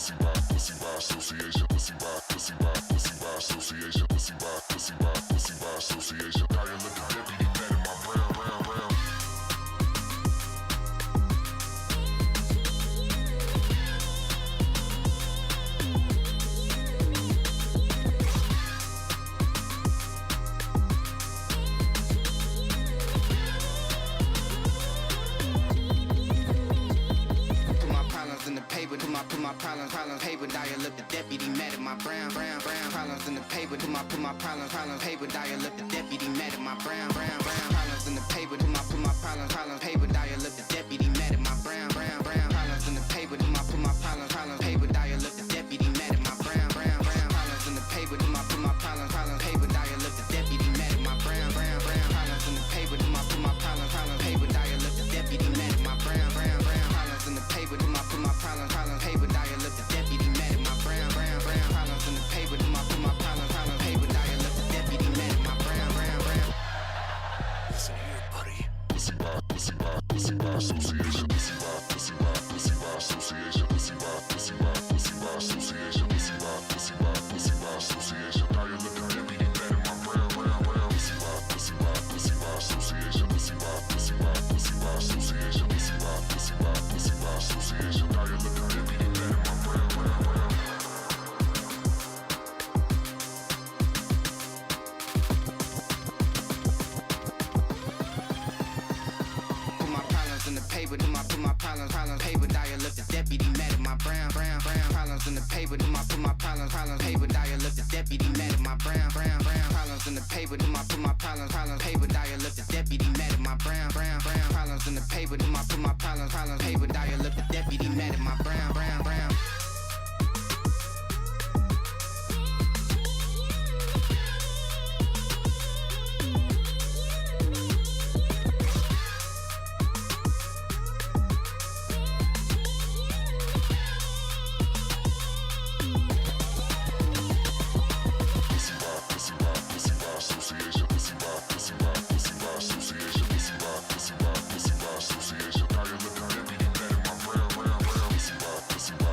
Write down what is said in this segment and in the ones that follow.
association, pussy by association, pussy by association. Now you look at deputy man in my brown. Put my problems paper, dial up the deputy mad at my brown problems in the paper. Put my problems paper, dial up the deputy mad at my brown problems in the paper. Put my problems paper, dial up the deputy mad at my brown problems in the paper. Put my problems paper, dial up the deputy mad at my brown problems in the paper. Put my problems paper, dial up the deputy mad at my brown problems in the paper. Put my problems paper, dial up the deputy mad at my brown problems in the paper. Put my problems paper, dial up the deputy mad at my brown problems in the paper. Put my problems paper, dial up the deputy mad at my brown. Listen here, buddy. Pussy by association. Pussy by association. Pussy by association. Pussy by association. Now you look at deputy mad at my brown. Pussy by association. Pussy by association. Pussy by association. Now you look at deputy mad at my brown. Put my problems paper, dial up the deputy mad at my brown problems in the paper. Put my problems paper, dial up the deputy mad at my brown problems in the paper. Put my problems paper, dial up the deputy mad at my brown problems in the paper. Put my problems paper, dial up the deputy mad at my brown. Association. Now you look at deputy mad at my brown. Pussy by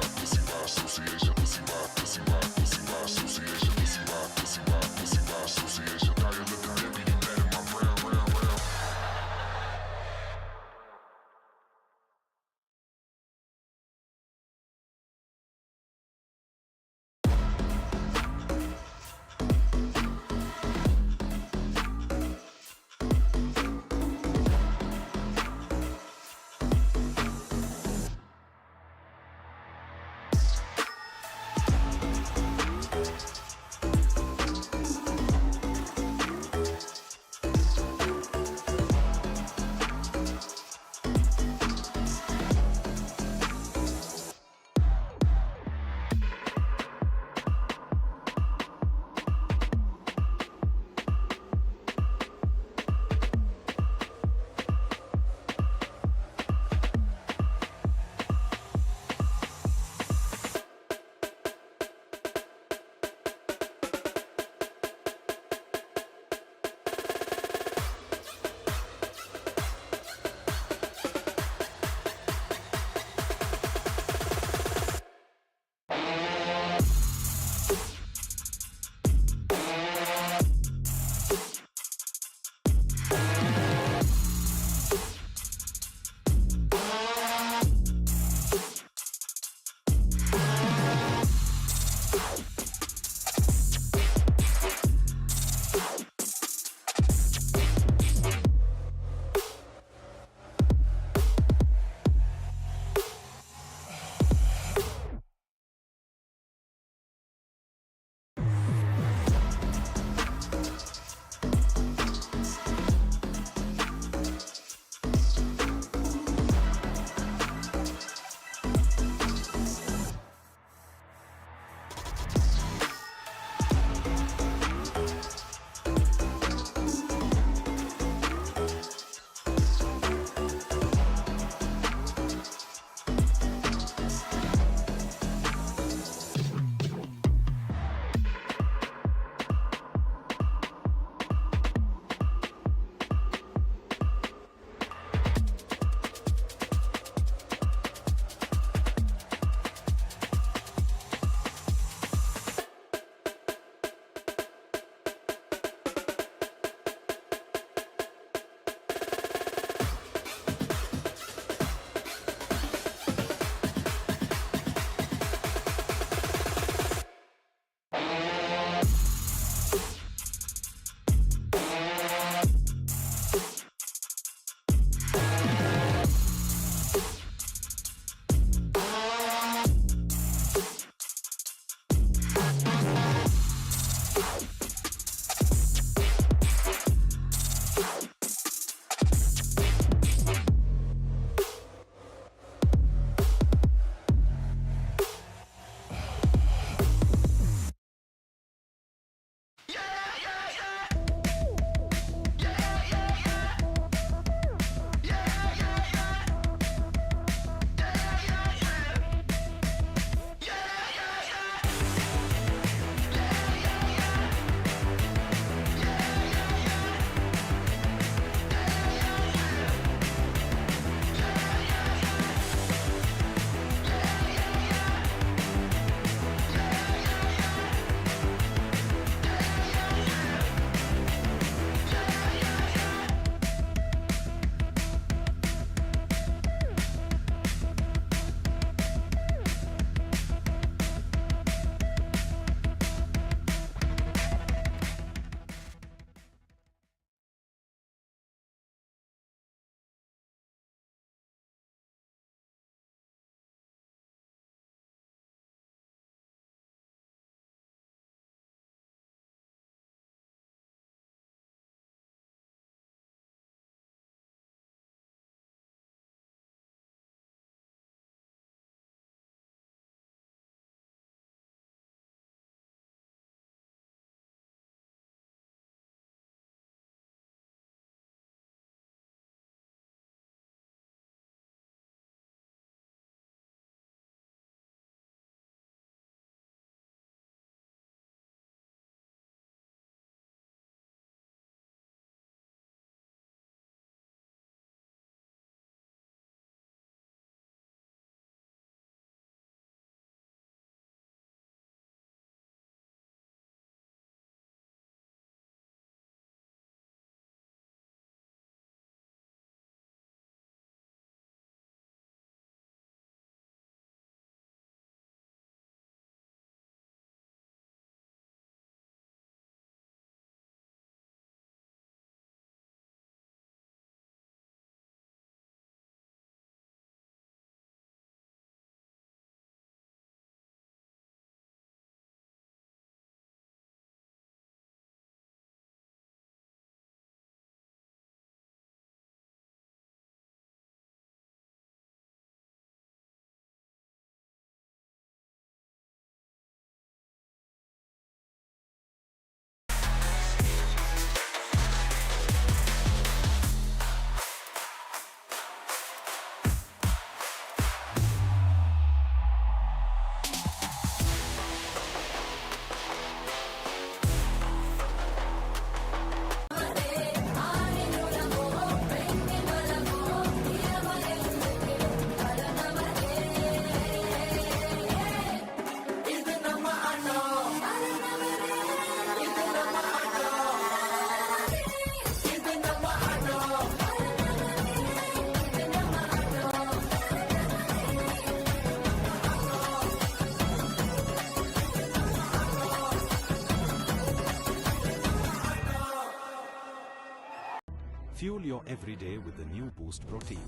Fuel your everyday with the new Boost Protein.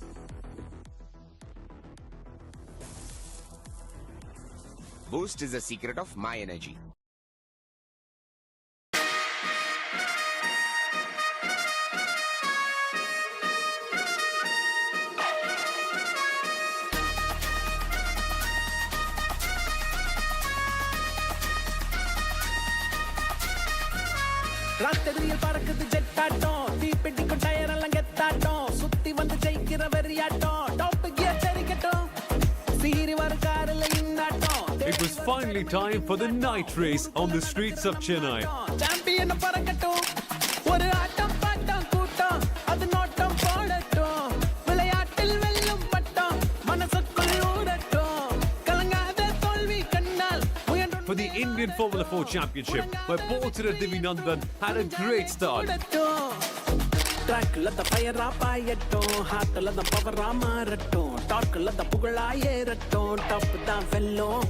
Boost is the secret of my energy. ராத்திரியில் பறக்குது ஜெட்டாட்டம் தீப்பெட்டிக்கும் tyre எல்லாம் கெத்தாட்டம் சுத்தி வந்து ஜெயிக்கிற வெறியாட்டம் top gear சரிக்கட்டும் சீரி வர காரில் இன்னாட்டம். It was finally time for the night race on the streets of Chennai. Champion பறக்கட்டும் ஒரு ஆட்டம் பாட்டம் கூட்டம் அது நோட்டம் போடட்டும் விளையாட்டில் வெல்லும் பட்டம் மனசுக்குள் ஊடட்டும் கலங்காத தோல்வி கண்ணால். For the Indian Formula 4 Championship, where Bo3 Divinandan had a great start. ட்ராக்ல த ஃபயரா பாயட்டும் ஹார்ட்ல த பவரா மாறட்டும் டார்க்ல த புகழா ஏறட்டும் டாப் தான் வெல்லும்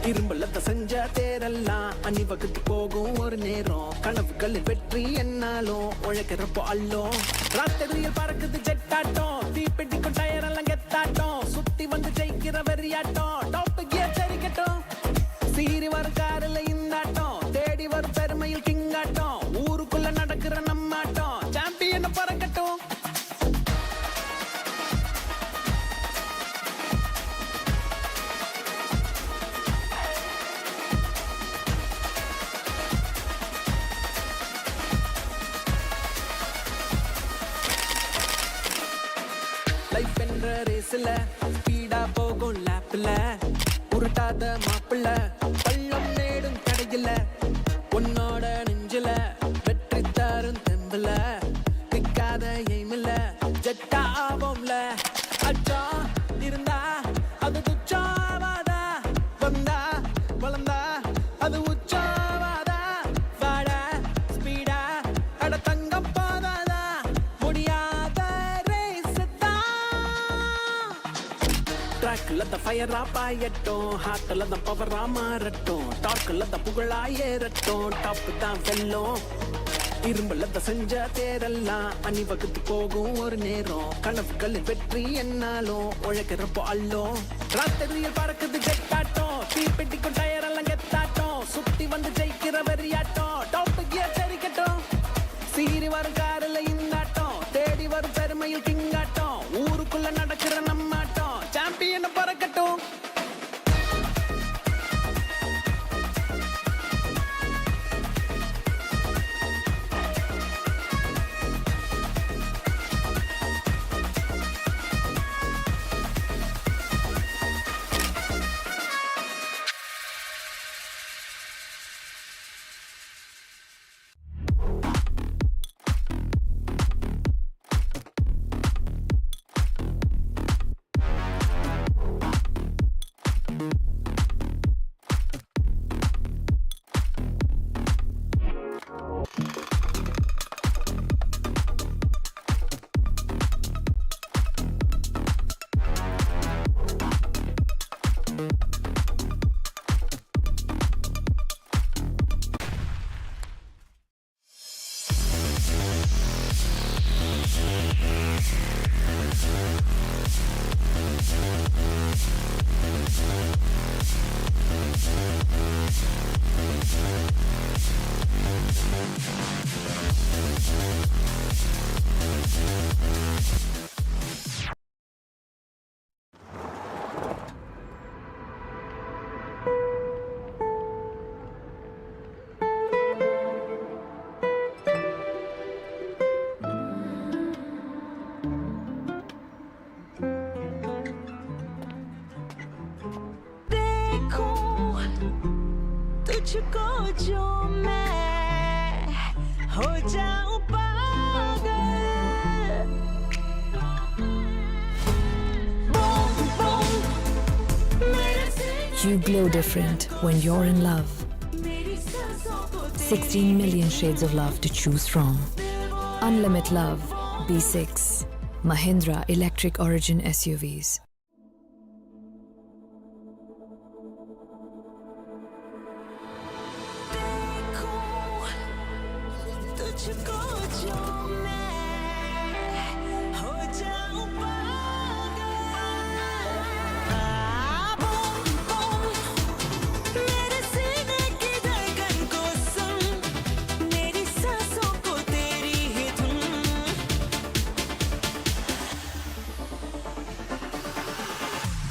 இரும்புல த செஞ்ச தேரெல்லாம் அணிவகுத்து போகும் ஒரு நேரம் கனவுகளில் வெற்றி என்னாலும் உழைக்கிறப்போ அல்லும். ராத்திரியில் பறக்குது ஜெட்டாட்டம் தீப்பெட்டிக்கும் டயர் எல்லாம் கெத்தாட்டம் சுத்தி வந்து ஜெயிக்கிற வெறியாட்டம் டாப் கியர் சரிக்கட்டும் சீரி வர காரில் இந்தாட்டம் தேடி வரும் பெருமையில் கிங்காட்டம் ஊருக்குள்ள நடக்கிற நம்மாட்டம் சாம்பியன் பறக்கட்டும். லைஃப் என்ற ரேஸ்ல ஸ்பீடா போகும் லேப்ல உருட்டாத மாப்பிள்ள பள்ளம் நேடும் கடையில உன்னோட நெஞ்சில வெற்றி தரும் தெம்புல திக்காத எய்மில்ல ஜெட்டா ஆவோம்ல அச்சா இருந்தா அது துச்சாவாதா வந்தா வளர்ந்தா அது உச்சாவாதா வாட ஸ்பீடா அட தங்கம் போதாதா முடியாத ரேஸ் தான். ட்ராக்ல த ஃபயரா பாயட்டும் ஹார்ட்ல த பவரா மாறட்டும் டார்க்ல த புகழா ஏறட்டும் டாப் தான் வெல்லும் இரும்புல த செஞ்ச தேரெல்லாம் அணிவகுத்து போகும் ஒரு நேரம் கனவுகளில் வெற்றி என்னாலும் உழைக்கிறப்போ அல்லும். ராத்திரியில் பறக்குது ஜெட்டாட்டம் தீப்பெட்டிக்கும் டயர் எல்லாம் கெத்தாட்டம் சுத்தி வந்து ஜெயிக்கிற வெறியாட்டம் டாப் கியர் சரிக்கட்டும் சீரி வரும் காரில் இந்தாட்டம் தேடி வரும் பெருமையில் கிங்காட்டம் ஊருக்குள்ள நடக்கிற நம்மாட்டம் சாம்பியன் பறக்கட்டும். तुझको जो मैं हो जाऊं पागल boom boom मेरे से You glow different when you're in love. 16 million shades of love to choose from. Unlimited love. B6. Mahindra Electric Origin SUVs. तुझको जो मैं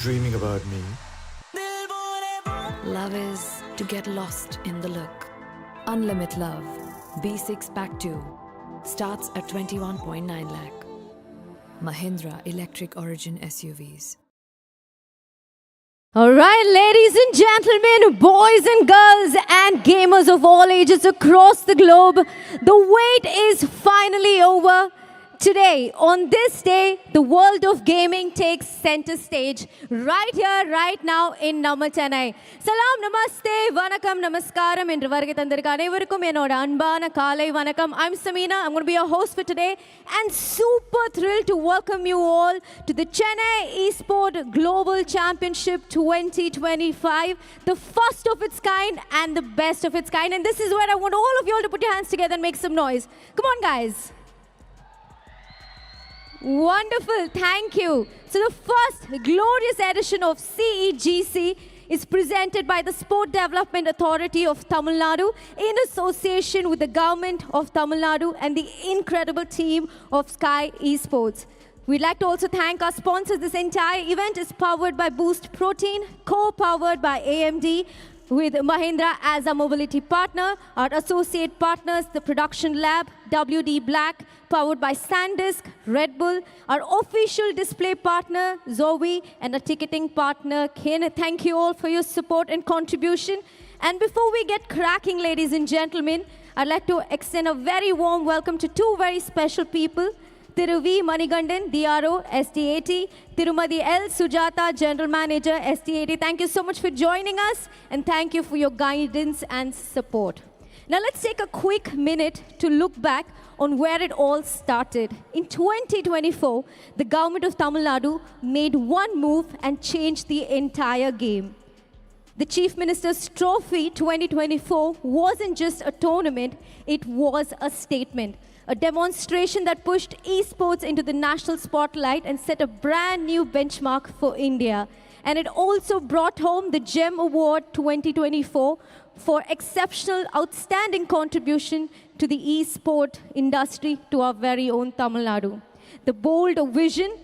dreaming about me? Love is to get lost in the look. Unlimited Love B6 Pack 2 starts at 21.9 lakh. Mahindra Electric Origin SUVs. All right, ladies and gentlemen, boys and girls, and gamers of all ages across the globe, the wait is finally over. Today, on this day, the world of gaming takes center stage right here, right now in Namma Chennai. Salam, namaste, vanakkam, namaskaram, என்று வருகை தந்திருக்க அனைவருக்கும் என்னோட அன்பான காலை வணக்கம். I'm Samina. I'm going to be your host for today and super thrilled to welcome you all to the Chennai Esports Global Championship 2025, the first of its kind and the best of its kind. And this is where I want all of you all to put your hands together and make some noise. Come on, guys. Wonderful, thank you. So the first glorious edition of CEGC is presented by the Sport Development Authority of Tamil Nadu in association with the government of Tamil Nadu and the incredible team of Skyesports. We'd like to also thank our sponsors. This entire event is powered by Boost Protein, co-powered by AMD, with Mahindra as our mobility partner, our associate partners, the Production Lab, WD Black, powered by SanDisk, Red Bull, our official display partner, Zoe, and our ticketing partner, Kin. Thank you all for your support and contribution. And before we get cracking, ladies and gentlemen, I'd like to extend a very warm welcome to two very special people. Thiru V. Manigandan, DRO, ST80. Tirumadi L. Sujata, General Manager, ST80. Thank you so much for joining us, and thank you for your guidance and support. Now let's take a quick minute to look back on where it all started. In 2024, the government of Tamil Nadu made one move and changed the entire game. The Chief Minister's Trophy 2024 wasn't just a tournament, it was a statement. A demonstration that pushed esports into the national spotlight and set a brand new benchmark for India. And it also brought home the GEM Award 2024 for exceptional, outstanding contribution to the esport industry to our very own Tamil Nadu. The bold vision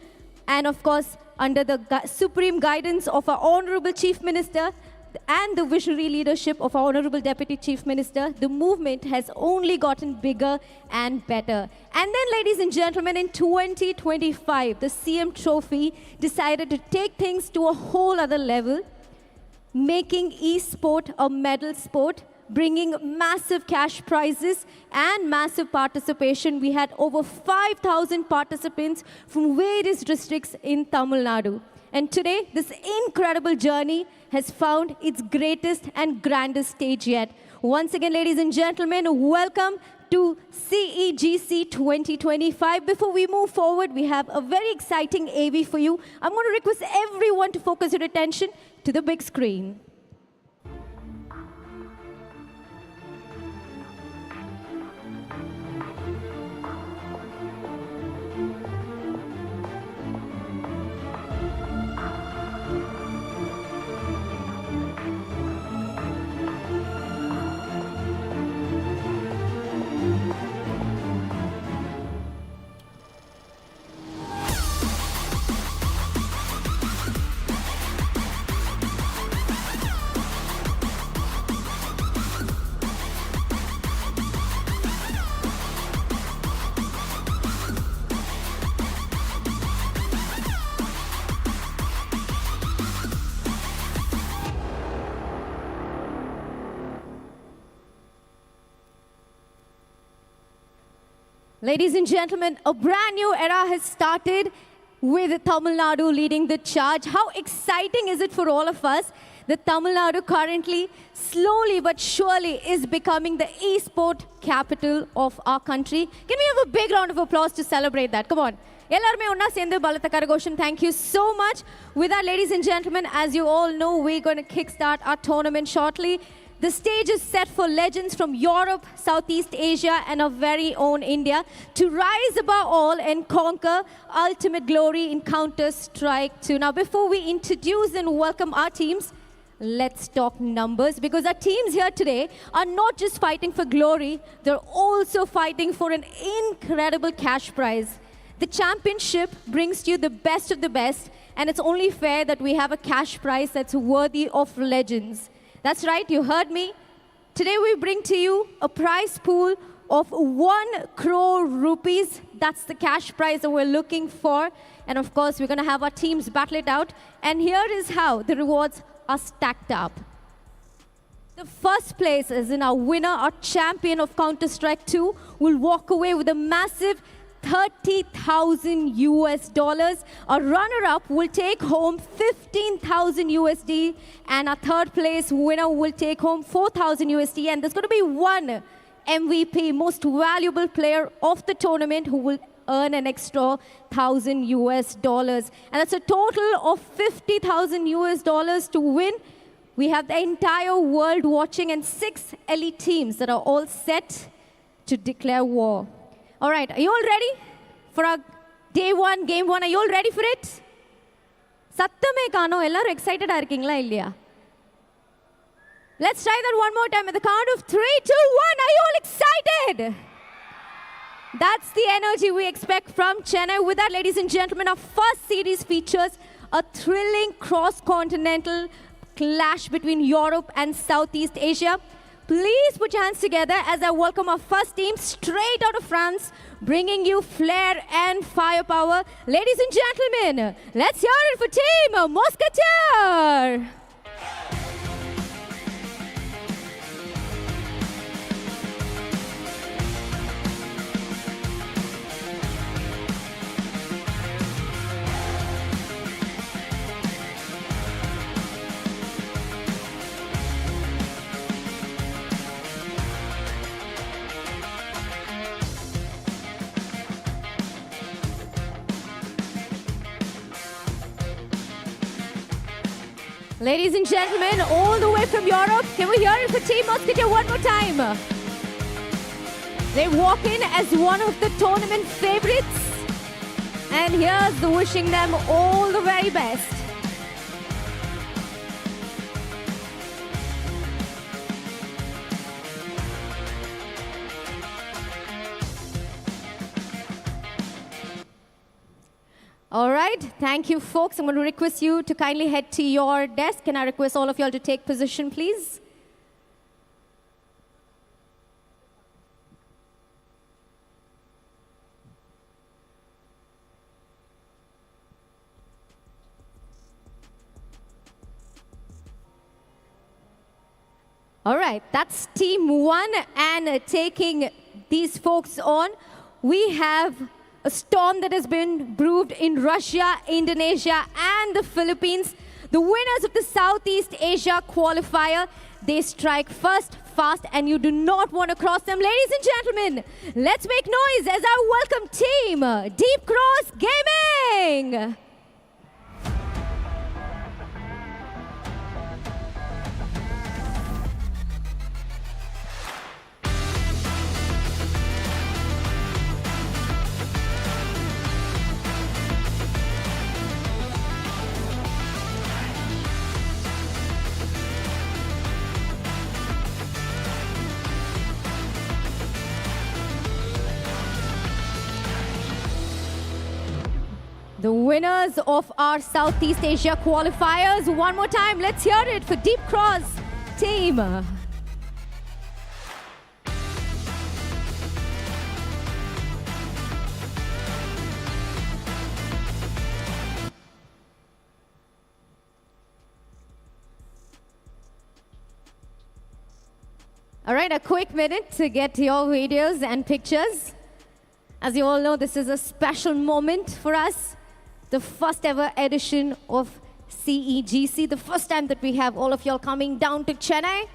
and, of course, under the supreme guidance of our Honorable Chief Minister, and the visionary leadership of our Honorable Deputy Chief Minister, the movement has only gotten bigger and better. And then, ladies and gentlemen, in 2025, the CM Trophy decided to take things to a whole other level, making e-sport a medal sport, bringing massive cash prizes and massive participation. We had over 5,000 participants from various districts in Tamil Nadu. And today, this incredible journey has found its greatest and grandest stage yet. Once again, ladies and gentlemen, welcome to CEGC 2025. Before we move forward, we have a very exciting AV for you. I'm going to request everyone to focus your attention to the big screen. Ladies and gentlemen, a brand new era has started with Tamil Nadu leading the charge. How exciting is it for all of us that Tamil Nadu currently, slowly but surely, is becoming the e-sport capital of our country. Can we have a big round of applause to celebrate that? Come on. Thank you so much. With that, ladies and gentlemen, as you all know, we're going to kickstart our tournament shortly. The stage is set for legends from Europe, Southeast Asia, and our very own India to rise above all and conquer ultimate glory in Counter-Strike 2. Now, before we introduce and welcome our teams, let's talk numbers, because our teams here today are not just fighting for glory, they're also fighting for an incredible cash prize. The championship brings to you the best of the best, and it's only fair that we have a cash prize that's worthy of legends. That's right, you heard me. Today we bring to you a prize pool of 1 crore rupees. That's the cash prize that we're looking for. And of course, we're going to have our teams battle it out. And here is how the rewards are stacked up. The first place is in our winner, our champion of Counter-Strike 2, will walk away with a massive 30,000 US dollars. Our runner-up will take home 15,000 USD, and our third place winner will take home 4,000 USD. And there's going to be one MVP, most valuable player of the tournament, who will earn an extra 1,000 US dollars. And that's a total of 50,000 US dollars to win. We have the entire world watching and 6 elite teams that are all set to declare war. All right, are you all ready for our day 1, game 1? Are you all ready for it? Sattame kano, ellaru excited irkingla illaya? Let's try that one more time at the count of 3, 2, 1. Are you all excited? That's the energy we expect from Chennai. With that, ladies and gentlemen, our first series features a thrilling cross-continental clash between Europe and Southeast Asia. Please put your hands together as I welcome our first team straight out of France, bringing you flair and firepower. Ladies and gentlemen, let's hear it for Team Mousquetaires. Ladies and gentlemen, all the way from Europe, can we hear it for Team Mousquetaires one more time? They walk in as one of the tournament favorites. And here's the wishing them all the very best. All right, thank you, folks. I'm going to request you to kindly head to your desk. Can I request all of you all to take position, please? All right, that's team 1, and taking these folks on, we have a storm that has been brewed in Russia, Indonesia, and the Philippines. The winners of the Southeast Asia qualifier, they strike first, fast, and you do not want to cross them. Ladies and gentlemen, let's make noise as I welcome Team Deep Cross Gaming. The winners of our Southeast Asia qualifiers. One more time, let's hear it for Deep Cross team. All right, a quick minute to get your videos and pictures. As you all know, this is a special moment for us. The first ever edition of CEGC, the first time that we have all of y'all coming down to Chennai.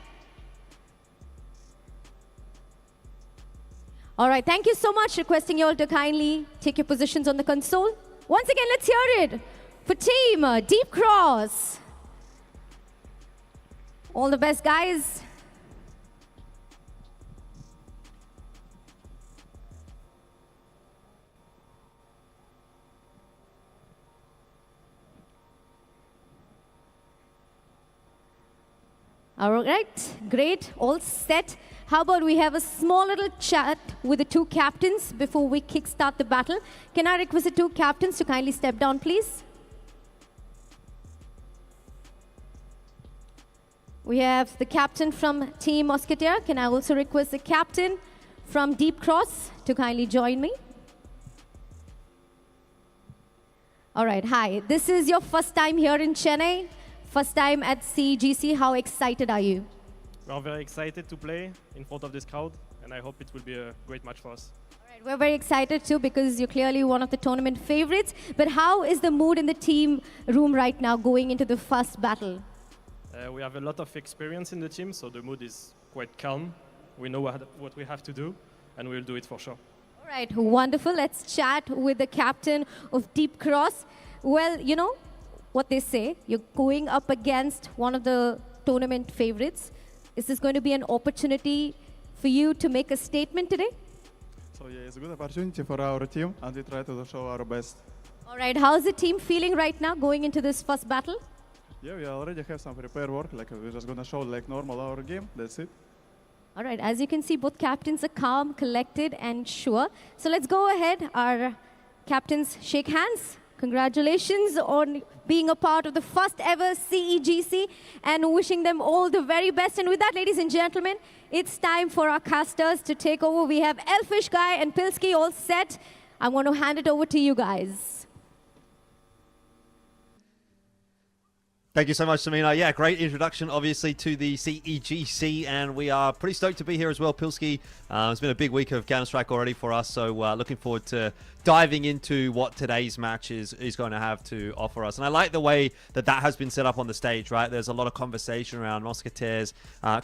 All right, thank you so much. Requesting you all to kindly take your positions on the console. Once again, let's hear it for Team Deep Cross. All the best, guys. All right, great, all set. How about we have a small little chat with the two captains before we kickstart the battle? Can I request the two captains to kindly step down, please? We have the captain from Team Mousquetaires. Can I also request the captain from Deep Cross to kindly join me? All right, hi. This is your first time here in Chennai, first time at CEGC. How excited are you? We are very excited to play in front of this crowd, and I hope it will be a great match for us. All right, we're very excited too because you're clearly one of the tournament favorites. But how is the mood in the team room right now going into the first battle? We have a lot of experience in the team, so the mood is quite calm. We know what we have to do, and we will do it for sure. All right, wonderful. Let's chat with the captain of Deep Cross. Well, you know what they say. You're going up against one of the tournament favorites. Is this going to be an opportunity for you to make a statement today? So yeah, it's a good opportunity for our team, and we try to show our best. All right, how's the team feeling right now going into this first battle? Yeah, we already have some prepared work. Like we're just gonna show like normal our game. That's it. All right, as you can see, both captains are calm, collected, and sure. So let's go ahead. Our captains shake hands. Congratulations on being a part of the first ever CEGC and wishing them all the very best. And with that, ladies and gentlemen, it's time for our casters to take over. We have Elfish Guy and Pilsky all set. I want to hand it over to you guys. Thank you so much, Samina. Yeah, great introduction, obviously, to the CEGC, and we are pretty stoked to be here as well, Pilsky. It's been a big week of Counter-Strike already for us, so looking forward to diving into what today's match is going to have to offer us. And I like the way that has been set up on the stage, right? There's a lot of conversation around Mousquetaires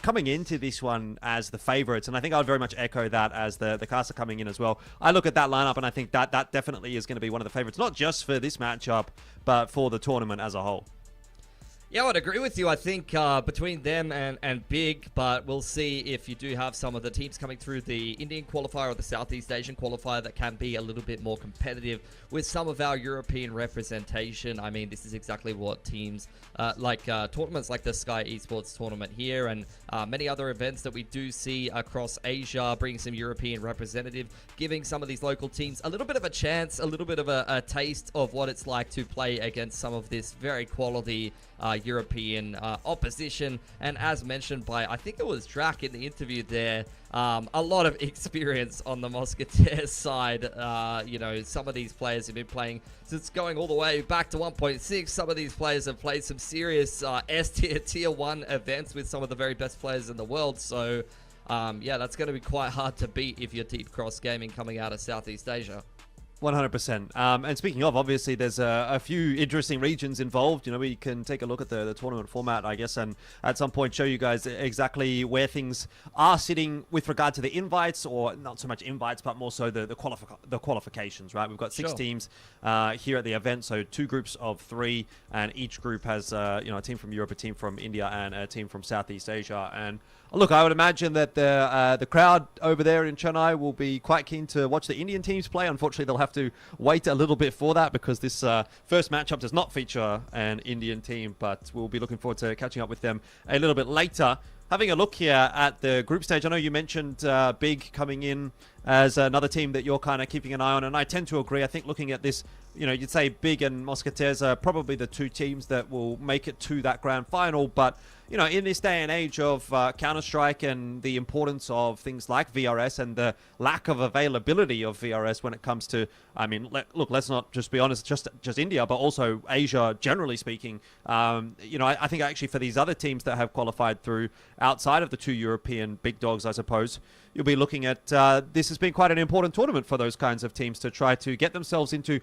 coming into this one as the favorites, and I think I would very much echo that as the caster coming in as well. I look at that lineup, and I think that definitely is going to be one of the favorites, not just for this matchup, but for the tournament as a whole. Yeah, I would agree with you. I think between them and Big, but we'll see if you do have some of the teams coming through the Indian qualifier or the Southeast Asian qualifier that can be a little bit more competitive with some of our European representation. I mean, this is exactly what teams like tournaments like the Skyesports tournament here and many other events that we do see across Asia, bringing some European representative, giving some of these local teams a little bit of a chance, a little bit of a taste of what it's like to play against some of this very quality European opposition. And as mentioned by, I think it was Drac in the interview there, a lot of experience on the Mousquetaires side. You know, some of these players have been playing since going all the way back to 1.6. Some of these players have played some serious S-tier, Tier 1 events with some of the very best players in the world. So, yeah, that's going to be quite hard to beat if you're Deep Cross Gaming coming out of Southeast Asia. 100%. And speaking of, obviously, there's a few interesting regions involved. You know, we can take a look at the tournament format, I guess, and at some point show you guys exactly where things are sitting with regard to the invites, or not so much invites, but more so the qualifications, right? We've got six teams here at the event, so 2 groups of 3, and each group has you know, a team from Europe, a team from India, and a team from Southeast Asia. And look, I would imagine that the crowd over there in Chennai will be quite keen to watch the Indian teams play. Unfortunately, they'll have to wait a little bit for that because this first matchup does not feature an Indian team, but we'll be looking forward to catching up with them a little bit later. Having a look here at the group stage, I know you mentioned Big coming in as another team that you're kind of keeping an eye on, and I tend to agree. I think looking at this, you know, you'd say Big and Mousquetaires are probably the 2 teams that will make it to that grand final, but you know, in this day and age of Counter-Strike and the importance of things like VRS and the lack of availability of VRS when it comes to, I mean, look, let's not just be honest, just India, but also Asia, generally speaking. You know, I think actually for these other teams that have qualified through outside of the 2 European big dogs, I suppose, you'll be looking at this has been quite an important tournament for those kinds of teams to try to get themselves into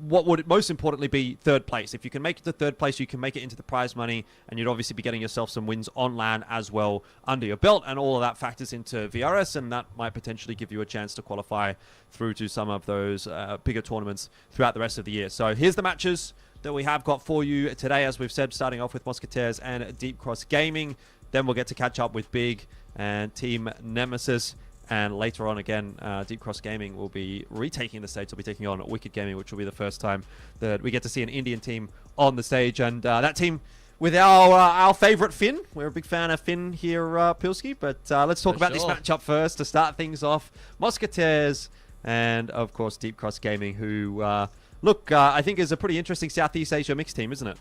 what would most importantly be 3rd place. If you can make it to 3rd place, you can make it into the prize money, and you'd obviously be getting yourself some wins on LAN as well under your belt, and all of that factors into VRS, and that might potentially give you a chance to qualify through to some of those bigger tournaments throughout the rest of the year. So here's the matches that we have got for you today, as we've said, starting off with Mousquetaires and Deep Cross Gaming. Then we'll get to catch up with Big and Team Nemesis. And later on, again, Deep Cross Gaming will be retaking the stage. They'll be taking on Wicked Gaming, which will be the first time that we get to see an Indian team on the stage. And that team with our favourite Finn. We're a big fan of Finn here, Pilski. But let's talk about this matchup first to start things off. Mousquetaires and, of course, Deep Cross Gaming, who, I think is a pretty interesting Southeast Asia mixed team, isn't it?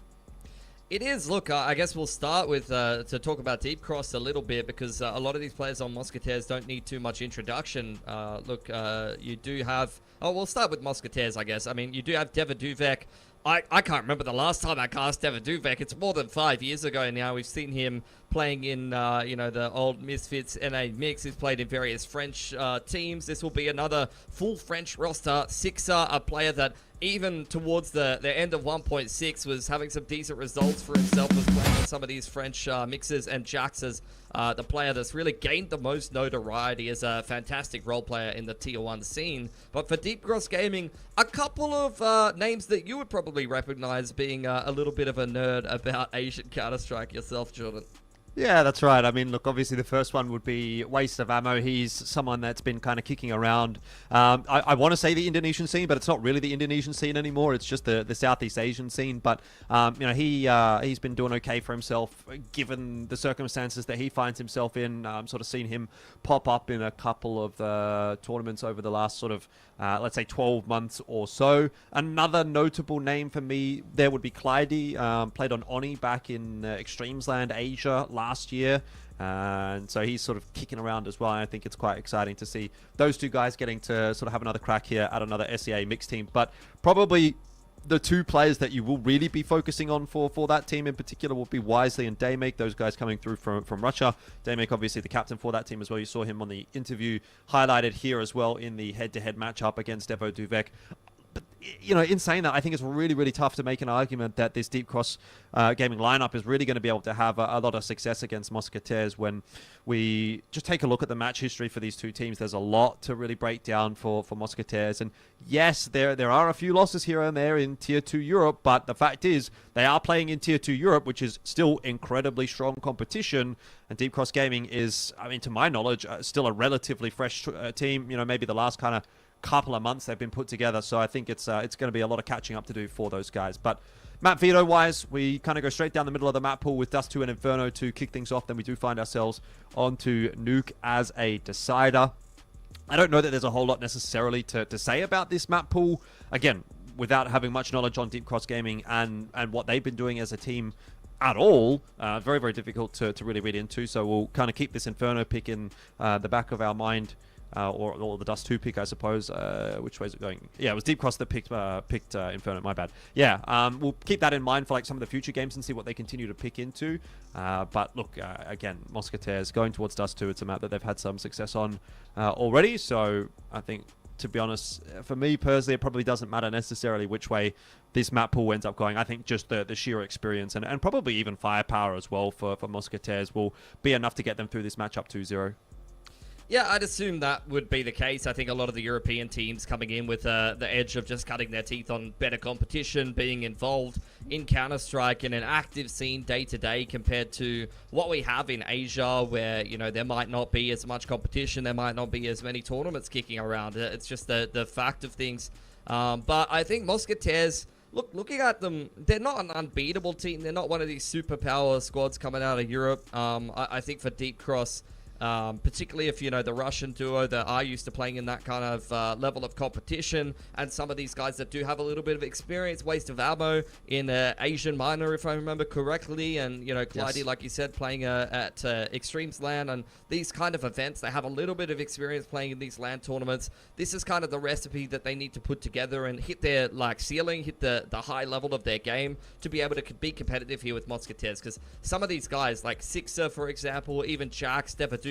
It is. Look, I guess we'll start with to talk about Deep Cross a little bit because a lot of these players on Mousquetaires don't need too much introduction. You do have... Oh, we'll start with Mousquetaires, I guess. I mean, you do have Devaduvek. I can't remember the last time I cast Devaduvek. It's more than 5 years ago now. We've seen him playing in, the old Misfits NA mix. He's played in various French teams. This will be another full French roster. Sixer, a player that even towards the end of 1.6 was having some decent results for himself, was playing in some of these French mixes, and Jax is the player that's really gained the most notoriety as a fantastic role player in the Tier 1 scene. But for Deep Cross Gaming, a couple of names that you would probably recognize, being a little bit of a nerd about Asian Counter-Strike yourself, Jordan. Yeah, that's right. I mean, look, obviously the first one would be Waste of Ammo. He's someone that's been kind of kicking around. I want to say the Indonesian scene, but it's not really the Indonesian scene anymore. It's just the Southeast Asian scene. But, he's been doing okay for himself, given the circumstances that he finds himself in. Sort of seen him pop up in a couple of tournaments over the last sort of, let's say, 12 months or so. Another notable name for me there would be Clyde. Played on Oni back in Extremesland Asia last year, and so he's sort of kicking around as well. I think it's quite exciting to see those two guys getting to sort of have another crack here at another SEA mixed team. But probably the two players that you will really be focusing on for that team in particular will be Wisely and Daymake, those guys coming through from Russia. Daymake, obviously the captain for that team as well. You saw him on the interview highlighted here as well in the head-to-head matchup against Devaduvek. But, in saying that, I think it's really, really tough to make an argument that this Deep Cross Gaming lineup is really going to be able to have a lot of success against Mousquetaires. When we just take a look at the match history for these two teams, there's a lot to really break down for Mousquetaires. And yes, there are a few losses here and there in Tier 2 Europe, but the fact is they are playing in Tier 2 Europe, which is still incredibly strong competition. And Deep Cross Gaming is, I mean, to my knowledge, still a relatively fresh team. Maybe the last kind of couple of months they've been put together, so I think it's going to be a lot of catching up to do for those guys. But map veto wise, we kind of go straight down the middle of the map pool with Dust 2 and Inferno to kick things off. Then we do find ourselves onto Nuke as a decider. I don't know that there's a whole lot necessarily to say about this map pool, again, without having much knowledge on Deep Cross Gaming and what they've been doing as a team at all. Very, very difficult to really read into, so we'll kind of keep this Inferno pick in the back of our mind. Or the Dust 2 pick, I suppose. Which way is it going? Yeah, it was Deep Cross that picked Inferno, my bad. Yeah, we'll keep that in mind for like some of the future games and see what they continue to pick into. But look, again, Mousquetaires going towards Dust 2. It's a map that they've had some success on already. So I think, to be honest, for me personally, it probably doesn't matter necessarily which way this map pool ends up going. I think just the sheer experience and probably even firepower as well for Mousquetaires will be enough to get them through this matchup 2-0. Yeah, I'd assume that would be the case. I think a lot of the European teams coming in with the edge of just cutting their teeth on better competition, being involved in Counter-Strike in an active scene day-to-day compared to what we have in Asia, where, there might not be as much competition, there might not be as many tournaments kicking around. It's just the fact of things. But I think Mousquetaires, looking at them, they're not an unbeatable team. They're not one of these superpower squads coming out of Europe. I think for Deep Cross, particularly if the Russian duo that are used to playing in that kind of level of competition, and some of these guys that do have a little bit of experience, Waste of Ammo in Asian minor, if I remember correctly, and Clyde, yes, like you said, playing at Extremes LAN and these kind of events. They have a little bit of experience playing in these LAN tournaments. This is kind of the recipe that they need to put together and hit their ceiling, hit the high level of their game to be able to be competitive here with Mousquetaires. Because some of these guys, like Sixer, for example, even Jax, Devaduvek,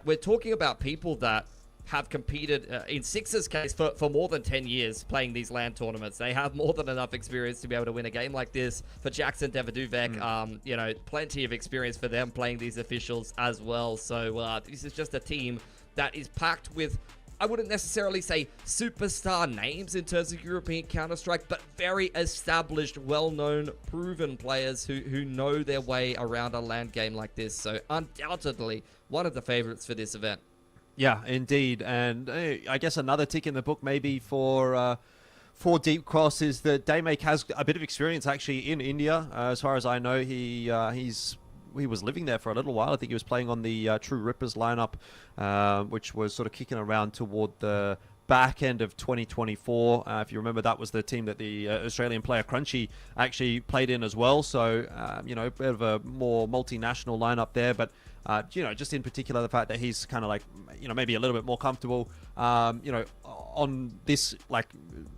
we're talking about people that have competed, in Sixer's case, for more than 10 years playing these LAN tournaments. They have more than enough experience to be able to win a game like this. For Jackson Devaduvek, plenty of experience for them playing these officials as well. So this is just a team that is packed with, I wouldn't necessarily say superstar names in terms of European Counter-Strike, but very established, well-known, proven players who know their way around a LAN game like this. So undoubtedly one of the favorites for this event. Yeah, indeed. And I guess another tick in the book maybe for for Deep Cross is that Daymake has a bit of experience actually in India. As far as I know, he was living there for a little while. I think he was playing on the True Rippers lineup, which was sort of kicking around toward the back end of 2024. If you remember, that was the team that the Australian player Crunchy actually played in as well. So, you know, a bit of a more multinational lineup there. But, you know, just in particular, the fact that he's kind of like, you know, maybe a little bit more comfortable, you know, on this, like,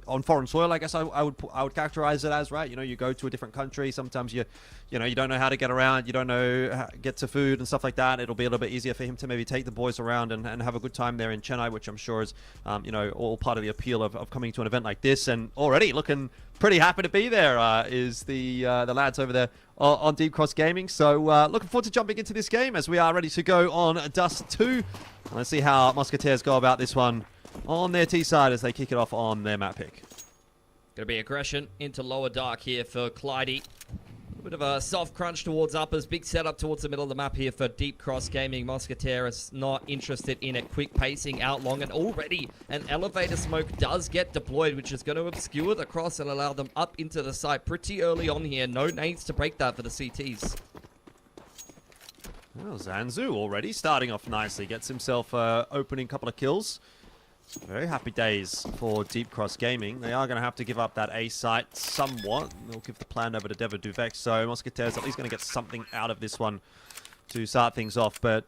on foreign soil, I guess I would characterize it as, right? You know, you go to a different country, sometimes you know, you don't know how to get around, you don't know how to get to food and stuff like that. It'll be a little bit easier for him to maybe take the boys around and have a good time there in Chennai, which I'm sure is, you know, all part of the appeal of coming to an event like this. And already looking pretty happy to be there is the lads over there on Deep Cross Gaming. So looking forward to jumping into this game as we are ready to go on Dust 2. Let's see how Mousquetaires go about this one on their T side as they kick it off on their map pick. Going to be aggression into lower dark here for Clyde. A bit of a soft crunch towards uppers. Big setup towards the middle of the map here for Deep Cross Gaming. Mousquetaires not interested in it. Quick pacing out long, and already an elevator smoke does get deployed, which is going to obscure the cross and allow them up into the site pretty early on here. No nades to break that for the CTs. Well, Zanzu already starting off nicely. Gets himself opening couple of kills. Very happy days for Deep Cross Gaming. They are going to have to give up that A site somewhat. They'll give the plan over to Deva Duvek. So Mousquetaires at least going to get something out of this one to start things off. But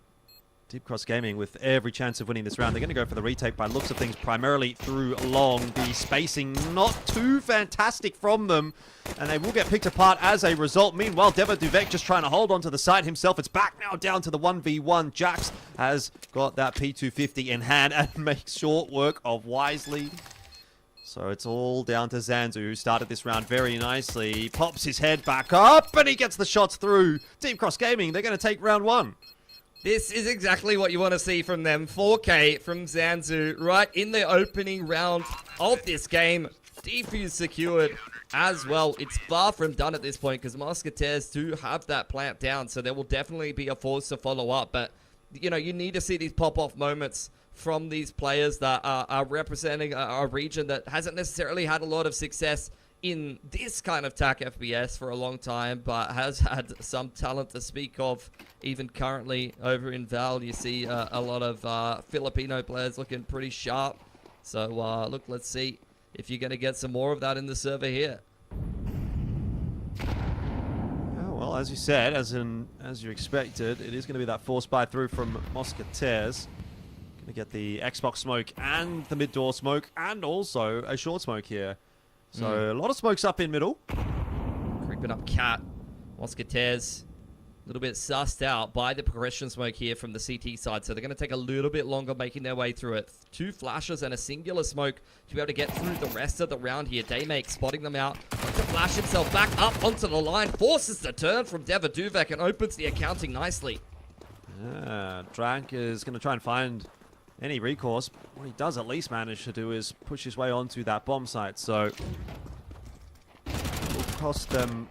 Deep Cross Gaming with every chance of winning this round. They're going to go for the retake by looks of things primarily through long. The spacing not too fantastic from them. And they will get picked apart as a result. Meanwhile, Deva Duvek just trying to hold onto the side himself. It's back now down to the 1v1. Jax has got that P250 in hand and makes short work of Wisely. So it's all down to Zanzu, who started this round very nicely. He pops his head back up and he gets the shots through. Deep Cross Gaming, they're going to take round one. This is exactly what you want to see from them. 4K from Zanzu right in the opening round of this game. Defuse secured as well. It's far from done at this point because Mousquetaires do have that plant down, so there will definitely be a force to follow up. But, you know, you need to see these pop-off moments from these players that are representing a region that hasn't necessarily had a lot of success in this kind of TAC FPS for a long time, but has had some talent to speak of. Even currently over in Val, you see a lot of Filipino players looking pretty sharp. So look, let's see if you're going to get some more of that in the server here. Oh, well, as you said, as you expected, it is going to be that force buy through from Mousquetaires. Going to get the Xbox smoke and the mid door smoke and also a short smoke here. So a lot of smokes up in middle. Creeping up Cat. Mousquetaires a little bit sussed out by the progression smoke here from the CT side. So they're going to take a little bit longer making their way through it. 2 flashes and a singular smoke to be able to get through the rest of the round here. Daymake spotting them out. To flash himself back up onto the line. Forces the turn from Deva Duvek and opens the accounting nicely. Drank is going to try and find any recourse. What he does at least manage to do is push his way onto that bomb site. So it will cost them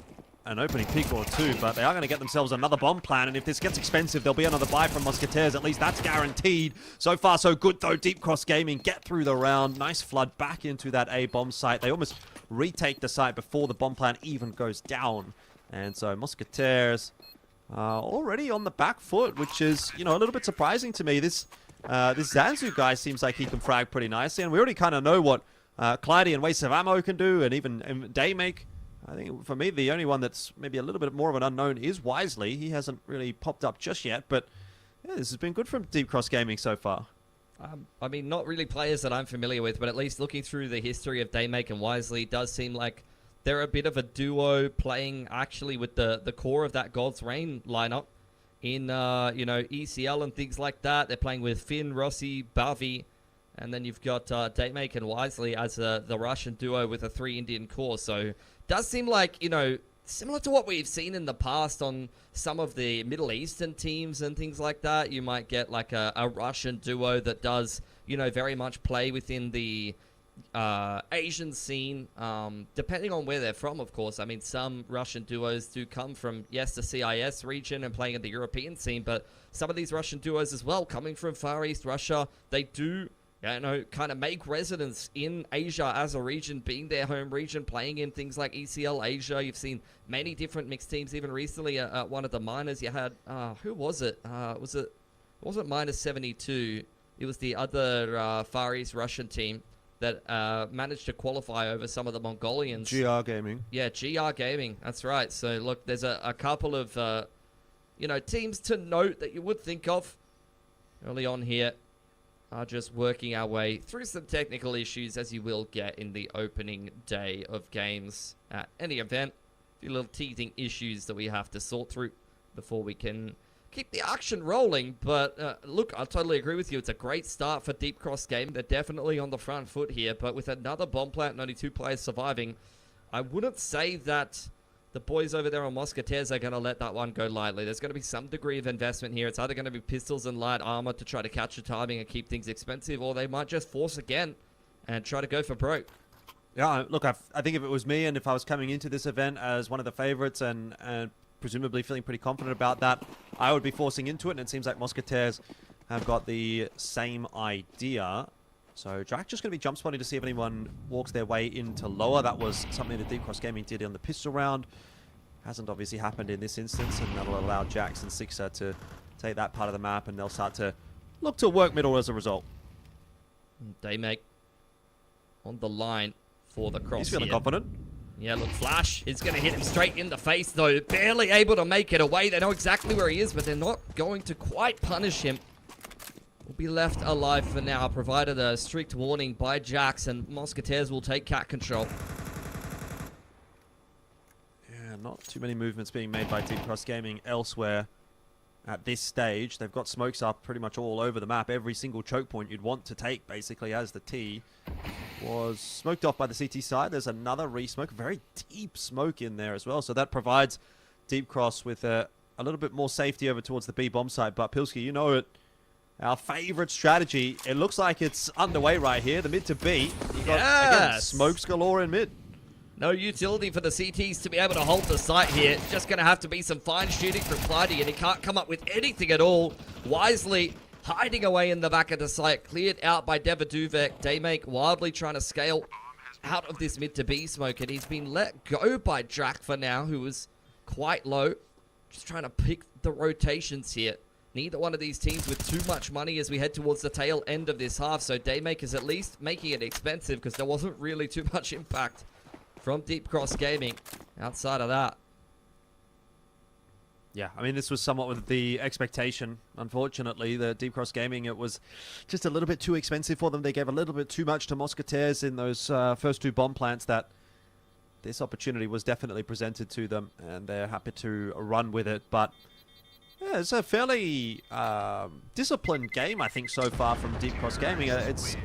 an opening pick or two, but they are going to get themselves another bomb plan, and if this gets expensive, there'll be another buy from Mousquetaires. At least that's guaranteed. So far, so good, though. Deep Cross Gaming get through the round. Nice flood back into that A bomb site. They almost retake the site before the bomb plan even goes down. And so Mousquetaires already on the back foot, which is, you know, a little bit surprising to me. This Zanzu guy seems like he can frag pretty nicely, and we already kind of know what Clyde and Waste of Ammo can do, and even Daymake. I think, for me, the only one that's maybe a little bit more of an unknown is Wisely. He hasn't really popped up just yet, but yeah, this has been good from Deep Cross Gaming so far. I mean, not really players that I'm familiar with, but at least looking through the history of Daymake and Wisely, it does seem like they're a bit of a duo playing actually with the core of that God's Reign lineup in, you know, ECL and things like that. They're playing with Finn, Rossi, Bavi, and then you've got Daymake and Wisely as the Russian duo with a 3 Indian core. So does seem like, you know, similar to what we've seen in the past on some of the Middle Eastern teams and things like that. You might get like a Russian duo that does, you know, very much play within the Asian scene, depending on where they're from, of course. I mean, some Russian duos do come from, yes, the CIS region and playing in the European scene, but some of these Russian duos as well, coming from Far East Russia, they do kind of make residence in Asia as a region, being their home region, playing in things like ECL Asia. You've seen many different mixed teams, even recently at one of the minors. You had, who was it? It wasn't minus 72. It was the other Far East Russian team that managed to qualify over some of the Mongolians. GR Gaming. Yeah, GR Gaming. That's right. So, look, there's a couple of, teams to note that you would think of early on here. Are just working our way through some technical issues, as you will get in the opening day of games at any event. A few little teething issues that we have to sort through before we can keep the action rolling. But look, I totally agree with you. It's a great start for Deep Cross Game. They're definitely on the front foot here, but with another bomb plant and only 2 players surviving, I wouldn't say that the boys over there on Mousquetaires are going to let that one go lightly. There's going to be some degree of investment here. It's either going to be pistols and light armor to try to catch the timing and keep things expensive, or they might just force again and try to go for broke. Yeah, look, I think if it was me and if I was coming into this event as one of the favorites and presumably feeling pretty confident about that, I would be forcing into it, and it seems like Mousquetaires have got the same idea. So Jack just going to be jump spotting to see if anyone walks their way into lower. That was something that Deep Cross Gaming did on the pistol round. Hasn't obviously happened in this instance, and that'll allow Jax and Sixer to take that part of the map, and they'll start to look to work middle as a result. They make on the line for the cross. He's feeling here. confident. Yeah, look, Flash is going to hit him straight in the face, though. Barely able to make it away. They know exactly where he is, but they're not going to quite punish him. Will be left alive for now, provided a strict warning by Jax, and Mousquetaires will take cat control. Yeah, not too many movements being made by Deep Cross Gaming elsewhere at this stage. They've got smokes up pretty much all over the map. Every single choke point you'd want to take, basically, as the T was smoked off by the CT side. There's another re-smoke, very deep smoke in there as well, so that provides Deep Cross with a little bit more safety over towards the B bomb site. But Pilski, you know it. Our favorite strategy. It looks like it's underway right here. The mid to B. You got, again, smokes galore in mid. No utility for the CTs to be able to hold the site here. Just going to have to be some fine shooting from Clyde, and he can't come up with anything at all. Wisely hiding away in the back of the site. Cleared out by Devaduvek. Daymake wildly trying to scale out of this mid to B smoke, and he's been let go by Drac for now, who was quite low. Just trying to pick the rotations here. Neither one of these teams with too much money as we head towards the tail end of this half. So Daymake is at least making it expensive because there wasn't really too much impact from Deep Cross Gaming outside of that. Yeah, I mean, this was somewhat with the expectation. Unfortunately, the Deep Cross Gaming, it was just a little bit too expensive for them. They gave a little bit too much to Mousquetaires in those first 2 bomb plants that this opportunity was definitely presented to them, and they're happy to run with it. But yeah, it's a fairly disciplined game, I think, so far from Deep Cross Gaming. It's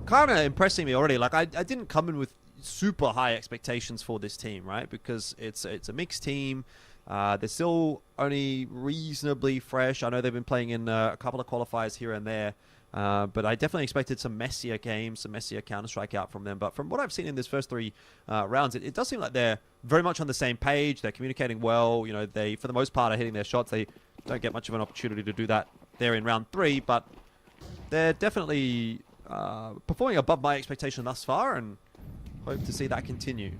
kind of impressing me already. Like, I didn't come in with super high expectations for this team, right? Because it's a mixed team. They're still only reasonably fresh. I know they've been playing in a couple of qualifiers here and there. But I definitely expected some messier games, some messier Counter-Strike out from them. But from what I've seen in this first 3 rounds, it does seem like they're very much on the same page. They're communicating well. You know, they, for the most part, are hitting their shots. They don't get much of an opportunity to do that there in round 3. But they're definitely performing above my expectation thus far, and hope to see that continue.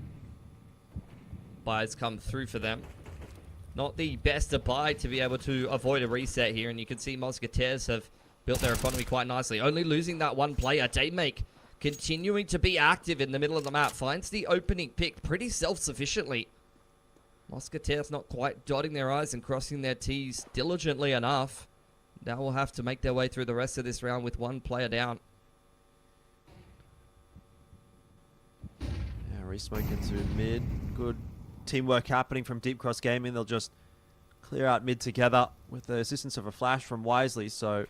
Buys come through for them. Not the best of buy to be able to avoid a reset here, and you can see Mousquetaires have built their economy quite nicely. Only losing that one player. Daymake continuing to be active in the middle of the map. Finds the opening pick pretty self-sufficiently. Mousquetaires not quite dotting their I's and crossing their T's diligently enough. Now will have to make their way through the rest of this round with 1 player down. Yeah, re-smoke into mid. Good teamwork happening from Deep Cross Gaming. They'll just clear out mid together with the assistance of a flash from Wisely. So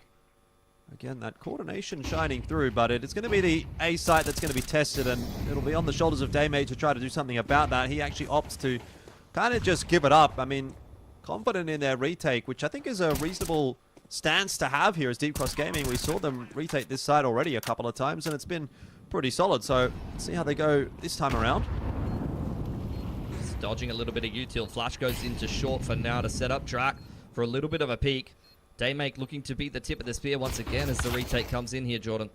again, that coordination shining through, but it's going to be the A site that's going to be tested, and it'll be on the shoulders of Daymake to try to do something about that. He actually opts to kind of just give it up. I mean, confident in their retake, which I think is a reasonable stance to have here as Deep Cross Gaming. We saw them retake this side already a couple of times, and it's been pretty solid. So let's see how they go this time around. Dodging a little bit of util. Flash goes into short for now to set up Drac for a little bit of a peek. Daymake looking to be the tip of the spear once again as the retake comes in here, Jordan.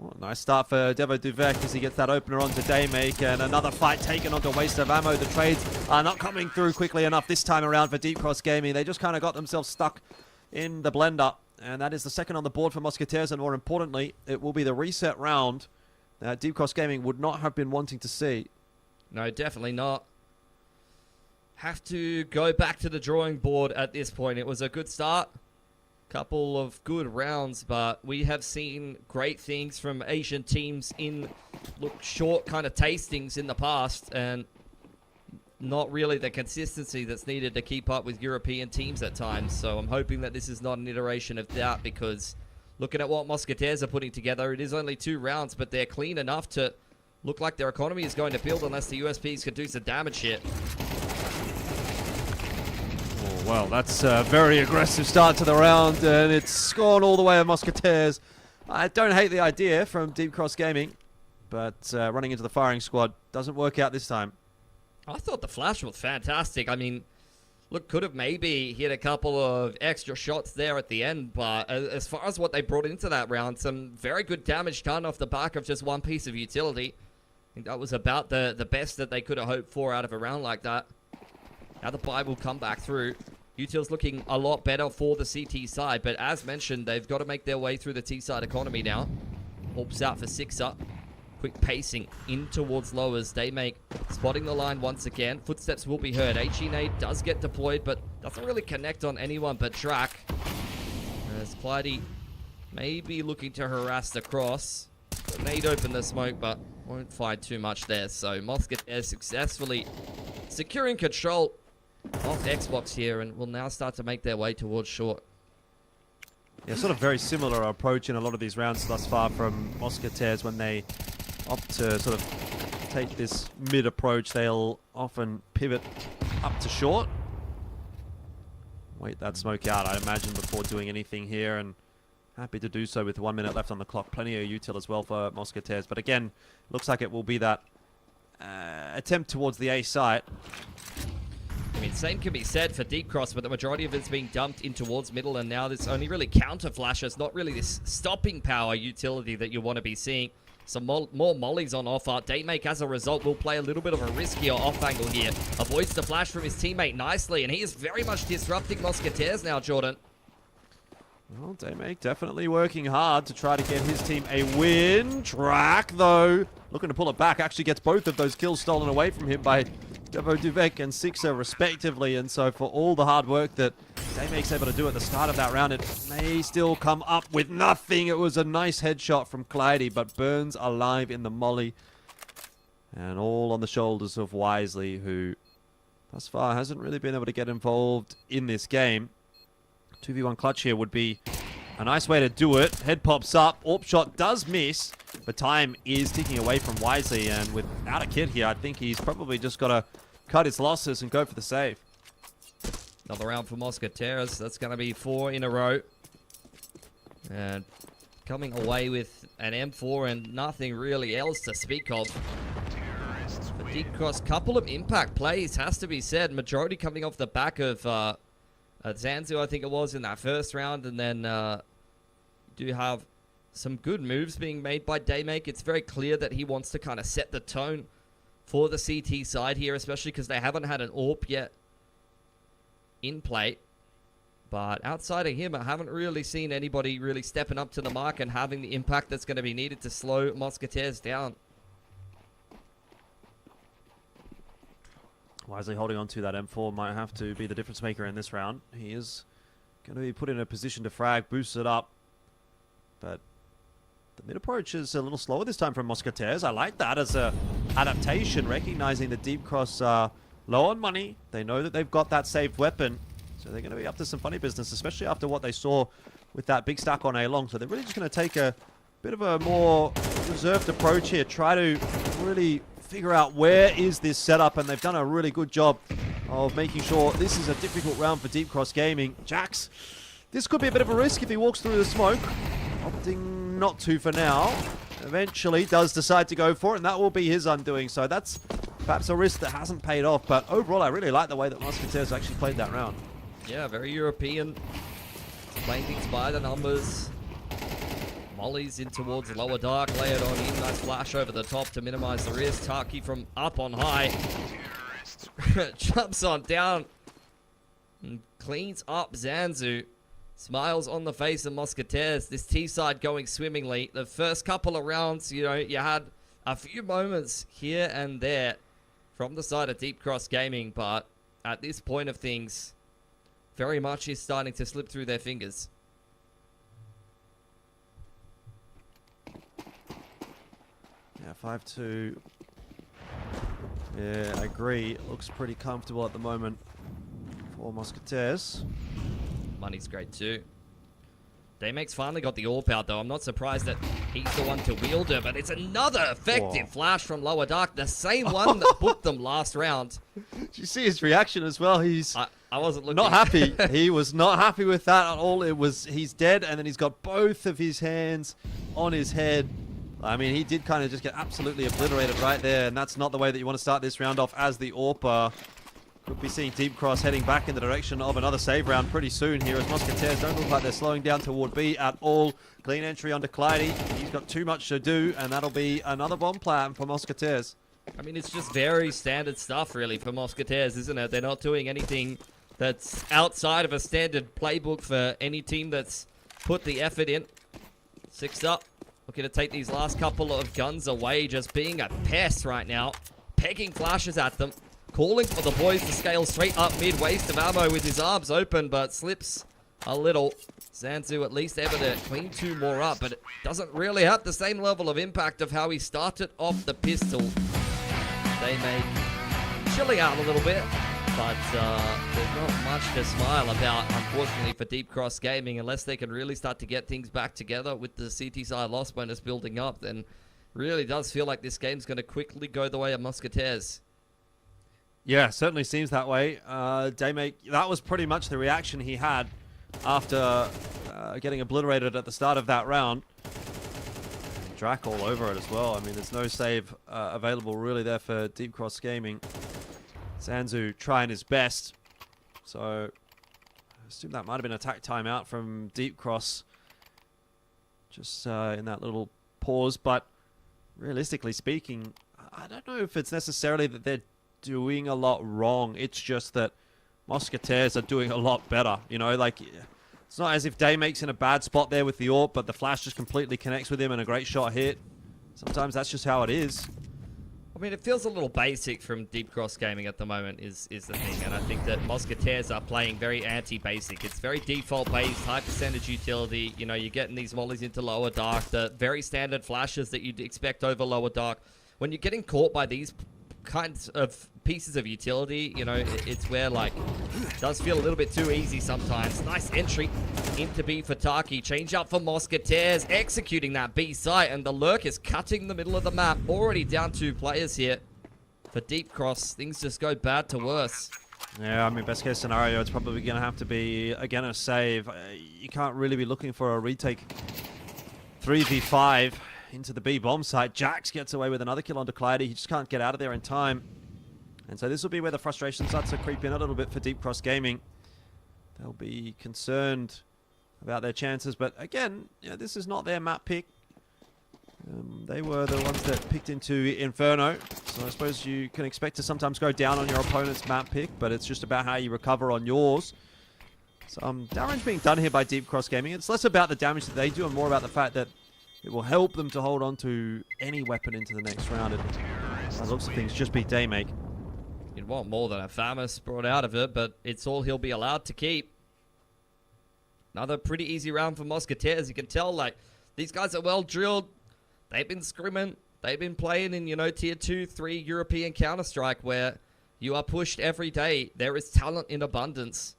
Oh, nice start for Devo Duvek as he gets that opener onto Daymake, and another fight taken onto waste of ammo. The trades are not coming through quickly enough this time around for Deep Cross Gaming. They just kind of got themselves stuck in the blender, and that is the second on the board for Mousquetaires, and more importantly, it will be the reset round that Deep Cross Gaming would not have been wanting to see. No, definitely not. Have to go back to the drawing board at this point. It was a good start. Couple of good rounds, but we have seen great things from Asian teams in short kind of tastings in the past, and not really the consistency that's needed to keep up with European teams at times. So I'm hoping that this is not an iteration of that, because looking at what Mousquetaires are putting together, it is only 2 rounds, but they're clean enough to look like their economy is going to build unless the USPs can do some damage here. Well, that's a very aggressive start to the round, and it's gone all the way of Mousquetaires. I don't hate the idea from Deep Cross Gaming, but running into the firing squad doesn't work out this time. I thought the flash was fantastic. I mean, look, could have maybe hit a couple of extra shots there at the end, but as far as what they brought into that round, some very good damage done off the back of just one piece of utility. I think that was about the best that they could have hoped for out of a round like that. Now the buy will come back through. Util's looking a lot better for the CT side, but as mentioned, they've got to make their way through the T-side economy now. Orbs out for 6-up. Quick pacing in towards lowers. Daymake spotting the line once again. Footsteps will be heard. HE nade does get deployed, but doesn't really connect on anyone but Drac. As Clyde may be looking to harass the cross. Nade open the smoke, but won't find too much there. So Mousquetaires successfully securing control off Xbox here, and will now start to make their way towards short. Yeah, sort of very similar approach in a lot of these rounds thus far from Mousquetaires. When they opt to sort of take this mid approach, they'll often pivot up to short. Wait that smoke out, I imagine, before doing anything here, and happy to do so with 1 minute left on the clock. Plenty of util as well for Mousquetaires, but again, looks like it will be that attempt towards the A site. I mean, same can be said for Deep Cross, but the majority of it's being dumped in towards middle, and now there's only really counter flashes, not really this stopping power utility that you want to be seeing. Some more mollies on offer. Daymake, as a result, will play a little bit of a riskier off angle here. Avoids the flash from his teammate nicely, and he is very much disrupting Mousquetaires now, Jordan. Well, Daymake definitely working hard to try to get his team a win. Drac, though, looking to pull it back. Actually gets both of those kills stolen away from him by Devo Duvek and Sixer respectively, and so for all the hard work that Daymake's able to do at the start of that round, it may still come up with nothing. It was a nice headshot from Clyde, but burns alive in the molly, and all on the shoulders of Wisely, who thus far hasn't really been able to get involved in this game. 2v1 clutch here would be a nice way to do it. Head pops up, AWP shot does miss, but time is ticking away from Wisely, and without a kit here, I think he's probably just got to cut his losses and go for the save. Another round for Mousquetaires. That's going to be 4 in a row. And coming away with an M4 and nothing really else to speak of. But Deep Cross, couple of impact plays, has to be said. Majority coming off the back of Zanzu, I think it was, in that first round. And then do have some good moves being made by Daymake. It's very clear that he wants to kind of set the tone for the CT side here, especially because they haven't had an AWP yet in play. But outside of him, I haven't really seen anybody really stepping up to the mark and having the impact that's going to be needed to slow Mousquetaires down. Wisely holding on to that M4 might have to be the difference maker in this round. He is going to be put in a position to frag, boost it up. But the mid approach is a little slower this time from Mousquetaires. I like that as a adaptation, recognizing the Deep Cross are low on money. They know that they've got that saved weapon, so they're going to be up to some funny business, especially after what they saw with that big stack on A long. So they're really just going to take a bit of a more reserved approach here, try to really figure out where is this setup, and they've done a really good job of making sure this is a difficult round for Deep Cross Gaming. Jax, this could be a bit of a risk if he walks through the smoke. Opting not to for now. Eventually does decide to go for it, and that will be his undoing. So that's perhaps a risk that hasn't paid off, but overall I really like the way that Mousquetaires actually played that round. Yeah, very European playing things by the numbers. Molly's in towards lower dark, lay it on in, nice flash over the top to minimize the risk. Taki from up on high jumps on down and cleans up Zanzu. Smiles on the face of Mousquetaires. This T side going swimmingly. The first couple of rounds, you know, you had a few moments here and there from the side of Deep Cross Gaming, but at this point of things, very much is starting to slip through their fingers. Yeah, 5-2. Yeah, I agree. Looks pretty comfortable at the moment for Mousquetaires. Money's great too. Daymake's finally got the AWP out though. I'm not surprised that he's the one to wield it, but it's another effective flash from Lower Dark. The same one that booked them last round. Did you see his reaction as well? He's I wasn't looking. not happy. He was not happy with that at all. It was, he's dead, and then he's got both of his hands on his head. I mean, he did kind of just get absolutely obliterated right there, and that's not the way that you want to start this round off as the AWPer. Could be seeing Deep Cross heading back in the direction of another save round pretty soon here as Mousquetaires don't look like they're slowing down toward B at all. Clean entry onto Clyde. He's got too much to do, and that'll be another bomb plan for Mousquetaires. I mean, it's just very standard stuff really for Mousquetaires, isn't it? They're not doing anything that's outside of a standard playbook for any team that's put the effort in. 6 up. Looking to take these last couple of guns away, just being a pest right now. Pegging flashes at them. Calling for the boys to scale straight up mid, waste of ammo with his arms open, but slips a little. Zanzu at least able to clean 2 more up, but it doesn't really have the same level of impact of how he started off the pistol. They make chilling out a little bit, but there's not much to smile about, unfortunately, for Deep Cross Gaming, unless they can really start to get things back together with the CT side loss bonus building up. Then really does feel like this game's going to quickly go the way of Mousquetaires. Yeah, certainly seems that way. Daymake, that was pretty much the reaction he had after getting obliterated at the start of that round. Drac all over it as well. I mean, there's no save available really there for Deep Cross Gaming. Zanzu trying his best. So, I assume that might have been a attack timeout from Deep Cross. Just in that little pause. But realistically speaking, I don't know if it's necessarily that they're doing a lot wrong. It's just that Mousquetaires are doing a lot better. You know, like, it's not as if Daymake's in a bad spot there with the AWP, but the flash just completely connects with him and a great shot hit. Sometimes that's just how it is. I mean, it feels a little basic from Deep Cross Gaming at the moment is the thing, and I think that Mousquetaires are playing very anti-basic. It's very default-based, high percentage utility. You know, you're getting these mollies into lower dark, the very standard flashes that you'd expect over lower dark. When you're getting caught by these kinds of pieces of utility, you know, it's where, like, it does feel a little bit too easy sometimes. Nice entry into B for Taki. Change up for Mousquetaires, executing that B site, and the lurk is cutting the middle of the map. Already down 2 players here for Deep Cross. Things just go bad to worse. Yeah, I mean, best case scenario, it's probably going to have to be, again, a save. You can't really be looking for a retake. 3v5 into the B bomb site. Jax gets away with another kill onto Clyde. He just can't get out of there in time. And so this will be where the frustration starts to creep in a little bit for Deep Cross Gaming. They'll be concerned about their chances. But again, you know, this is not their map pick. They were the ones that picked into Inferno. So I suppose you can expect to sometimes go down on your opponent's map pick, but it's just about how you recover on yours. Some damage being done here by Deep Cross Gaming. It's less about the damage that they do and more about the fact that it will help them to hold on to any weapon into the next round. And by the looks of things, just be Daymake. You'd want more than a Famous brought out of it, but it's all he'll be allowed to keep. Another pretty easy round for Mousquetaires. You can tell, like, these guys are well drilled. They've been scrimming. They've been playing in, you know, tier 2, 3 European Counter-Strike where you are pushed every day. There is talent in abundance.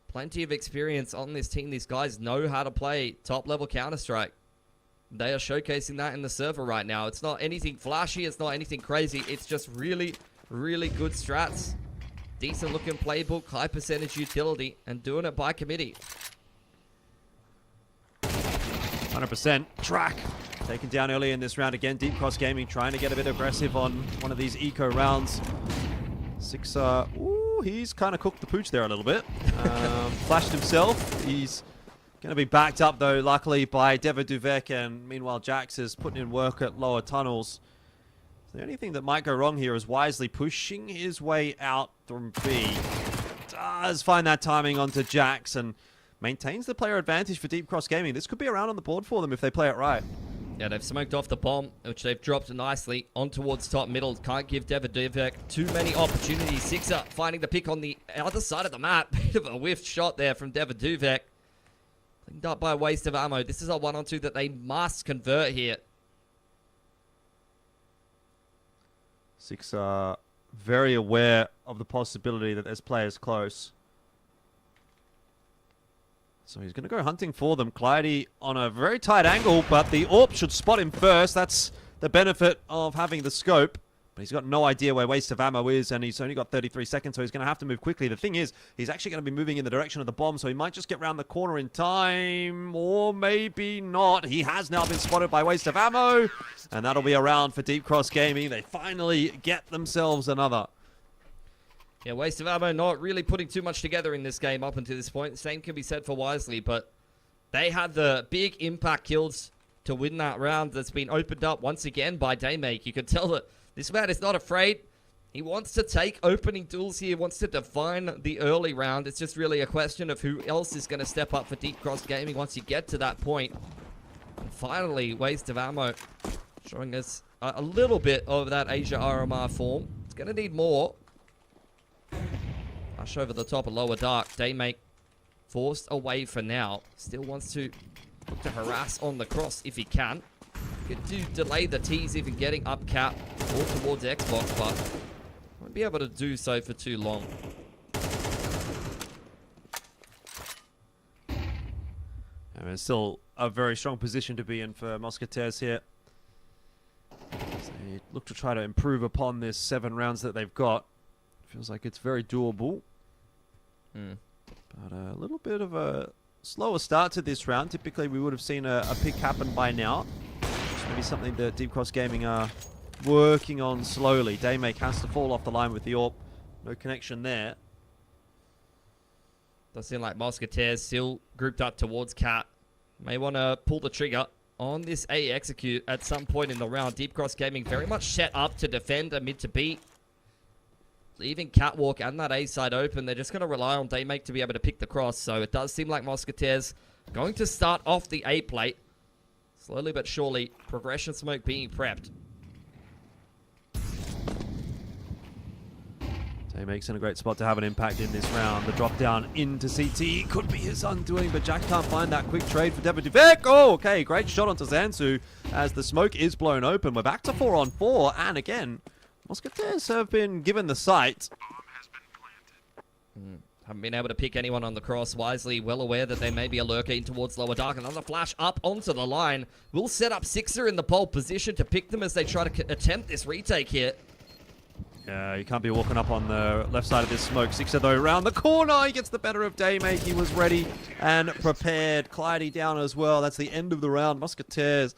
Plenty of experience on this team. These guys know how to play top-level Counter-Strike. They are showcasing that in the server right now. It's not anything flashy. It's not anything crazy. It's just really, really good strats. Decent-looking playbook, high percentage utility, and doing it by committee. 100%. Track. Taken down early in this round again. Deep Cross Gaming trying to get a bit aggressive on one of these eco rounds. Sixer. Ooh, he's kind of cooked the pooch there a little bit. Flashed himself. He's going to be backed up, though, luckily, by Deva Duvek, and meanwhile, Jax is putting in work at lower tunnels. The only thing that might go wrong here is Wisely pushing his way out from B. Does find that timing onto Jax and maintains the player advantage for Deep Cross Gaming. This could be around on the board for them if they play it right. Yeah, they've smoked off the bomb, which they've dropped nicely on towards top middle. Can't give Devadivek too many opportunities. Sixer finding the pick on the other side of the map. Bit of a whiffed shot there from Devadivek. Cleaned up by a waste of ammo. This is a 1-on-2 that they must convert here. Sixer very aware of the possibility that there's players close. So he's going to go hunting for them. Clyde on a very tight angle, but the AWP should spot him first. That's the benefit of having the scope. But he's got no idea where waste of ammo is, and he's only got 33 seconds, so he's going to have to move quickly. The thing is, he's actually going to be moving in the direction of the bomb, so he might just get around the corner in time, or maybe not. He has now been spotted by waste of ammo, and that'll be a round for Deep Cross Gaming. They finally get themselves another. Yeah, waste of ammo, not really putting too much together in this game up until this point. Same can be said for Wisely, but they had the big impact kills to win that round that's been opened up once again by Daymake. You can tell that this man is not afraid. He wants to take opening duels here, wants to define the early round. It's just really a question of who else is going to step up for Deep Cross Gaming once you get to that point. And finally, waste of ammo showing us a little bit of that Asia RMR form. It's going to need more. Rush over the top of lower dark. Daymake forced away for now. Still wants to look to harass on the cross if he can. Could do delay the T's even getting up cap or towards Xbox, but won't be able to do so for too long. And it's still a very strong position to be in for Mousquetaires here. So they look to try to improve upon this 7 rounds that they've got. Feels like it's very doable. But a little bit of a slower start to this round. Typically, we would have seen a pick happen by now. It's maybe something that Deep Cross Gaming are working on slowly. Daymake has to fall off the line with the AWP. No connection there. Does seem like Mousquetaires still grouped up towards Cat. May want to pull the trigger on this A execute at some point in the round. Deep Cross Gaming very much set up to defend a mid to B. Leaving Catwalk and that A side open. They're just going to rely on Daymake to be able to pick the cross. So it does seem like Mousquetaires going to start off the A plate. Slowly but surely, progression smoke being prepped. Daymake's in a great spot to have an impact in this round. The drop down into CT could be his undoing, but Jack can't find that quick trade for Devadivek. Oh, okay, great shot onto Zansu as the smoke is blown open. We're back to 4-on-4, and again, Mousquetaires have been given the sight. Haven't been able to pick anyone on the cross. Wisely well aware that they may be a lurker in towards lower dark. Another flash up onto the line. Will set up Sixer in the pole position to pick them as they try to attempt this retake here. Yeah, you can't be walking up on the left side of this smoke. Sixer, though, around the corner. He gets the better of Daymake. He was ready and prepared. Clyde down as well. That's the end of the round. Mousquetaires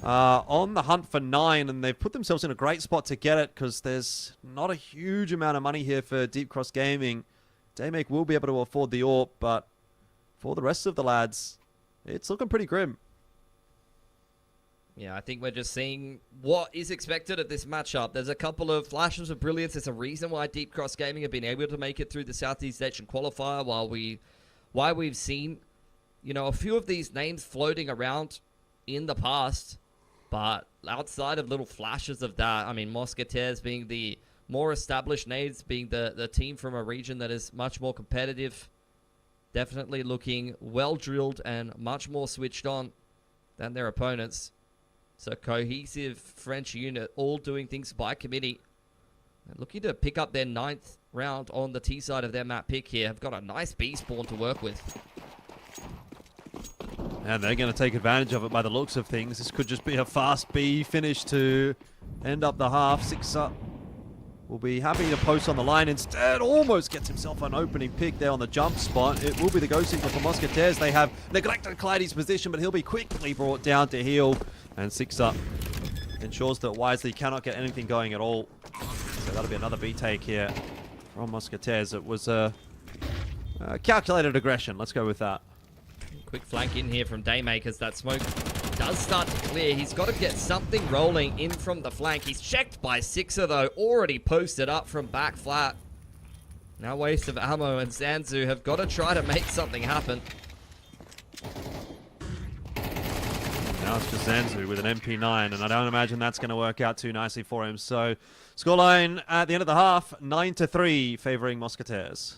on the hunt for 9, and they've put themselves in a great spot to get it because there's not a huge amount of money here for Deep Cross Gaming. Daymake will be able to afford the AWP, but for the rest of the lads, it's looking pretty grim. Yeah, I think we're just seeing what is expected at this matchup. There's a couple of flashes of brilliance. There's a reason why Deep Cross Gaming have been able to make it through the Southeast Asian qualifier, why we've seen, you know, a few of these names floating around in the past. But outside of little flashes of that, I mean, Mousquetaires being the more established names, being the team from a region that is much more competitive, definitely looking well drilled and much more switched on than their opponents. So cohesive French unit, all doing things by committee. And looking to pick up their 9th round on the T side of their map pick here. Have got a nice B spawn to work with. And they're going to take advantage of it by the looks of things. This could just be a fast B finish to end up the half. Sixer will be happy to post on the line. Instead, almost gets himself an opening pick there on the jump spot. It will be the go signal for Mousquetaires. They have neglected Clyde's position, but he'll be quickly brought down to heal. And Sixer ensures that Wisely cannot get anything going at all. So that'll be another B take here from Mousquetaires. It was a calculated aggression. Let's go with that. Quick flank in here from Daymakers. That smoke does start to clear. He's got to get something rolling in from the flank. He's checked by Sixer, though. Already posted up from back flat. Now waste of ammo, and Zanzu have got to try to make something happen. Now it's just Zanzu with an MP9, and I don't imagine that's going to work out too nicely for him. So, scoreline at the end of the half, 9-3, favoring Mousquetaires.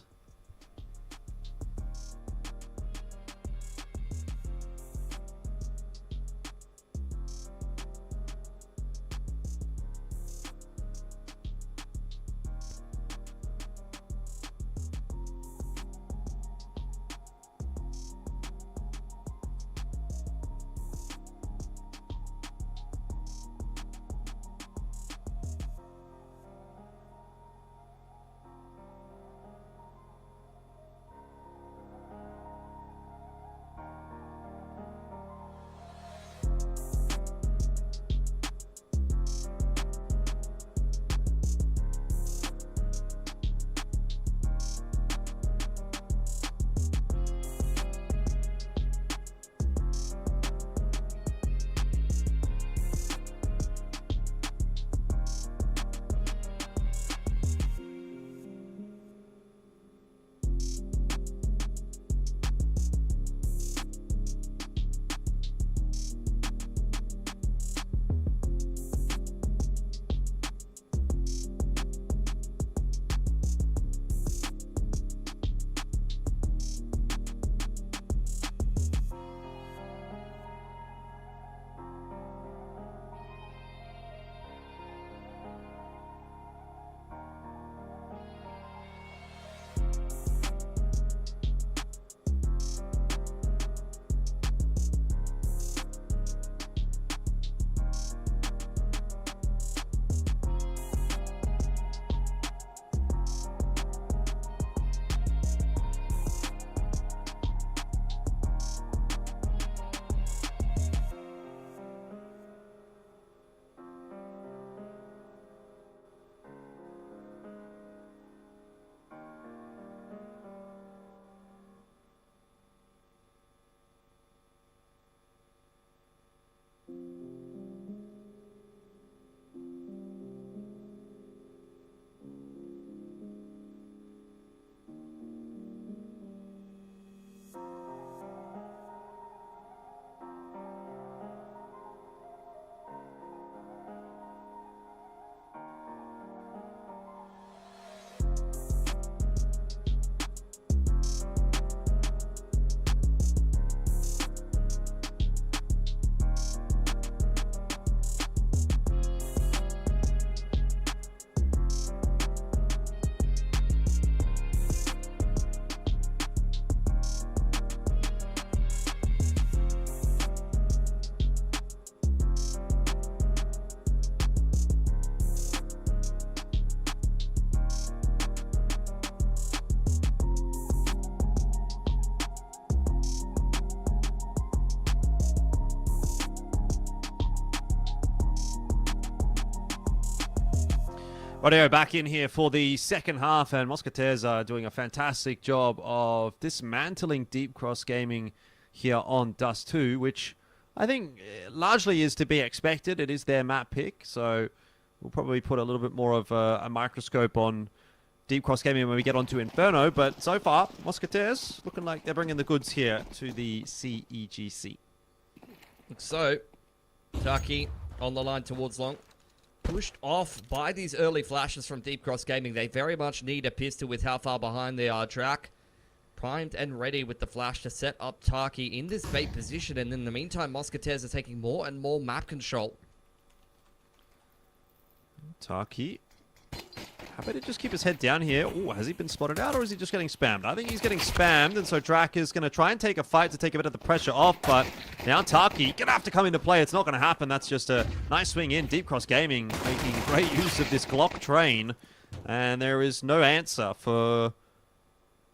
Rightio, back in here for the second half, and Mousquetaires are doing a fantastic job of dismantling Deep Cross Gaming here on Dust 2, which I think largely is to be expected. It is their map pick, so we'll probably put a little bit more of a microscope on Deep Cross Gaming when we get onto Inferno, but so far, Mousquetaires looking like they're bringing the goods here to the CEGC. So, Taki on the line towards long. Pushed off by these early flashes from Deep Cross Gaming. They very much need a pistol with how far behind they are. Drac primed and ready with the flash to set up Taki in this bait position, and in the meantime, Mousquetaires are taking more and more map control. Taki, happy to just keep his head down here. Oh, has he been spotted out, or is he just getting spammed? I think he's getting spammed, and so Drac is going to try and take a fight to take a bit of the pressure off, but now Taki going to have to come into play. It's not going to happen. That's just a nice swing in. Deep Cross Gaming making great use of this Glock train, and there is no answer for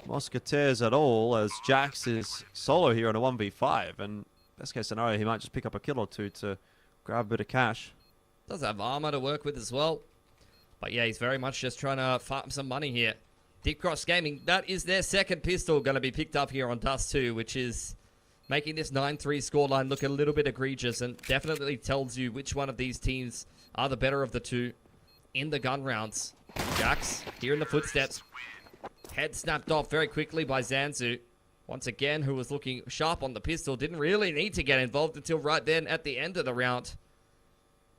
Mousquetaires at all, as Jax is solo here in a 1v5, and best case scenario, he might just pick up a kill or two to grab a bit of cash. Does have armor to work with as well. But yeah, he's very much just trying to farm some money here. Deep Cross Gaming, that is their second pistol going to be picked up here on Dust 2, which is making this 9-3 scoreline look a little bit egregious and definitely tells you which one of these teams are the better of the two in the gun rounds. Jax, here in the footsteps. Head snapped off very quickly by Zanzu. Once again, who was looking sharp on the pistol, didn't really need to get involved until right then at the end of the round.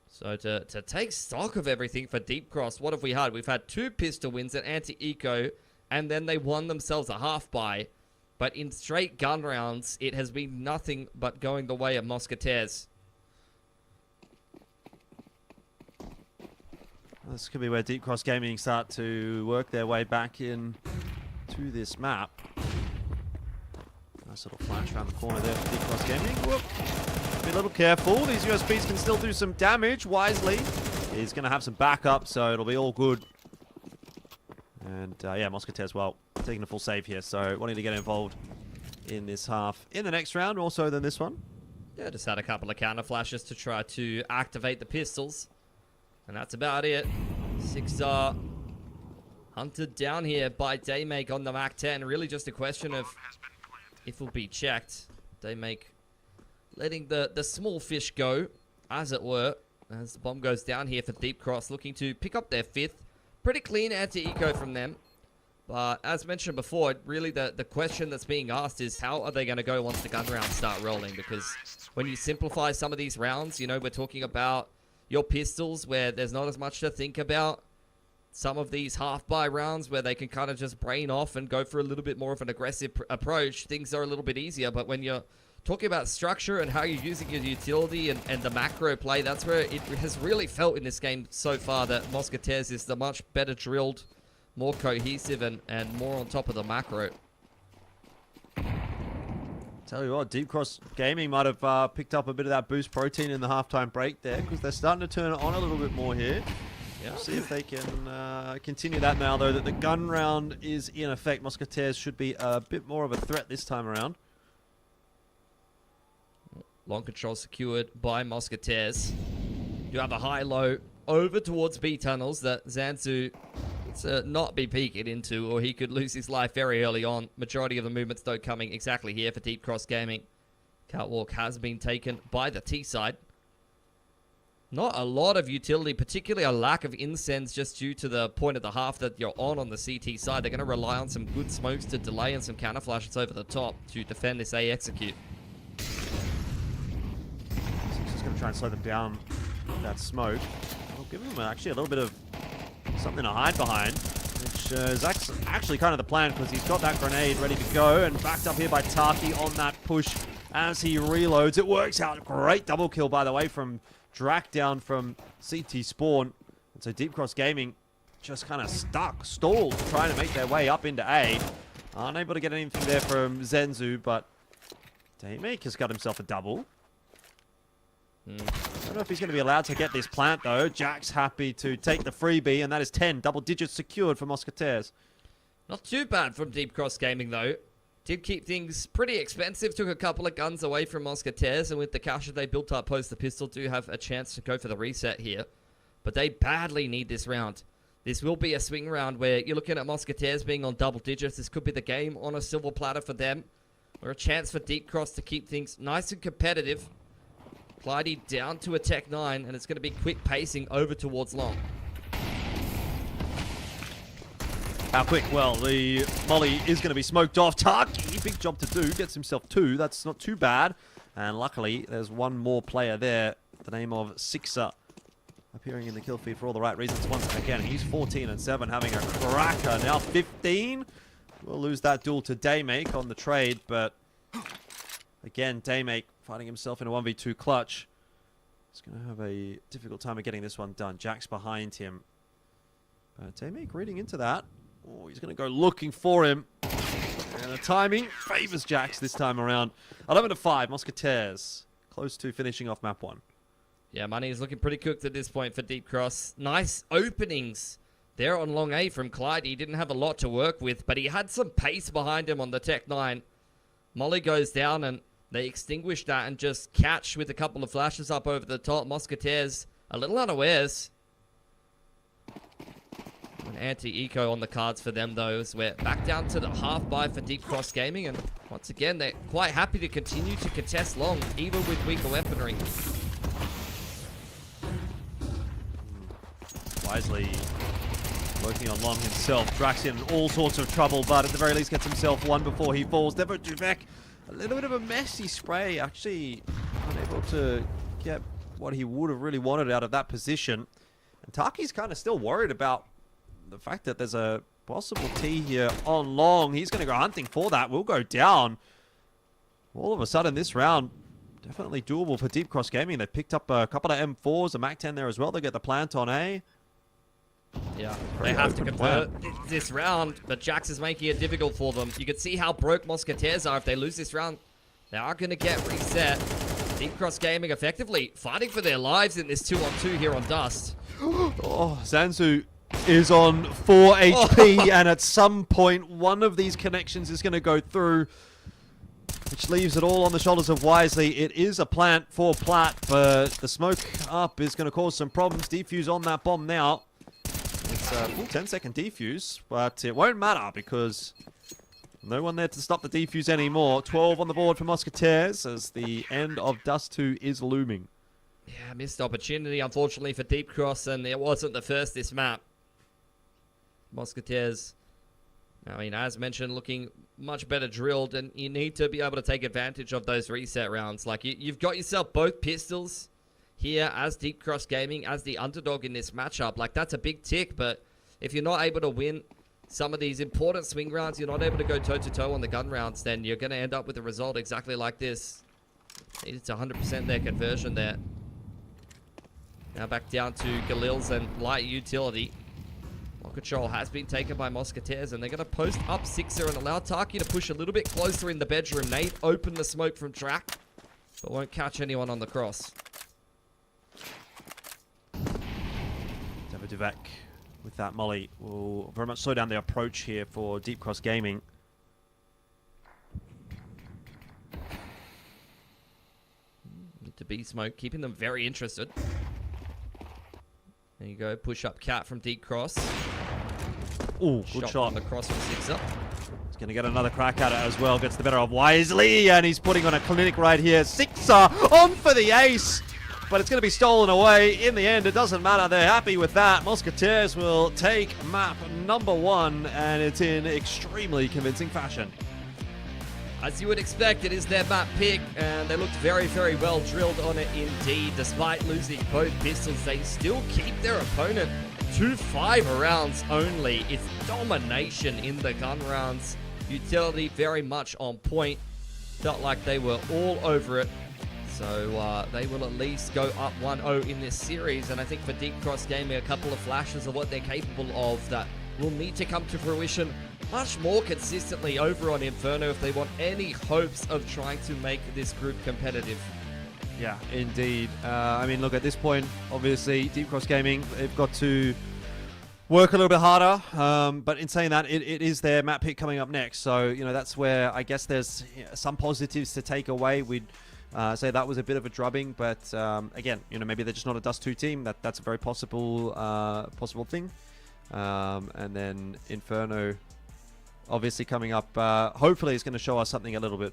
So to take stock of everything for Deep Cross, what have we had? We've had 2 pistol wins at Anti-Eco, and then they won themselves a half-buy. But in straight gun rounds, it has been nothing but going the way of Mousquetaires. This could be where Deep Cross Gaming start to work their way back in to this map. Nice little flash around the corner there for Deep Cross Gaming. Whoop. Be a little careful. These USBs can still do some damage. Wisely, he's going to have some backup, so it'll be all good. And yeah, Mousquetaires, well, taking a full save here, so wanting to get involved in this half. In the next round, more so than this one. Yeah, just had a couple of counter flashes to try to activate the pistols. And that's about it. 6 are hunted down here by Daymake on the Mac 10. Really just a question of if will be checked. Daymake letting the small fish go, as it were, as the bomb goes down here for Deep Cross, looking to pick up their 5th. Pretty clean anti-eco from them. But as mentioned before, really the question that's being asked is how are they going to go once the gun rounds start rolling? Because when you simplify some of these rounds, you know, we're talking about your pistols where there's not as much to think about. Some of these half-buy rounds where they can kind of just brain off and go for a little bit more of an aggressive approach, things are a little bit easier. But when you're talking about structure and how you're using your utility and the macro play, that's where it has really felt in this game so far that Mousquetaires is the much better drilled, more cohesive and more on top of the macro. Tell you what, Deep Cross Gaming might have picked up a bit of that boost protein in the halftime break there, because they're starting to turn it on a little bit more here. Yeah. See if they can continue that now, though, that the gun round is in effect. Mousquetaires should be a bit more of a threat this time around. Long control secured by Mousquetaires. You have a high-low over towards B tunnels that Zanzu to not be peeking into, or he could lose his life very early on. Majority of the movements, though, coming exactly here for Deep Cross Gaming. Catwalk has been taken by the T side. Not a lot of utility, particularly a lack of incens just due to the point of the half that you're on the CT side. They're going to rely on some good smokes to delay and some counter flashes over the top to defend this A execute. Just going to try and slow them down with that smoke. We'll give them actually a little bit of something to hide behind, which is actually kind of the plan, because he's got that grenade ready to go and backed up here by Taki on that push as he reloads. It works out. Great double kill, by the way, from Drac down from CT Spawn. And so Deep Cross Gaming just kind of stalled, trying to make their way up into A. Unable to get anything there from Zenzu, but Daymake has got himself a double. I don't know if he's going to be allowed to get this plant, though. Jack's happy to take the freebie, and that is 10 double digits secured for Mousquetaires. Not too bad from Deep Cross Gaming, though. Did keep things pretty expensive, took a couple of guns away from Mousquetaires, and with the cash that they built up post the pistol, do have a chance to go for the reset here. But they badly need this round. This will be a swing round where you're looking at Mousquetaires being on double digits. This could be the game on a silver platter for them, or a chance for Deep Cross to keep things nice and competitive. Clyde down to a Tech 9, and it's going to be quick pacing over towards long. How quick? Well, the molly is going to be smoked off. Taki, big job to do. Gets himself 2. That's not too bad. And luckily, there's one more player there. The name of Sixer. Appearing in the kill feed for all the right reasons once again. He's 14 and 7, having a cracker. Now 15. We'll lose that duel to Daymake on the trade, but again, Daymake finding himself in a 1v2 clutch. He's going to have a difficult time of getting this one done. Jack's behind him. But Daymake reading into that. Oh, he's going to go looking for him. And the timing favors Jax this time around. 11-5, Mousquetaires. Close to finishing off map 1. Yeah, money is looking pretty cooked at this point for Deep Cross. Nice openings there on long A from Clyde. He didn't have a lot to work with, but he had some pace behind him on the Tech 9. Molly goes down, and they extinguish that and just catch with a couple of flashes up over the top. Mousquetaires a little unawares. An anti-eco on the cards for them, though, as we're back down to the half buy for Deep Cross Gaming, and once again, they're quite happy to continue to contest long, even with weaker weaponry. Wisely working on long himself. Drax in all sorts of trouble, but at the very least gets himself one before he falls. Duvek, a little bit of a messy spray, actually unable to get what he would have really wanted out of that position. And Taki's kind of still worried about the fact that there's a possible T here on long. He's going to go hunting for that. Will go down. All of a sudden, this round, definitely doable for Deep Cross Gaming. They picked up a couple of M4s, a MAC-10 there as well. They get the plant on A. Yeah, they have to convert this round, but Jax is making it difficult for them. You can see how broke Mousquetaires are. If they lose this round, they are going to get reset. Deep Cross Gaming effectively fighting for their lives in this 2-on-2 here on Dust. Oh, Zanzu is on 4 HP, and at some point, one of these connections is going to go through, which leaves it all on the shoulders of Wisely. It is a plant for Plat, but the smoke up is going to cause some problems. Defuse on that bomb now. It's a full 10-second defuse, but it won't matter because no one there to stop the defuse anymore. 12 on the board for Mousquetaires as the end of Dust 2 is looming. Yeah, missed opportunity, unfortunately, for Deep Cross, and it wasn't the first this map. Mousquetaires, I mean, as mentioned, looking much better drilled, and you need to be able to take advantage of those reset rounds. Like, you've got yourself both pistols here as Deep Cross Gaming, as the underdog in this matchup. Like, that's a big tick, but if you're not able to win some of these important swing rounds, you're not able to go toe-to-toe on the gun rounds, then you're going to end up with a result exactly like this. It's 100% their conversion there. Now back down to Galil's and light utility. Ball control has been taken by Mousquetaires, and they're going to post up Sixer and allow Taki to push a little bit closer in the bedroom. Nate open the smoke from track, but won't catch anyone on the cross. Duvek with that molly will very much slow down the approach here for Deep Cross Gaming. Need to be smoke, keeping them very interested. There you go, push up Cat from Deep Cross. Oh, good shot on the cross from Sixer. He's going to get another crack at it as well. Gets the better of Wisely, and he's putting on a clinic right here. Sixer on for the ace, but it's going to be stolen away. In the end, it doesn't matter. They're happy with that. Mousquetaires will take map number 1, and it's in extremely convincing fashion. As you would expect, it is their map pick, and they looked very, very well drilled on it indeed. Despite losing both pistols, they still keep their opponent to 5 rounds only. It's domination in the gun rounds. Utility very much on point. Felt like they were all over it. So they will at least go up 1-0 in this series, and I think for Deep Cross Gaming, a couple of flashes of what they're capable of that will need to come to fruition much more consistently over on Inferno if they want any hopes of trying to make this group competitive. Yeah, indeed. I mean, look, at this point, obviously, Deep Cross Gaming, they've got to work a little bit harder. But in saying that, it is their map pick coming up next. So, you know, that's where I guess there's some positives to take away. We'd say that was a bit of a drubbing. But again, you know, maybe they're just not a Dust 2 team. That's a very possible thing. And then Inferno obviously coming up, hopefully it's going to show us something a little bit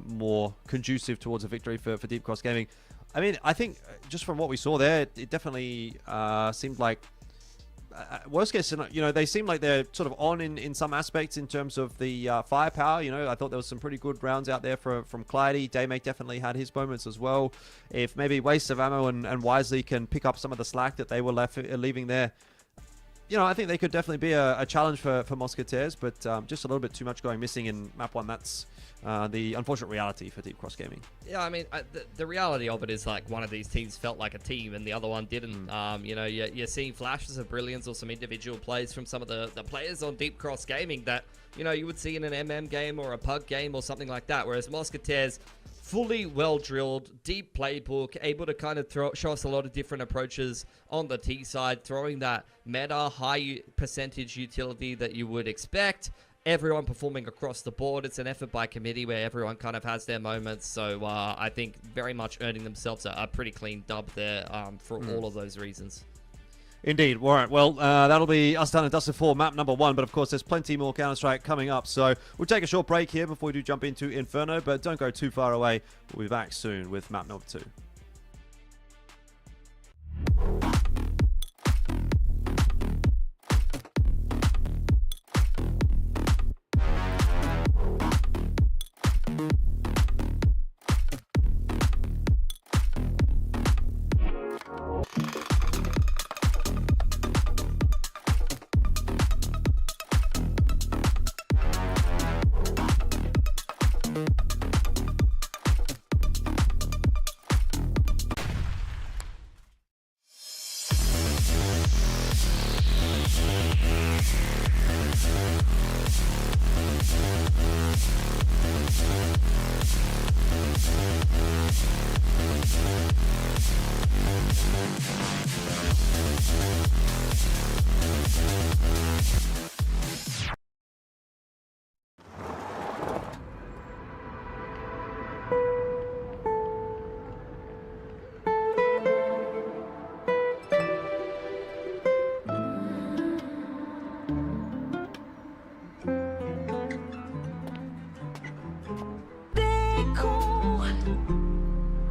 more conducive towards a victory for Deep Cross Gaming. I mean, I think just from what we saw there, it definitely seemed like worst case, you know, they seem like they're sort of on in some aspects in terms of the firepower. You know, I thought there was some pretty good rounds out there from Clyde. Daymake definitely had his moments as well. If maybe Waste of Ammo and Wisely can pick up some of the slack that they were leaving there, you know, I think they could definitely be a challenge for Mousquetaires, but just a little bit too much going missing in map 1. That's the unfortunate reality for Deep Cross Gaming. Yeah, I mean, the reality of it is like one of these teams felt like a team and the other one didn't. You know, you're seeing flashes of brilliance or some individual plays from some of the players on Deep Cross Gaming that, you know, you would see in an MM game or a PUG game or something like that, whereas Mousquetaires, fully well-drilled, deep playbook, able to kind of show us a lot of different approaches on the T side, throwing that meta high percentage utility that you would expect. Everyone performing across the board. It's an effort by committee where everyone kind of has their moments. So I think very much earning themselves a pretty clean dub there for all of those reasons. Indeed. All right. Well, that'll be us done and dusted for map number 1. But of course, there's plenty more Counter-Strike coming up. So we'll take a short break here before we do jump into Inferno. But don't go too far away. We'll be back soon with map number 2.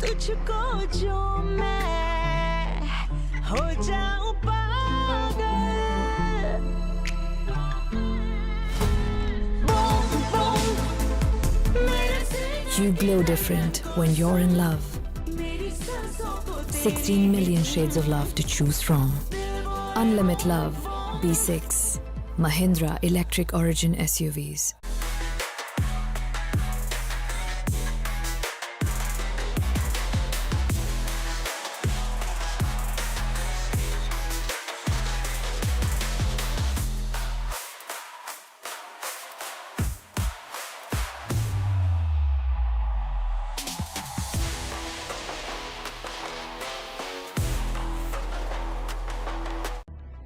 तुझको जो मैं हो जाऊं पागल You glow different when you're in love. 16 million shades of love to choose from. Unlimited love. B6. Mahindra Electric Origin SUVs.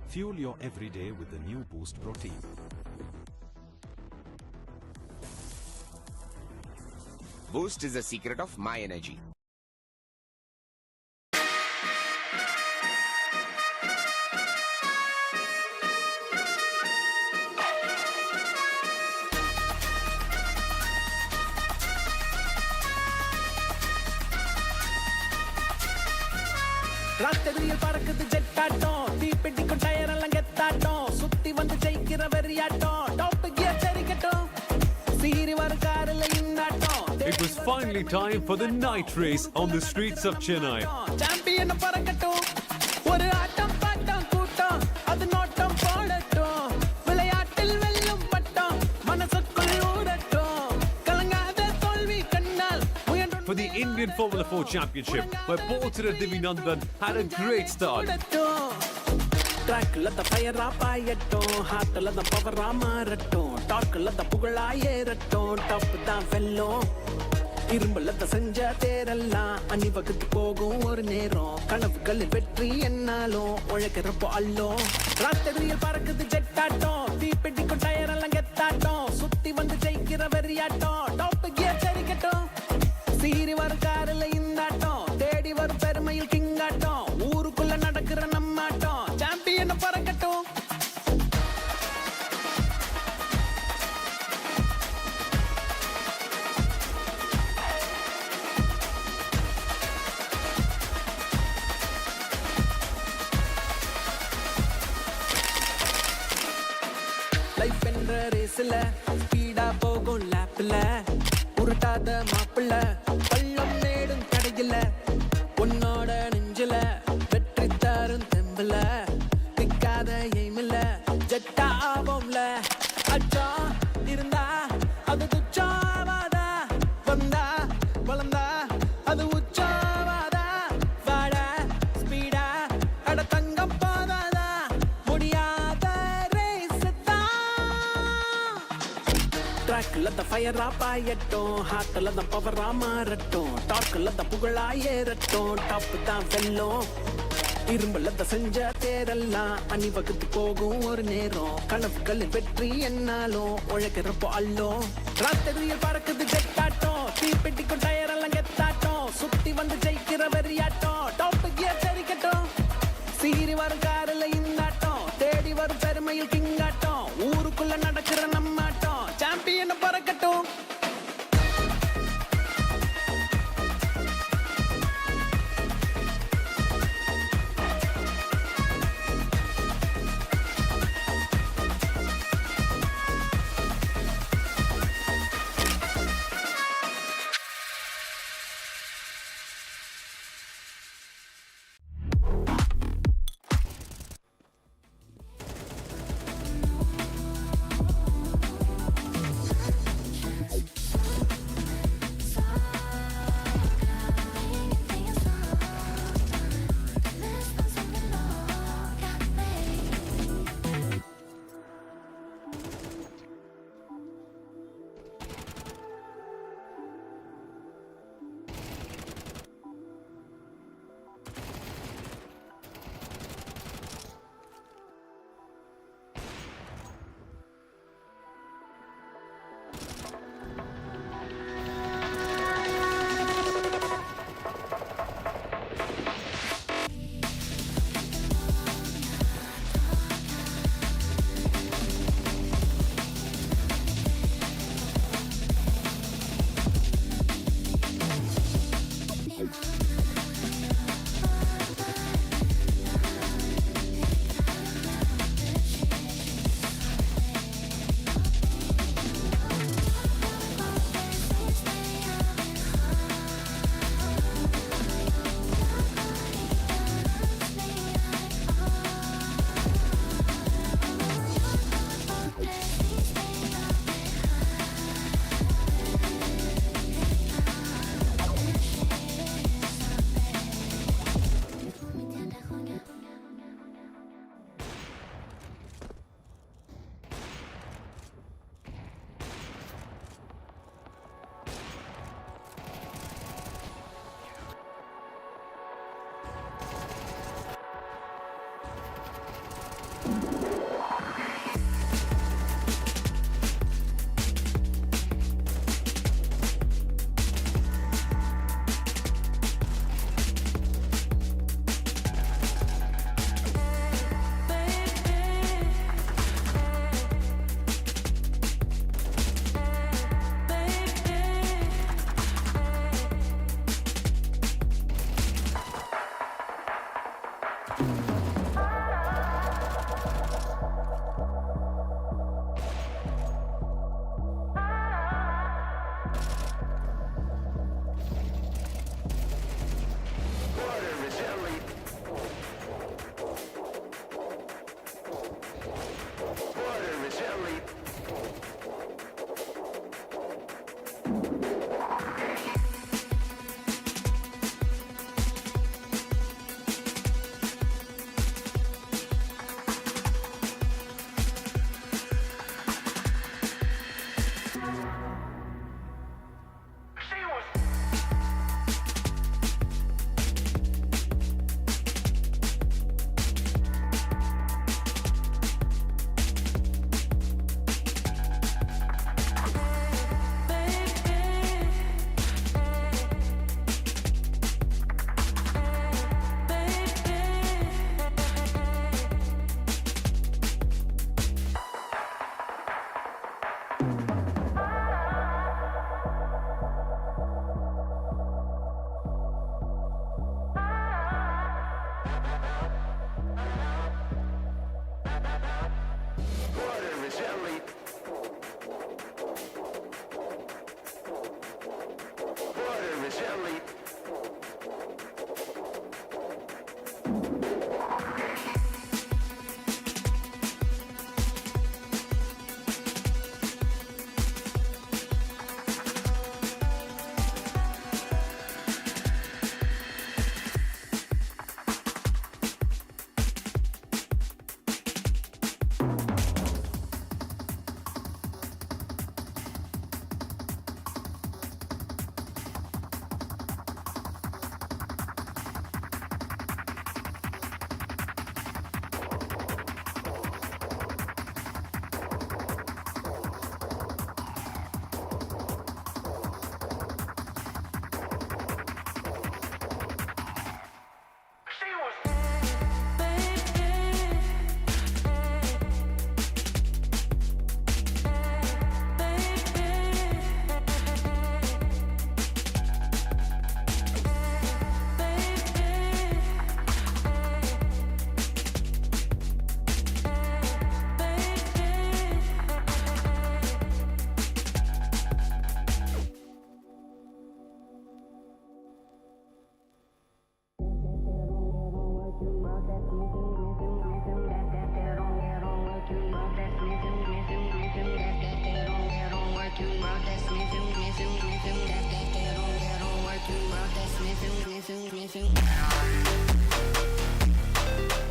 Fuel your everyday with the new Boost Protein. Boost is the secret of my energy. ராத்திரியில் பறக்குது ஜெட்டாட்டம் தீப்பெட்டிக்கும் tyre எல்லாம் கெத்தாட்டம் சுத்தி வந்து ஜெயிக்கிற வெறியாட்டம் top gear தெரிக்கட்டும் சீரி வர காரில் இன்னாட்டம். It was finally time for the night race on the streets of Chennai. Champion பறக்கட்டும் ஒரு ஆட்டம் பாட்டம் கூட்டம் அது நோட்டம் போடட்டும் விளையாட்டில் வெல்லும் பட்டம் மனசுக்குள் ஊடட்டும் கலங்காத தோல்வி கண்ணால். For the Indian Formula 4 Championship, where Bo3 Divinandan had a great start. ட்ராக்ல த ஃபயரா பாயட்டும் ஹார்ட்ல த பவரா மாறட்டும் டார்க்ல த புகழா ஏறட்டும் டாப் தான் வெல்லும் இரும்புல த செஞ்ச தேரெல்லாம் அணிவகுத்து போகும் ஒரு நேரம் கனவுகளில் வெற்றி என்னாலும் உழைக்கிறப்போ அல்லும். ராத்திரியில் பறக்குது ஜெட்டாட்டம் தீப்பெட்டிக்கும் டயர் எல்லாம் கெத்தாட்டம் சுத்தி வந்து ஜெயிக்கிற வெறியாட்டம் டாப் கியர் தெரிக்கட்டும் சீரி வர காரில் இந்தாட்டம் தேடி வரும் பெருமையில் கிங்காட்டம் ஊருக்குள்ள நடக்கிற நம்மாட்டம் சாம்பியன் பறக்கட்டும். லைஃப் என்ற ரேஸ்ல ஸ்பீடா போகும் லேப்ல உருட்டாத மாப்பிள்ள பள்ளம் நேடும் கடையில உன்னோட நெஞ்சில வெற்றி தரும் தெம்புல திக்காத எய்மில்ல ஜெட்டா ஆவோம்ல அச்சா இருந்தா அது துச்சாவாதா வந்தா வளர்ந்தா அது உச்சாவாதா வாட ஸ்பீடா அட தங்கம் போதாதா முடியாத ரேஸ் தான். ட்ராக்ல த ஃபயரா பாயட்டும் ஹார்ட்ல த பவரா மாறட்டும் டார்க்ல த புகழா ஏறட்டும் டாப் தான் வெல்லும் இரும்புல த செஞ்ச தேரெல்லாம் அணிவகுத்து போகும் ஒரு நேரம் கனவுகளில் வெற்றி என்னாலும் உழைக்கிறப்போ அல்லும். ராத்திரியில் பறக்குது ஜெட்டாட்டம் தீப்பெட்டிக்கும் டயர் எல்லாம் கெத்தாட்டம் சுத்தி வந்து ஜெயிக்கிற வெறியாட்டம் டாப் கியர் தெரிக்கட்டும் சீரி வரும் காரில்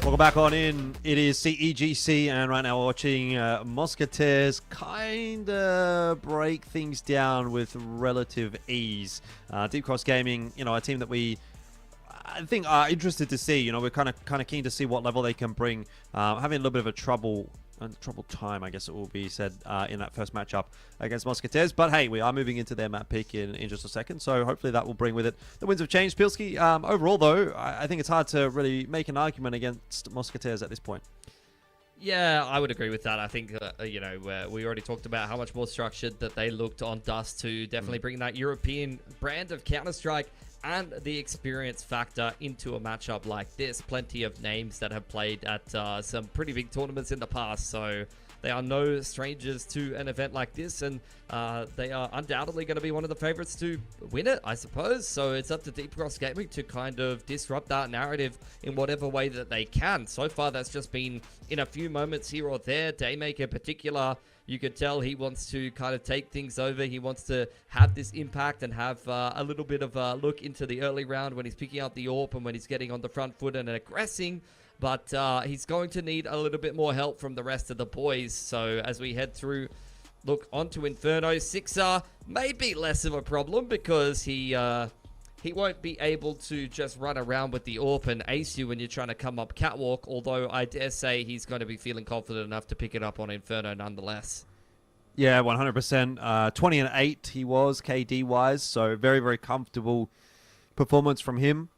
Welcome back on in. It is CEGC, and right now we're watching Mousquetaires kind of break things down with relative ease. Deep Cross Gaming, you know, a team that I think are interested to see. You know, we're kind of keen to see what level they can bring. Having a little bit of a troubled time, I guess it will be said, in that first matchup against Mousquetaires. But hey, we are moving into their map pick in just a second, so hopefully that will bring with it the winds of change. Pilski, overall though, I think it's hard to really make an argument against Mousquetaires at this point. Yeah, I would agree with that. I think, you know, we already talked about how much more structured that they looked on Dust to definitely bring that European brand of Counter-Strike and the experience factor into a matchup like this. Plenty of names that have played at some pretty big tournaments in the past, so they are no strangers to an event like this, and they are undoubtedly going to be one of the favorites to win it, I suppose. So it's up to Deep Cross Gaming to kind of disrupt that narrative in whatever way that they can. So far, that's just been in a few moments here or there. Daymaker in particular, you could tell he wants to kind of take things over. He wants to have this impact and have a little bit of a look into the early round when he's picking up the AWP and when he's getting on the front foot and aggressing. But he's going to need a little bit more help from the rest of the boys. So as we head through, look onto Inferno, Sixer may be less of a problem because he won't be able to just run around with the AWP and ace you when you're trying to come up catwalk, although I dare say he's going to be feeling confident enough to pick it up on Inferno nonetheless. Yeah, 100%. 20 and 8 he was, KD-wise, so very, very comfortable performance from him.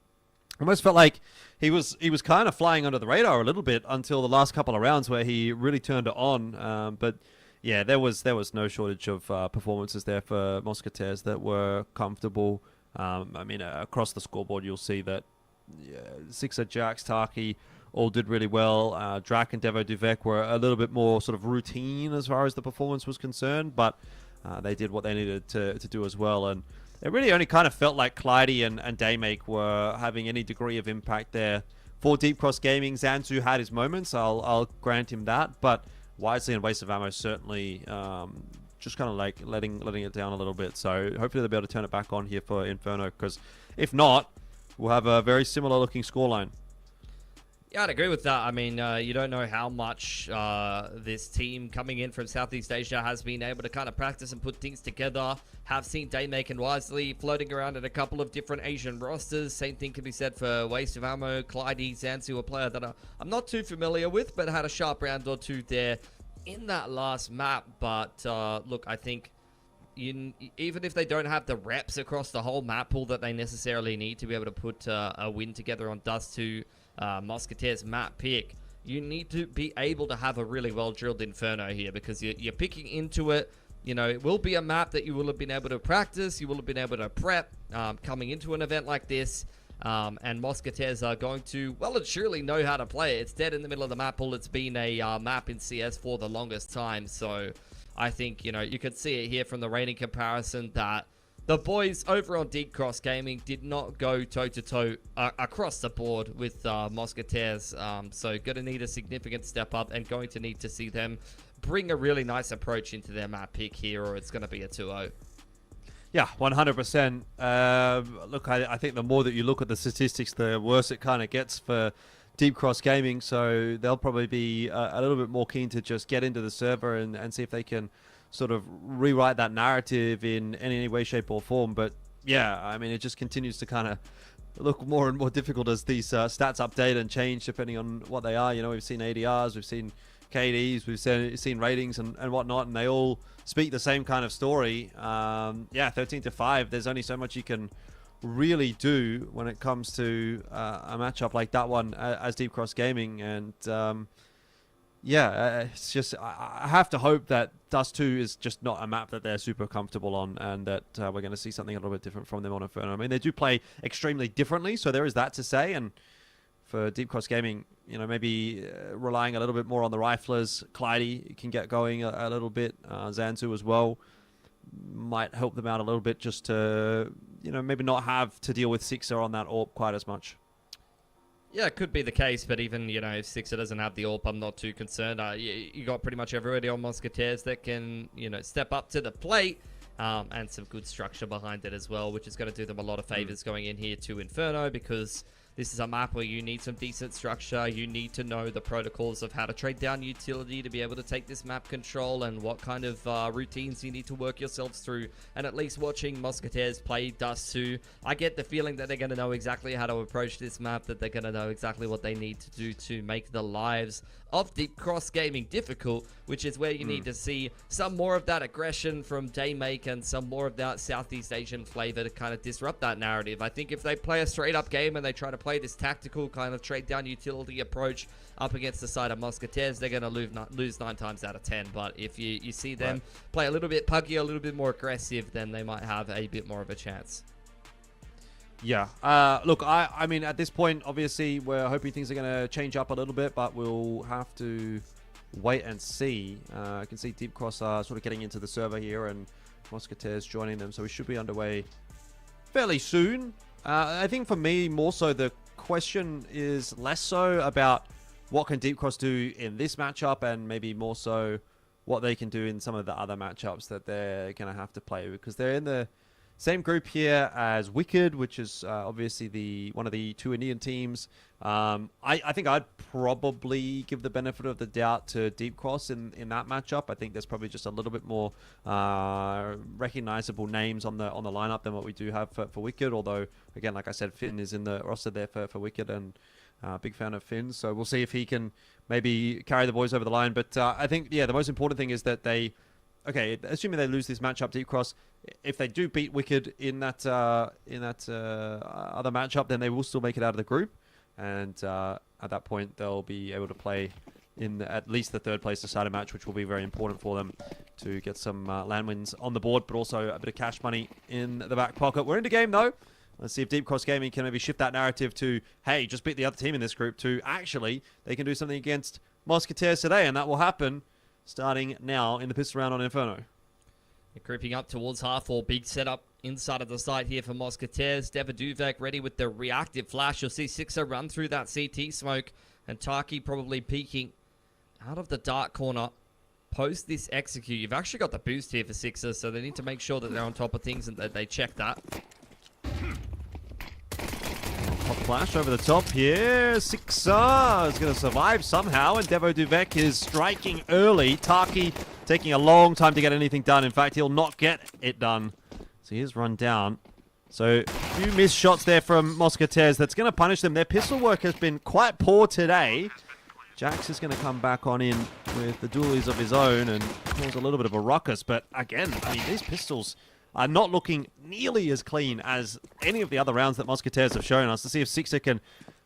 Almost felt like he was kind of flying under the radar a little bit until the last couple of rounds where he really turned it on. But yeah, there was no shortage of performances there for Mousquetaires that were comfortable. I mean, across the scoreboard, you'll see that Sixer, Jax, Taki all did really well. Drac and Devo Duvek were a little bit more sort of routine as far as the performance was concerned, but they did what they needed to do as well. And it really only kind of felt like Clyde and Daymake were having any degree of impact there. For Deep Cross Gaming, Zanzu had his moments, I'll grant him that, but Wisely and Waste of Ammo certainly just kind of like letting it down a little bit. So hopefully they'll be able to turn it back on here for Inferno, because if not, we'll have a very similar looking scoreline. Yeah, I'd agree with that. I mean, you don't know how much this team coming in from Southeast Asia has been able to kind of practice and put things together. Have seen Daymake and Wisely floating around in a couple of different Asian rosters. Same thing can be said for Waste of Ammo, Clyde, Zanzu, a player that I'm not too familiar with, but had a sharp round or two there in that last map. But look, I think even if they don't have the reps across the whole map pool that they necessarily need to be able to put a win together on Dust 2, Mousquetaires map pick, you need to be able to have a really well-drilled Inferno here, because you're picking into it. You know, it will be a map that you will have been able to practice, you will have been able to prep coming into an event like this, and Mousquetaires are going to, well and surely, know how to play it. It's dead in the middle of the map pool. It's been a map in CS for the longest time, so I think, you know, you could see it here from the rating comparison that the boys over on Deep Cross Gaming did not go toe-to-toe across the board with Mousquetaires. So going to need a significant step up and going to need to see them bring a really nice approach into their map pick here, or it's going to be a 2-0. Yeah, 100%. Look, I think the more that you look at the statistics, the worse it kind of gets for Deep Cross Gaming. So they'll probably be a little bit more keen to just get into the server and see if they can sort of rewrite that narrative in any way, shape, or form. But yeah, I mean, it just continues to kind of look more and more difficult as these stats update and change depending on what they are. You know, we've seen ADRs, we've seen KDs, we've seen ratings and whatnot, and they all speak the same kind of story. Yeah, 13-5. There's only so much you can really do when it comes to a matchup like that one as Deep Cross Gaming. And yeah, it's just, I have to hope that Dust 2 is just not a map that they're super comfortable on, and that we're going to see something a little bit different from them on Inferno. I mean, they do play extremely differently, so there is that to say. And for Deep Cross Gaming, you know, maybe relying a little bit more on the riflers. Clyde can get going a little bit. Zanzu as well might help them out a little bit, just to, you know, maybe not have to deal with Sixer on that AWP quite as much. Yeah, it could be the case, but even, you know, if Sixer doesn't have the AWP, I'm not too concerned. You got pretty much everybody on Mousquetaires that can, you know, step up to the plate, and some good structure behind it as well, which is going to do them a lot of favors going in here to Inferno, because this is a map where you need some decent structure. You need to know the protocols of how to trade down utility to be able to take this map control, and what kind of routines you need to work yourselves through. And at least watching Mousquetaires play Dust 2, I get the feeling that they're going to know exactly how to approach this map, that they're going to know exactly what they need to do to make the lives of Deep Cross Gaming difficult, which is where you need to see some more of that aggression from Daymake and some more of that Southeast Asian flavor to kind of disrupt that narrative. I think if they play a straight up game and they try to play this tactical kind of trade down utility approach up against the side of Mousquetaires, they're going to lose 9 times out of 10. But if you see them play a little bit puggy, a little bit more aggressive, then they might have a bit more of a chance. Yeah. Look, I mean, at this point, obviously, we're hoping things are going to change up a little bit, but we'll have to wait and see. I can see Deep Cross sort of getting into the server here, and Mousquetaires joining them, so we should be underway fairly soon. I think for me, more so, the question is less so about what can Deep Cross do in this matchup, and maybe more so what they can do in some of the other matchups that they're going to have to play, because they're in the same group here as Wicked, which is obviously one of the 2 Indian teams. I think I'd probably give the benefit of the doubt to Deep Cross in that matchup. I think there's probably just a little bit more recognizable names on the lineup than what we do have for Wicked. Although, again, like I said, Finn is in the roster there for Wicked, and big fan of Finn. So we'll see if he can maybe carry the boys over the line. But I think, yeah, the most important thing is that they... Okay, assuming they lose this matchup, Deep Cross, if they do beat Wicked in that other matchup, then they will still make it out of the group, and at that point they'll be able to play in at least the 3rd place decided match, which will be very important for them to get some LAN wins on the board, but also a bit of cash money in the back pocket. We're in the game though. Let's see if Deep Cross Gaming can maybe shift that narrative to, hey, just beat the other team in this group, to actually they can do something against Mousquetaires today, and that will happen starting now in the pistol round on Inferno. They're creeping up towards half, or big setup inside of the site here for Mousquetaires. Devaduvek ready with the reactive flash. You'll see Sixer run through that CT smoke, and Taki probably peeking out of the dark corner. Post this execute. You've actually got the boost here for Sixer, so they need to make sure that they're on top of things and that they check that. Pop flash over the top here. Sixer is going to survive somehow, and Devo Duvek is striking early. Taki taking a long time to get anything done. In fact, he'll not get it done. So he is run down. So a few missed shots there from Mousquetaires. That's going to punish them. Their pistol work has been quite poor today. Jax is going to come back on in with the dualies of his own and cause a little bit of a ruckus. But again, I mean, these pistols are not looking nearly as clean as any of the other rounds that Mousquetaires have shown us. To see if Sixer can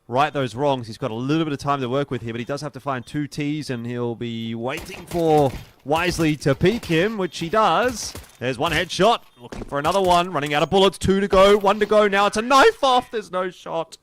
right those wrongs. He's got a little bit of time to work with here, but he does have to find 2 Ts, and he'll be waiting for Wisely to peek him, which he does. There's one headshot, looking for another one, running out of bullets, 2 to go, 1 to go now. It's a knife off, there's no shot.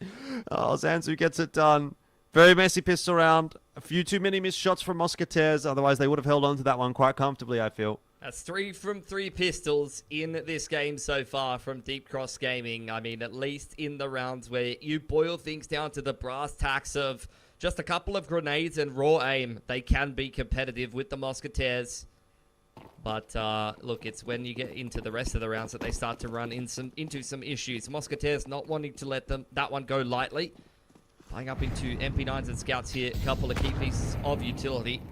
Oh, Zanzu gets it done. Very messy pistol round. A few too many missed shots from Mousquetaires, otherwise they would have held on to that one quite comfortably, I feel. That's 3 from 3 pistols in this game so far from Deep Cross Gaming. I mean, at least in the rounds where you boil things down to the brass tacks of just a couple of grenades and raw aim, they can be competitive with the Mousquetaires. But look, it's when you get into the rest of the rounds that they start to run into some issues. Mousquetaires not wanting to let that one go lightly. Playing up into MP9s and Scouts here, a couple of key pieces of utility.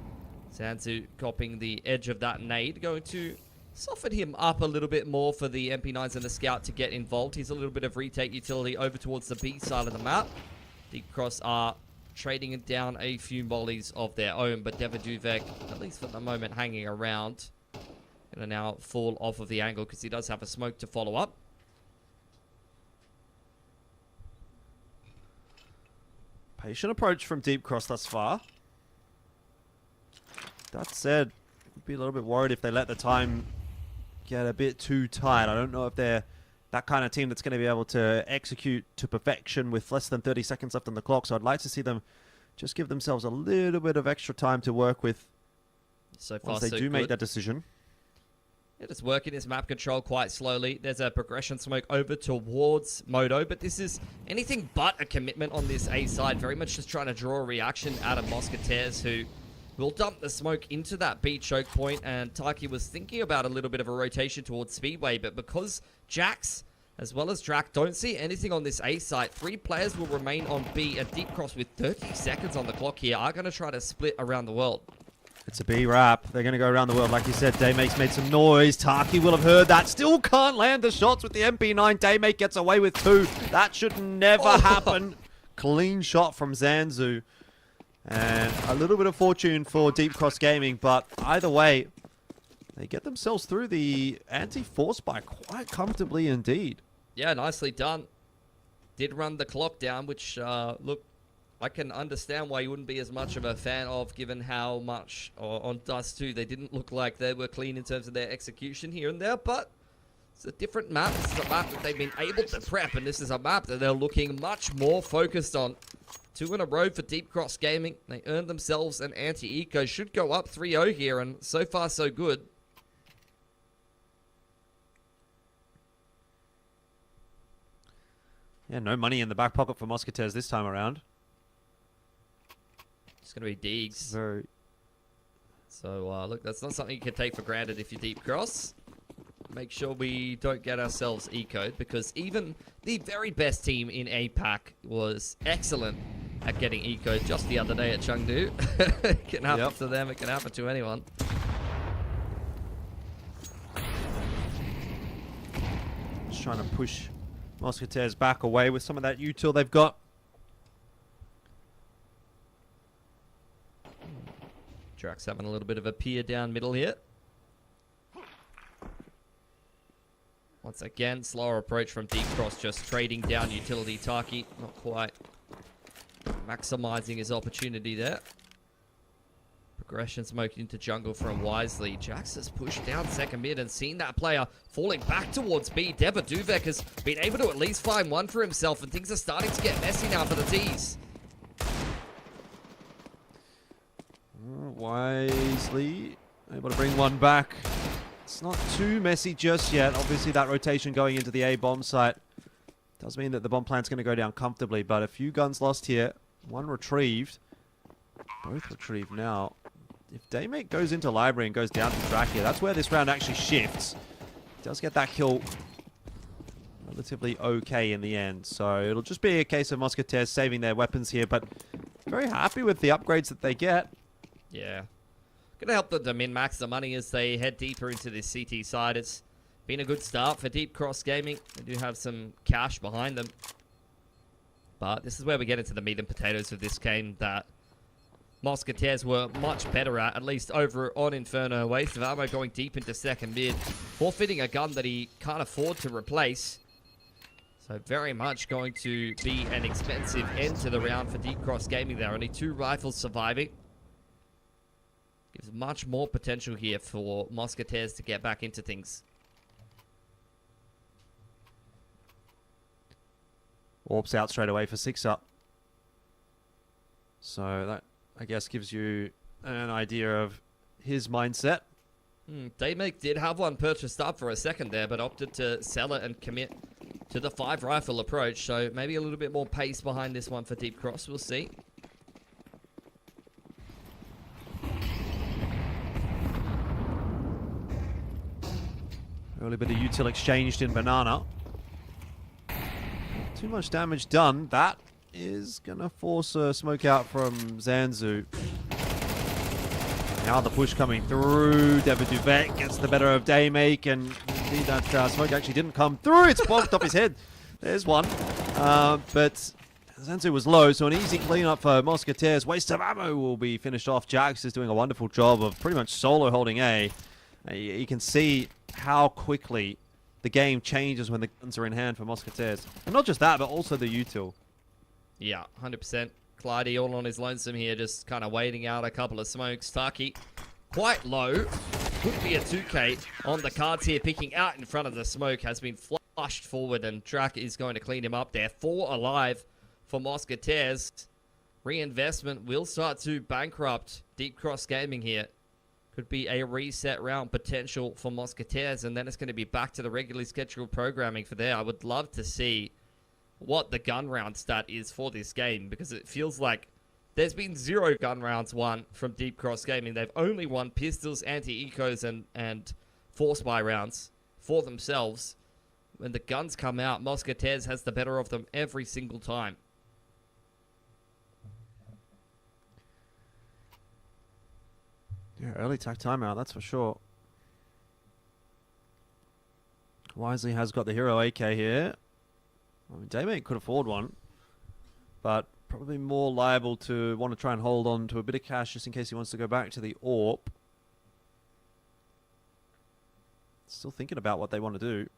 Zanzu copying the edge of that nade, going to soften him up a little bit more for the MP9s and the Scout to get involved. He's a little bit of retake utility over towards the B side of the map. Deep Cross are trading down a few mollies of their own, but Devaduvek, at least for the moment, hanging around. Gonna now fall off of the angle because he does have a smoke to follow up. Patient approach from Deep Cross thus far. That said, I'd be a little bit worried if they let the time get a bit too tight. I don't know if they're that kind of team that's going to be able to execute to perfection with less than 30 seconds left on the clock. So I'd like to see them just give themselves a little bit of extra time to work with so far, once they do make that decision. Just working his map control quite slowly. There's a progression smoke over towards Moto, but this is anything but a commitment on this A side. Very much just trying to draw a reaction out of Mousquetaires, who will dump the smoke into that B choke point, and Taki was thinking about a little bit of a rotation towards Speedway, but because Jax as well as Drac don't see anything on this A site, 3 players will remain on B, and Deep Cross with 30 seconds on the clock here are going to try to split around the world. It's a B wrap. They're going to go around the world. Like you said, Daymake's made some noise. Taki will have heard that. Still can't land the shots with the MP9. Daymake gets away with 2. That should never happen. Clean shot from Zanzu. And a little bit of fortune for Deep Cross Gaming, but either way, they get themselves through the anti-force by quite comfortably indeed. Yeah, nicely done. Did run the clock down, which, look, I can understand why you wouldn't be as much of a fan of, given how much, on Dust 2, they didn't look like they were clean in terms of their execution here and there, but it's a different map. This is a map that they've been able to prep, and this is a map that they're looking much more focused on. 2 in a row for Deep Cross Gaming. They earned themselves an anti-eco. Should go up 3-0 here, and so far so good. Yeah, no money in the back pocket for Mousquetaires this time around. It's going to be Deegs. Very. So, look, that's not something you can take for granted if you're Deep Cross. Make sure we don't get ourselves ecoed, because even the very best team in APAC was excellent at getting ecoed just the other day at Chengdu. It can happen to them, it can happen to anyone. Just trying to push Mousquetaires back away with some of that util they've got. Drax having a little bit of a peer down middle here. Once again, slower approach from Deep Cross, just trading down utility. Taki not quite maximizing his opportunity there. Progression smoke into jungle from Wisely. Jax has pushed down second mid and seen that player falling back towards B. Deva Duvek has been able to at least find one for himself, and things are starting to get messy now for the T's. Wisely able to bring one back. It's not too messy just yet. Obviously, that rotation going into the A bomb site does mean that the bomb plant's going to go down comfortably, but a few guns lost here. One retrieved. Both retrieved now. If Daymake goes into library and goes down to track here, that's where this round actually shifts. He does get that kill relatively okay in the end, so it'll just be a case of Mousquetaires saving their weapons here, but very happy with the upgrades that they get. Yeah. Gonna help them to min-max the money as they head deeper into this CT side. It's been a good start for Deep Cross Gaming. They do have some cash behind them. But this is where we get into the meat and potatoes of this game that Mousquetaires were much better at least over on Inferno. Waste of ammo going deep into second mid, forfeiting a gun that he can't afford to replace. So very much going to be an expensive end to the round for Deep Cross Gaming there. Only 2 rifles surviving. Gives much more potential here for Mousquetaires to get back into things. Warps out straight away for 6-up. So that, I guess, gives you an idea of his mindset. Daymake did have one purchased up for a second there, but opted to sell it and commit to the 5 rifle approach. So maybe a little bit more pace behind this one for Deep Cross. We'll see. Early bit of util exchanged in Banana. Too much damage done. That is going to force a smoke out from Zanzu. Now the push coming through. Deva Duvek gets the better of Daymake, and indeed that smoke actually didn't come through. It's bonked off his head. There's one. But Zanzu was low, so an easy cleanup for Mousquetaires. Waste of ammo will be finished off. Jax is doing a wonderful job of pretty much solo holding A. You can see how quickly the game changes when the guns are in hand for Mousquetaires. And not just that, but also the util. Yeah, 100%. Clyde all on his lonesome here, just kind of waiting out a couple of smokes. Taki quite low. Could be a 2K on the cards here. Picking out in front of the smoke. Has been flushed forward, and Drac is going to clean him up there. 4 alive for Mousquetaires. Reinvestment will start to bankrupt Deep Cross Gaming here. Could be a reset round potential for Mousquetaires, and then it's going to be back to the regularly scheduled programming for there. I would love to see what the gun round stat is for this game, because it feels like there's been 0 gun rounds won from Deep Cross Gaming. They've only won pistols, anti-ecos, and force buy rounds for themselves. When the guns come out, Mousquetaires has the better of them every single time. Yeah, early tack timeout, that's for sure. Wisely has got the hero AK here. I mean, Daymate could afford one, but probably more liable to want to try and hold on to a bit of cash just in case he wants to go back to the AWP. Still thinking about what they want to do.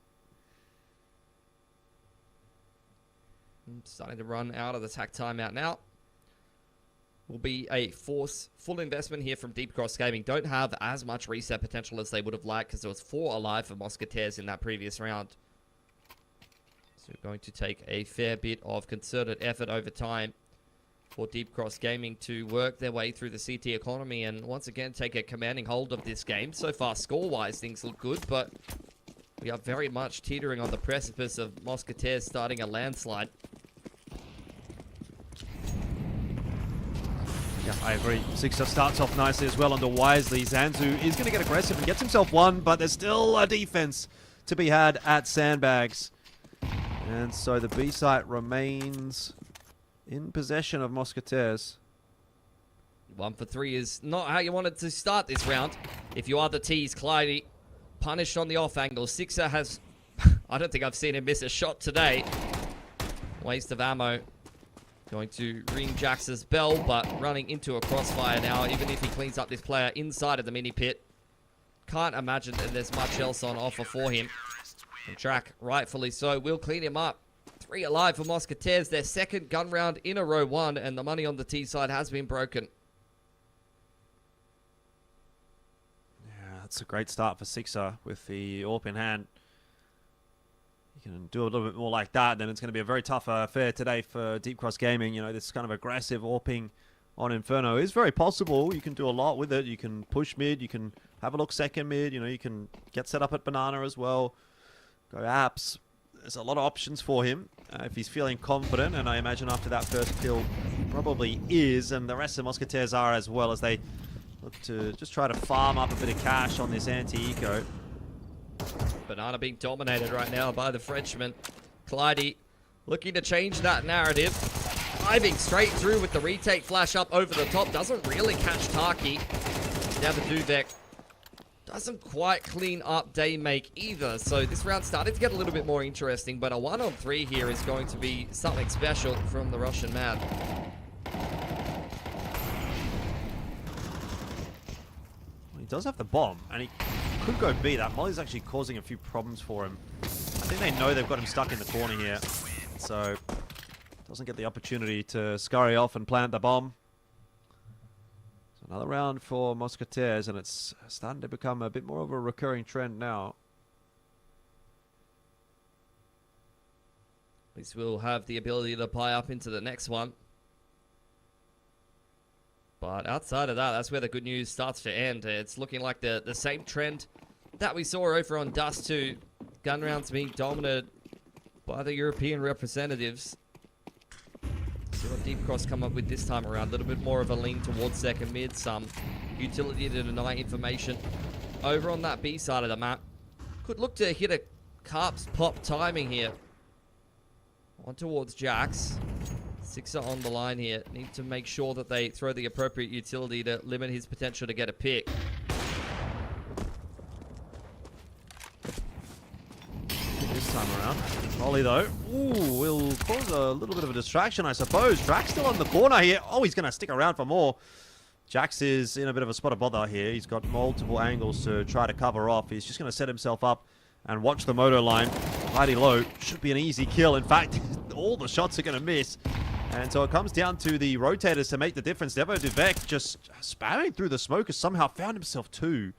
Starting to run out of the tack timeout now. Will be a full investment here from Deep Cross Gaming. Don't have as much reset potential as they would have liked because there was 4 alive for Mousquetaires in that previous round. So going to take a fair bit of concerted effort over time for Deep Cross Gaming to work their way through the CT economy and once again take a commanding hold of this game. So far, score-wise, things look good, but we are very much teetering on the precipice of Mousquetaires starting a landslide. Yeah, I agree. Sixer starts off nicely as well under Wisely. Zanzu is going to get aggressive and gets himself one, but there's still a defense to be had at Sandbags. And so the B site remains in possession of Mousquetaires. 1 for 3 is not how you wanted to start this round. If you are the T's, Clyde punished on the off angle. Sixer has, I don't think I've seen him miss a shot today. Waste of ammo. Going to ring Jax's bell, but running into a crossfire now, even if he cleans up this player inside of the mini pit. Can't imagine that there's much else on offer for him. And Track, rightfully so, will clean him up. 3 alive for Mousquetaires, their second gun round in a row won, and the money on the T side has been broken. Yeah, that's a great start for Sixer with the AWP in hand. You can do a little bit more like that, then it's going to be a very tough affair today for Deep Cross Gaming. You know, this kind of aggressive AWPing on Inferno is very possible. You can do a lot with it. You can push mid, you can have a look second mid, you know, you can get set up at Banana as well. Go apps. There's a lot of options for him if he's feeling confident, and I imagine after that first kill he probably is, and the rest of the Mousquetaires are as well, as they look to just try to farm up a bit of cash on this anti-eco. Banana being dominated right now by the Frenchman. Clyde looking to change that narrative. Diving straight through with the retake flash up over the top. Doesn't really catch Taki. Now the Duvek doesn't quite clean up Daymake either. So this round started to get a little bit more interesting, but a 1-on-3 here is going to be something special from the Russian man. He does have the bomb, and he could go B. That Molly's actually causing a few problems for him. I think they know they've got him stuck in the corner here, so doesn't get the opportunity to scurry off and plant the bomb. So another round for Mousquetaires, and it's starting to become a bit more of a recurring trend now. At least we'll have the ability to pie up into the next one. But outside of that, that's where the good news starts to end. It's looking like the same trend that we saw over on Dust 2. Gun rounds being dominated by the European representatives. See what Deep Cross come up with this time around. A little bit more of a lean towards second mid. Some utility to deny information. Over on that B side of the map. Could look to hit a Carps pop timing here. On towards Jax. Sixer on the line here. Need to make sure that they throw the appropriate utility to limit his potential to get a pick. This time around. Molly though. Ooh, will cause a little bit of a distraction, I suppose. Drax still on the corner here. Oh, he's going to stick around for more. Jax is in a bit of a spot of bother here. He's got multiple angles to try to cover off. He's just going to set himself up and watch the moto line. Mighty low. Should be an easy kill. In fact, all the shots are going to miss. And so it comes down to the rotators to make the difference. Devo Duvek just spamming through the smoke has somehow found himself 2.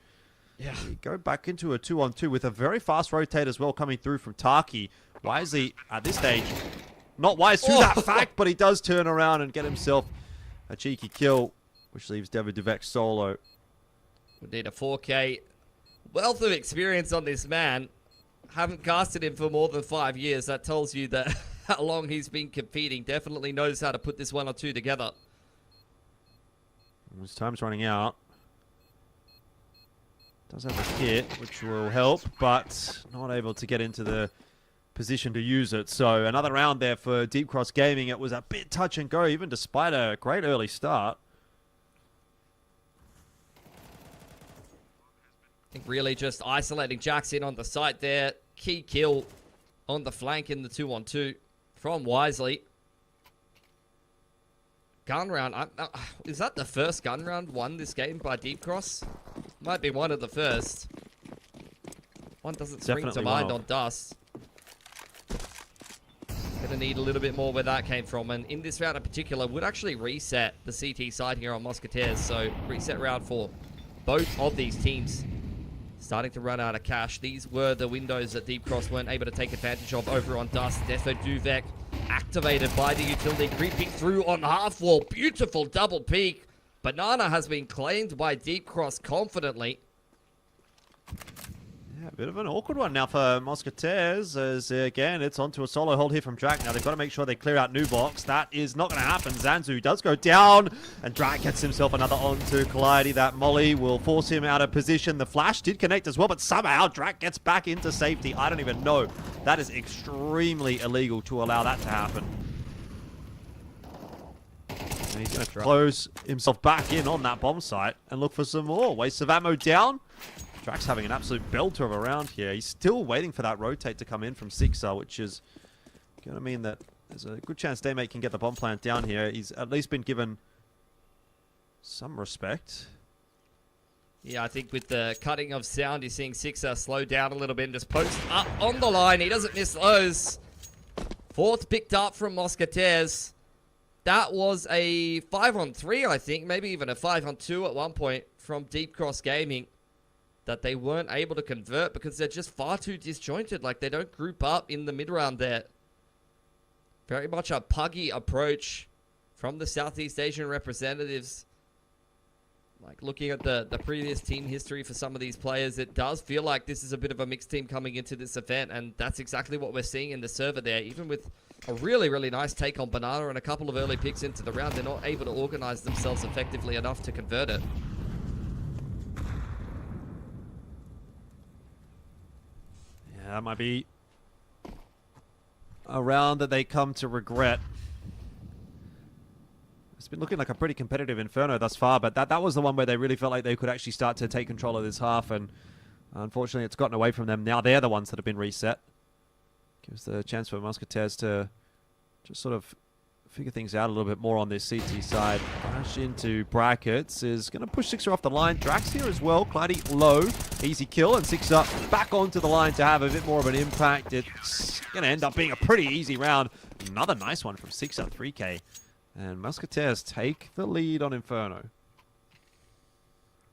Yeah. We go back into a 2-on-2 with a very fast rotate as well coming through from Taki. Wisely at this stage, not wise to that fact, but he does turn around and get himself a cheeky kill, which leaves Devo Duvek solo. We need a 4K. Wealth of experience on this man. Haven't casted him for more than 5 years. That tells you that how long he's been competing. Definitely knows how to put this one or two together. His time's running out. Does have a kit, which will help, but not able to get into the position to use it. So another round there for Deep Cross Gaming. It was a bit touch and go, even despite a great early start. I think really just isolating Jax in on the site there. Key kill on the flank in the 2-on-2 from Wisely. Gun round. Is that the first gun round won this game by Deep Cross? Might be one of the first. One doesn't spring to mind on Dust. Gonna need a little bit more where that came from. And in this round in particular, would actually reset the CT side here on Mousquetaires. So reset round for both of these teams. Starting to run out of cash. These were the windows that Deep Cross weren't able to take advantage of over on Dust. Defo Duvek activated by the utility, creeping through on half wall. Beautiful double peek. Banana has been claimed by Deep Cross confidently. Yeah, a bit of an awkward one now for Mousquetaires, as again, it's onto a solo hold here from Drak. Now they've got to make sure they clear out New Box. That is not going to happen. Zanzu does go down, and Drak gets himself another onto Calliope. That molly will force him out of position. The flash did connect as well, but somehow Drak gets back into safety. I don't even know. That is extremely illegal to allow that to happen. And he's going to close himself back in on that bomb site and look for some more. Waste of ammo down. Drak's having an absolute belter of a round here. He's still waiting for that rotate to come in from Sixer, which is going to mean that there's a good chance Daymate can get the bomb plant down here. He's at least been given some respect. Yeah, I think with the cutting of sound, you're seeing Sixer slow down a little bit and just post up on the line. He doesn't miss those. Fourth picked up from Mousquetaires. That was a 5-on-3, I think. Maybe even a 5-on-2 at one point from Deep Cross Gaming. That they weren't able to convert because they're just far too disjointed. Like, they don't group up in the mid-round there. Very much a puggy approach from the Southeast Asian representatives. Like, looking at the previous team history for some of these players, it does feel like this is a bit of a mixed team coming into this event, and that's exactly what we're seeing in the server there. Even with a really, really nice take on Banana and a couple of early picks into the round, they're not able to organize themselves effectively enough to convert it. That might be a round that they come to regret. It's been looking like a pretty competitive Inferno thus far, but that was the one where they really felt like they could actually start to take control of this half, and unfortunately it's gotten away from them. Now they're the ones that have been reset. Gives the chance for Mousquetaires to just sort of figure things out a little bit more on this CT side. Crash into brackets is going to push Sixer off the line. Drax here as well. Claddy low. Easy kill. And Sixer back onto the line to have a bit more of an impact. It's going to end up being a pretty easy round. Another nice one from Sixer, 3K. And Mousquetaires take the lead on Inferno.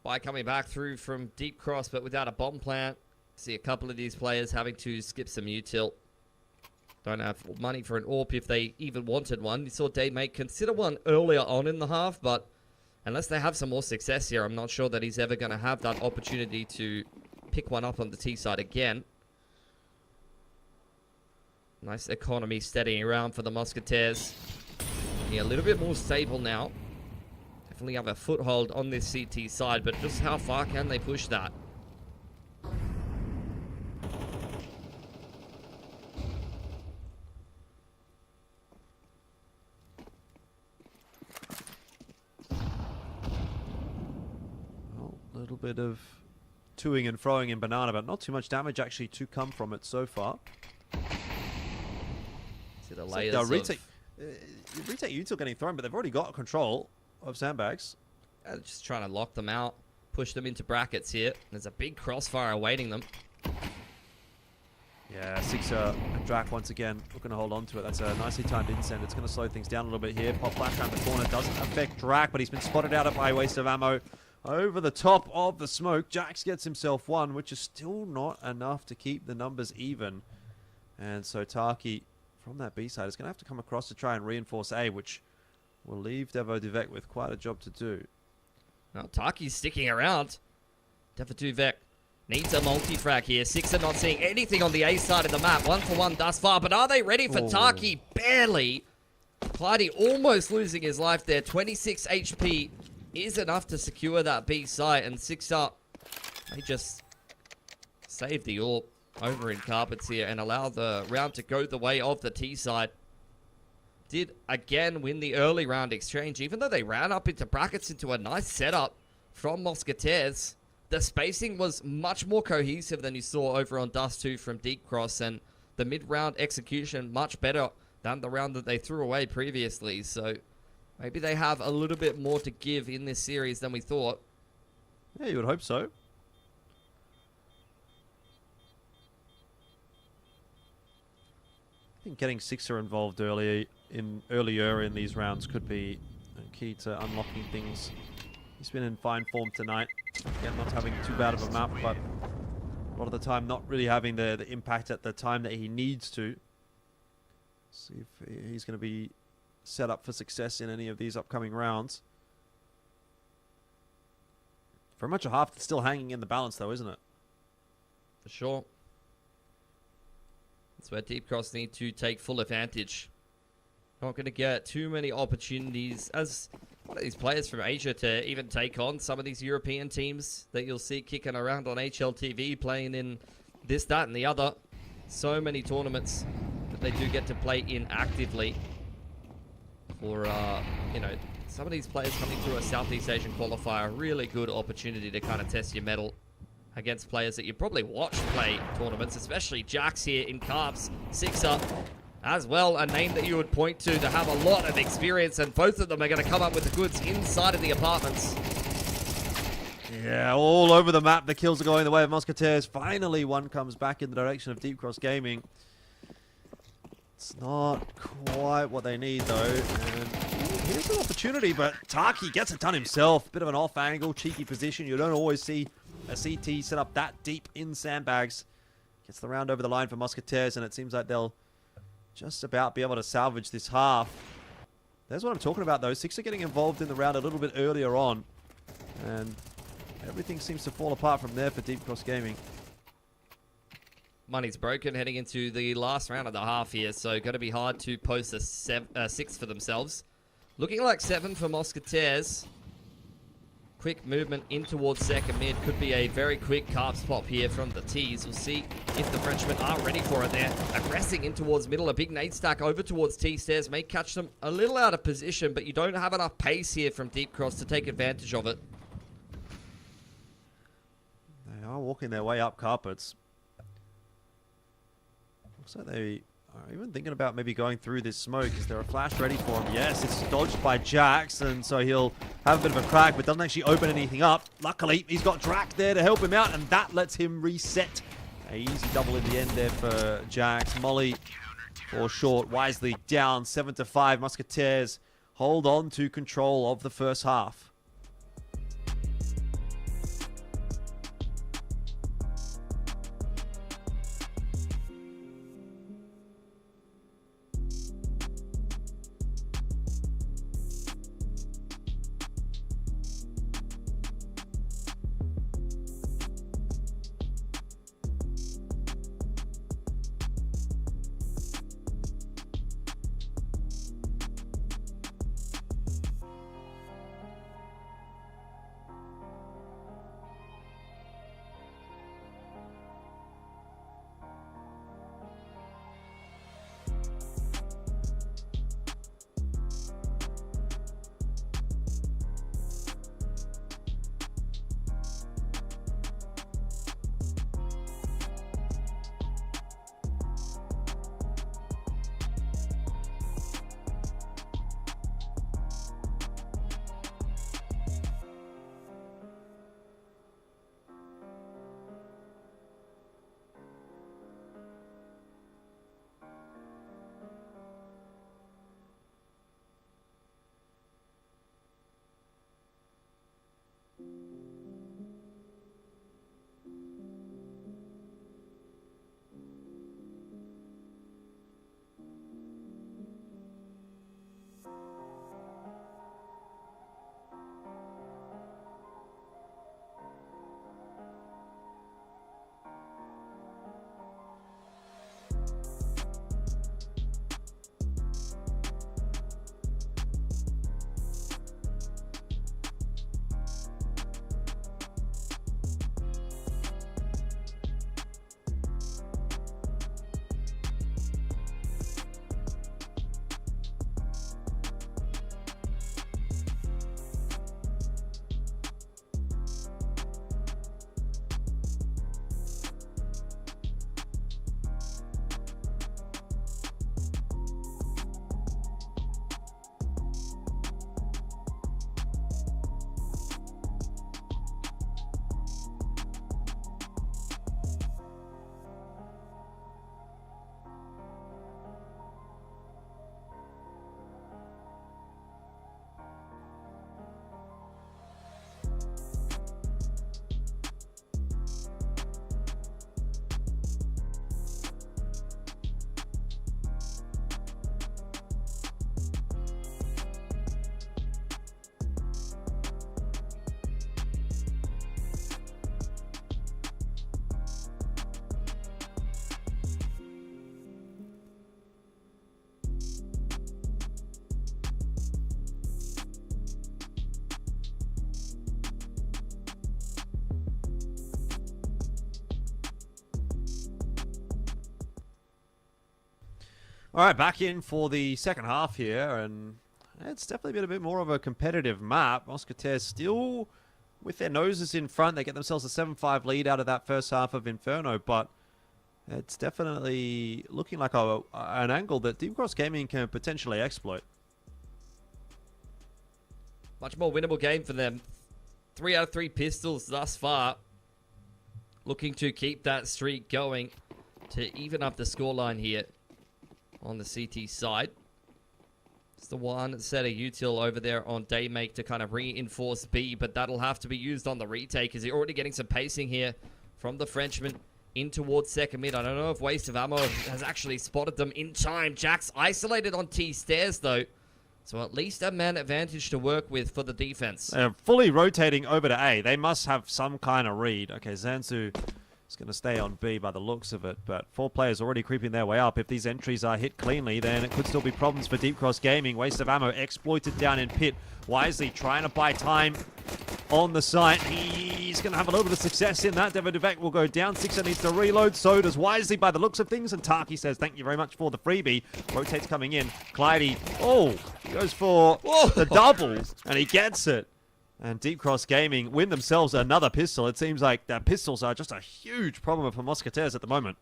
By coming back through from Deep Cross, but without a bomb plant. See a couple of these players having to skip some U-tilt. Don't have money for an AWP if they even wanted one. You saw Daymate consider one earlier on in the half, but unless they have some more success here, I'm not sure that he's ever going to have that opportunity to pick one up on the T side again. Nice economy steadying around for the Mousquetaires. Yeah, a little bit more stable now. Definitely have a foothold on this CT side, but just how far can they push that? A little bit of toing and froing in Banana, but not too much damage actually to come from it so far. See the layers retake util getting thrown, but they've already got control of sandbags. Just trying to lock them out, push them into brackets here. There's a big crossfire awaiting them. Yeah, Sixer and Drak once again looking to hold on to it. That's a nicely timed incend. It's going to slow things down a little bit here. Pop flash around the corner doesn't affect Drak, but he's been spotted out by waste of ammo. Over the top of the smoke, Jax gets himself one, which is still not enough to keep the numbers even. And so Taki, from that B side, is going to have to come across to try and reinforce A, which will leave Devo Duvek with quite a job to do. Now Taki's sticking around. Defa2Vec needs a multi-frag here. Six are not seeing anything on the A side of the map. 1-for-1 thus far, but are they ready for Taki? Barely. Clyde almost losing his life there. 26 HP is enough to secure that B site, and Six up. They just save the AWP over in Carpets here and allow the round to go the way of the T side. Did again win the early round exchange, even though they ran up into brackets into a nice setup from Mousquetaires. The spacing was much more cohesive than you saw over on Dust 2 from Deep Cross, and the mid-round execution much better than the round that they threw away previously. So maybe they have a little bit more to give in this series than we thought. Yeah, you would hope so. I think getting Sixer involved earlier in these rounds could be key to unlocking things. He's been in fine form tonight. Again, not having too bad of a map, but a lot of the time not really having the impact at the time that he needs to. See if he's going to be set up for success in any of these upcoming rounds. Very much a half that's still hanging in the balance, though, isn't it? For sure. That's where Deep Cross need to take full advantage. Not going to get too many opportunities as one of these players from Asia to even take on some of these European teams that you'll see kicking around on HLTV, playing in this, that, and the other. So many tournaments that they do get to play in actively. For, you know, some of these players coming through a Southeast Asian qualifier, really good opportunity to kind of test your mettle against players that you probably watch play tournaments, especially Jax here in Carbs. Sixer as well, a name that you would point to have a lot of experience, and both of them are going to come up with the goods inside of the apartments. Yeah, all over the map, the kills are going the way of Mousquetaires. Finally, one comes back in the direction of Deep Cross Gaming. It's not quite what they need, though. And here's an opportunity, but Taki gets it done himself. Bit of an off-angle, cheeky position. You don't always see a CT set up that deep in sandbags. Gets the round over the line for Mousquetaires, and it seems like they'll just about be able to salvage this half. There's what I'm talking about, though. Six are getting involved in the round a little bit earlier on, and everything seems to fall apart from there for Deep Cross Gaming. Money's broken heading into the last round of the half here, so going to be hard to post a 6 for themselves. Looking like 7 for Mousquetaires. Quick movement in towards second mid. Could be a very quick Carps pop here from the T's. We'll see if the Frenchmen are ready for it there. Aggressing in towards middle. A big nade stack over towards T stairs. May catch them a little out of position, but you don't have enough pace here from Deep Cross to take advantage of it. They are walking their way up Carpets. Looks like they are even thinking about maybe going through this smoke. Is there a flash ready for him? Yes, it's dodged by Jax, and so he'll have a bit of a crack, but doesn't actually open anything up. Luckily, he's got Drac there to help him out, and that lets him reset. A easy double in the end there for Jax. Molly or short, wisely down 7-5. Mousquetaires hold on to control of the first half. All right, back in for the second half here, and it's definitely been a bit more of a competitive map. Mousquetaires still with their noses in front. They get themselves a 7-5 lead out of that first half of Inferno, but it's definitely looking like an angle that Deep Cross Gaming can potentially exploit. Much more winnable game for them. 3 out of 3 pistols thus far. Looking to keep that streak going to even up the scoreline here on the CT side. It's the one set of util over there on Daymake to kind of reinforce B, but that'll have to be used on the retake as you're already getting some pacing here from the Frenchman in towards second mid. I don't know if Waste of Ammo has actually spotted them in time. Jack's isolated on T stairs though, so at least a man advantage to work with for the defense. They're fully rotating over to A. They must have some kind of read. Okay, Zanzu is going to stay on B by the looks of it, but 4 players already creeping their way up. If these entries are hit cleanly, then it could still be problems for Deep Cross Gaming. Waste of Ammo exploited down in pit. Wisely trying to buy time on the site. He's going to have a little bit of success in that. Devaduvek will go down. Sixer needs to reload. So does Wisely by the looks of things. And Taki says, thank you very much for the freebie. Rotates coming in. Clyde, he goes for the double, and he gets it. And Deep Cross Gaming win themselves another pistol. It seems like their pistols are just a huge problem for Mousquetaires at the moment.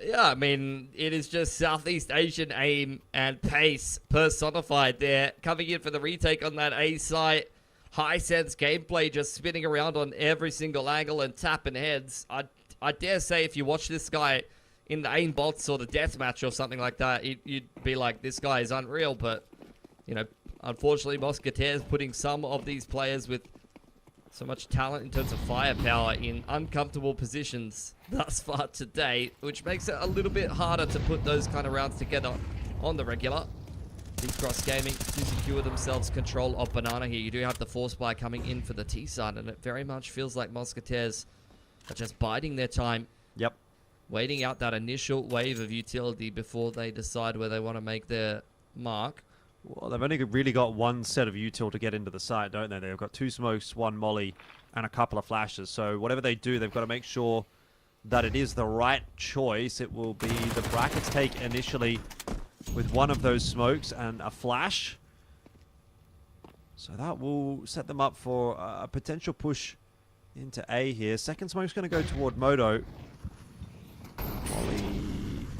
Yeah, I mean, it is just Southeast Asian aim and pace personified there. Coming in for the retake on that A site. High sense gameplay just spinning around on every single angle and tapping heads. I dare say if you watch this guy in the aimbots or the deathmatch or something like that, you'd be like, this guy is unreal. But, you know, unfortunately, Mousquetaires putting some of these players with so much talent in terms of firepower in uncomfortable positions thus far today, which makes it a little bit harder to put those kind of rounds together on the regular. Deep Cross Gaming to secure themselves control of Banana here. You do have the force buy coming in for the T side, and it very much feels like Mousquetaires are just biding their time. Yep. Waiting out that initial wave of utility before they decide where they want to make their mark. Well, they've only really got one set of util to get into the site, don't they? They've got 2 smokes, 1 molly, and a couple of flashes. So whatever they do, they've got to make sure that it is the right choice. It will be the brackets take initially with one of those smokes and a flash. So that will set them up for a potential push into A here. Second smoke's going to go toward Moto. Molly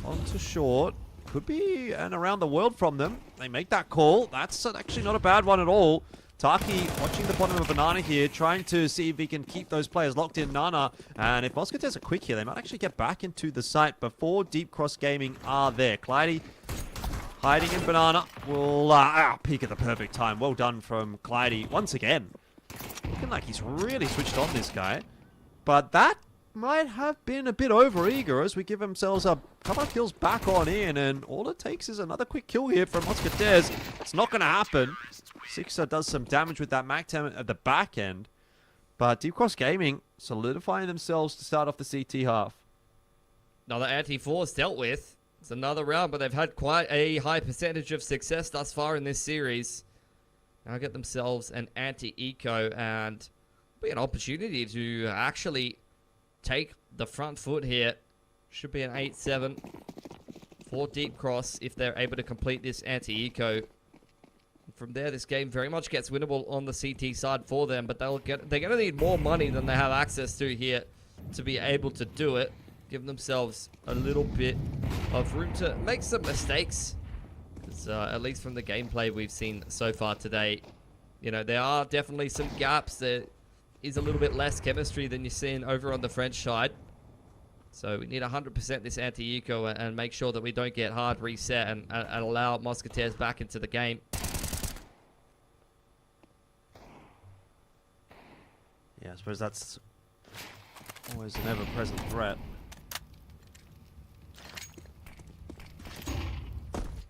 onto short. Could be an around the world from them. They make that call. That's actually not a bad one at all. Taki watching the bottom of Banana here, trying to see if he can keep those players locked in. Nana, and if Mousquetaires are quick here, they might actually get back into the site before Deep Cross Gaming are there. Clyde hiding in Banana will peek at the perfect time. Well done from Clyde once again. Looking like he's really switched on, this guy. But that might have been a bit over-eager as we give themselves a couple of kills back on in, and all it takes is another quick kill here from Mousquetaires. It's not going to happen. Sixer does some damage with that Mac-10 at the back end, but Deep Cross Gaming solidifying themselves to start off the CT half. Another anti-force dealt with. It's another round, but they've had quite a high percentage of success thus far in this series. Now get themselves an anti-eco, and be an opportunity to actually take the front foot here. Should be an 8-7 for Deep Cross if they're able to complete this anti-eco. From there, this game very much gets winnable on the CT side for them, but they're going to need more money than they have access to here to be able to do it. Give themselves a little bit of room to make some mistakes. Because at least from the gameplay we've seen so far today, you know, there are definitely some gaps. There is a little bit less chemistry than you're seeing over on the French side. So we need 100% this anti-eco and make sure that we don't get hard reset and allow Mousquetaires back into the game. Yeah, I suppose that's always an ever-present threat.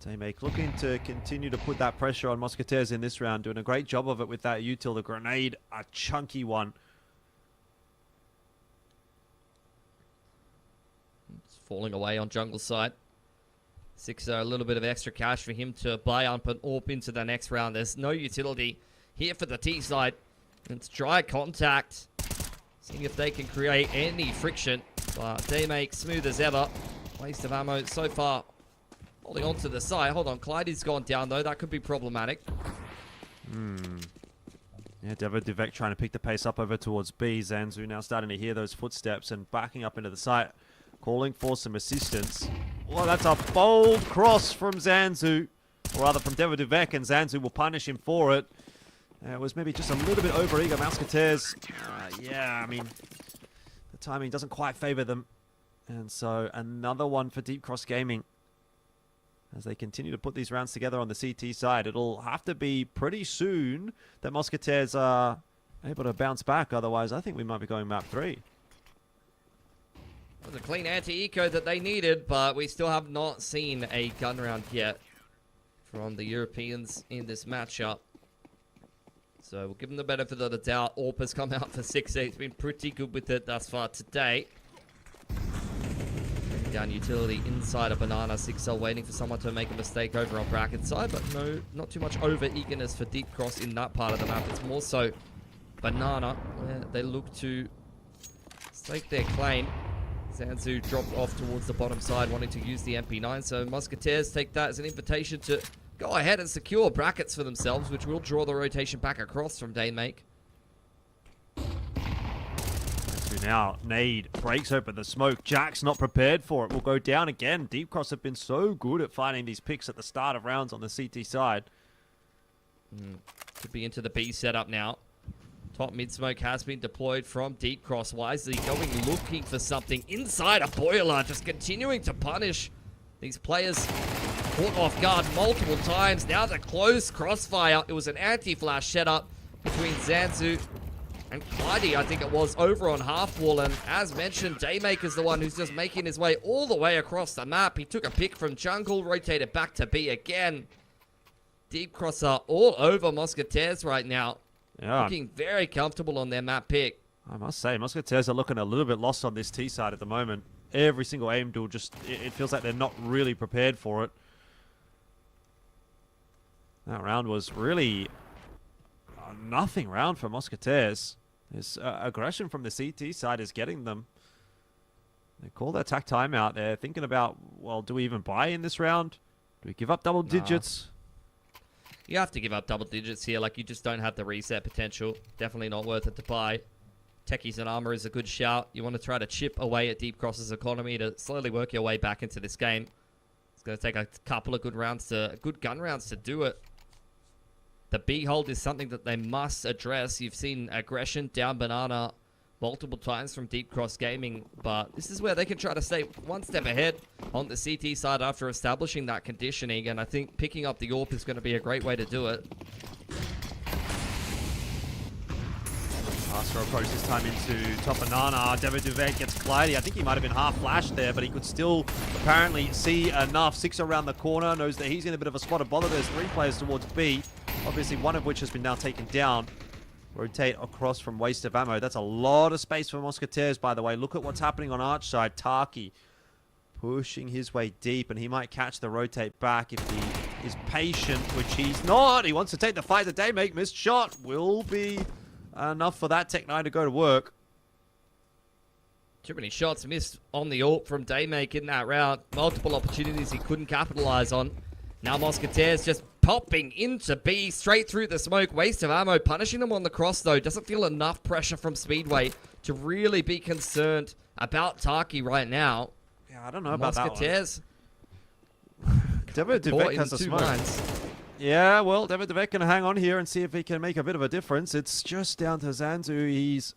Daymake looking to continue to put that pressure on Mousquetaires in this round, doing a great job of it with that util. The grenade, a chunky one. It's falling away on jungle side. Sixer, a little bit of extra cash for him to buy up and AWP into the next round. There's no utility here for the T side. It's dry contact. Seeing if they can create any friction. But Daymake smooth as ever. Waste of ammo so far Holding on to the side. Hold on, Clyde's gone down though. That could be problematic. Yeah, Devek trying to pick the pace up over towards B. Zanzu now starting to hear those footsteps and backing up into the site, calling for some assistance. Well, that's a bold cross from Zanzu, or rather from Devek, and Zanzu will punish him for it. It was maybe just a little bit over-eager. Mousquetaires, yeah, I mean, the timing doesn't quite favor them. And so another one for Deep Cross Gaming. As they continue to put these rounds together on the CT side, it'll have to be pretty soon that Mousquetaires are able to bounce back. Otherwise, I think we might be going map 3. It was a clean anti-eco that they needed, but we still have not seen a gun round yet from the Europeans in this matchup. So we'll give them the benefit of the doubt. AWP has come out for 6-8. He's been pretty good with it thus far today. Down utility inside a Banana. 6L waiting for someone to make a mistake over on bracket side, but no, not too much over eagerness for Deep Cross in that part of the map. It's more so Banana, where they look to stake their claim. Zanzu dropped off towards the bottom side, wanting to use the MP9, so Mousquetaires take that as an invitation to go ahead and secure brackets for themselves, which will draw the rotation back across from Daymake. Now, Nade breaks open the smoke. Jack's not prepared for it. Will go down again. Deep Cross have been so good at finding these picks at the start of rounds on the CT side. Could be into the B setup now. Top mid smoke has been deployed from Deep Cross. Wisely going looking for something inside a boiler. Just continuing to punish these players. Caught off guard multiple times. Now the close crossfire. It was an anti-flash setup between Zanzu and Clyde, I think it was, over on half wall. And as mentioned, Daymake is the one who's just making his way all the way across the map. He took a pick from jungle, rotated back to B again. Deep Cross are all over Mousquetaires right now. Yeah. Looking very comfortable on their map pick. I must say, Mousquetaires are looking a little bit lost on this T side at the moment. Every single aim duel, just it feels like they're not really prepared for it. That round was really a nothing round for Mousquetaires. This aggression from the CT side is getting them. They call their attack timeout. They're thinking about, well, do we even buy in this round? Do we give up double digits? You have to give up double digits here. Like, you just don't have the reset potential. Definitely not worth it to buy. Techies and armor is a good shout. You want to try to chip away at Deep Cross's economy to slowly work your way back into this game. It's going to take a couple of good gun rounds to do it. The B hold is something that they must address. You've seen aggression down Banana multiple times from Deep Cross Gaming, but this is where they can try to stay one step ahead on the CT side after establishing that conditioning, and I think picking up the AWP is going to be a great way to do it. Astro approach this time into top Banana. Devek gets Clyde. I think he might have been half flashed there, but he could still apparently see enough. 6 around the corner, knows that he's in a bit of a spot of bother. There's 3 players towards B, obviously one of which has been now taken down. Rotate across from waste of ammo. That's a lot of space for Mousquetaires, by the way. Look at what's happening on Arch side. Taki pushing his way deep, and he might catch the rotate back if he is patient, which he's not. He wants to take the fight that Daymake. Missed shot will be enough for that Tech9 to go to work. Too many shots missed on the AWP from Daymake in that round. Multiple opportunities he couldn't capitalize on. Now Mousquetaires just popping into B, straight through the smoke. Waste of ammo, punishing him on the cross though. Doesn't feel enough pressure from Speedway to really be concerned about Taki right now. Yeah, I don't know about Mousquetaires. Devek has a smoke. Yeah, well, Devek can hang on here and see if he can make a bit of a difference. It's just down to Zanzu. He's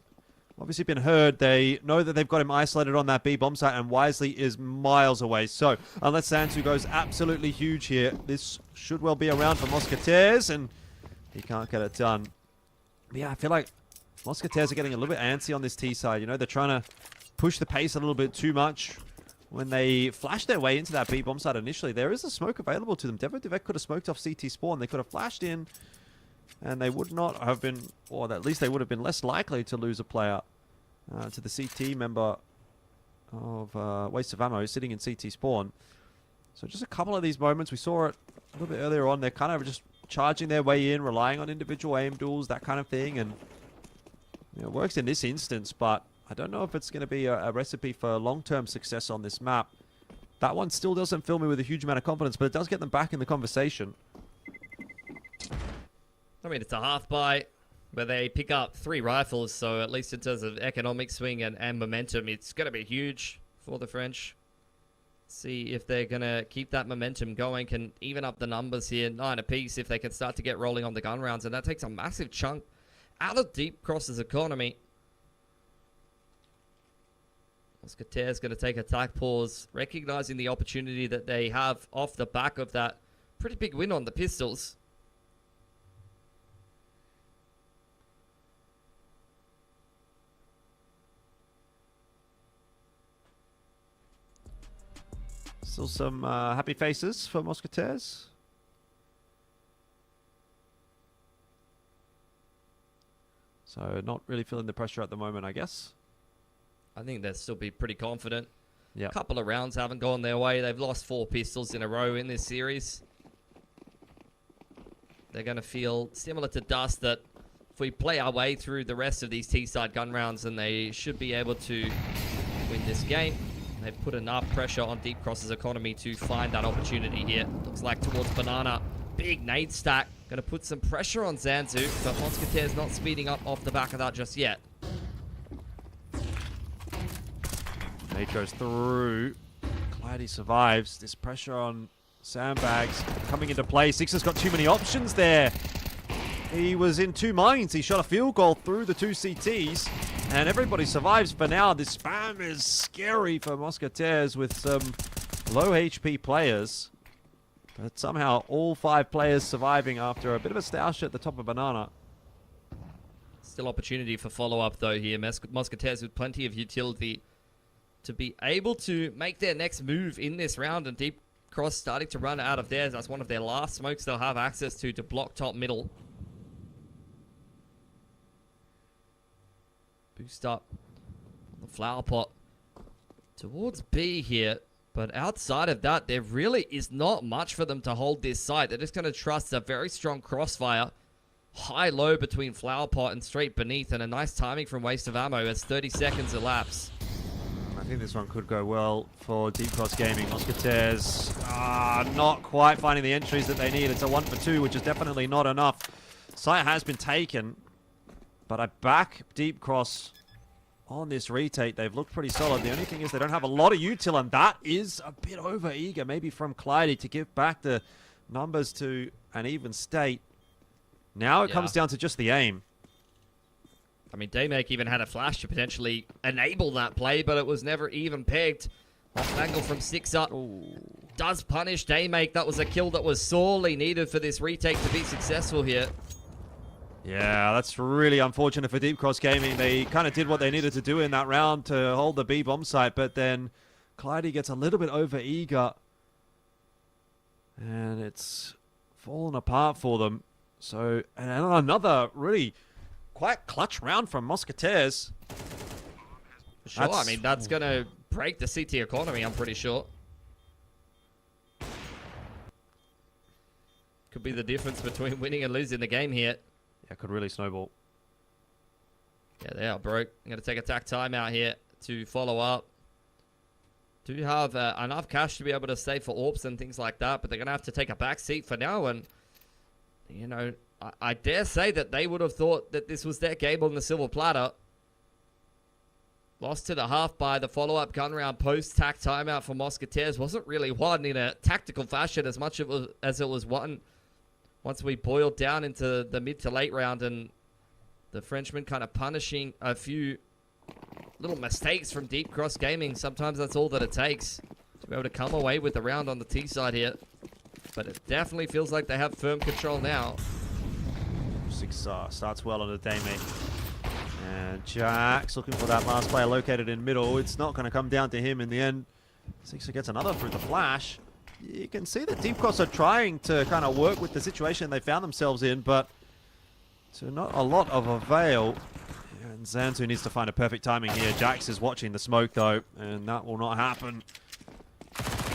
obviously been heard. They know that they've got him isolated on that B bomb site, and Wisely is miles away. So, unless Zanzu goes absolutely huge here, this should well be a round for Mousquetaires, and he can't get it done. But yeah, I feel like Mousquetaires are getting a little bit antsy on this T side. You know, they're trying to push the pace a little bit too much. When they flashed their way into that B bomb site initially, there is a smoke available to them. Devek could have smoked off CT spawn. They could have flashed in, and they would not have been, or at least they would have been less likely to lose a player to the CT member of Waste of Ammo sitting in CT spawn. So just a couple of these moments. We saw it a little bit earlier on. They're kind of just charging their way in, relying on individual aim duels, that kind of thing. And you know, it works in this instance, but I don't know if it's going to be a recipe for long-term success on this map. That one still doesn't fill me with a huge amount of confidence, but it does get them back in the conversation. I mean, it's a half buy where they pick up 3 rifles, so at least in terms of economic swing and momentum, it's going to be huge for the French. See if they're going to keep that momentum going, can even up the numbers here, 9 apiece, if they can start to get rolling on the gun rounds, and that takes a massive chunk out of Deep Cross's economy. Mousquetaires going to take attack pause, recognizing the opportunity that they have off the back of that pretty big win on the pistols. Still some happy faces for Mousquetaires. So not really feeling the pressure at the moment, I guess. I think they'll still be pretty confident. Yeah. A couple of rounds haven't gone their way. They've lost 4 pistols in a row in this series. They're going to feel similar to Dust that if we play our way through the rest of these T-side gun rounds, then they should be able to win this game. They've put enough pressure on Deep Cross's economy to find that opportunity here. Looks like towards Banana. Big nade stack. Going to put some pressure on Zanzu, but Mousquetaires not speeding up off the back of that just yet. Nade goes through. Clyde survives. This pressure on Sandbags coming into play. Sixer's got too many options there. He was in 2 minds. He shot a field goal through the 2 CTs. And everybody survives for now. This spam is scary for Mousquetaires with some low HP players. But somehow all 5 players surviving after a bit of a stoush at the top of Banana. Still opportunity for follow-up though here. Mousquetaires with plenty of utility to be able to make their next move in this round, and Deep Cross starting to run out of theirs. That's one of their last smokes they'll have access to block top middle. Boost up on the flower pot towards B here. But outside of that, there really is not much for them to hold this site. They're just going to trust a very strong crossfire. High-low between flower pot and straight beneath, and a nice timing from waste of ammo as 30 seconds elapse. I think this one could go well for Deep Cross Gaming. Mousquetaires not quite finding the entries that they need. It's a 1 for 2, which is definitely not enough. Site has been taken, but I back Deep Cross on this retake. They've looked pretty solid. The only thing is they don't have a lot of util, and that is a bit over-eager, maybe from Clyde, to give back the numbers to an even state. Now it comes down to just the aim. I mean, Daymake even had a flash to potentially enable that play, but it was never even pegged. Off angle from Sixer does punish Daymake. That was a kill that was sorely needed for this retake to be successful here. Yeah, that's really unfortunate for Deep Cross Gaming. They kind of did what they needed to do in that round to hold the B bomb site, but then Clyde gets a little bit over-eager. And it's fallen apart for them. So, and another really quite clutch round from Mousquetaires. Sure, I mean, that's going to break the CT economy, I'm pretty sure. Could be the difference between winning and losing the game here. Yeah, could really snowball. Yeah, they are broke. I'm going to take a tack timeout here to follow up. Do have enough cash to be able to save for AWPs and things like that, but they're going to have to take a back seat for now. And, you know, I dare say that they would have thought that this was their game on the silver platter. Lost to the half by the follow-up gun round post-tack timeout for Mousquetaires. Wasn't really won in a tactical fashion as much as it was won once we boiled down into the mid to late round, and the Frenchman kind of punishing a few little mistakes from Deep Cross Gaming. Sometimes that's all that it takes to be able to come away with the round on the T side here. But it definitely feels like they have firm control now. Six starts well on the Daymake. And Jack's looking for that last player located in middle. It's not going to come down to him in the end. Sixer gets another through the flash. You can see that Deep Cross are trying to kind of work with the situation they found themselves in, but to not a lot of avail. And Zanzu needs to find a perfect timing here. Jax is watching the smoke though, and that will not happen.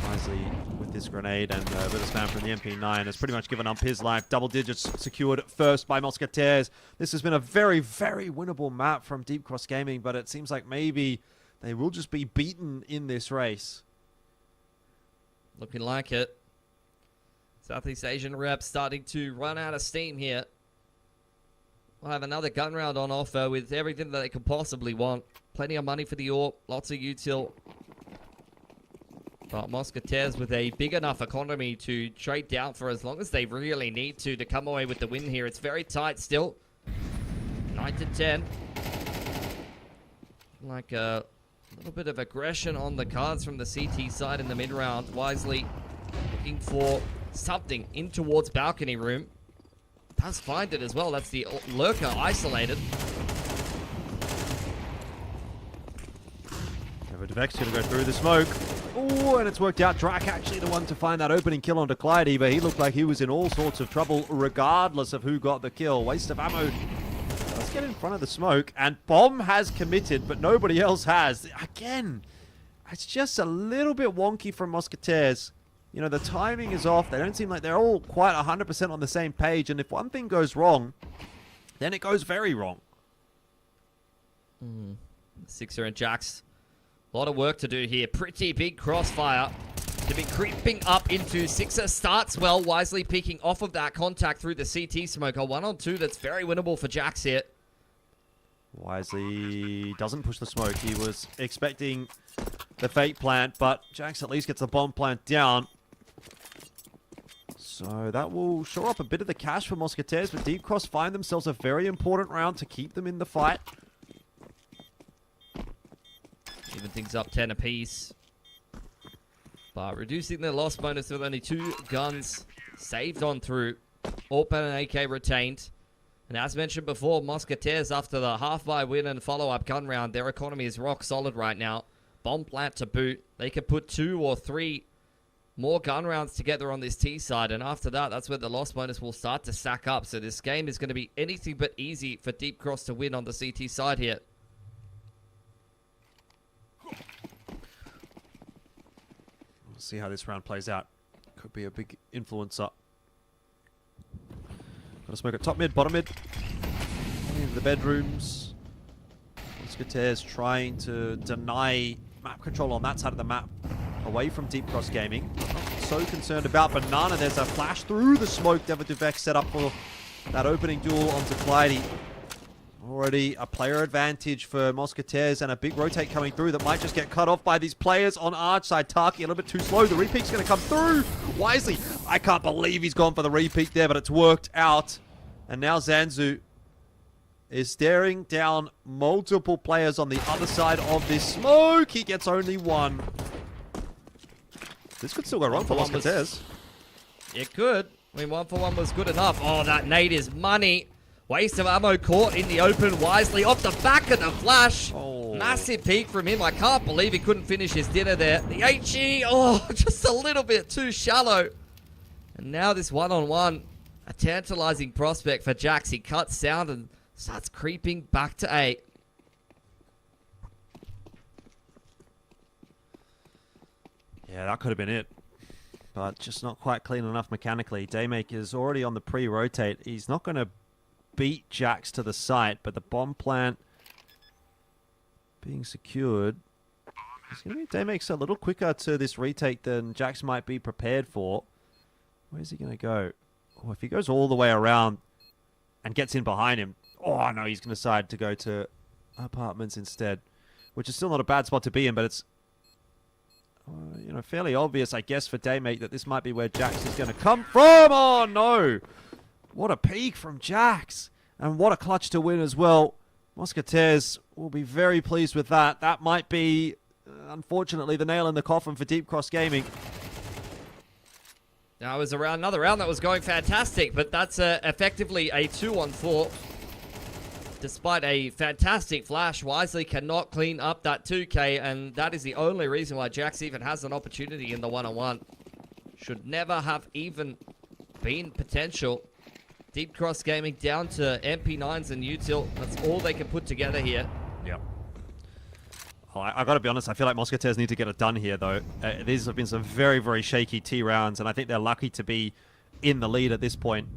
Wisely with this grenade, and a bit of spam from the MP9 has pretty much given up his life. Double digits secured first by Mousquetaires. This has been a very, very winnable map from Deep Cross Gaming, but it seems like maybe they will just be beaten in this race. Looking like it. Southeast Asian rep starting to run out of steam here. We'll have another gun round on offer with everything that they could possibly want. Plenty of money for the AWP, lots of util. But Mousquetaires with a big enough economy to trade down for as long as they really need to come away with the win here. It's very tight still. 9-10. Like a little bit of aggression on the cards from the CT side in the mid-round. Wisely looking for something in towards balcony room. Does find it as well. That's the lurker isolated. Vex gonna go through the smoke. Oh, and it's worked out. Drak actually the one to find that opening kill onto Clyde, but he looked like he was in all sorts of trouble regardless of who got the kill. Waste of ammo. Let's get in front of the smoke. And Bomb has committed, but nobody else has. Again, it's just a little bit wonky from Mousquetaires. You know, the timing is off. They don't seem like they're all quite 100% on the same page. And if one thing goes wrong, then it goes very wrong. Sixer and Jax. A lot of work to do here. Pretty big crossfire to be creeping up into Sixer. Starts well, wisely peeking off of that contact through the CT smoke. A 1-on-2 that's very winnable for Jax here. Wisely doesn't push the smoke. He was expecting the fake plant, but Jax at least gets the bomb plant down. So that will shore up a bit of the cash for Mousquetaires, but Deep Cross find themselves a very important round to keep them in the fight. Even things up 10 apiece. But reducing their loss bonus with only 2 guns saved on through. AWP and an AK retained. And as mentioned before, Mousquetaires, after the half-buy win and follow-up gun round, their economy is rock solid right now. Bomb plant to boot. They could put 2 or 3 more gun rounds together on this T side. And after that, that's where the loss bonus will start to stack up. So this game is going to be anything but easy for Deep Cross to win on the CT side here. See how this round plays out. Could be a big influencer. Got to smoke at top mid, bottom mid. Into the bedrooms. Mousquetaires trying to deny map control on that side of the map. Away from Deep Cross Gaming. Not so concerned about Banana. There's a flash through the smoke. Devaduvex set up for that opening duel onto Clyde. Already a player advantage for Mousquetaires and a big rotate coming through that might just get cut off by these players on Arch side. Taki a little bit too slow. The repeat's going to come through. Wisely. I can't believe he's gone for the repeat there, but it's worked out. And now Zanzu is staring down multiple players on the other side of this smoke. He gets only one. This could still go wrong for Mousquetaires. It could. I mean, 1-for-1 was good enough. Oh, that nade is money. Waste of ammo caught in the open wisely off the back of the flash. Oh. Massive peek from him. I can't believe he couldn't finish his dinner there. The HE, oh, just a little bit too shallow. And now this one-on-one, a tantalizing prospect for Jax. He cuts sound and starts creeping back to A. Yeah, that could have been it. But just not quite clean enough mechanically. Daymaker's already on the pre-rotate. He's not going to beat Jax to the site, but the bomb plant being secured. It's going to be Daymaker's a little quicker to this retake than Jax might be prepared for. Where's he going to go? Oh, if he goes all the way around and gets in behind him. Oh, no, he's going to decide to go to apartments instead, which is still not a bad spot to be in, but it's you know, fairly obvious, I guess, for Daymake that this might be where Jax is going to come from. Oh, no. What a peak from Jax. And what a clutch to win as well. Mousquetaires will be very pleased with that. That might be, unfortunately, the nail in the coffin for Deep Cross Gaming. Now it was another round that was going fantastic, but that's effectively a 2-on-4. Despite a fantastic flash, Wisely cannot clean up that 2K, and that is the only reason why Jax even has an opportunity in the 1-on-1. Should never have even been potential. Deep Cross Gaming down to MP9s and util. That's all they can put together here. Yep. Oh, I got to be honest, I feel like Mousquetaires need to get it done here, though. These have been some very, very shaky T rounds, and I think they're lucky to be in the lead at this point.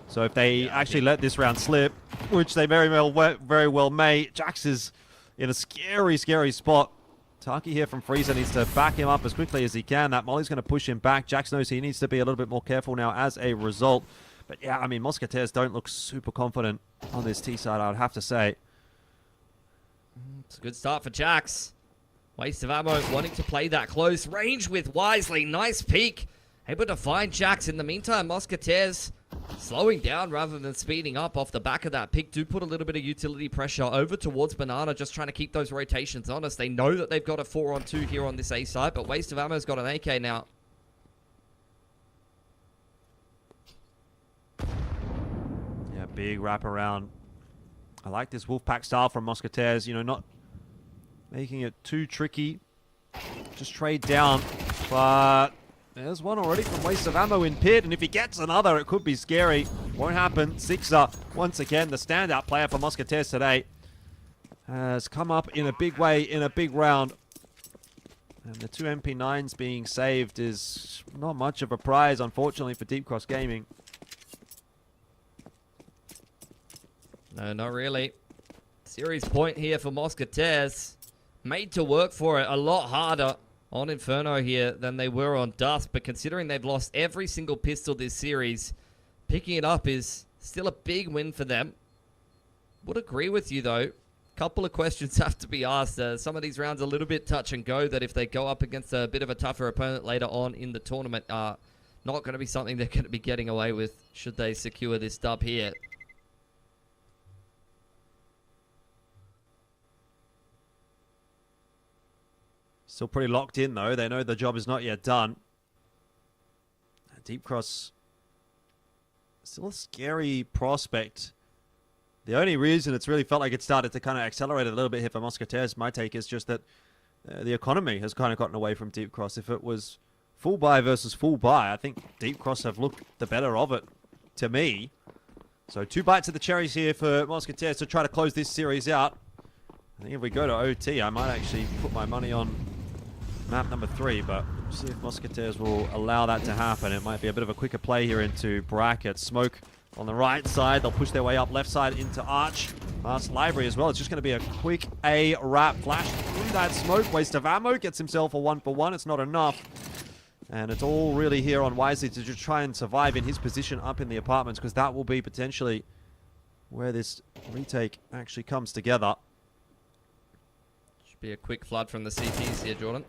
So if they actually let this round slip, which they very well may, Jax is in a scary, scary spot Taki here from Freezer needs to back him up as quickly as he can. That Molly's going to push him back. Jax knows he needs to be a little bit more careful now as a result. But yeah, I mean, Mousquetaires don't look super confident on this T side, I would have to say. It's a good start for Jax. Waste of ammo, wanting to play that close range with Wisely. Nice peek. Able to find Jax. In the meantime, Mousquetaires slowing down rather than speeding up off the back of that pick. Do put a little bit of utility pressure over towards Banana, just trying to keep those rotations honest. They know that they've got a 4-on-2 here on this A side, but Waste of Ammo's got an AK now. Yeah, big wraparound. I like this Wolfpack style from Mousquetaires, you know, not making it too tricky. Just trade down, but there's one already from Waste of Ammo in pit, and if he gets another, it could be scary. Won't happen. Sixer, once again, the standout player for Mousquetaires today, has come up in a big way in a big round. And the 2 MP9s being saved is not much of a prize, unfortunately, for Deep Cross Gaming. No, not really. Series point here for Mousquetaires. Made to work for it a lot harder on Inferno here than they were on Dust, but considering they've lost every single pistol this series, picking it up is still a big win for them. Would agree with you though. Couple of questions have to be asked. Some of these rounds a little bit touch and go, that if they go up against a bit of a tougher opponent later on in the tournament, are not going to be something they're going to be getting away with should they secure this dub here. Still pretty locked in, though. They know the job is not yet done. Deep Cross, still a scary prospect. The only reason it's really felt like it started to kind of accelerate a little bit here for Mousquetaires, my take, is just that the economy has kind of gotten away from Deep Cross. If it was full buy versus full buy, I think Deep Cross have looked the better of it, to me. So 2 bites of the cherries here for Mousquetaires to try to close this series out. I think if we go to OT, I might actually put my money on map number 3, but we'll see if Mousquetaires will allow that to happen. It might be a bit of a quicker play here into bracket. Smoke on the right side. They'll push their way up left side into Arch. Last Library as well. It's just going to be a quick A wrap. Flash through that smoke. Waste of ammo. Gets himself a 1-for-1. It's not enough. And it's all really here on Wisely to just try and survive in his position up in the apartments, because that will be potentially where this retake actually comes together. Should be a quick flood from the CTs here, Jordan.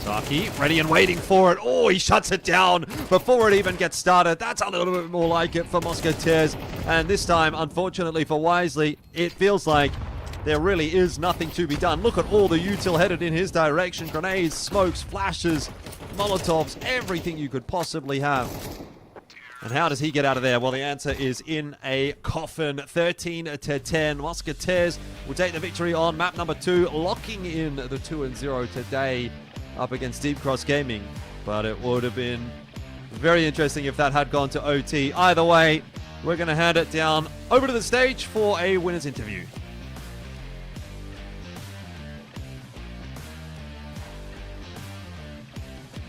Taki, ready and waiting for it. Oh, he shuts it down before it even gets started. That's a little bit more like it for Mousquetaires. And this time, unfortunately for Wisely, it feels like there really is nothing to be done. Look at all the util headed in his direction. Grenades, smokes, flashes, Molotovs, everything you could possibly have. And how does he get out of there? Well, the answer is in a coffin. 13-10. Mousquetaires will take the victory on map number 2, locking in the 2-0 today up against Deep Cross Gaming. But it would have been very interesting if that had gone to OT. Either way, we're going to hand it down over to the stage for a winner's interview.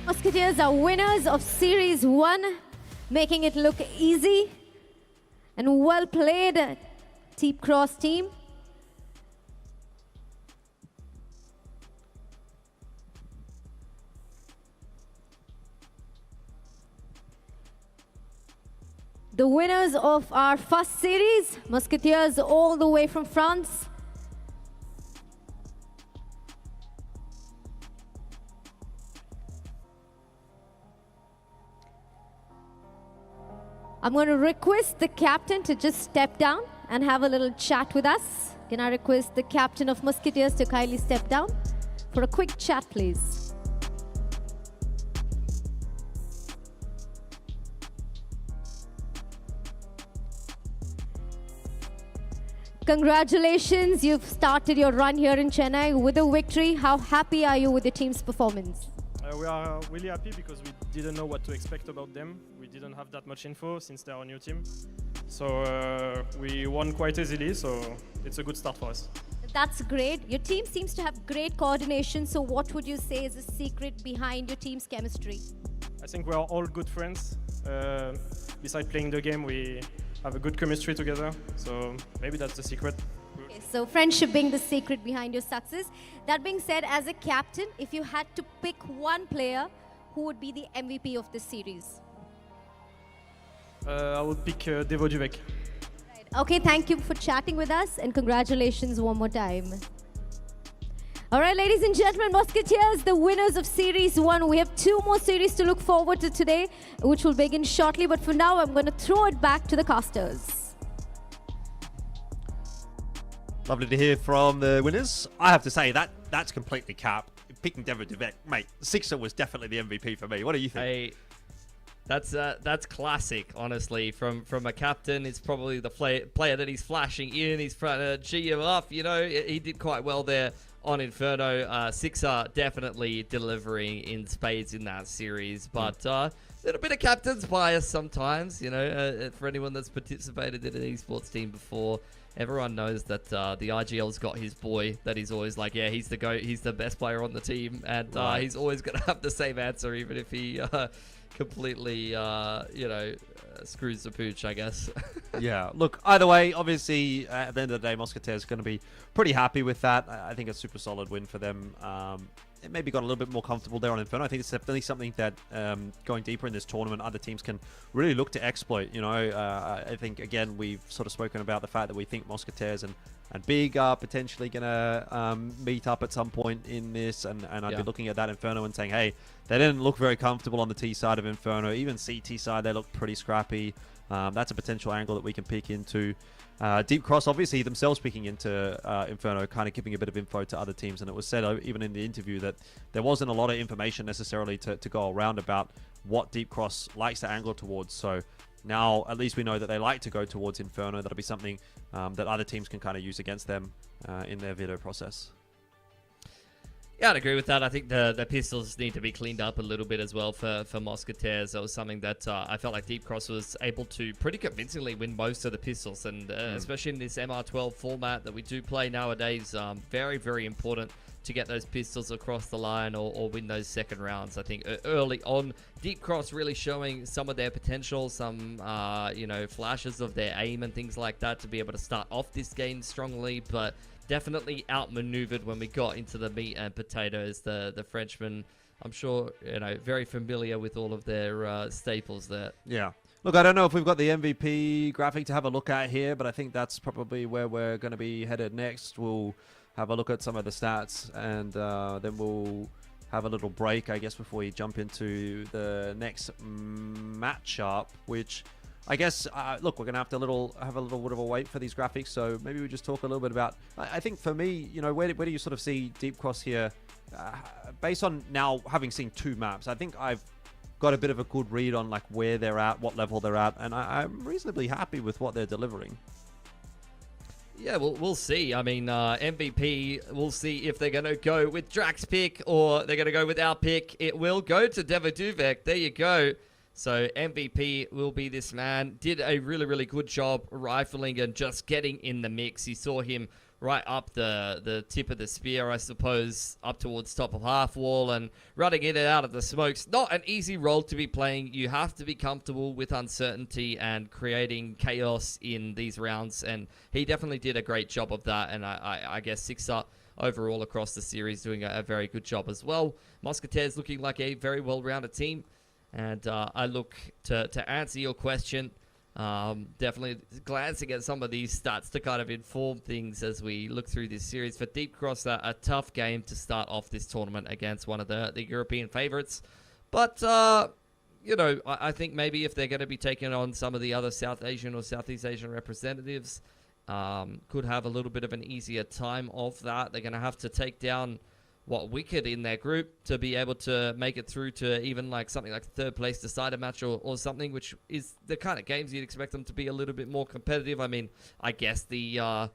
Mousquetaires are winners of Series 1, making it look easy and well played, Deep Cross team. The winners of our first series, Mousquetaires all the way from France. I'm going to request the captain to just step down and have a little chat with us. Can I request the captain of Mousquetaires to kindly step down for a quick chat, please? Congratulations, you've started your run here in Chennai with a victory. How happy are you with the team's performance? We are really happy because we didn't know what to expect about them. We didn't have that much info since they're a new team. So we won quite easily, so it's a good start for us. That's great. Your team seems to have great coordination, so what would you say is the secret behind your team's chemistry? I think we are all good friends. Besides playing the game, we have a good chemistry together, so maybe that's the secret. Okay, so friendship being the secret behind your success. That being said, as a captain, if you had to pick one player, who would be the MVP of this series? I would pick Devo Duvek. Right. Okay, thank you for chatting with us and congratulations one more time. All right, ladies and gentlemen, Mousquetaires, the winners of Series 1. We have 2 more series to look forward to today, which will begin shortly. But for now, I'm going to throw it back to the casters. Lovely to hear from the winners. I have to say, that's completely cap. Picking Devo Duvek, mate, Sixer was definitely the MVP for me. What do you think? That's classic, honestly. From a captain, it's probably the player that he's flashing in. He's trying to G him up. You know, he did quite well there on Inferno. Sixer definitely delivering in spades in that series, but a little bit of captain's bias sometimes. You know, for anyone that's participated in an esports team before, everyone knows that the IGL's got his boy that he's always like, yeah, he's the GOAT, he's the best player on the team, and he's always going to have the same answer, even if he completely, screws the pooch, I guess. Yeah, look, either way, obviously, at the end of the day, Mousquetaires is going to be pretty happy with that. I think a super solid win for them. It maybe got a little bit more comfortable there on Inferno. I think it's definitely something that going deeper in this tournament, other teams can really look to exploit. You know, I think, again, we've sort of spoken about the fact that we think Mousquetaires and Big are potentially going to meet up at some point in this, and I'd be looking at that Inferno and saying, hey, they didn't look very comfortable on the T side of Inferno. Even CT side, they look pretty scrappy. That's a potential angle that we can peek into. Deep Cross, obviously, themselves peeking into Inferno, kind of giving a bit of info to other teams, and it was said even in the interview that there wasn't a lot of information necessarily to go around about what Deep Cross likes to angle towards. So now at least we know that they like to go towards Inferno. That'll be something that other teams can kind of use against them in their veto process. Yeah, I'd agree with that. I think the pistols need to be cleaned up a little bit as well for Mousquetaires. That was something that I felt like Deep Cross was able to pretty convincingly win most of the pistols, and especially in this MR12 format that we do play nowadays, very, very important to get those pistols across the line or win those second rounds. I think early on, Deep Cross really showing some of their potential, some flashes of their aim and things like that to be able to start off this game strongly, but definitely outmaneuvered when we got into the meat and potatoes. The Frenchmen, I'm sure, very familiar with all of their staples there. Yeah. Look, I don't know if we've got the MVP graphic to have a look at here, but I think that's probably where we're going to be headed next. We'll have a look at some of the stats, and then we'll have a little break, I guess, before we jump into the next matchup, which I guess, look, we're going to have a little bit of a wait for these graphics, so maybe we just talk a little bit about, I think for me, where do you sort of see Deep Cross here? Based on now having seen 2 maps, I think I've got a bit of a good read on like where they're at, what level they're at, and I'm reasonably happy with what they're delivering. Yeah, we'll see. I mean, MVP, we'll see if they're going to go with Drax's pick or they're going to go with our pick. It will go to Devo Duvek. There you go. So MVP will be this man. Did a really, really good job rifling and just getting in the mix. You saw him right up the tip of the spear, I suppose, up towards top of half wall and running in and out of the smokes. Not an easy role to be playing. You have to be comfortable with uncertainty and creating chaos in these rounds, and he definitely did a great job of that, and I guess Sixer overall across the series doing a very good job as well. Mousquetaires looking like a very well-rounded team, and I look to answer your question. Definitely glancing at some of these stats to kind of inform things as we look through this series. For Deep Cross, a tough game to start off this tournament against one of the European favorites. But, I think maybe if they're going to be taking on some of the other South Asian or Southeast Asian representatives, could have a little bit of an easier time of that. They're going to have to take down Wicked in their group to be able to make it through to even like something like third place decider match or something, which is the kind of games you'd expect them to be a little bit more competitive. I mean, I guess the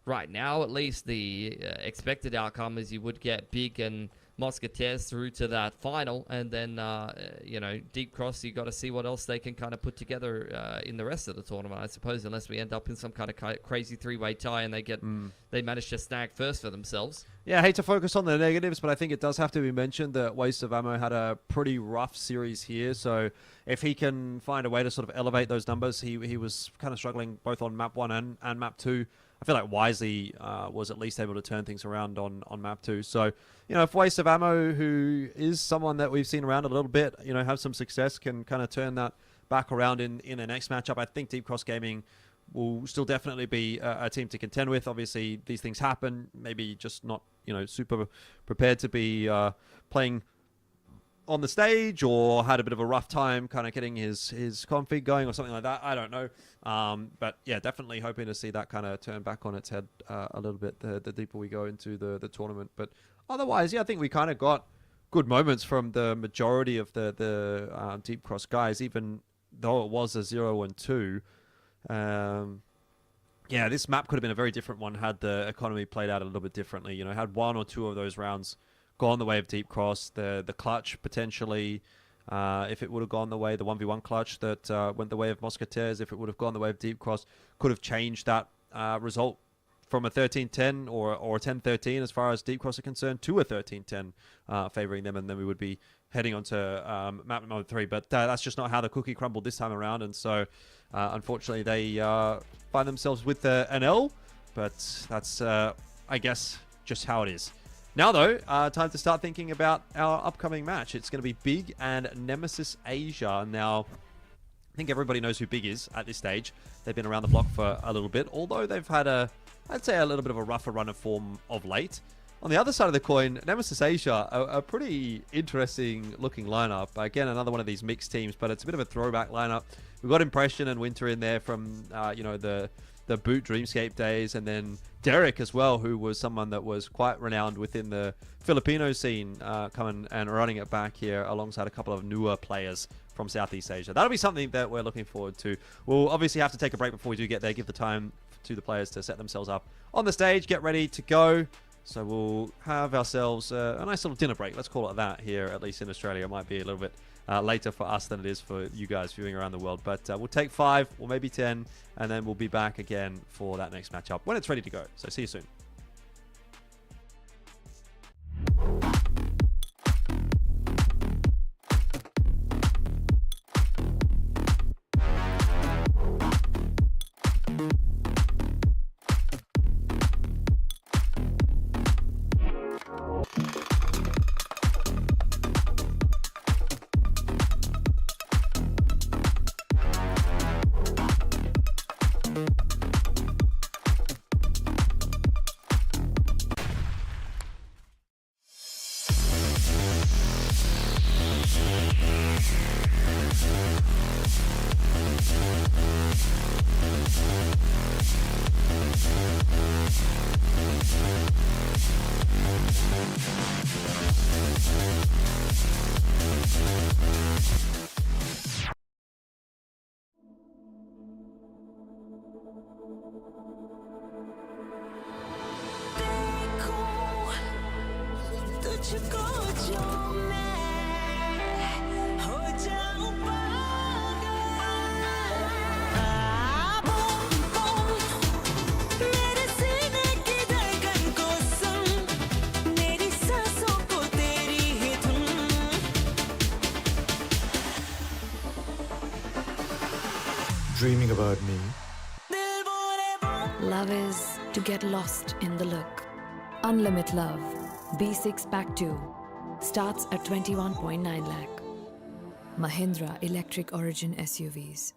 right now at least the expected outcome is you would get Big and Mousquetaires through to that final, and then Deep Cross, you got to see what else they can kind of put together in the rest of the tournament, I suppose, unless we end up in some kind of crazy 3-way tie and they manage to snag first for themselves. Yeah, I hate to focus on the negatives, but I think it does have to be mentioned that Waste of Ammo had a pretty rough series here, so if he can find a way to sort of elevate those numbers, he was kind of struggling both on map 1 and map 2. I feel like Wisely was at least able to turn things around on map 2. So, if Waste of Ammo, who is someone that we've seen around a little bit, have some success, can kind of turn that back around in the next matchup, I think Deep Cross Gaming will still definitely be a team to contend with. Obviously, these things happen. Maybe just not, super prepared to be playing on the stage, or had a bit of a rough time kind of getting his config going or something like that. I don't know. But yeah, definitely hoping to see that kind of turn back on its head a little bit the deeper we go into the tournament. But otherwise, yeah, I think we kind of got good moments from the majority of the Deep Cross guys, even though it was a 0-2. Yeah, this map could have been a very different one had the economy played out a little bit differently. Had one or two of those rounds gone the way of Deep Cross, the clutch potentially, if it would have gone the way, the 1v1 clutch that went the way of Mousquetaires, if it would have gone the way of Deep Cross, could have changed that result from a 13-10 or a 10-13 as far as Deep Cross are concerned to a 13-10 favouring them, and then we would be heading on to map number 3. But that's just not how the cookie crumbled this time around, and so unfortunately they find themselves with an L, but that's, I guess, just how it is. Now, though, time to start thinking about our upcoming match. It's going to be Big and Nemesis Asia. Now, I think everybody knows who Big is at this stage. They've been around the block for a little bit, although they've had I'd say a little bit of a rougher run of form of late. On the other side of the coin, Nemesis Asia, a pretty interesting looking lineup. Again, another one of these mixed teams, but it's a bit of a throwback lineup. We've got Impression and Winter in there from, the Boot Dreamscape days, and then Derek as well, who was someone that was quite renowned within the Filipino scene, coming and running it back here alongside a couple of newer players from Southeast Asia. That'll be something that we're looking forward to. We'll obviously have to take a break before we do get there, give the time to the players to set themselves up on the stage, get ready to go. So we'll have ourselves a nice little dinner break. Let's call it that here, at least in Australia. It might be a little bit later for us than it is for you guys viewing around the world. But we'll take 5 or maybe 10, and then we'll be back again for that next matchup when it's ready to go. So see you soon. Dreaming about me. Love is to get lost in the look. Unlimit Love, B6 Pack 2, starts at 21.9 lakh. Mahindra Electric Origin SUVs.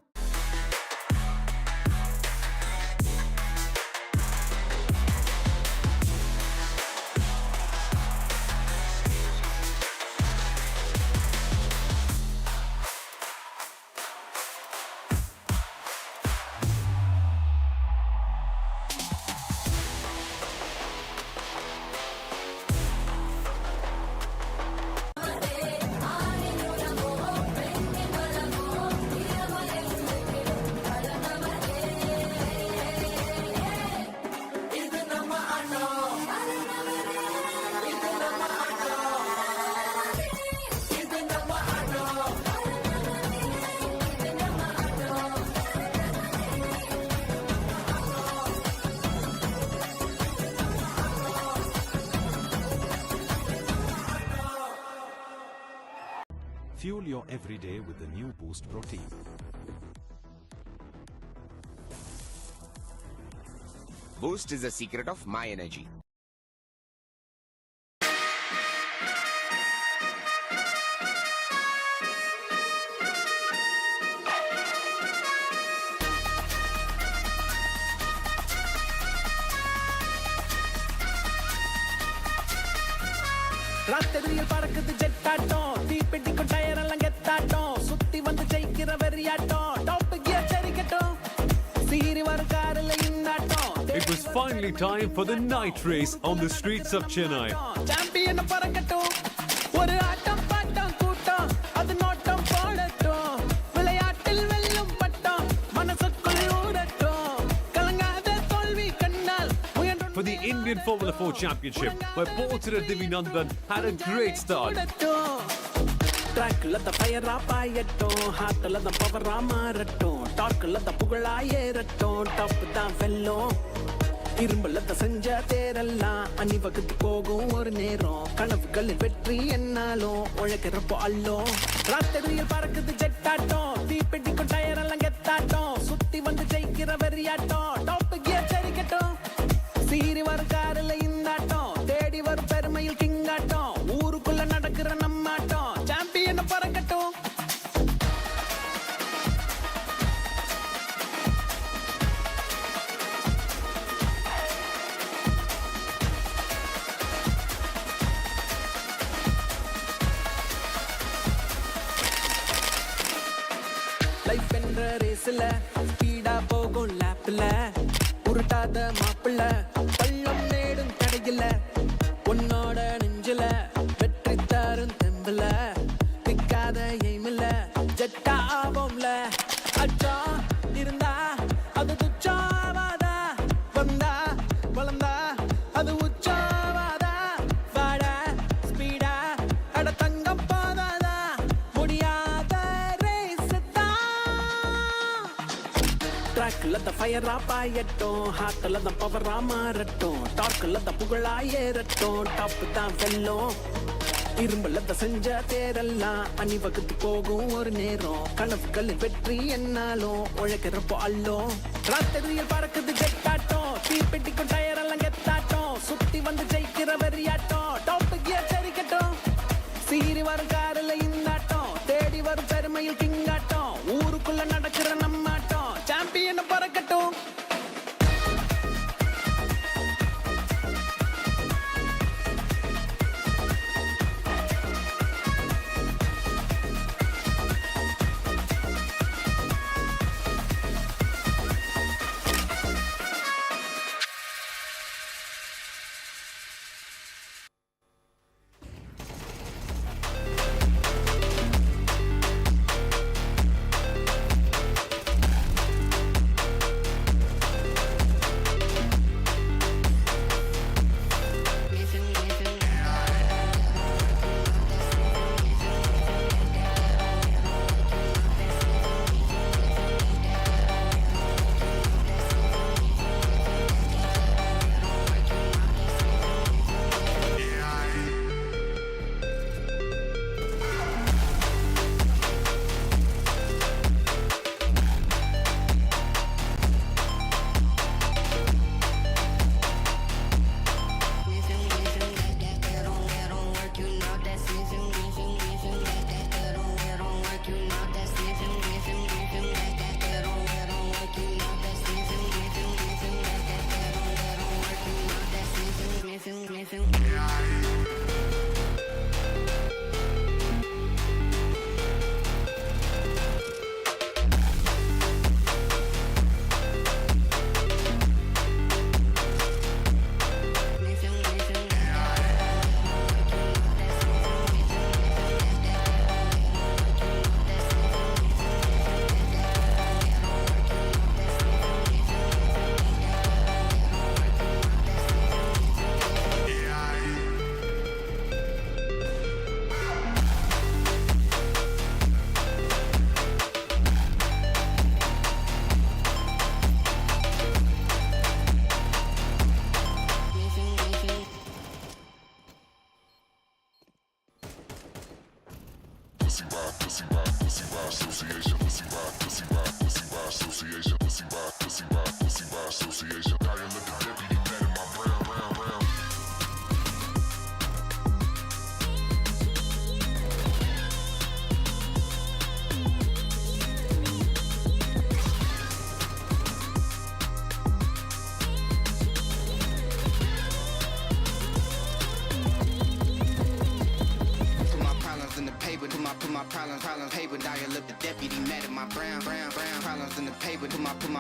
Fuel your everyday with the new Boost Protein. Boost is the secret of my energy. ராத்திரியில் பறக்குது ஜெட்டாட்டம் தீப்பெட்டிக்கும் tyre எல்லாம் கெத்தாட்டம் சுத்தி வந்து ஜெயிக்கிற வெறியாட்டம் top gear சரிக்கட்டும் சீரி வர காரில் இன்னாட்டம் It was finally time for the night race on the streets of Chennai. Champion பறக்கட்டும் ஒரு ஆட்டம் பாட்டம் கூட்டம் அது நோட்டம் போடட்டும் விளையாட்டில் வெல்லும் பட்டம் மனசுக்குள் ஊரட்டும் கலங்காத தோல்வி கண்ணால் For the Indian Formula 4 Championship, where Bo3 Divinandan had a great start. ட்ராக்ல த ஃபயரா பாயட்டும் ஹார்ட்ல த பவரா மாறட்டும் டார்க்ல த புகழா ஏறட்டும் டாப் தான் வெல்லும் இரும்புல த செஞ்ச தேரெல்லாம் அணிவகுத்து போகும் ஒரு நேரம் கனவுகளில் வெற்றி என்னாலும் உழைக்கிறப்போ அல்லும் ராத்திரியில் பறக்குது ஜெட்டாட்டம் தீப்பெட்டிக்கும் டயர் எல்லாம் கெத்தாட்டம் சுத்தி வந்து ஜெயிக்கிற வெறியாட்டம் டாப் கியர் சரிக்கட்டும் சீரி வர காரில் இந்தாட்டம் தேடி வரும் பெருமையில் கிங்காட்டம் ஊருக்குள்ள நடக்கிற நம்மாட்டம் சாம்பியன் பறக்கட்டும் லைஃப் என்ற ரேஸ்ல ஸ்பீடா போகும் லேப்ல உருட்டாத மாப்பிள்ள பள்ளம் நேடும் கடையில உன்னோட நெஞ்சில வெற்றி தரும் தெம்புல பிக்காத எய்மில்ல ஜெட்டா ஆவோம்ல அச்சா இருந்தா அது துச்சாவாதா வந்தா வளர்ந்தா அது உச்சாவாதா வாட ஸ்பீடா அட தங்கம் போதாதா முடியாத ரேஸ் ட்ராக்ல த ஃபயரா பாயட்டும் ஹார்ட்ல த பவரா மாறட்டும் டார்க்ல த புகழா ஏறட்டும் டாப் தான் வெல்லும் இரும்புல த செஞ்ச தேரெல்லாம் அணிவகுத்து போகும் ஒரு நேரம் கனவுகளில் வெற்றி என்னாலும் உழைக்கிறப்போ அல்லும் ராத்திரியில் பறக்குது ஜெட்டாட்டம் தீப்பெட்டிக்கும் டயர் எல்லாம் கெத்தாட்டம் சுத்தி வந்து ஜெயிக்கிற வெறியாட்டம் டாப் கியர் சரிக்கட்டும் சீரி வரும் காரில் இந்தாட்டம் தேடி வரும் பெருமையில் கிங்காட்டம் ஊருக்குள்ள நடக்கிற நம்மாட்டம் champion பறக்கட்டும்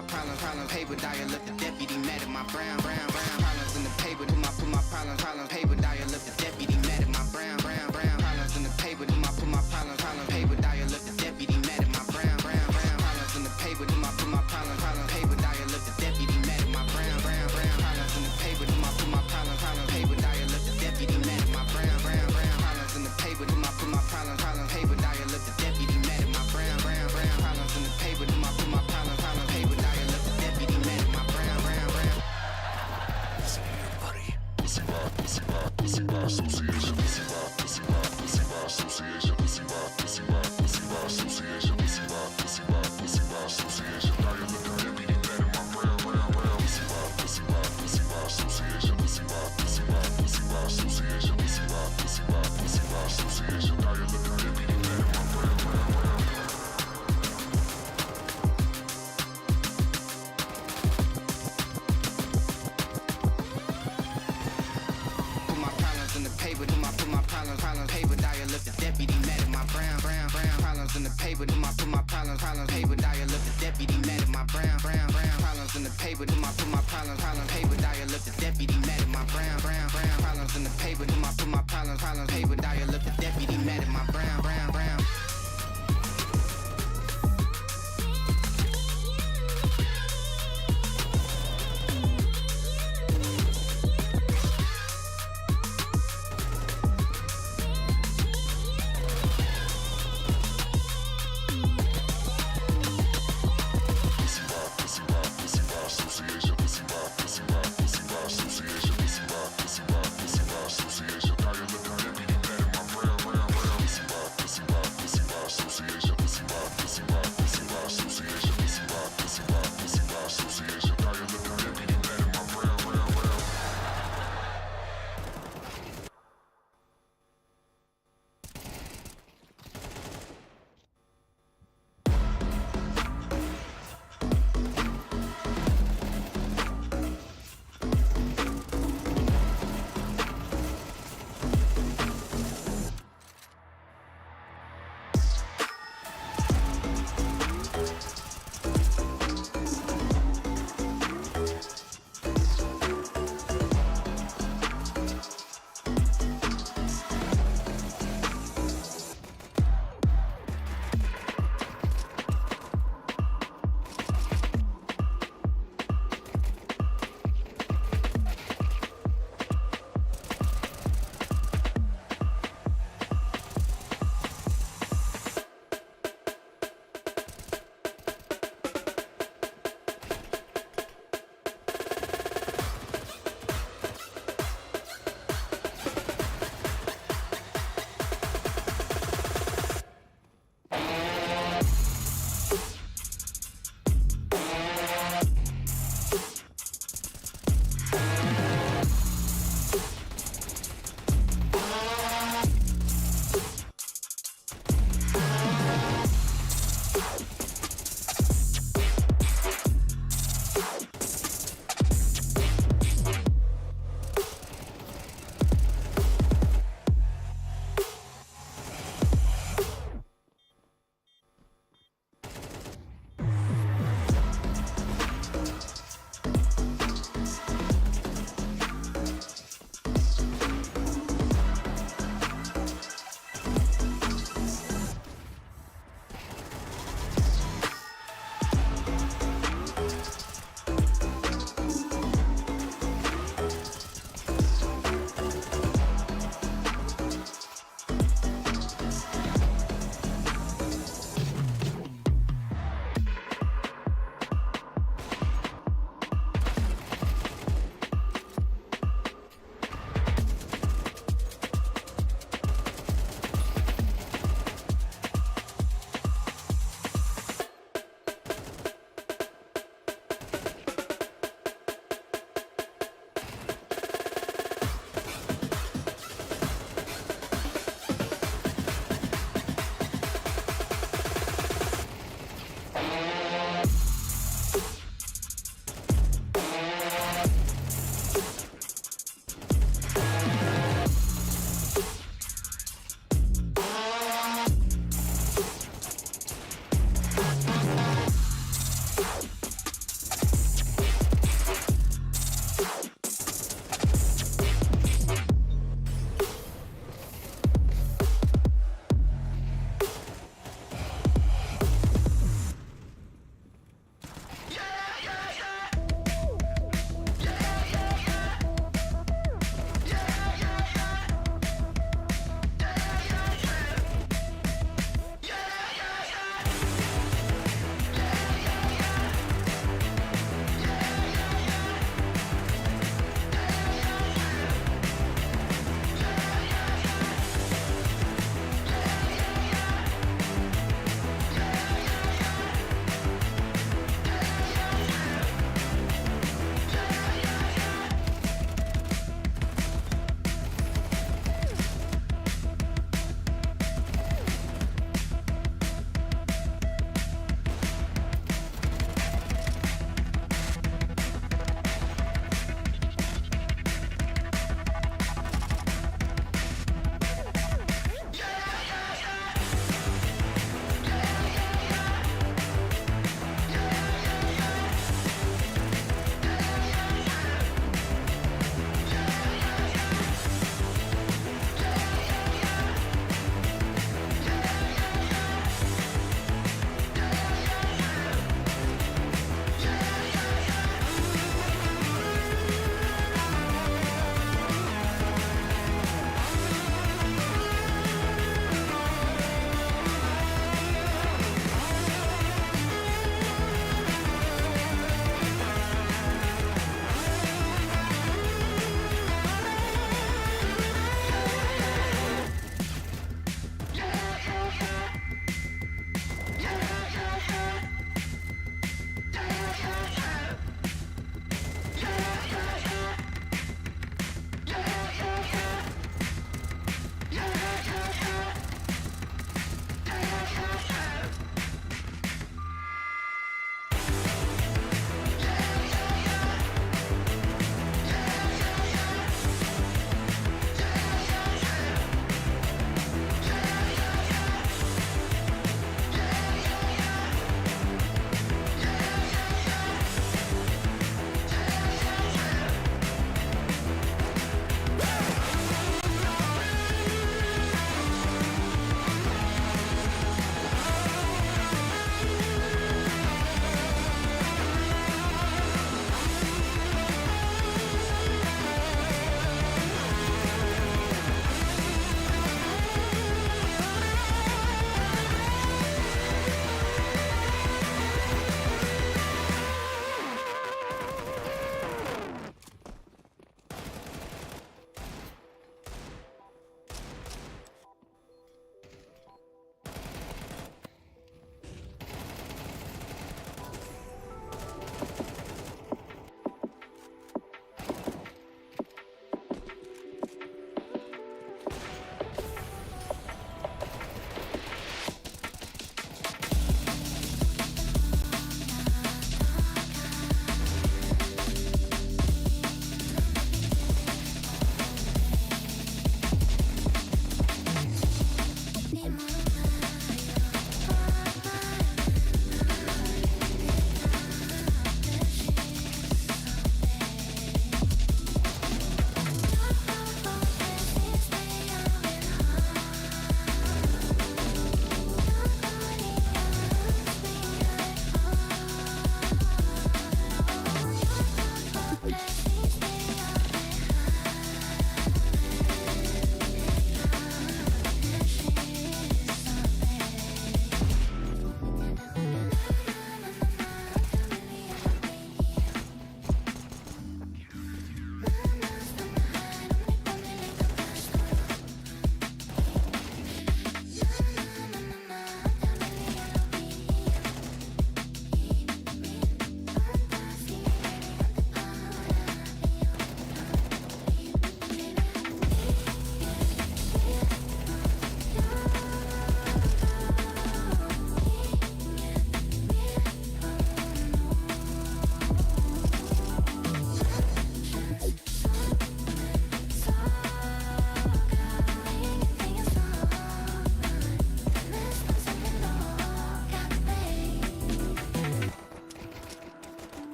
my problems paper dial up the deputy mad at my brown problems in the paper put my problems paper dial up the deputy mad at my brown problems in the paper put my problems paper dial up the deputy mad at my brown problems in the paper put my problems paper dial up the deputy mad at my brown problems in the paper put my problems paper dial up the deputy mad at my brown problems in the paper put my problems paper dial up the deputy mad at my brown problems in the paper put my problems paper dial up the deputy mad at my brown Listen here, buddy. Pussy by association. Pussy by association. Pussy by association. Pussy by association. Dial up the deputy mad at my brown. Pussy by association. Pussy by association. Pussy by association. Dial up the deputy mad at my brown. Put my problems in the paper, put my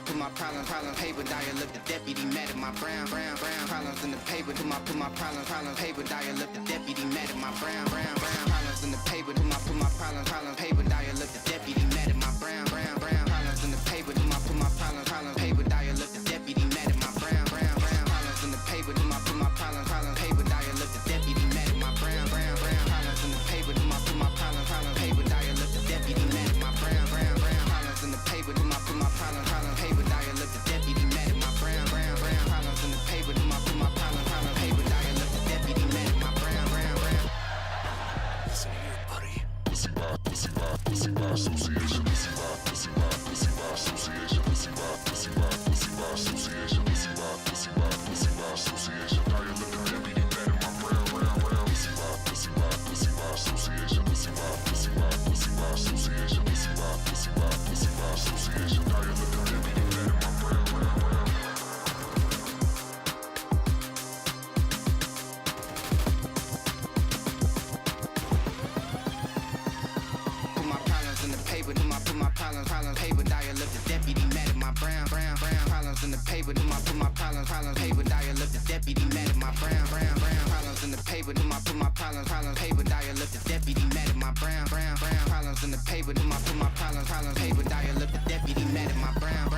Put my problems paper, dial up the deputy mad at my brown problems in the paper. Put my problems paper. Dial up the deputy mad at my brown problems in the paper. Put my problems paper. Dial up the deputy mad at my brown problems in the paper. Put my problems paper. Dial up the deputy mad at my brown problems in the paper. Put my problems paper. Dial up the deputy mad at my brown problems in the paper. Put my problems paper. Dial up the deputy mad at my brown problems in the paper. Put my problems paper. Dial up the deputy mad at my brown problems in the paper. Put my problems paper. Dial up the deputy mad at my brown. Listen here, buddy. Pussy by association. Pussy by association. Pussy by association. Pussy by association. Dial up the deputy mad at my brown. Pussy by association. Pussy by association. Pussy by association. Dial up the deputy mad at my brown. Put my problems in the paper. Put my problems paper. Dial up the deputy mad at my brown problems in the paper. Put my problems paper. Dial up the deputy mad at my brown problems in the paper. Put my problems paper. Dial up the deputy mad at my brown problems in the paper. Put my problems paper. Dial up the deputy mad at my brown.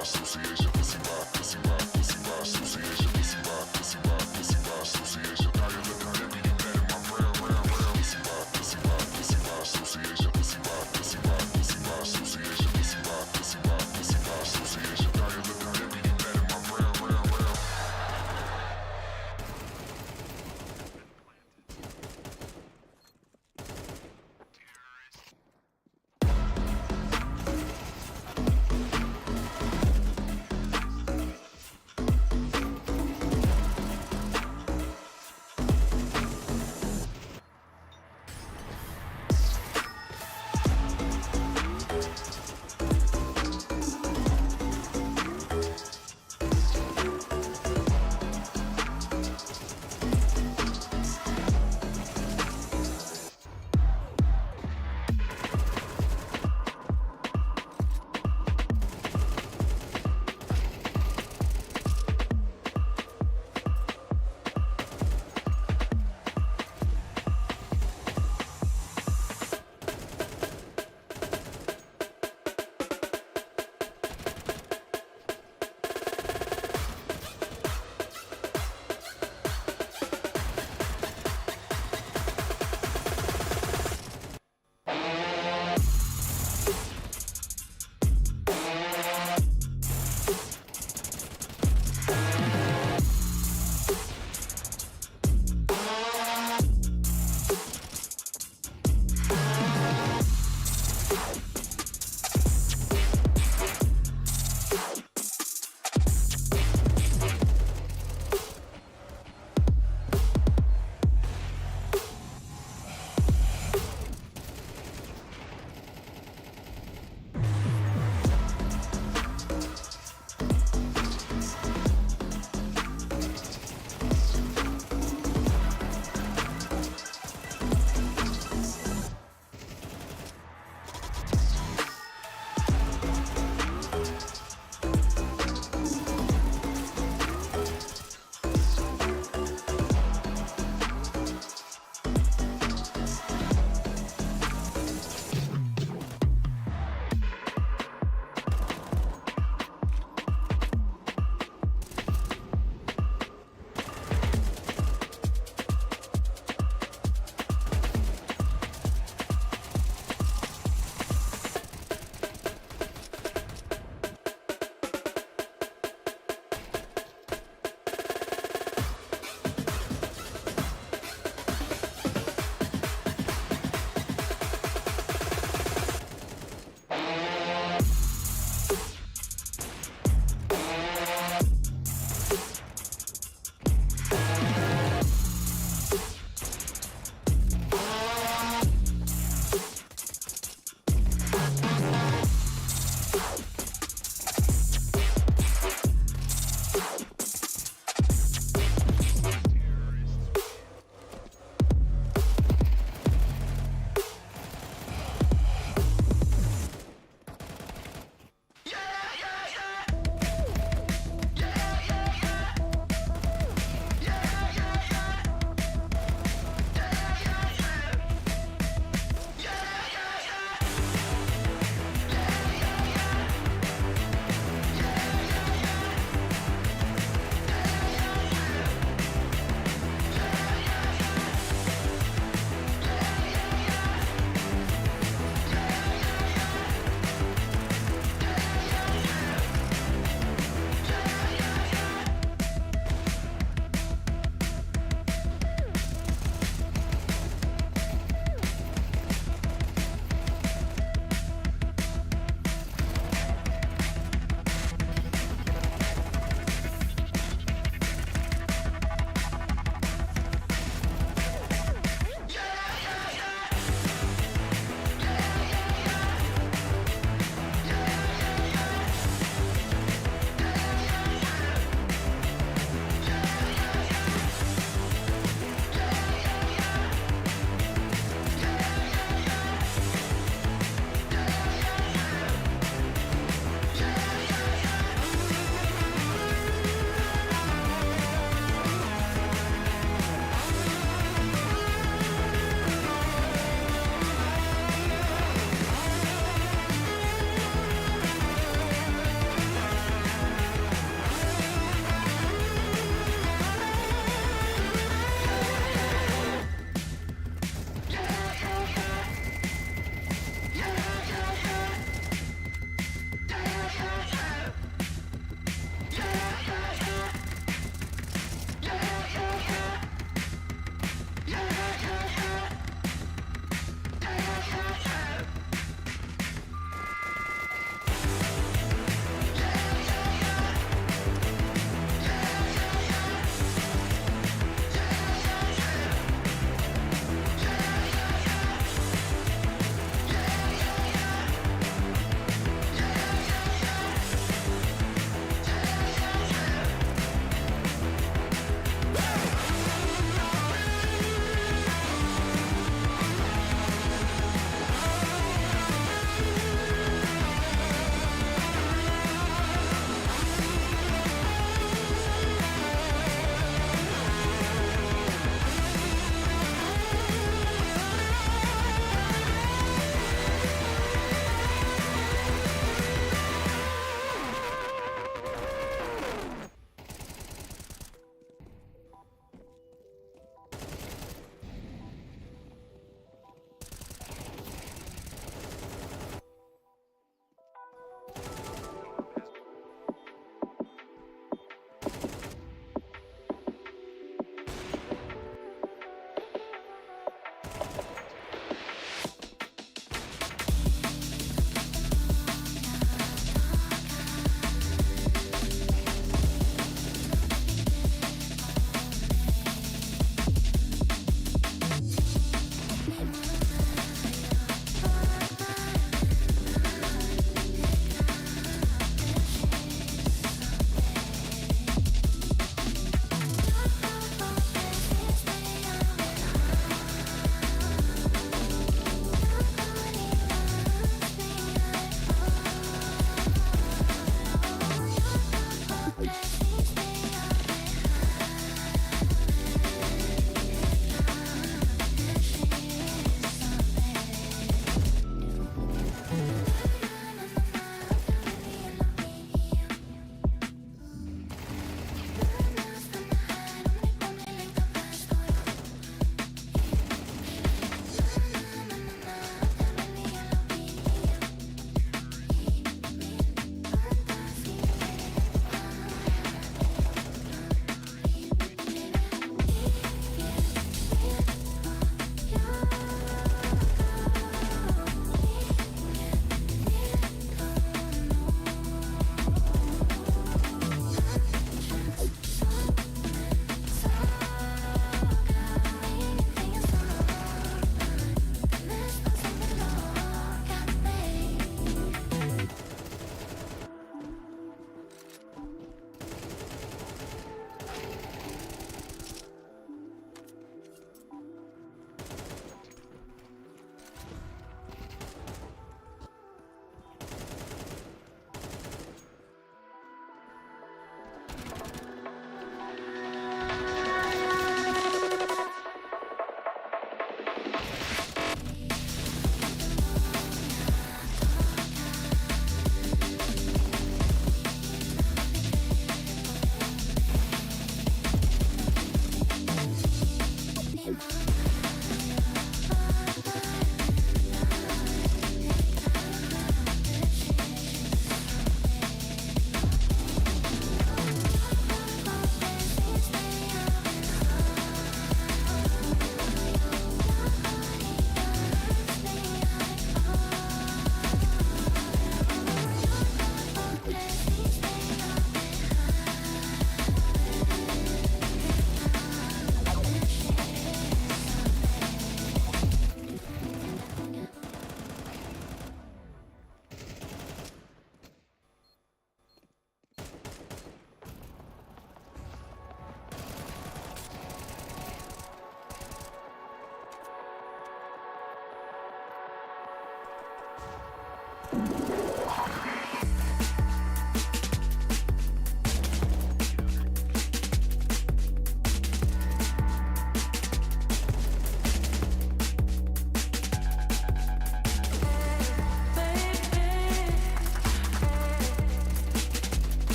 Association.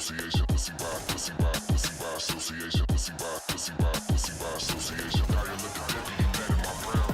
association, pussy by association, pussy by association. Now you look at me, that in my brown.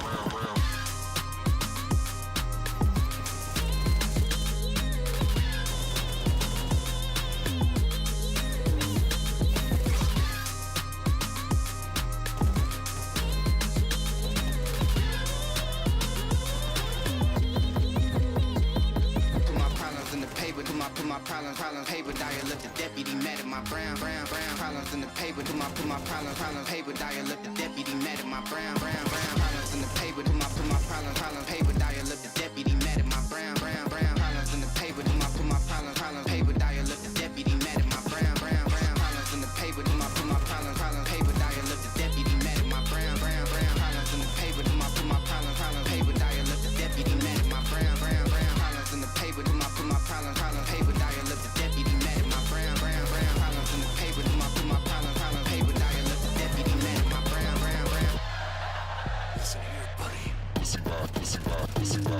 Put my problems paper, dial up the deputy mad at my brown problems in the paper. Put my problems paper, dial up the deputy mad at my brown problems in the paper. Put my problems paper, dial up the deputy mad at my brown problems in the paper. Put my problems paper, dial up the deputy mad at my brown problems in the paper. Put my problems paper, dial up the deputy mad at my brown problems in the paper. Put my problems paper, dial up the deputy mad at my brown problems in the paper. Put my problems paper, dial up the deputy mad at my brown problems in the paper. Put my problems paper, dial up the deputy mad at my brown. Listen here, buddy. Pussy by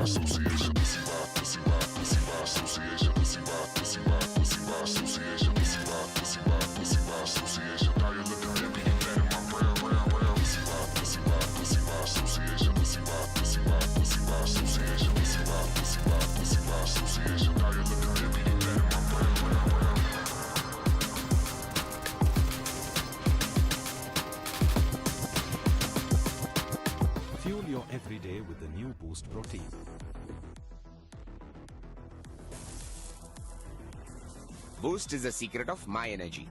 association, pussy by association, pussy by association, pussy by association. Now you look at me, that in my brown. Pussy by association, pussy by association, pussy by association. Now you look at me, that in my brown. Fuel your everyday with the new Boost protein. Boost is the secret of my energy.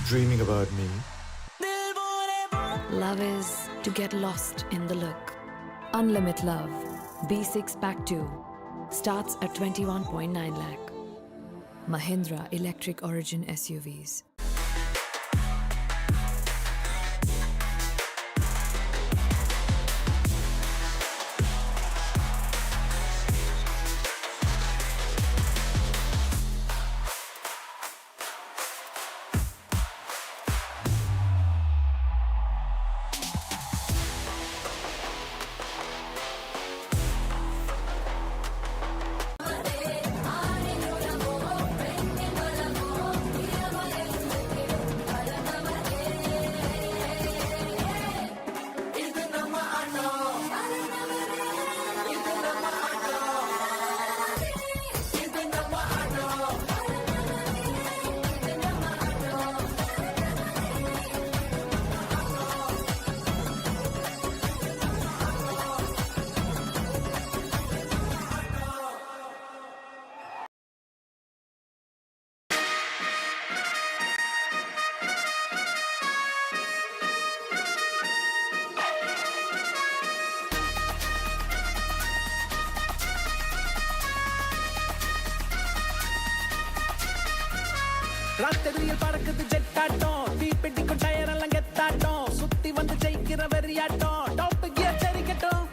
Dreaming about me. Love is to get lost in the look. Unlimit Love B6 Pack 2 starts at 21.9 lakh. Mahindra Electric Origin SUVs. ராத்திரியில் பறக்குது ஜெட்டாட்டம் தீப்பெட்டிக்கும் tyre எல்லாம் கெத்தாட்டம் சுத்தி வந்து ஜெயிக்கிற வெறியாட்டம் top gear தெரிக்கட்டும்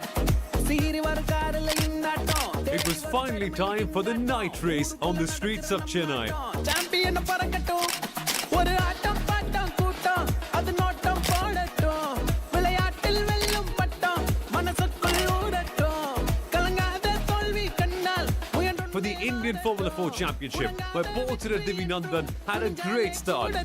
சீரி வர காரில் இன்னாட்டம். It was finally time for the night race on the streets of Chennai. Champion பறக்கட்டும் ஒரு ஆட்டம் பாட்டம் கூட்டம் அது நோட்டம் போடட்டும் விளையாட்டில் வெல்லும் பட்டம் மனசுக்குள் ஊடட்டும். for the Indian Formula 4 Championship, where Bo3 Divinandan had a great start.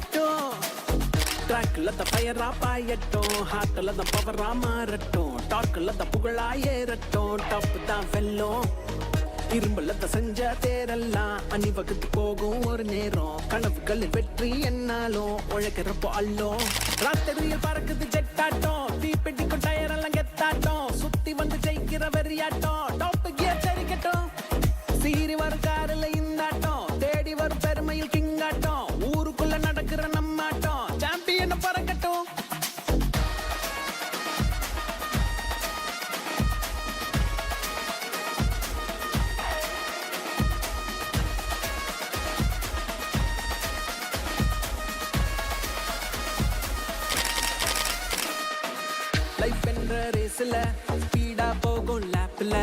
ட்ராக்ல த ஃபயரா பாயட்டும், ஹார்ட்ல த பவரா மாறட்டும், டார்க்ல த புகழா ஏறட்டும், டாப் தான் வெல்லும். இரும்புல த செஞ்ச தேரெல்லாம் அணிவகுத்து போகும் ஒரு நேரம், கனவுகளில் வெற்றி என்னாலும் உழைக்கிறப்போ அல்லும். ராத்திரியில் பறக்குது ஜெட்டாட்டம், தீப்பெட்டிக்கும் டயர் எல்லாம் கெத்தாட்டம், சுத்தி வந்து ஜெயிக்கிற வெறியாட்டம், டாப் கியர் சரிக்கட்டும். சீறி வரும் காரில் இந்தாட்டம், தேடி வரும் பெருமையில் கிங்காட்டம், ஊருக்குள்ள நடக்கிற நம்மாட்டம், சாம்பியன் பறக்கட்டும். லைஃப் என்ற ரேஸ்ல ஸ்பீடா போகும் லேப்ல,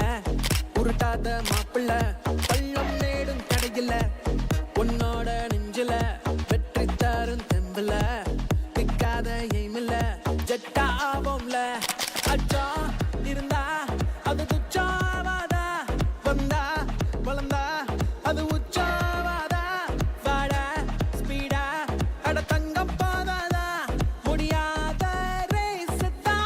உருட்டாத மாப்பிள்ள பள்ளம் நேடும் கடையில, உன்னோட நெஞ்சில வெற்றி தரும் தெம்புல, பிக்காத எய்மில்ல ஜெட்டா ஆவோம்ல. அச்சா இருந்தா அது துச்சாவாதா, வந்தா வளர்ந்தா அது உச்சாவாதா, வாட ஸ்பீடா அட தங்கம் போதாதா, முடியாத ரேஸ் தான்.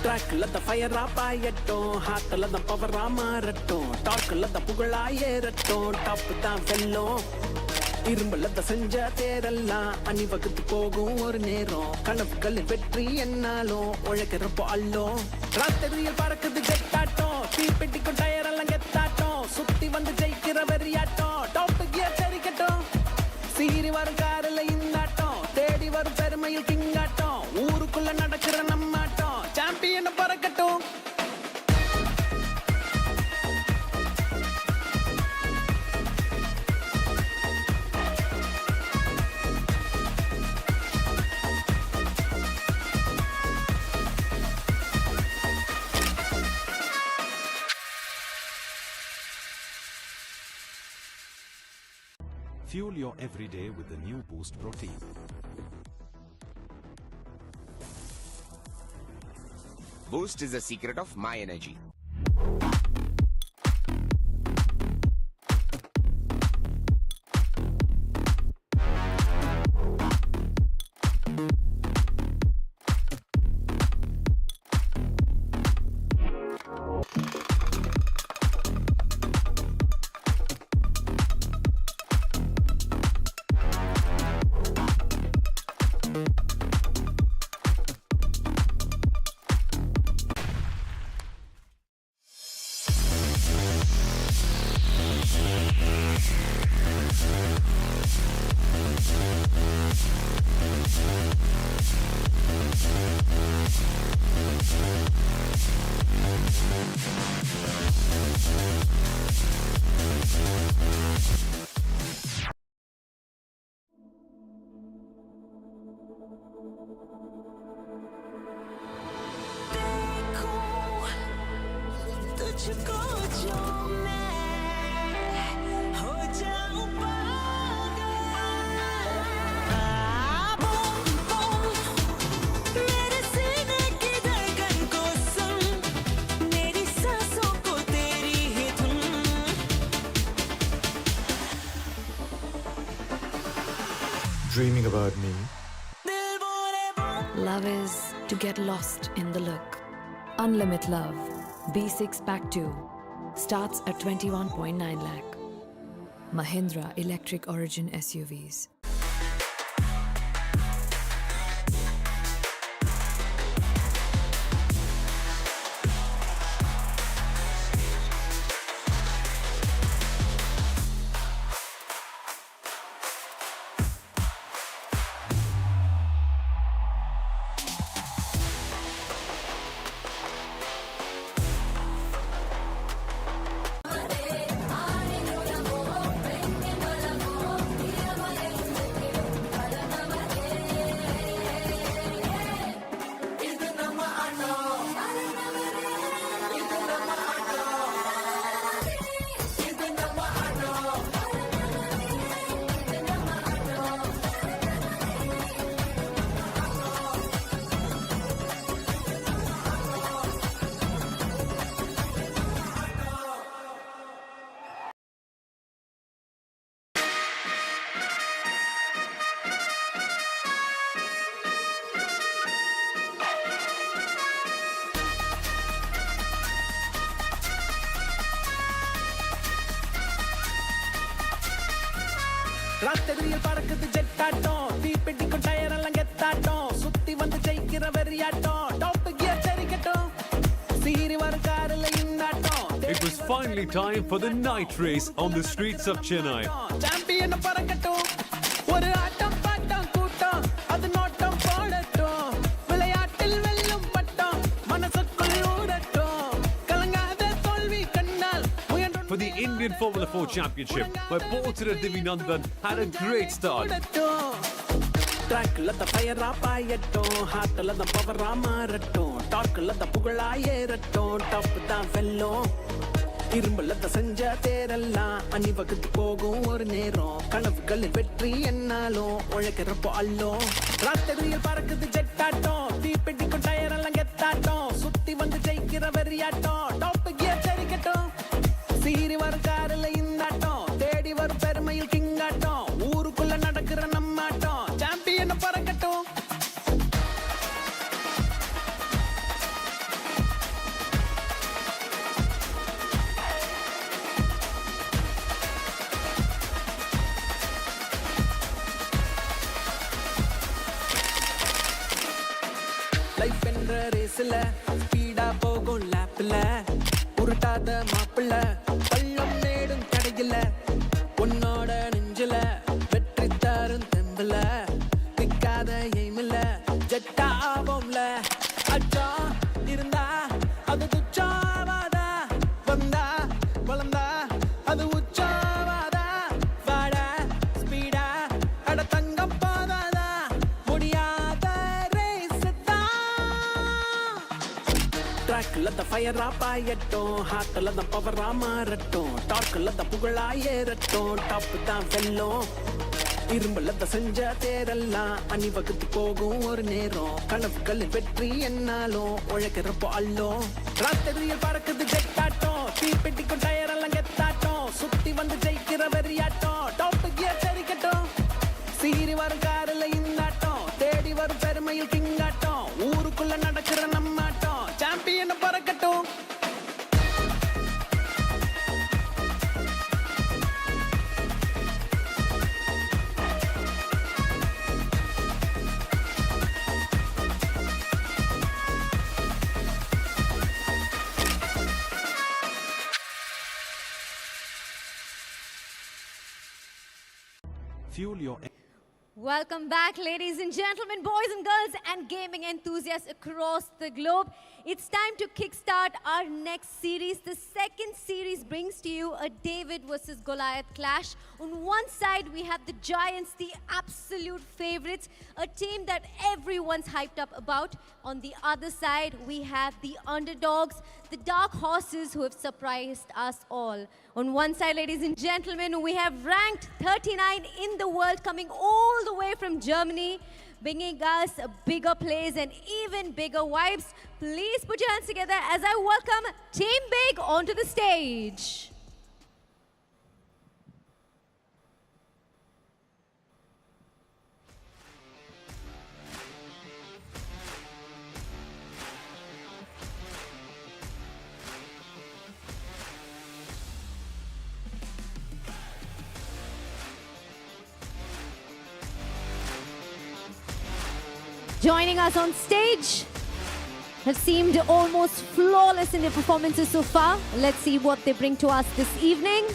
ட்ராக்ல த ஃபயரா பாயட்டும், ஹார்ட்ல த பவரா மாறட்டும், டார்க்ல த புகழா ஏறட்டும், டாப் தான் வெல்லும். இரும்புல த செஞ்ச தேரெல்லாம் அணிவகுத்து போகும் ஒரு நேரம், கனவுகளில் வெற்றி என்னாலும் உழைக்கிறப்போ அல்லும். ராத்திரியில் பறக்குது ஜெட்டாட்டம், தீப்பெட்டிக்கும் டயர் எல்லாம் கெத்தாட்டம், சுத்தி வந்து ஜெயிக்கிற வெறியாட்டம், டாப் கியர் சரிக்கட்டும். சீறி வரும் காரில் இந்தாட்டம், தேடி வரும் பெருமையில் கிங்காட்டம், ஊருக்குள்ள நடக்கிற நம்மாட்டம், champion பறக்கட்டும். Fuel your everyday with the new Boost protein. Boost is the secret of my energy. Dreaming about me. Love is to get lost in the look. Unlimited Love B6 Pack 2 starts at 21.9 lakh. Mahindra Electric Origin SUVs. ராத்திரியில் பறக்குது ஜெட்டாட்டம் தீப்பெட்டிக்கும் tyre எல்லாம் கெத்தாட்டம் சுத்தி வந்து ஜெயிக்கிற வெறியாட்டம் top gear சரிக்கட்டும் சீரி வர காரில் இந்தாட்டம் It was finally time for the night race on the streets of Chennai. Champion பறக்கட்டும் ஒரு ஆட்டம் பாட்டம் கூட்டம் அது நோட்டம் போடட்டும் விளையாட்டில் வெல்லும் பட்டம் மனசுக்குள் ஊரட்டும் கலங்காத தோல்வி கண்ணால் For the Indian Formula 4 Championship, where Bo3 Divinandan had a great start. ட்ராக்ல த ஃபயரா பாயட்டும் ஹார்ட்ல த பவரா மாறட்டும் டார்க்ல த புகழா ஏறட்டும் டாப் தான் வெல்லும் இரும்புல த செஞ்ச தேரெல்லாம் அணிவகுத்து போகும் ஒரு நேரம் கனவுகளில் வெற்றி என்னாலும் உழைக்கிறப்போ அல்லும் ராத்திரியில் பறக்குது ஜெட்டாட்டம் தீப்பெட்டிக்கும் டயர் எல்லாம் கெத்தாட்டம் சுத்தி வந்து ஜெயிக்கிற வெறியாட்டம் டாப் கியர் சரிக்கட்டும் சீரி வர காரில் இந்தாட்டம் தேடி வரும் பெருமையில் கிங்காட்டம் ஊருக்குள்ள நடக்கிற நம்மாட்டம் சாம்பியன் பறக்கட்டும் லைஃப் என்ற ரேஸ்ல ஸ்பீடா போகும் லேப்ல உருட்டாத மாப்பிள்ள பள்ளம் நேடும் கடையில உன்னோட நெஞ்சில வெற்றி தரும் தெம்புல நிக்காத எய்மில்ல ஜெட்டா ஆவோம்ல அச்சா இருந்தா அது துச்சாவாதா வந்தா வளர்ந்தா அது உச்சாவாதா வாட ஸ்பீடா அட தங்கம் போதாதா முடியாத ரேஸ் தான் ட்ராக்ல த ஃபயரா பாயட்டும் ஹார்ட்ல த பவரா மாறட்டும் டார்க்ல த புகழா ஏறட்டும் டாப் தான் வெல்லும் இரும்புல த செஞ்ச தேரெல்லாம் அணிவகுத்து போகும் ஒரு நேரம் கனவுகளில் வெற்றி என்னாலும் உழைக்கிறப்போ அல்லும் ராத்திரியில் பறக்குது ஜெட்டாட்டம் தீப்பெட்டிக்கும் டயர் எல்லாம் கெத்தாட்டம் சுத்தி வந்து ஜெயிக்கிற வெறியாட்டம் டாப் கியர் சரிக்கட்டும் சீரி வரும் காரில் இந்தாட்டம் தேடி வரும் பெருமையில் கிங்காட்டம் ஊருக்குள்ள நடக்கிற நம்மாட்டம் champion பறக்கட்டும் Fuel your Welcome back, ladies and gentlemen, boys and girls, and gaming enthusiasts across the globe. It's time to kickstart our next series. The second series brings to you a David versus Goliath clash. On one side, we have the Giants, the absolute favorites, a team that everyone's hyped up about. On the other side, we have the underdogs, the dark horses who have surprised us all. On one side, ladies and gentlemen, we have ranked 39 in the world, coming all the way from Germany, bringing us bigger plays and even bigger vibes. Please put your hands together as I welcome Team Big onto the stage. Joining us on stage have seemed almost flawless in their performances so far. Let's see what they bring to us this evening.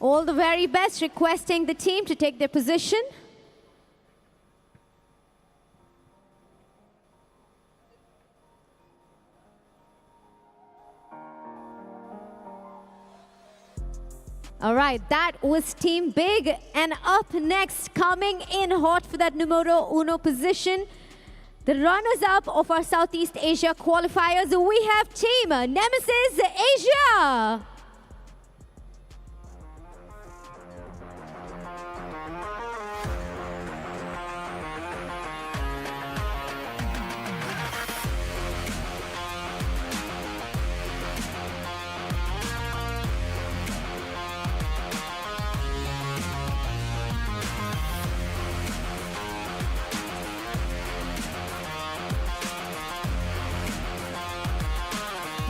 All the very best, requesting the team to take their position. All right, that was Team Big. And up next, coming in hot for that numero uno position, the runners-up of our Southeast Asia qualifiers, we have Team Nemesis Asia.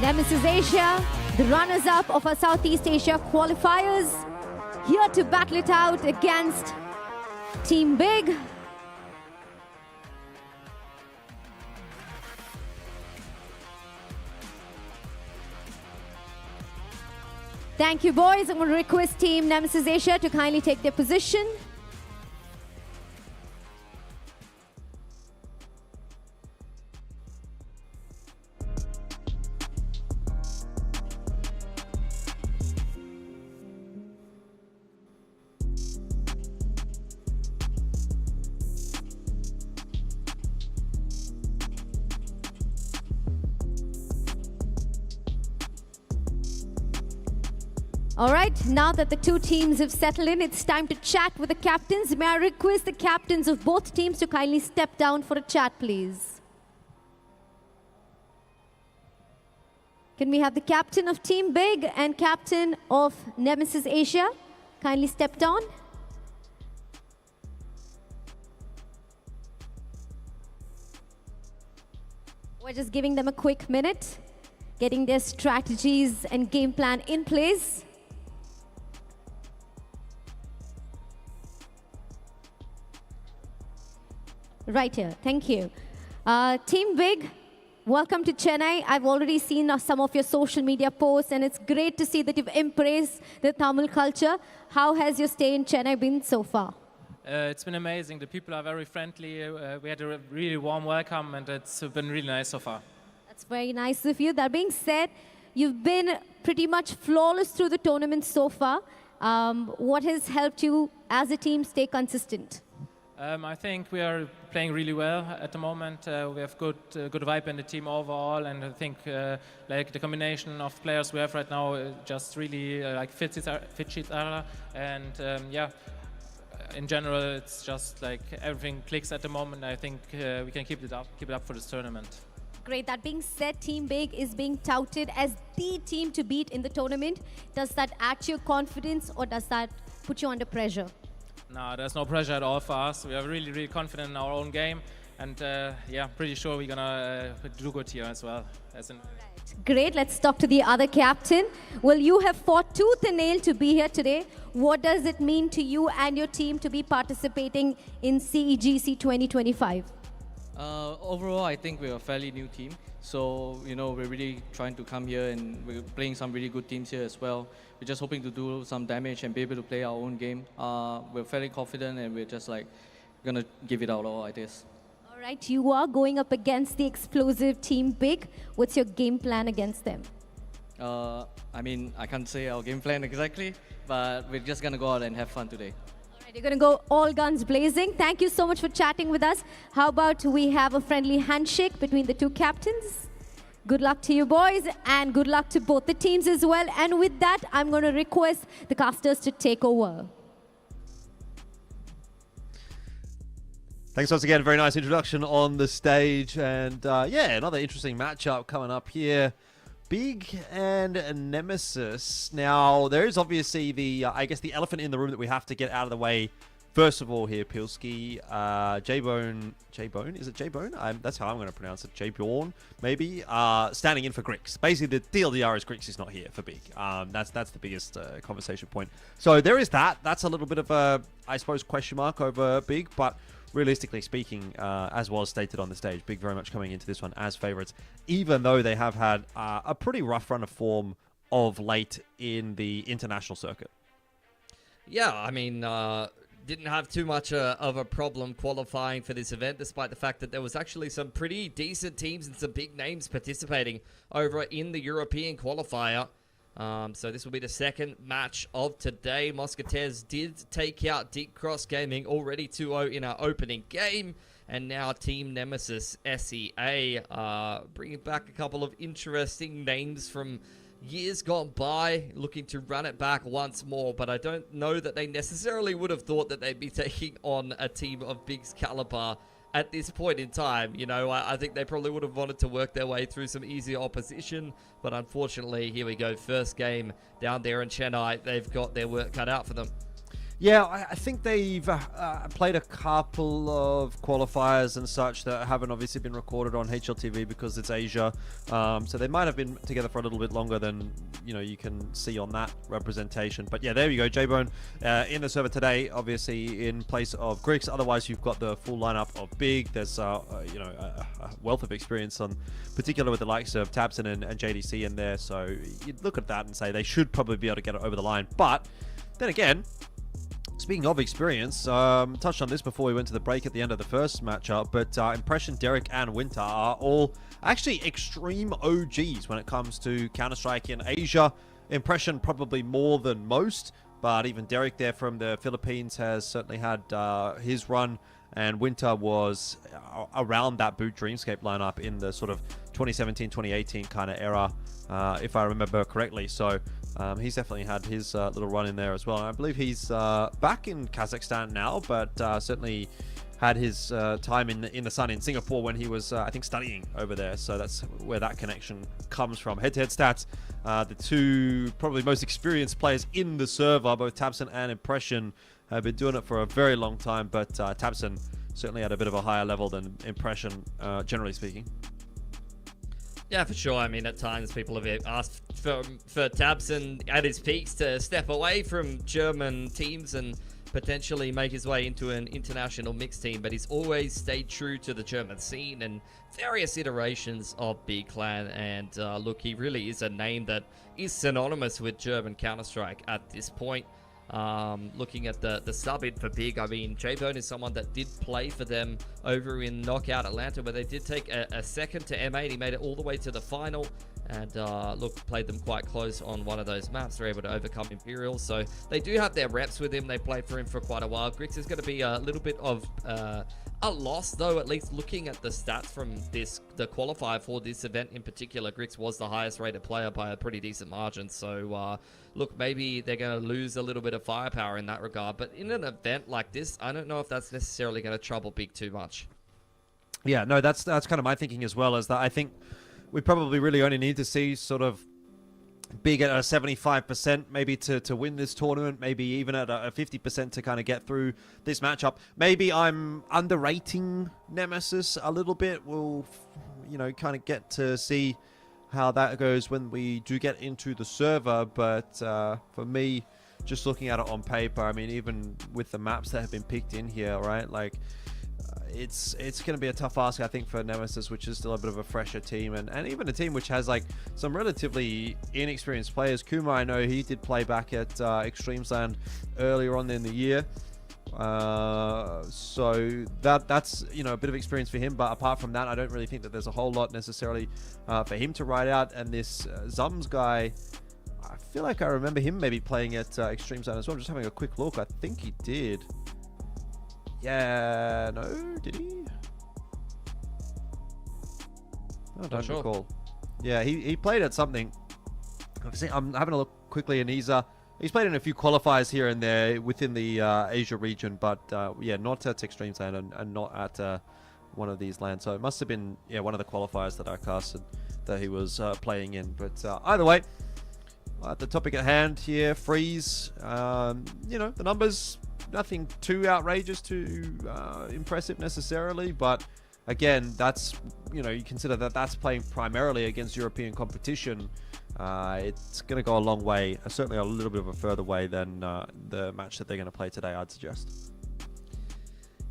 Nemesis Asia, the runners-up of our Southeast Asia qualifiers, here to battle it out against Team Big. Thank you, boys. I'm going to request Team Nemesis Asia to kindly take their position. All right, now that the two teams have settled in, it's time to chat with the captains. May I request the captains of both teams to kindly step down for a chat, please? Can we have the captain of Team Big and captain of Nemesis Asia kindly step down? We're just giving them a quick minute, getting their strategies and game plan in place. Right here, thank you. Team Big, welcome to Chennai. I've already seen some of your social media posts, and it's great to see that you've embraced the Tamil culture. How has your stay in Chennai been so far? It's been amazing. The people are very friendly. We had a really warm welcome, and it's been really nice so far. That's very nice of you. That being said, you've been pretty much flawless through the tournament so far. What has helped you as a team stay consistent? I think we are playing really well at the moment. We have good vibe in the team overall, and I think like the combination of players we have right now just really like fits each other. And yeah, in general, it's just like everything clicks at the moment. I think we can keep it up for this tournament. Great. That being said, Team Big is being touted as the team to beat in the tournament. Does that add to your confidence, or does that put you under pressure? No, there's no pressure at all for us. We are really, really confident in our own game, and yeah, pretty sure we're gonna do good here as well. Great. Let's talk to the other captain. Well, you have fought tooth and nail to be here today. What does it mean to you and your team to be participating in CEGC 2025? Overall, I think we're a fairly new team. So, you know, we're really trying to come here, and we're playing some really good teams here as well. We're just hoping to do some damage and be able to play our own game. We're fairly confident, and we're just like gonna give it our all, I guess. All right, you are going up against the explosive Team Big. What's your game plan against them? I mean, I can't say our game plan exactly, but we're just gonna go out and have fun today. You're going to go all guns blazing. Thank you so much for chatting with us. How about we have a friendly handshake between the two captains? Good luck to you boys, and good luck to both the teams as well. And with that, I'm going to request the casters to take over. Thanks once again. Very nice introduction on the stage. And yeah, another interesting matchup coming up here. Big and Nemesis. Now, there is obviously the, I guess, the elephant in the room that we have to get out of the way. First of all here, Pilsky, J-Bone, is it J-Bone? That's how I'm going to pronounce it, J-Born, maybe, standing in for Grix. Basically, the TLDR is Grix is not here for Big. That's the biggest conversation point. So there is that. That's a little bit of a, I suppose, question mark over Big, but realistically speaking, as was stated on the stage, Big very much coming into this one as favorites, even though they have had a pretty rough run of form of late in the international circuit. Yeah, I mean, didn't have too much of a problem qualifying for this event, despite the fact that there was actually some pretty decent teams and some big names participating over in the European qualifier. So this will be the second match of today. Mousquetaires did take out Deep Cross Gaming already 2-0 in our opening game. And now Team Nemesis SEA bringing back a couple of interesting names from years gone by, looking to run it back once more. But I don't know that they necessarily would have thought that they'd be taking on a team of Big's caliber at this point in time. You know, I think they probably would have wanted to work their way through some easier opposition, but unfortunately, here we go, first game down there in Chennai, they've got their work cut out for them. Yeah, I think they've played a couple of qualifiers and such that haven't obviously been recorded on HLTV because it's Asia. So they might have been together for a little bit longer than you can see on that representation. But yeah, there you go, J-Bone in the server today, obviously in place of Grix. Otherwise, you've got the full lineup of Big. There's a wealth of experience on, particularly with the likes of Tabson and JDC in there. So you'd look at that and say they should probably be able to get it over the line. But then again, speaking of experience, touched on this before we went to the break at the end of the first matchup, but Impression, Derek, and Winter are all actually extreme OGs when it comes to Counter-Strike in Asia. Impression probably more than most, but even Derek there from the Philippines has certainly had his run, and Winter was around that Boot Dreamscape lineup in the sort of 2017-2018 kind of era, if I remember correctly. So he's definitely had his little run in there as well. And I believe he's back in Kazakhstan now, but certainly had his time in the sun in Singapore when he was, I think, studying over there. So that's where that connection comes from. Head-to-head stats, the two probably most experienced players in the server, both Tabson and Impression, have been doing it for a very long time, but Tabson certainly at a bit of a higher level than Impression, generally speaking. Yeah, for sure. I mean, at times people have asked for Tabson at his peaks to step away from German teams and potentially make his way into an international mixed team, but he's always stayed true to the German scene and various iterations of Big Clan. And look, he really is a name that is synonymous with German Counter-Strike at this point. Looking at the sub-in for Big, I mean, J-Bone is someone that did play for them over in Knockout Atlanta, where they did take a second to M8. He made it all the way to the final, and look, played them quite close on one of those maps. They're able to overcome Imperial, so they do have their reps with him. They played for him for quite a while. Grix is going to be a little bit of a loss, though, at least looking at the stats from the qualifier for this event in particular. Grix was the highest rated player by a pretty decent margin, so look, maybe they're going to lose a little bit of firepower in that regard, but in an event like this, I don't know if that's necessarily going to trouble Big too much. Yeah, no, that's kind of my thinking as well, is that I think we probably really only need to see sort of Big at a 75% maybe to win this tournament, maybe even at a 50% to kind of get through this matchup. Maybe I'm underrating Nemesis a little bit. We'll, kind of get to see how that goes when we do get into the server, but for me, just looking at it on paper, I mean, even with the maps that have been picked in here, right, like it's going to be a tough ask, I think, for Nemesis, which is still a bit of a fresher team, and even a team which has like some relatively inexperienced players. Kuma, I know he did play back at Extremesland earlier on in the year, so that's a bit of experience for him, but apart from that, I don't really think that there's a whole lot necessarily for him to ride out. And this Zums guy, I feel like I remember him maybe playing at Extremesland as well. I'm just having a quick look. I think he did. Yeah, no, did he? I don't recall. Yeah, he played at something. I'm having a look quickly, and he's played in a few qualifiers here and there within the Asia region, but yeah, not at Extremesland and not at one of these lands. So it must have been one of the qualifiers that I casted that he was playing in. But either way, the topic at hand here, Freeze. The numbers, nothing too outrageous, too impressive necessarily, but again, that's you consider that that's playing primarily against European competition. It's going to go a long way, certainly a little bit of a further way than the match that they're going to play today, I'd suggest.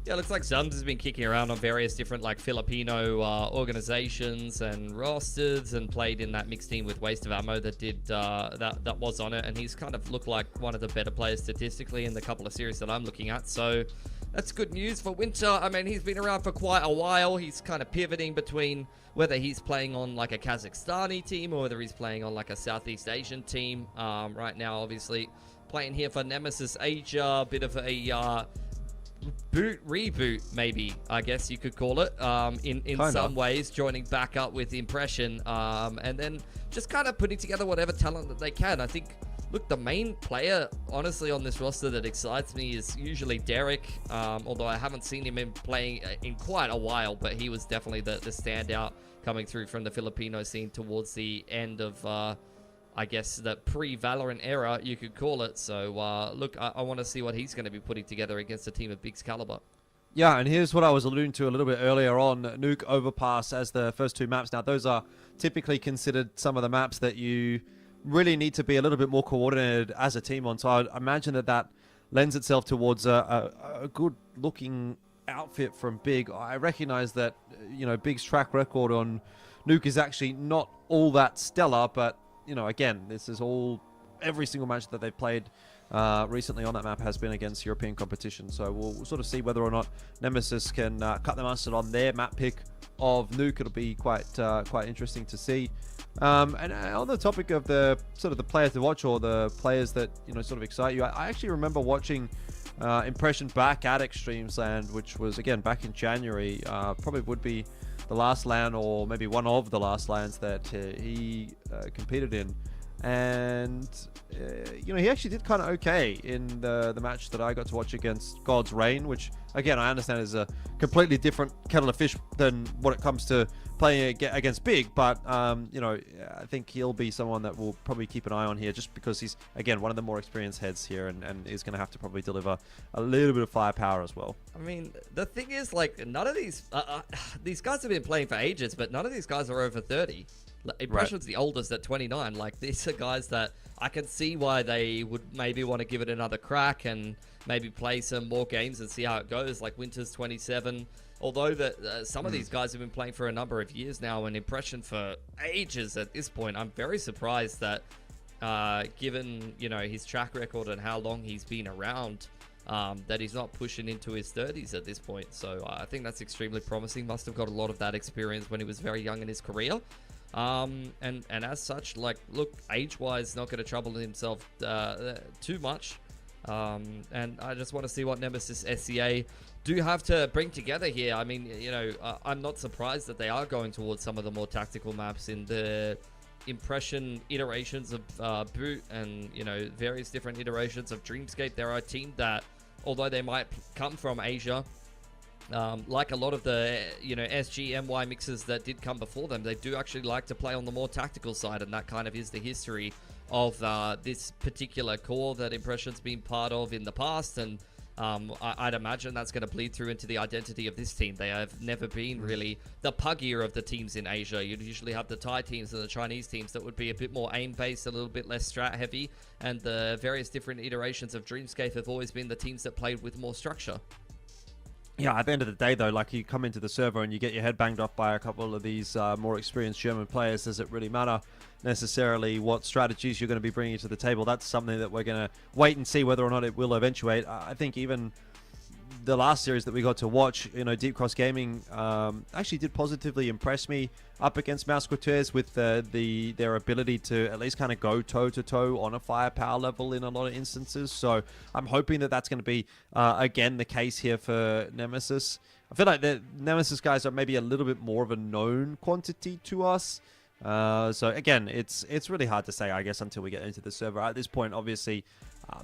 Yeah, it looks like Zums has been kicking around on various different Filipino organizations and rosters, and played in that mixed team with Waste of Ammo that did that was on it, and he's kind of looked like one of the better players statistically in the couple of series that I'm looking at. So that's good news for Winter. I mean, he's been around for quite a while. He's kind of pivoting between whether he's playing on a Kazakhstani team or whether he's playing on a Southeast Asian team. Right now, obviously, playing here for Nemesis Asia, a bit of a reboot, maybe, I guess you could call it, in some ways, joining back up with Impression, and then just kind of putting together whatever talent that they can. I think, look, the main player, honestly, on this roster that excites me is usually Derek, although I haven't seen him playing in quite a while, but he was definitely the standout coming through from the Filipino scene towards the end of I guess, the pre-Valorant era, you could call it. So, look, I want to see what he's going to be putting together against a team of Big's caliber. Yeah, and here's what I was alluding to a little bit earlier on. Nuke, Overpass as the first two maps. Now, those are typically considered some of the maps that you really need to be a little bit more coordinated as a team on. So I imagine that lends itself towards a good-looking outfit from Big. I recognize that, Big's track record on Nuke is actually not all that stellar, but, again, this is every single match that they've played recently on that map has been against European competition. So we'll sort of see whether or not Nemesis can cut the mustard on their map pick of Nuke. It'll be quite interesting to see. And on the topic of the sort of the players to watch or the players that sort of excite you, I actually remember watching Impression back at Extremes Land, which was again back in January. Probably would be the last LAN or maybe one of the last LANs that he competed in. And he actually did kind of okay in the match that I got to watch against God's Reign, which again I understand is a completely different kettle of fish than what it comes to playing against Big, but I think he'll be someone that we'll probably keep an eye on here, just because he's again one of the more experienced heads here, and is going to have to probably deliver a little bit of firepower as well. I mean, the thing is, like, none of these guys have been playing for ages, but none of these guys are over 30. Impression's the oldest at 29. Like, these are guys that I can see why they would maybe want to give it another crack and maybe play some more games and see how it goes. Like, Winter's 27. Although some of these guys have been playing for a number of years now, and Impression for ages at this point. I'm very surprised that, given his track record and how long he's been around, that he's not pushing into his 30s at this point. So I think that's extremely promising. Must have got a lot of that experience when he was very young in his career. And as such, like, look, age-wise, not going to trouble himself too much. And I just want to see what Nemesis SCA do have to bring together here. I mean, I'm not surprised that they are going towards some of the more tactical maps in the Impression iterations of Boot and, various different iterations of Dreamscape. They're a team that, although they might come from Asia, like a lot of the SG MY mixes that did come before them, they do actually like to play on the more tactical side, and that kind of is the history of this particular core that Impression's been part of in the past. And I'd imagine that's going to bleed through into the identity of this team. They have never been really the puggier of the teams in Asia. You'd usually have the Thai teams and the Chinese teams that would be a bit more aim-based, a little bit less strat-heavy, and the various different iterations of Dreamscape have always been the teams that played with more structure. Yeah, at the end of the day, though, like, you come into the server and you get your head banged off by a couple of these more experienced German players. Does it really matter necessarily what strategies you're going to be bringing to the table? That's something that we're going to wait and see whether or not it will eventuate. I think even the last series that we got to watch, Deep Cross Gaming actually did positively impress me up against Mousquetaires with their ability to at least kind of go toe-to-toe on a firepower level in a lot of instances. So I'm hoping that that's going to be, again, the case here for Nemesis. I feel like the Nemesis guys are maybe a little bit more of a known quantity to us. So again, it's really hard to say, I guess, until we get into the server. At this point, obviously,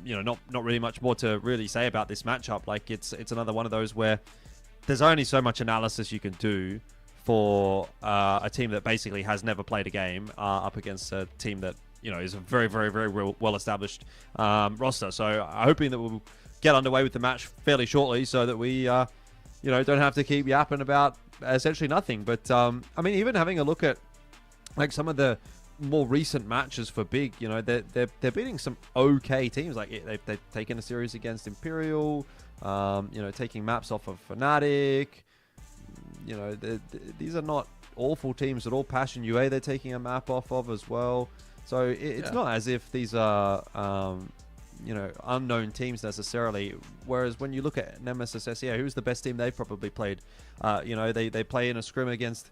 not really much more to really say about this matchup. Like, it's another one of those where there's only so much analysis you can do for a team that basically has never played a game up against a team that is a very, very, very well established roster. So I'm hoping that we'll get underway with the match fairly shortly, so that we don't have to keep yapping about essentially nothing. But I mean, even having a look at like some of the more recent matches for Big, they're beating some okay teams. Like, they've taken a series against Imperial, taking maps off of Fnatic. These are not awful teams at all. Passion UA they're taking a map off of as well. So it's not as if these are unknown teams necessarily. Whereas when you look at Nemesis SEA, who's the best team they've probably played? They play in a scrim against,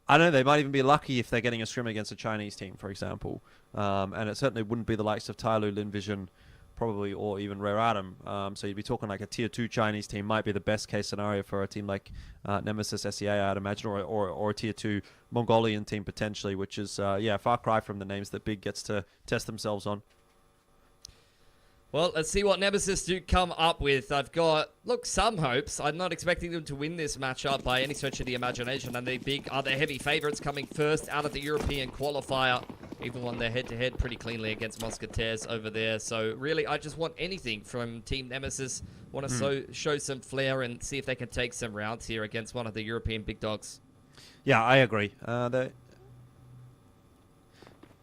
I don't know, they might even be lucky if they're getting a scrim against a Chinese team, for example. And it certainly wouldn't be the likes of Tyloo, Linvision, probably, or even Rare Atom. So you'd be talking like a tier 2 Chinese team might be the best case scenario for a team like Nemesis SEA, I'd imagine, or a tier 2 Mongolian team potentially, which is, far cry from the names that Big gets to test themselves on. Well, let's see what Nemesis do come up with. I've got, some hopes. I'm not expecting them to win this matchup by any stretch of the imagination, and they Big are the heavy favorites coming first out of the European qualifier. even won their head-to-head pretty cleanly against Mousquetaires over there. So really, I just want anything from Team Nemesis. Want to show some flair and see if they can take some rounds here against one of the European big dogs. Yeah, I agree. They're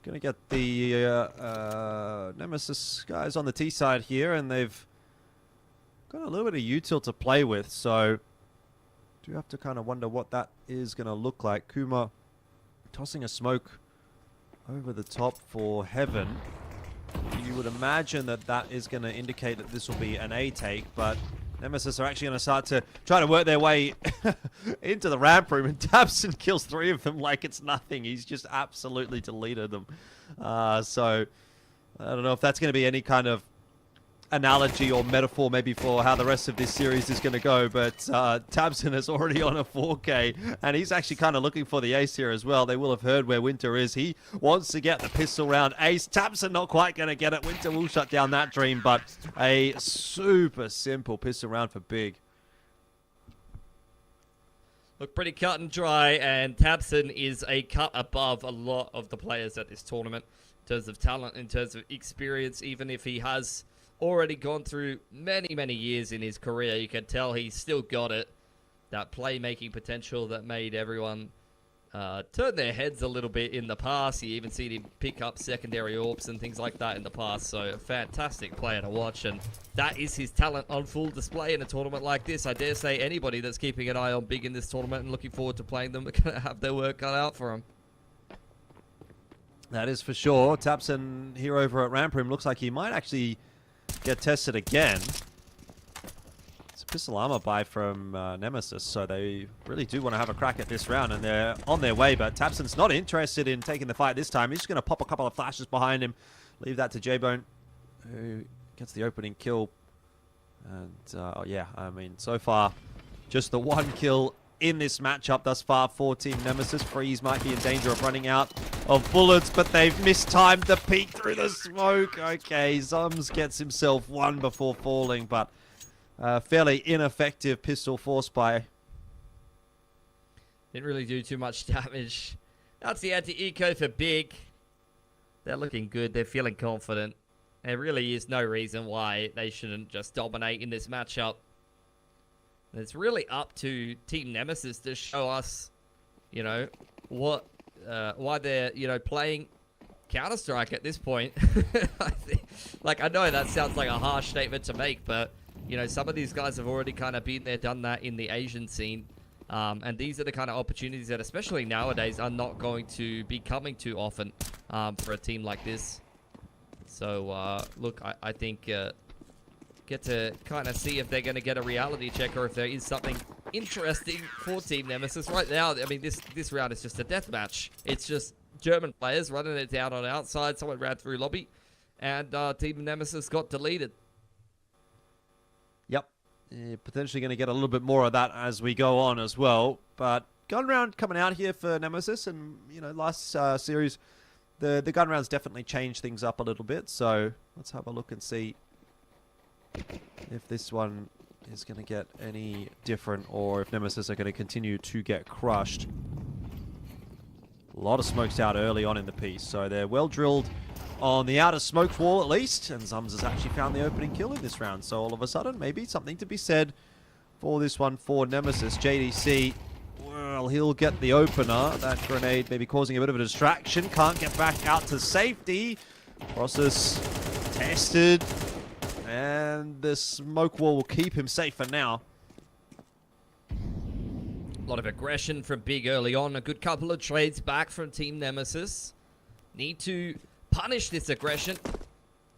going to get the Nemesis guys on the T side here, and they've got a little bit of util to play with, so do have to kind of wonder what that is going to look like. Kuma tossing a smoke over the top for Heaven. You would imagine that that is going to indicate that this will be an A take, but Nemesis are actually going to start to try to work their way into the ramp room, and Tabson kills 3 of them like it's nothing. He's just absolutely deleted them. So I don't know if that's going to be any kind of analogy or metaphor maybe for how the rest of this series is going to go, but Tabson is already on a 4K, and he's actually kind of looking for the ace here as well. They will have heard where Winter is. He wants to get the pistol round ace. Tabson not quite going to get it. Winter will shut down that dream, but a super simple pistol round for Big. Look pretty cut and dry, and Tabson is a cut above a lot of the players at this tournament in terms of talent, in terms of experience. Even if he has already gone through many years in his career, you can tell he's still got it. That playmaking potential that made everyone turn their heads a little bit in the past. You even seen him pick up secondary orbs and things like that in the past. So a fantastic player to watch, and that is his talent on full display in a tournament like this. I dare say anybody that's keeping an eye on Big in this tournament and looking forward to playing them are going to have their work cut out for them. That is for sure. Tabson here over at Ramp Room looks like he might actually get tested again. It's a pistol armor buy from Nemesis, so they really do want to have a crack at this round, and they're on their way, but Tabson's not interested in taking the fight this time. He's just going to pop a couple of flashes behind him, leave that to J-Bone, who gets the opening kill. And yeah, I mean, so far, just the 1 kill in this matchup thus far for Team Nemesis. Freeze might be in danger of running out of bullets, but they've mistimed the peek through the smoke. Okay, Zums gets himself 1 before falling, but fairly ineffective pistol force buy. Didn't really do too much damage. That's the anti-eco for Big. They're looking good. They're feeling confident. There really is no reason why they shouldn't just dominate in this matchup. It's really up to Team Nemesis to show us, you know, what, why they're, you know, playing Counter-Strike at this point. I know that sounds like a harsh statement to make, but, you know, some of these guys have already kind of been there, done that in the Asian scene. And these are the kind of opportunities that, especially nowadays, are not going to be coming too often for a team like this. So, look, I think get to kind of see if they're going to get a reality check or if there is something interesting for Team Nemesis. Right now, I mean, this round is just a death match. It's just German players running it down on outside. Someone ran through lobby, and Team Nemesis got deleted. Yep. Potentially going to get a little bit more of that as we go on as well. But gun round coming out here for Nemesis, and, you know, last series, the gun rounds definitely changed things up a little bit. So let's have a look and see if this one is going to get any different, or if Nemesis are going to continue to get crushed. A lot of smokes out early on in the piece, so they're well drilled on the outer smoke wall at least, and Zums has actually found the opening kill in this round, so all of a sudden maybe something to be said for this one for Nemesis. JDC, well, he'll get the opener. That grenade maybe causing a bit of a distraction, can't get back out to safety. Process tested, and the smoke wall will keep him safe for now. A lot of aggression from Big early on. A good couple of trades back from Team Nemesis. Need to punish this aggression.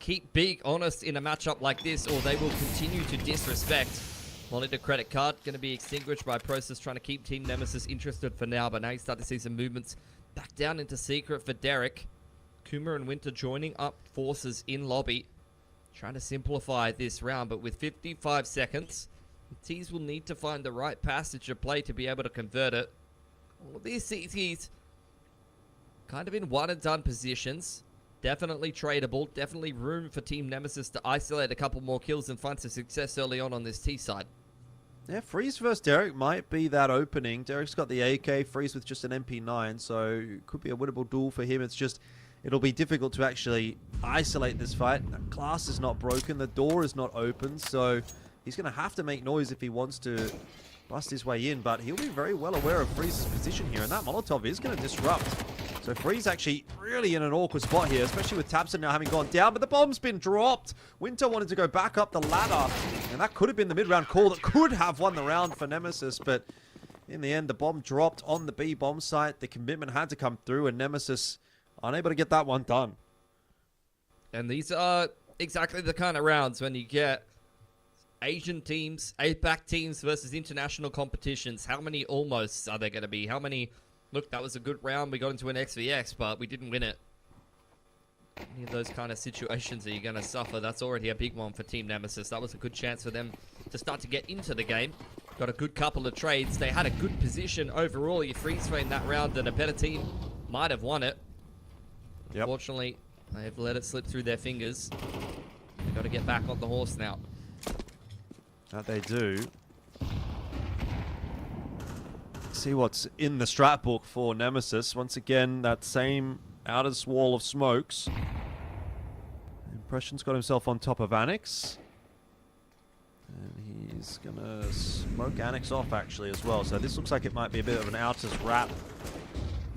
Keep Big honest in a matchup like this, or they will continue to disrespect. Monitor credit card going to be extinguished by Process, trying to keep Team Nemesis interested for now, but now you start to see some movements back down into secret for Derek. Kuma and Winter joining up forces in lobby, trying to simplify this round, but with 55 seconds, the T's will need to find the right passage of play to be able to convert it. All these CTs kind of in one and done positions. Definitely tradable. Definitely room for Team Nemesis to isolate a couple more kills and find some success early on this T side. Yeah, Freeze versus Derek might be that opening. Derek's got the AK, Freeze with just an MP9, so it could be a winnable duel for him. It's just it'll be difficult to actually isolate this fight. The glass is not broken, the door is not open, so he's going to have to make noise if he wants to bust his way in, but he'll be very well aware of Freeze's position here, and that Molotov is going to disrupt. So Freeze actually really in an awkward spot here, especially with Tabson now having gone down, but the bomb's been dropped. Winter wanted to go back up the ladder, and that could have been the mid-round call that could have won the round for Nemesis, but in the end, the bomb dropped on the B bomb site. The commitment had to come through, and Nemesis unable to get that one done. And these are exactly the kind of rounds when you get Asian teams, APAC teams versus international competitions. How many almosts are there going to be? How many, look, that was a good round, we got into an XVX, but we didn't win it. Any of those kind of situations are you going to suffer? That's already a big one for Team Nemesis. That was a good chance for them to start to get into the game. Got a good couple of trades. They had a good position overall. You freeze frame that round and a better team might have won it. Yep. Unfortunately, they've let it slip through their fingers. They've got to get back on the horse now. That they do. See what's in the strat book for Nemesis. Once again, that same outer wall of smokes. Impression's got himself on top of Annex. And he's going to smoke Annex off, actually, as well. So this looks like it might be a bit of an outer's wrap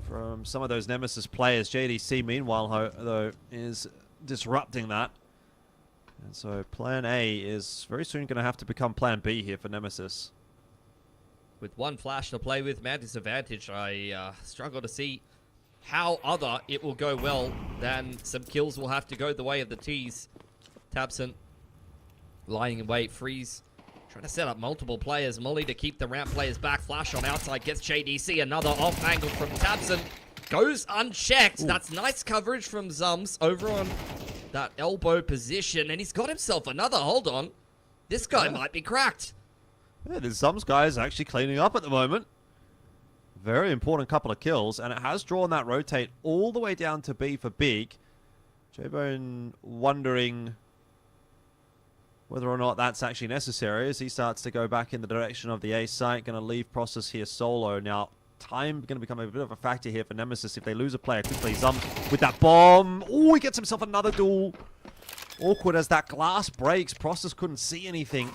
from some of those Nemesis players. JDC, meanwhile, though, is disrupting that. And so Plan A is very soon going to have to become Plan B here for Nemesis. With one flash to play with, man, disadvantage. I struggle to see how other it will go well than some kills will have to go the way of the T's. Tabson lying in wait. Freeze trying to set up multiple players. Molly to keep the ramp players back. Flash on outside gets JDC. Another off angle from Tabson. Goes unchecked. Ooh. That's nice coverage from Zums over on that elbow position. And he's got himself another. Hold on. This guy might be cracked. Yeah, the Zums guy is actually cleaning up at the moment. Very important couple of kills. And it has drawn that rotate all the way down to B for Big. J-Bone wondering whether or not that's actually necessary as he starts to go back in the direction of the A site. Going to leave Process here solo. Now, time going to become a bit of a factor here for Nemesis if they lose a player quickly. Zums with that bomb. Oh, he gets himself another duel. Awkward as that glass breaks. Process couldn't see anything.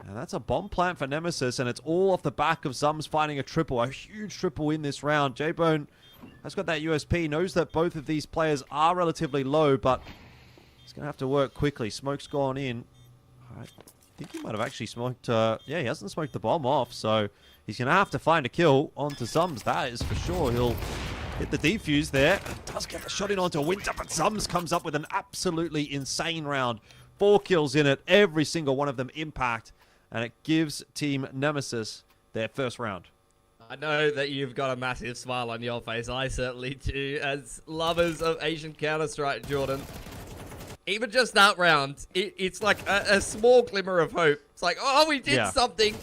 And that's a bomb plant for Nemesis, and it's all off the back of Zums finding a triple. A huge triple in this round. J-Bone has got that USP, knows that both of these players are relatively low, but he's going to have to work quickly. Smoke's gone in. I think he might have actually smoked... yeah, he hasn't smoked the bomb off, so he's going to have to find a kill onto Zums. That is for sure. He'll hit the defuse there. And does get the shot in onto Winter, but Zums comes up with an absolutely insane round. 4 kills in it. Every single one of them impact. And it gives Team Nemesis their first round. I know that you've got a massive smile on your face. I certainly do. As lovers of Asian Counter-Strike, Jordan. Even just that round, it's like a small glimmer of hope. It's like, oh, we did something.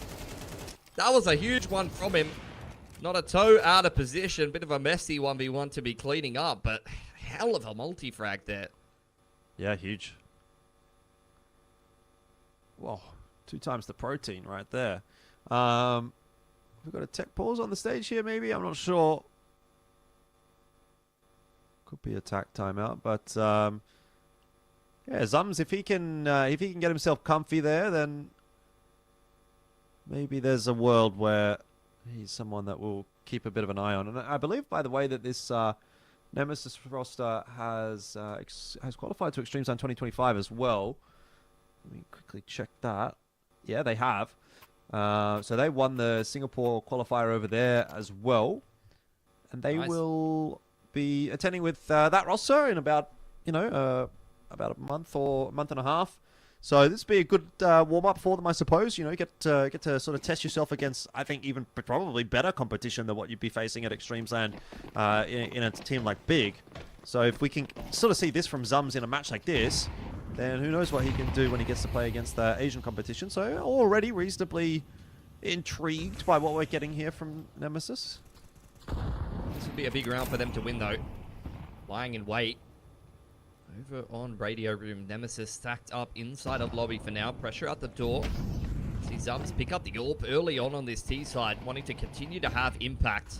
That was a huge one from him. Not a toe out of position. Bit of a messy 1v1 to be cleaning up, but hell of a multi-frag there. Yeah, huge. Whoa. 2 times the protein right there. We've got a tech pause on the stage here, maybe? I'm not sure. Could be a tack timeout, but yeah, Zums, if he can get himself comfy there, then maybe there's a world where he's someone that we'll keep a bit of an eye on. And I believe, by the way, that this Nemesis roster has qualified to Extreme Zone 2025 as well. Let me quickly check that. Yeah, they have. So they won the Singapore qualifier over there as well. And they will be attending with that roster in about, about a month or a month and a half. So this will be a good warm-up for them, I suppose. Get to sort of test yourself against, I think, even probably better competition than what you'd be facing at Extremes Land in a team like Big. So if we can sort of see this from Zums in a match like this, then who knows what he can do when he gets to play against the Asian competition. So already reasonably intrigued by what we're getting here from Nemesis. This would be a big round for them to win, though. Lying in wait. Over on radio room, Nemesis stacked up inside of lobby for now. Pressure out the door. See Zums pick up the AWP early on this T side, wanting to continue to have impact.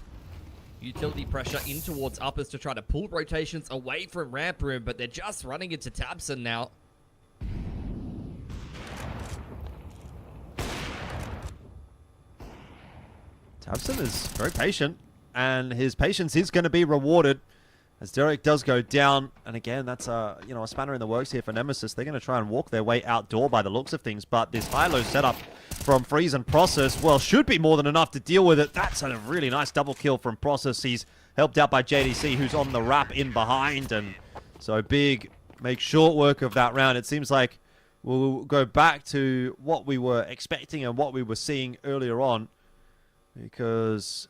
Utility pressure in towards uppers to try to pull rotations away from ramp room, but they're just running into Tabson now. Tabson is very patient, and his patience is going to be rewarded as Derek does go down. And again, that's a spanner in the works here for Nemesis. They're going to try and walk their way outdoor by the looks of things, but this high-low setup from Freeze and Process, well, should be more than enough to deal with it. That's a really nice double kill from Process. He's helped out by JDC, who's on the wrap in behind, and so Big makes short work of that round. It seems like we'll go back to what we were expecting and what we were seeing earlier on, because,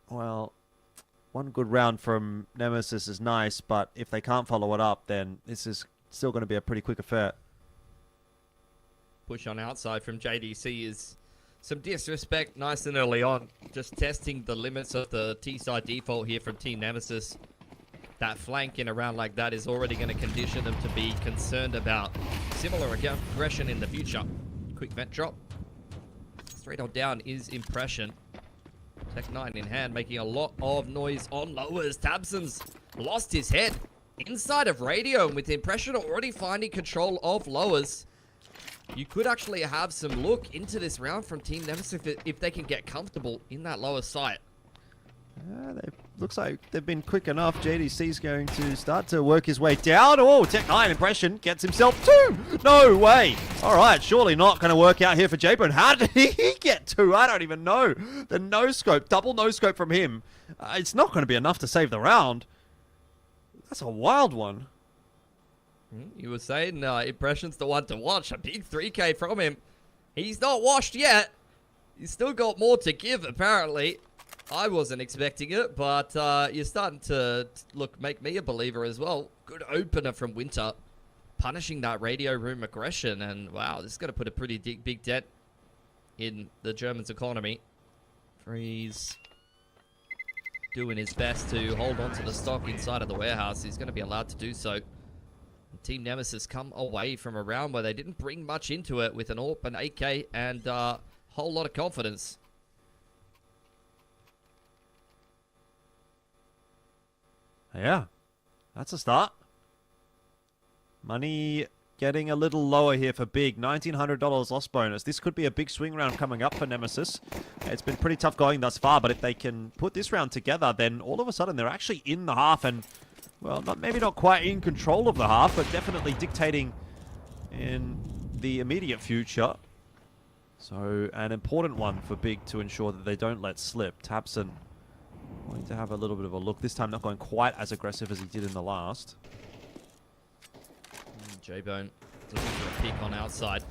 well, one good round from Nemesis is nice, but if they can't follow it up, then this is still going to be a pretty quick affair. Push on outside from JDC is some disrespect nice and early on. Just testing the limits of the T-side default here from Team Nemesis. That flank in a round like that is already going to condition them to be concerned about similar aggression in the future. Quick vent drop. Straight on down is Impression. Tech 9 in hand, making a lot of noise on lowers. Tabson's lost his head inside of radio, and with Impression already finding control of lowers, you could actually have some look into this round from Team Nemesis if they can get comfortable in that lower site. Looks like they've been quick enough. JDC's going to start to work his way down. Oh, Tech 9 Impression gets himself 2. No way. All right, surely not going to work out here for J-Bone. How did he get 2? I don't even know. The no-scope, double no-scope from him. It's not going to be enough to save the round. That's a wild one. You were saying Impression's the one to watch. A big 3K from him. He's not washed yet. He's still got more to give, apparently. I wasn't expecting it, but you're starting to make me a believer as well. Good opener from Winter, punishing that radio room aggression, and wow, this is going to put a pretty big dent in the Germans' economy. Freeze doing his best to hold on to the stock inside of the warehouse. He's going to be allowed to do so. Team Nemesis come away from a round where they didn't bring much into it with an AWP, an AK, and a whole lot of confidence. Yeah, that's a start. Money getting a little lower here for Big. $1,900 loss bonus. This could be a big swing round coming up for Nemesis. It's been pretty tough going thus far, but if they can put this round together, then all of a sudden they're actually in the half and, well, maybe not quite in control of the half, but definitely dictating in the immediate future. So an important one for Big to ensure that they don't let slip. Tabson going to have a little bit of a look. This time not going quite as aggressive as he did in the last. J-Bone looking for a pick on outside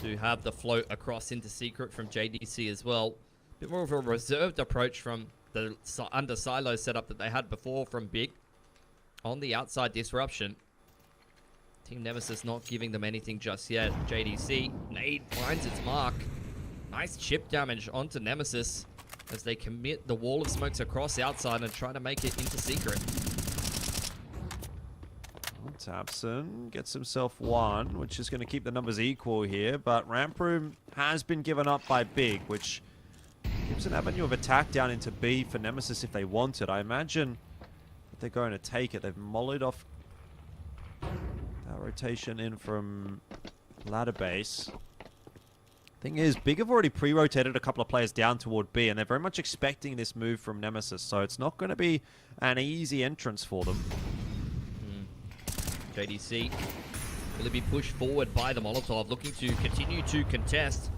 to have the float across into Secret from JDC as well. Bit more of a reserved approach from the under silo setup that they had before from Big. On the outside disruption. Team Nemesis not giving them anything just yet. JDC, nade finds its mark. Nice chip damage onto Nemesis as they commit the wall of smokes across outside and try to make it into Secret. Tabson gets himself 1, which is going to keep the numbers equal here, but Ramp Room has been given up by Big, which gives an avenue of attack down into B for Nemesis if they want it. I imagine that they're going to take it. They've mollied off that rotation in from ladder base. Thing is, Big have already pre-rotated a couple of players down toward B, and they're very much expecting this move from Nemesis, so it's not going to be an easy entrance for them. JDC will be pushed forward by the Molotov, looking to continue to contest.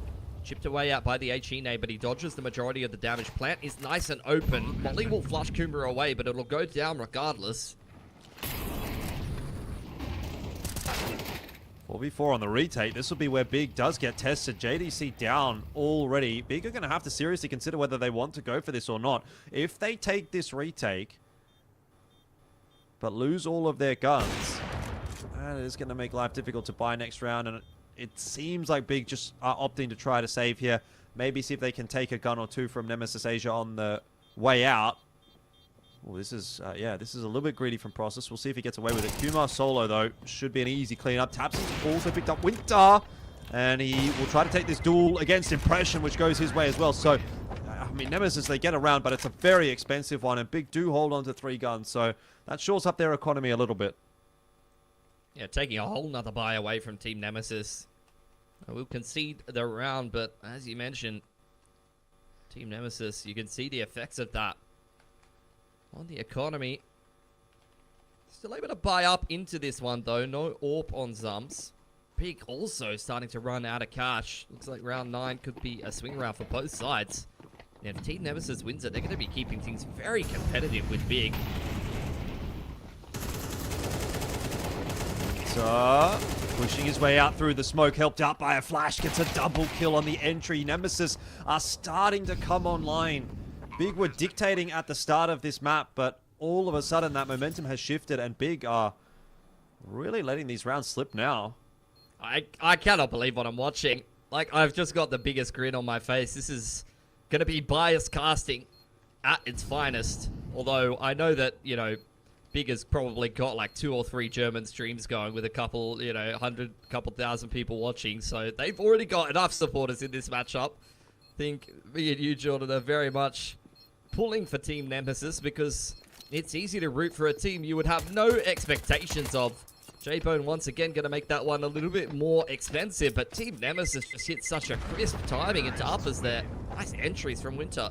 Chipped away out by the HE, but he dodges the majority of the damage. Plant is nice and open. Molly will flush Kumra away, but it'll go down regardless. 4v4 on the retake. This will be where Big does get tested. JDC down already. Big are going to have to seriously consider whether they want to go for this or not. If they take this retake, but lose all of their guns, that is going to make life difficult to buy next round, and it seems like Big just are opting to try to save here. Maybe see if they can take a gun or two from Nemesis Asia on the way out. Oh, this is, yeah, this is a little bit greedy from Process. We'll see if he gets away with it. Kumar solo, though, should be an easy cleanup. Tabson's also picked up Winter, and he will try to take this duel against Impression, which goes his way as well. So, mean, Nemesis, they get around, but it's a very expensive one, and Big do hold on to 3 guns, so that shores up their economy a little bit. Yeah, taking a whole nother buy away from Team Nemesis. We'll concede the round, but as you mentioned, Team Nemesis, you can see the effects of that on the economy. Still able to buy up into this one, though. No AWP on Zums. Big also starting to run out of cash. Looks like round 9 could be a swing round for both sides. And if Team Nemesis wins it, they're going to be keeping things very competitive with Big. So, pushing his way out through the smoke, helped out by a flash, gets a double kill on the entry. Nemesis are starting to come online. Big were dictating at the start of this map, but all of a sudden that momentum has shifted, and Big are really letting these rounds slip now. I cannot believe what I'm watching. Like, I've just got the biggest grin on my face. This is going to be biased casting at its finest. Although I know that, you know, Big has probably got like 2 or 3 German streams going with a couple, you know, couple thousand people watching. So they've already got enough supporters in this matchup. I think me and you, Jordan, are very much pulling for Team Nemesis because it's easy to root for a team you would have no expectations of. J-Bone once again going to make that one a little bit more expensive, but Team Nemesis just hit such a crisp timing into uppers there. Nice entries from Winter.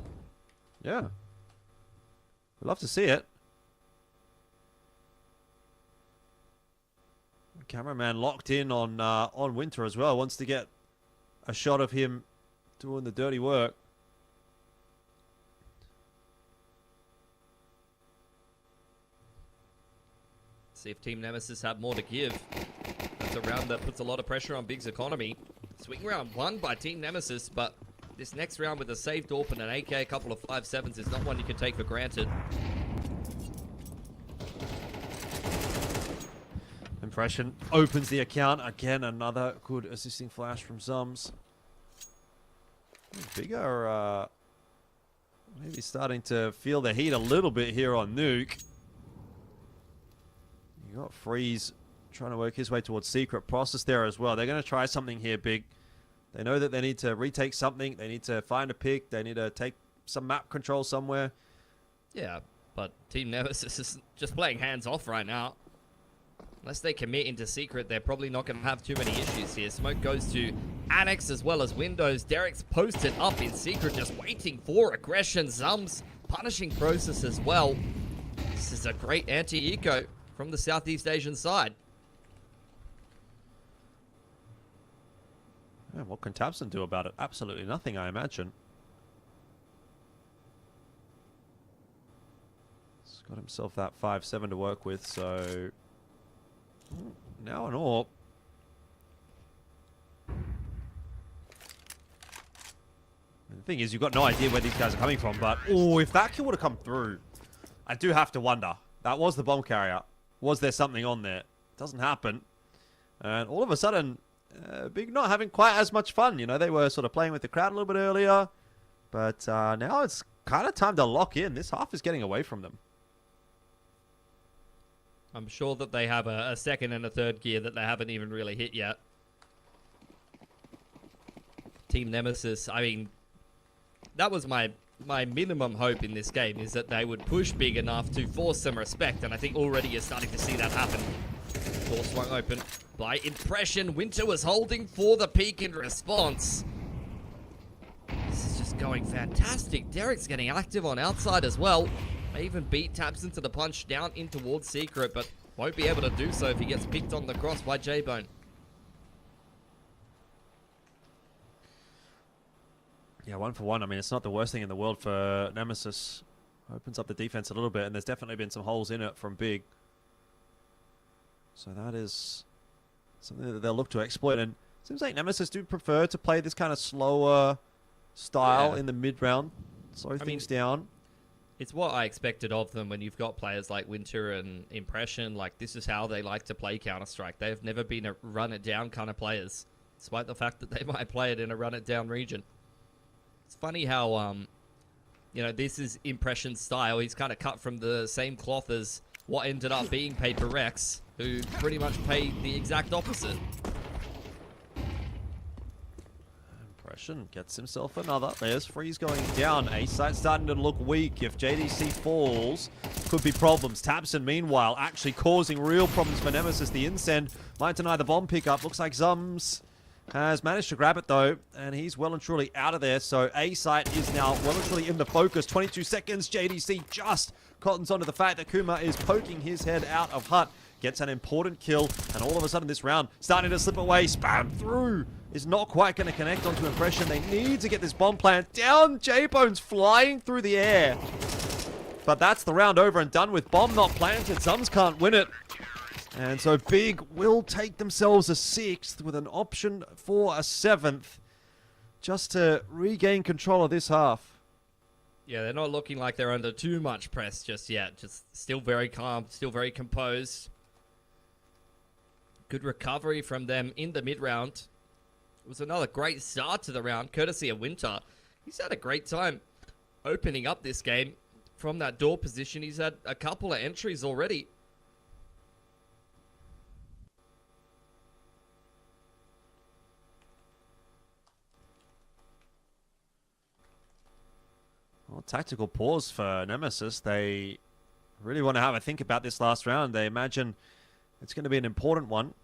Yeah. We'd love to see it. Cameraman locked in on Winter as well. Wants to get a shot of him doing the dirty work. See if Team Nemesis have more to give. That's a round that puts a lot of pressure on Big's economy. Swing round 1 by Team Nemesis, but this next round with a saved AWP and an AK, a couple of 5.7s is not one you can take for granted. Impression opens the account. Again, another good assisting flash from Zums. Bigger, maybe starting to feel the heat a little bit here on Nuke. You got Freeze trying to work his way towards Secret Process there as well. They're going to try something here, Big. They know that they need to retake something. They need to find a pick. They need to take some map control somewhere. Yeah, but Team Nemesis is just playing hands off right now. Unless they commit into Secret, they're probably not going to have too many issues here. Smoke goes to Annex as well as Windows. Derek's posted up in Secret, just waiting for aggression. Zums punishing Process as well. This is a great anti-eco from the Southeast Asian side. Yeah, what can Tabson do about it? Absolutely nothing, I imagine. He's got himself that 5.7 to work with, so... Now an AWP. The thing is, you've got no idea where these guys are coming from, but... Oh, if that kill would have come through, I do have to wonder. That was the bomb carrier. Was there something on there? Doesn't happen. And all of a sudden, Big not having quite as much fun. You know, they were sort of playing with the crowd a little bit earlier. But now it's kind of time to lock in. This half is getting away from them. I'm sure that they have a second and a third gear that they haven't even really hit yet. Team Nemesis, I mean, that was my minimum hope in this game, is that they would push Big enough to force some respect, and I think already you're starting to see that happen. Door swung open by Impression. Winter was holding for the peak in response. This is just going fantastic. Derek's getting active on outside as well. May even beat Tabson to the punch down in towards Secret, but won't be able to do so if he gets picked on the cross by J-Bone. Yeah, 1 for 1. I mean, it's not the worst thing in the world for Nemesis. Opens up the defense a little bit, and there's definitely been some holes in it from Big. So that is something that they'll look to exploit. And it seems like Nemesis do prefer to play this kind of slower style in the mid-round. Slow things down. It's what I expected of them when you've got players like Winter and Impression. Like, this is how they like to play Counter-Strike. They've never been a run-it-down kind of players, despite the fact that they might play it in a run-it-down region. It's funny how, you know, this is Impression's style. He's kind of cut from the same cloth as what ended up being Paper Rex, who pretty much played the exact opposite. Impression gets himself another. There's Freeze going down. A-side starting to look weak. If JDC falls, could be problems. Tabson, meanwhile, actually causing real problems for Nemesis. The Incend might deny the bomb pickup. Looks like Zums has managed to grab it, though, and he's well and truly out of there. So A-side is now well and truly in the focus. 22 seconds. JDC just cottons onto the fact that Kuma is poking his head out of hut. Gets an important kill, and all of a sudden this round starting to slip away. Spam through is not quite going to connect onto Impression. They need to get this bomb plant down. J-Bone's flying through the air. But that's the round over and done with. Bomb not planted. Zums can't win it. And so Big will take themselves a 6th with an option for a 7th just to regain control of this half. Yeah, they're not looking like they're under too much press just yet. Just still very calm, still very composed. Good recovery from them in the mid-round. It was another great start to the round, courtesy of Winter. He's had a great time opening up this game from that door position. He's had a couple of entries already. Well, tactical pause for Nemesis. They really want to have a think about this last round. They imagine it's going to be an important one.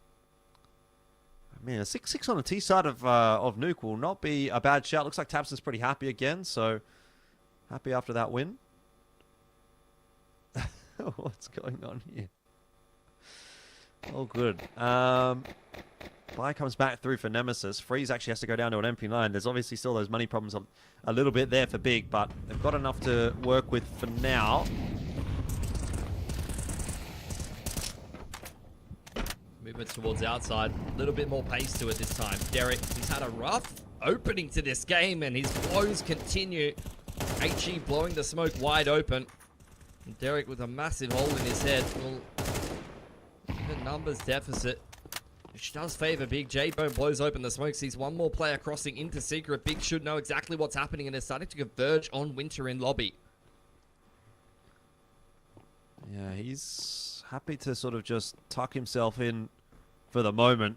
I mean, a 6-6 on the T side of Nuke will not be a bad shout. Looks like Tabson's pretty happy again, so happy after that win. What's going on here? Oh, good. Buy comes back through for Nemesis. Freeze actually has to go down to an MP9. There's obviously still those money problems a little bit there for Big, but they've got enough to work with for now. Movement towards outside. A little bit more pace to it this time. Derek, he's had a rough opening to this game, and his blows continue. HE blowing the smoke wide open. And Derek with a massive hole in his head. Will the numbers deficit, which does favor Big. J-Bone blows open the smoke, sees one more player crossing into Secret. Big should know exactly what's happening, and is starting to converge on Winter in lobby. Yeah, he's happy to sort of just tuck himself in for the moment,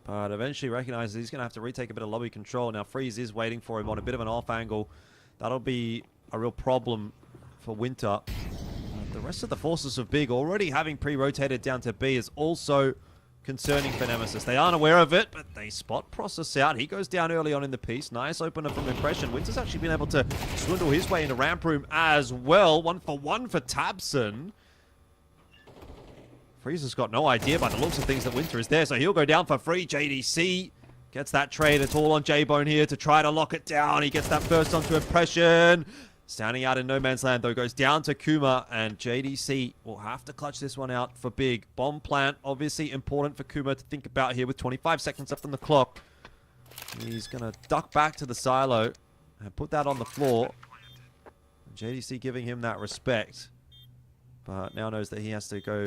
but eventually recognizes he's going to have to retake a bit of lobby control. Now Freeze is waiting for him on a bit of an off angle. That'll be a real problem for Winter. The rest of the forces of Big already having pre-rotated down to B is also concerning for Nemesis. They aren't aware of it, but they spot Process out. He goes down early on in the piece. Nice opener from Impression. Winter's actually been able to swindle his way into ramp room as well. 1-for-1 for Tabson. Freeze has got no idea by the looks of things that Winter is there, so he'll go down for free. JDC gets that trade. It's all on J-Bone here to try to lock it down. He gets that first onto Impression. Standing out in no man's land, though, goes down to Kuma, and JDC will have to clutch this one out for Big. Bomb plant, obviously important for Kuma to think about here with 25 seconds left on the clock. He's going to duck back to the silo and put that on the floor. And JDC giving him that respect, but now knows that he has to go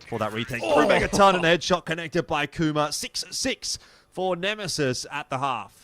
for that retake. Through Megaton, and a headshot connected by Kuma. 6-6 for Nemesis at the half.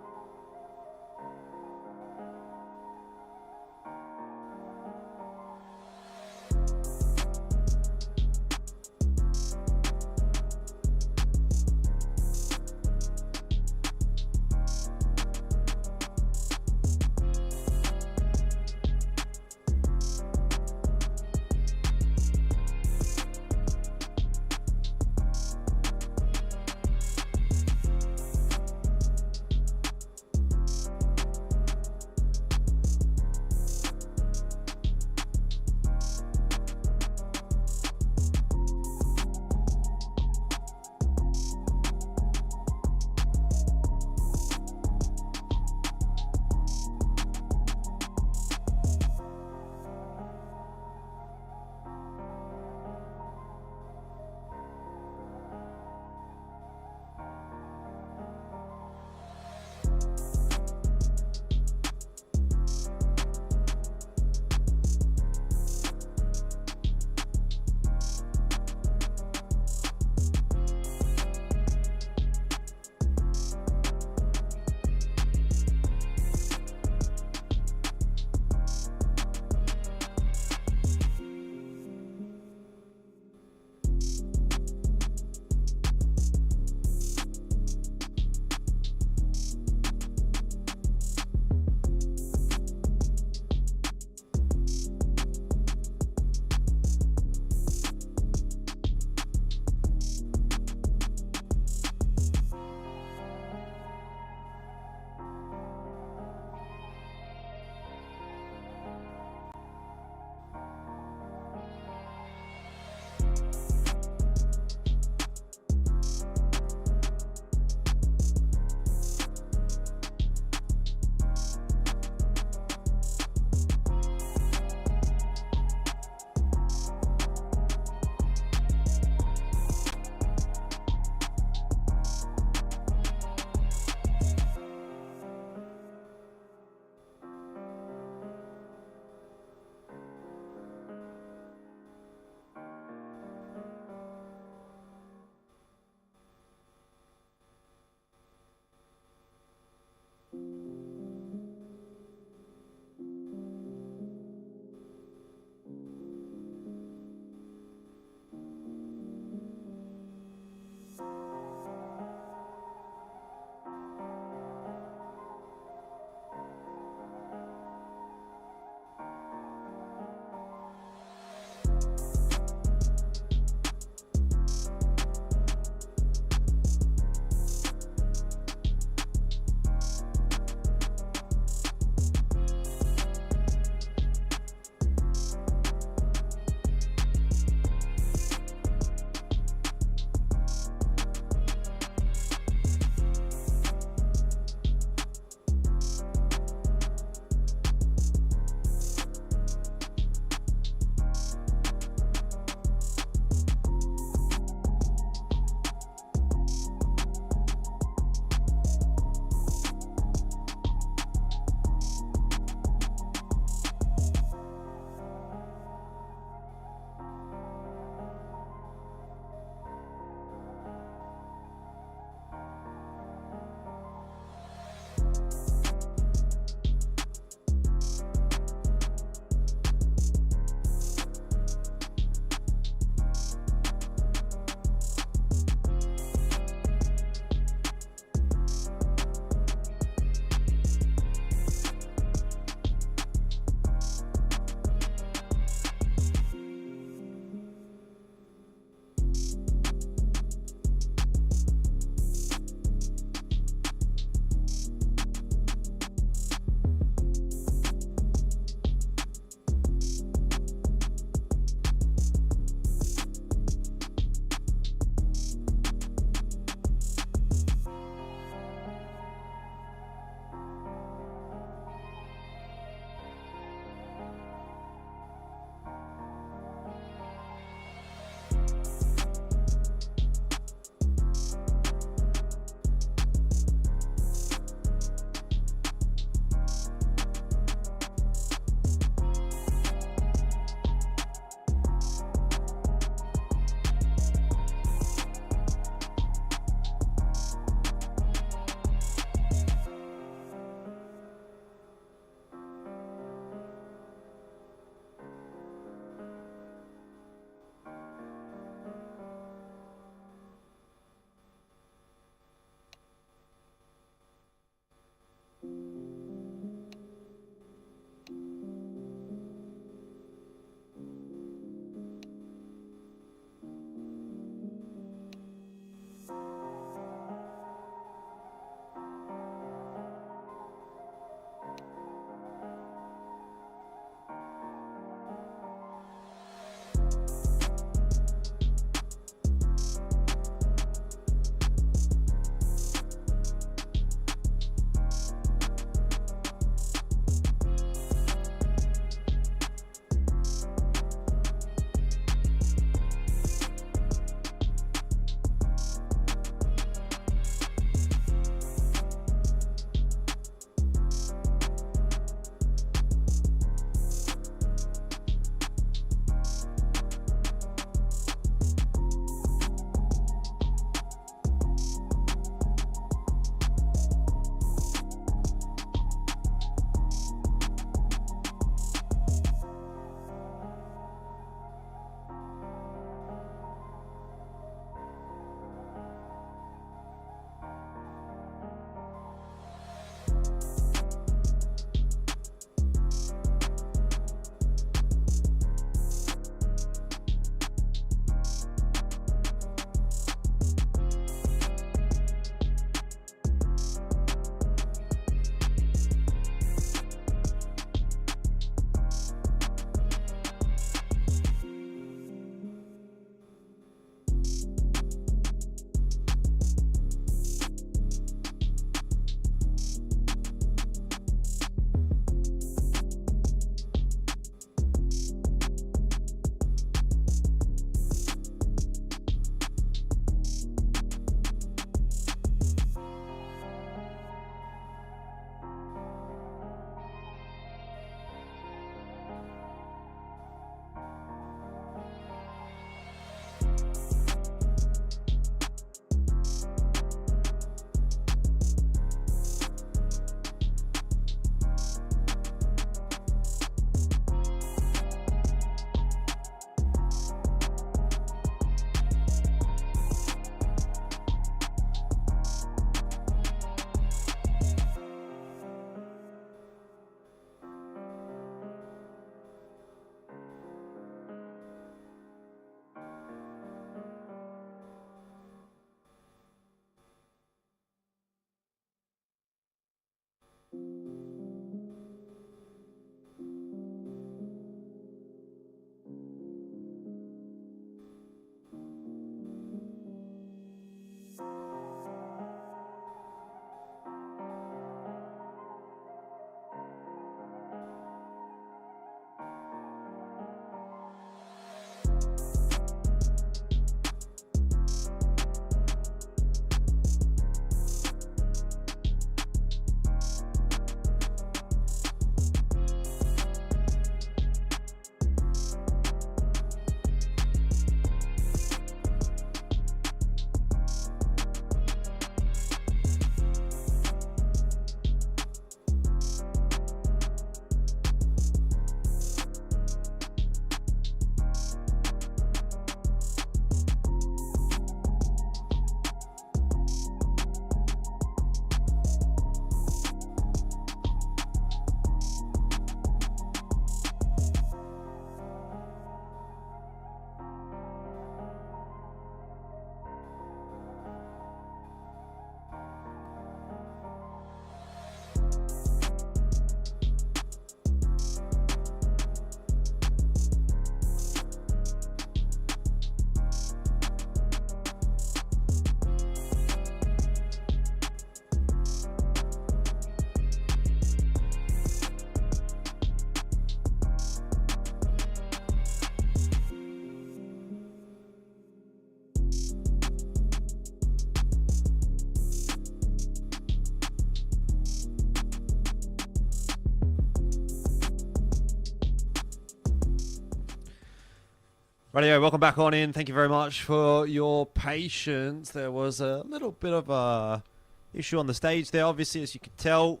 Rightio, welcome back on in. Thank you very much for your patience. There was a little bit of a issue on the stage there, obviously, as you could tell.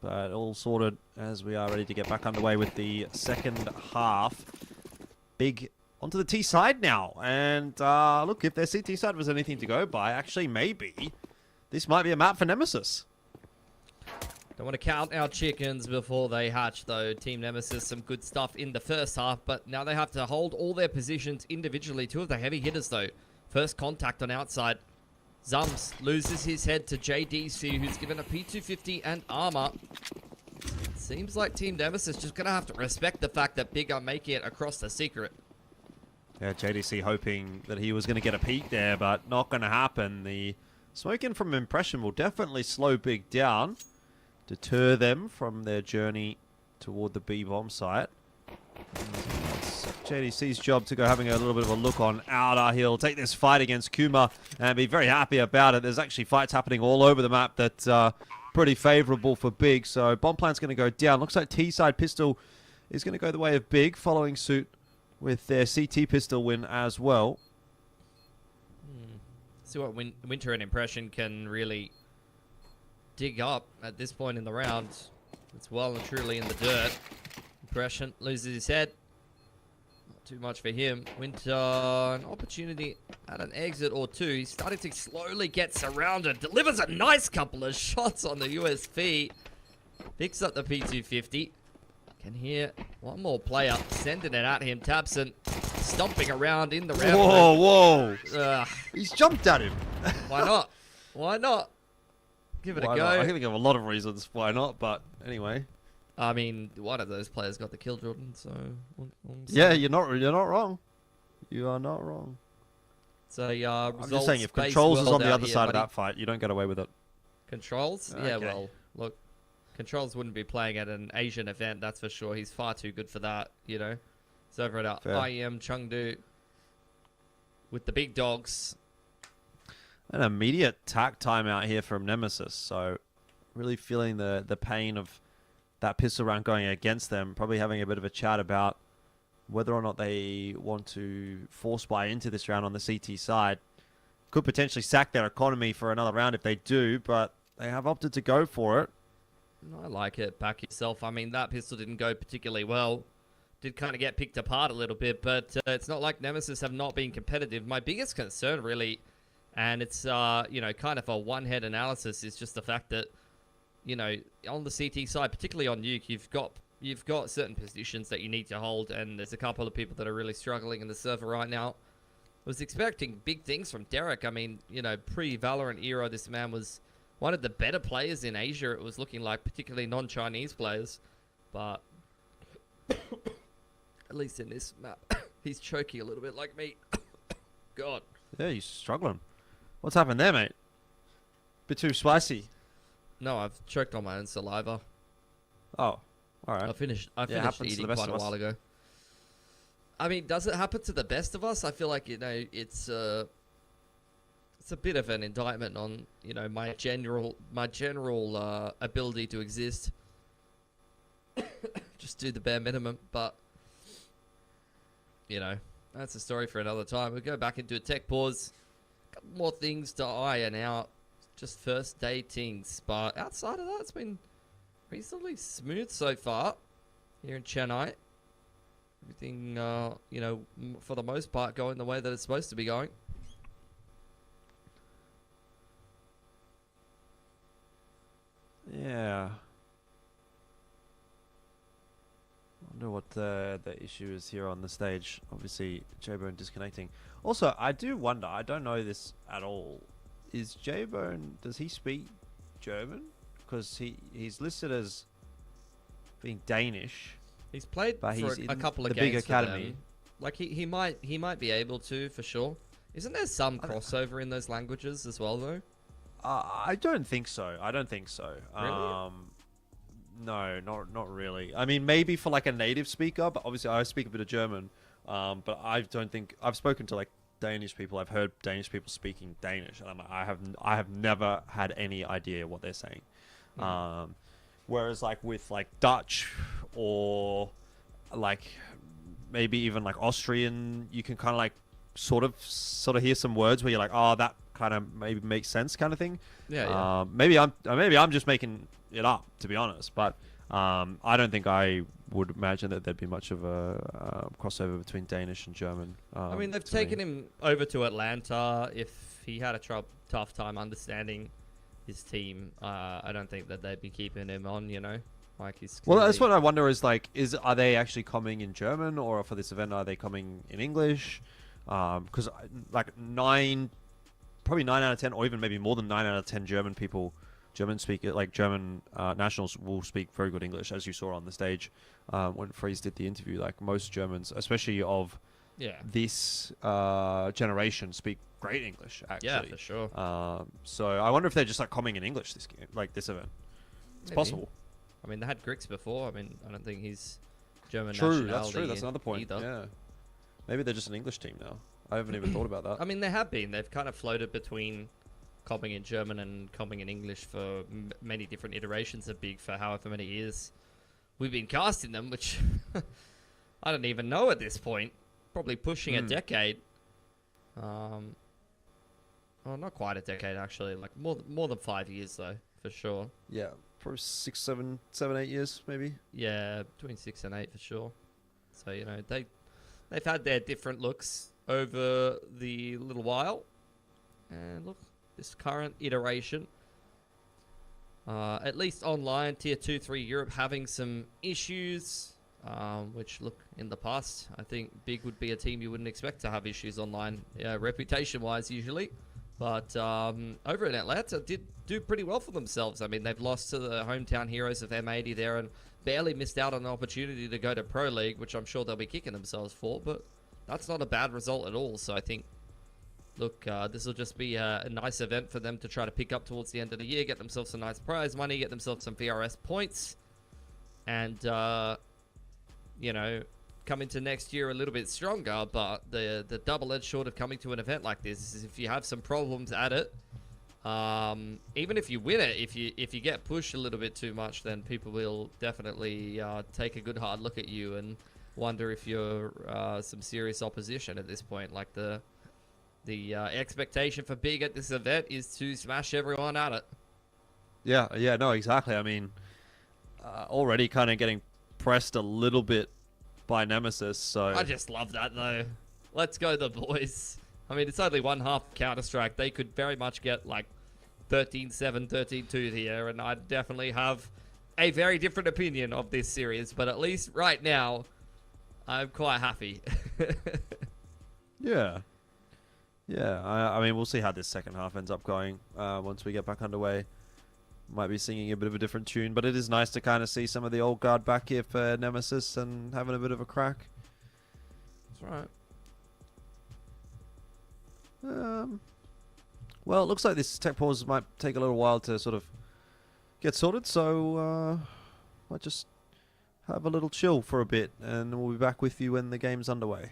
But all sorted as we are ready to get back underway with the second half. Big onto the T side now. And look, if their CT side was anything to go by, actually maybe this might be a map for Nemesis. Don't want to count our chickens before they hatch, though. Team Nemesis, some good stuff in the first half, but now they have to hold all their positions individually. Two of the heavy hitters, though. First contact on outside. Zums loses his head to JDC, who's given a P250 and armor. Seems like Team Nemesis just going to have to respect the fact that Big are making it across the secret. Yeah, JDC hoping that he was going to get a peek there, but not going to happen. The smoking from Impression will definitely slow Big down. Deter them from their journey toward the B-bomb site. It's JDC's job to go having a little bit of a look on outer. He'll take this fight against Kuma and be very happy about it. There's actually fights happening all over the map that's pretty favorable for Big. So bomb plant's going to go down. Looks like T-side pistol is going to go the way of Big, following suit with their CT pistol win as well. See what Winter and Impression can really dig up at this point in the round. It's well and truly in the dirt. Impression loses his head. Not too much for him. Winter, an opportunity at an exit or two. He's starting to slowly get surrounded. Delivers a nice couple of shots on the USP. Picks up the P250. Can hear one more player sending it at him. Tabson stomping around in the round. Whoa. He's jumped at him. Why not? Why not? Give it a go. I can think of a lot of reasons why not, but anyway. I mean, one of those players got the kill, Jordan, so... Yeah, you're not wrong. You are not wrong. So, I'm just saying, if Controls is on the other side of that fight, you don't get away with it. Controls? Okay. Yeah, well, look, Controls wouldn't be playing at an Asian event, that's for sure. He's far too good for that, you know? It's over at IEM Chengdu with the big dogs. An immediate tack timeout here from Nemesis, so really feeling the pain of that pistol round going against them. Probably having a bit of a chat about whether or not they want to force buy into this round on the CT side. Could potentially sack their economy for another round if they do, but they have opted to go for it. I like it. Back yourself. I mean, that pistol didn't go particularly well. Did kind of get picked apart a little bit, but it's not like Nemesis have not been competitive. My biggest concern, really, and it's, you know, kind of a one-head analysis, is just the fact that, you know, on the CT side, particularly on Nuke, you've got certain positions that you need to hold, and there's a couple of people that are really struggling in the server right now. I was expecting big things from Derek. I mean, you know, pre-Valorant era, this man was one of the better players in Asia, it was looking like, particularly non-Chinese players. But at least in this map, he's choking a little bit like me. God. Yeah, he's struggling. What's happened there, mate? Bit too spicy. No, I've choked on my own saliva. Oh, all right. I finished eating quite a while ago. I mean, does it happen to the best of us? I feel like, you know, it's a bit of an indictment on, you know, my general ability to exist. Just do the bare minimum, but you know, that's a story for another time. We'll go back into a tech pause. A couple more things to iron out. Just first day things, but outside of that, it's been reasonably smooth so far here in Chennai. Everything, you know, for the most part, going the way that it's supposed to be going. Yeah. I wonder what the issue is here on the stage. Obviously, J-Bone disconnecting. Also, I do wonder, I don't know this at all. Is J-Bone, does he speak German? Because he's listed as being Danish. He's played for a couple of the games big academy. for them. Like he might be able to, for sure. Isn't there some crossover in those languages as well, though? I don't think so. Really? No, not really. I mean, maybe for like a native speaker, but obviously I speak a bit of German. But I don't think I've spoken to like Danish people. I've heard Danish people speaking Danish, and I have never had any idea what they're saying. Whereas like with like Dutch or like maybe even like Austrian, you can kind of like sort of hear some words where you're like, oh, that kind of maybe makes sense, kind of thing. Yeah. Maybe I'm just making it up, to be honest, but I don't think I would imagine that there'd be much of a crossover between Danish and German. I mean, they've taken him over to Atlanta. If he had a tough time understanding his team, I don't think that they'd be keeping him on, you know? Like he's well, that's what I wonder is like, are they actually coming in German, or for this event, are they coming in English? Because like probably 9 out of 10, or even maybe more than 9 out of 10 German nationals will speak very good English, as you saw on the stage when Freeze did the interview. Like most Germans, especially of this generation, speak great English. Actually, yeah, for sure. So I wonder if they're just like coming in English this game, like this event. It's possible. I mean, they had Grix before. I mean, I don't think he's German. True, that's true. That's another point. Either. Yeah, maybe they're just an English team now. I haven't even thought about that. I mean, they have been. They've kind of floated between coming in German and coming in English for many different iterations of Big for however many years we've been casting them, which I don't even know at this point. Probably pushing a decade. Well, not quite a decade actually. Like more than 5 years though, for sure. Yeah, probably 6, 7, 8 years maybe. Yeah, between 6 and 8 for sure. So you know they've had their different looks over the little while, and look, this current iteration, at least online, Tier 2, 3 Europe having some issues, which look, in the past, I think Big would be a team you wouldn't expect to have issues online, reputation-wise usually. But over in Atlanta, did do pretty well for themselves. I mean, they've lost to the hometown heroes of M80 there and barely missed out on the opportunity to go to Pro League, which I'm sure they'll be kicking themselves for, but that's not a bad result at all. So I think, look, this will just be a nice event for them to try to pick up towards the end of the year, get themselves some nice prize money, get themselves some VRS points, and, you know, come into next year a little bit stronger. But the double-edged sword of coming to an event like this is if you have some problems at it, even if you win it, if you get pushed a little bit too much, then people will definitely take a good hard look at you and wonder if you're some serious opposition at this point. Like the expectation for Big at this event is to smash everyone at it. Yeah, no, exactly. I mean, already kind of getting pressed a little bit by Nemesis, so... I just love that, though. Let's go, the boys. I mean, it's only one half Counter-Strike. They could very much get, like, 13-7, 13-2 here, and I definitely have a very different opinion of this series, but at least right now, I'm quite happy. Yeah. I mean, we'll see how this second half ends up going once we get back underway. Might be singing a bit of a different tune, but it is nice to kind of see some of the old guard back here for Nemesis and having a bit of a crack. That's right. Well, it looks like this tech pause might take a little while to sort of get sorted, so might just have a little chill for a bit, and we'll be back with you when the game's underway.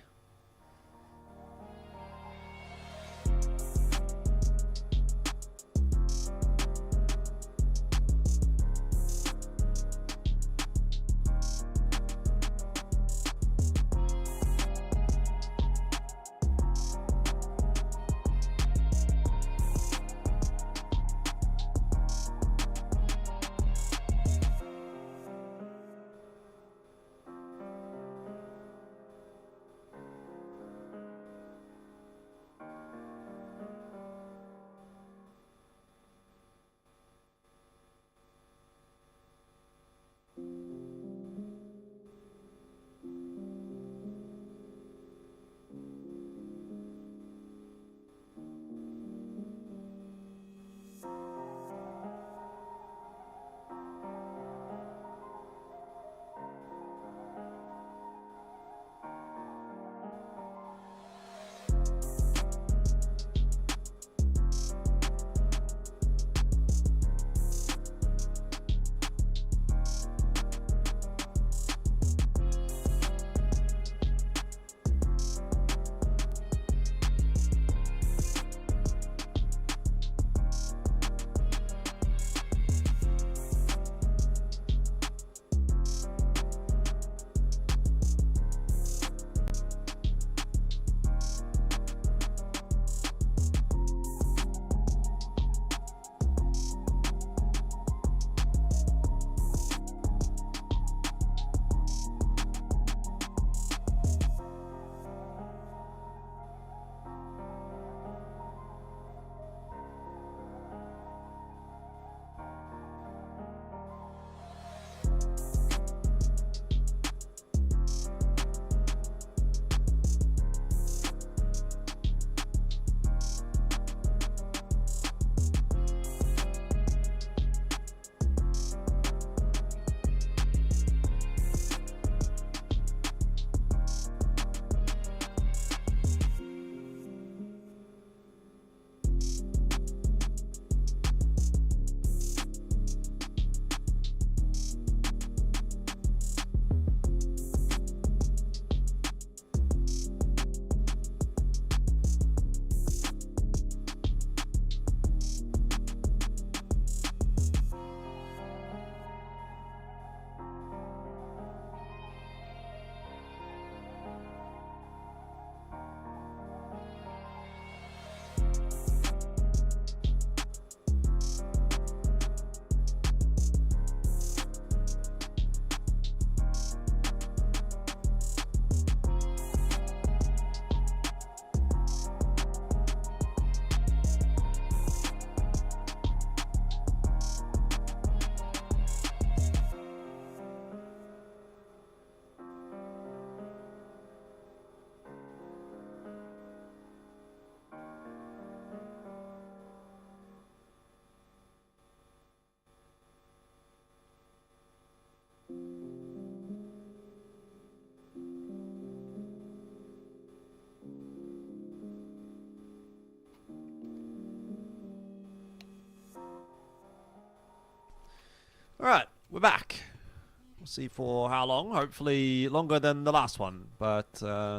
see for how long. Hopefully longer than the last one. But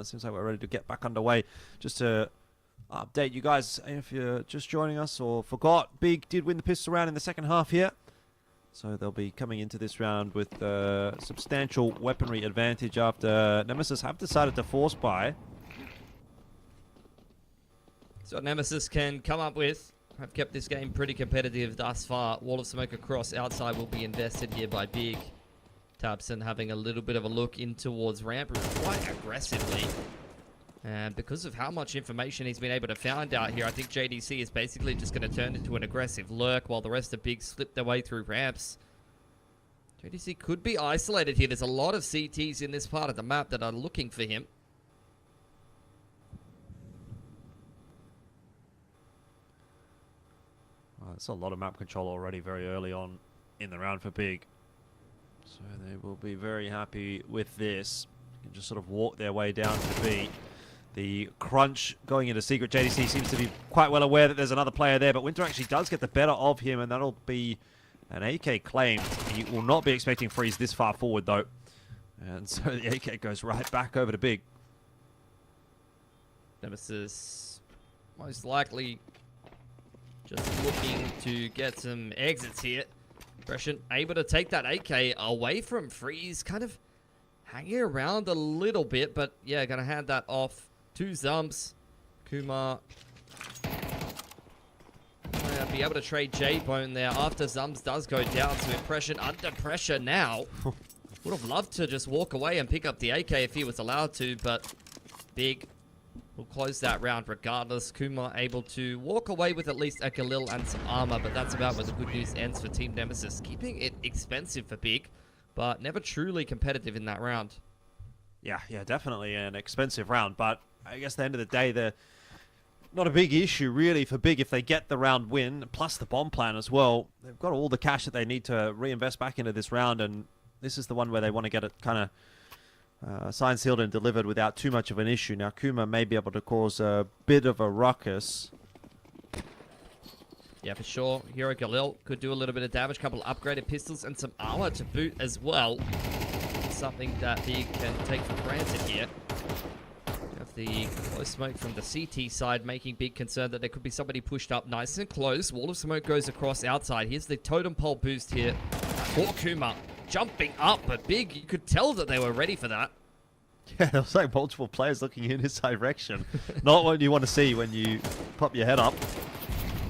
seems like we're ready to get back underway. Just to update you guys, if you're just joining us or forgot, Big did win the pistol round in the second half here. So they'll be coming into this round with substantial weaponry advantage after Nemesis have decided to force buy. So Nemesis can come up with, have kept this game pretty competitive thus far. Wall of smoke across outside will be invested here by Big. Tabson having a little bit of a look in towards ramp quite aggressively. And because of how much information he's been able to find out here, I think JDC is basically just going to turn into an aggressive lurk while the rest of Big slip their way through ramps. JDC could be isolated here. There's a lot of CTs in this part of the map that are looking for him. Well, that's a lot of map control already very early on in the round for Big. So they will be very happy with this. You can just sort of walk their way down to B. The crunch going into secret. JDC seems to be quite well aware that there's another player there, but Winter actually does get the better of him, and that'll be an AK claimed. He will not be expecting freeze this far forward, though. And so the AK goes right back over to Big. Nemesis most likely just looking to get some exits here. Aggression able to take that AK away from freeze, kind of hanging around a little bit, but yeah, gonna hand that off to Zums. Kumar be able to trade J-Bone there after Zums does go down, so Impression under pressure now. Would have loved to just walk away and pick up the AK if he was allowed to, but Big will close that round regardless. Kumar able to walk away with at least a Galil and some armor, but that's about where the good news ends for Team Nemesis. Keeping it expensive for Big, but never truly competitive in that round. Yeah, definitely an expensive round, but I guess at the end of the day, they're not a big issue really for Big if they get the round win, plus the bomb plan as well. They've got all the cash that they need to reinvest back into this round, and this is the one where they want to get it kind of signed, sealed, and delivered without too much of an issue. Now, Kuma may be able to cause a bit of a ruckus. Yeah, for sure. Hero Galil could do a little bit of damage. Couple of upgraded pistols and some armor to boot as well. Something that Big can take for granted here. Have the close smoke from the CT side, making Big concerned that there could be somebody pushed up nice and close. Wall of smoke goes across outside. Here's the totem pole boost here for Kuma. Jumping up, but Big, you could tell that they were ready for that. Yeah, there was like multiple players looking in his direction. Not what you want to see when you pop your head up.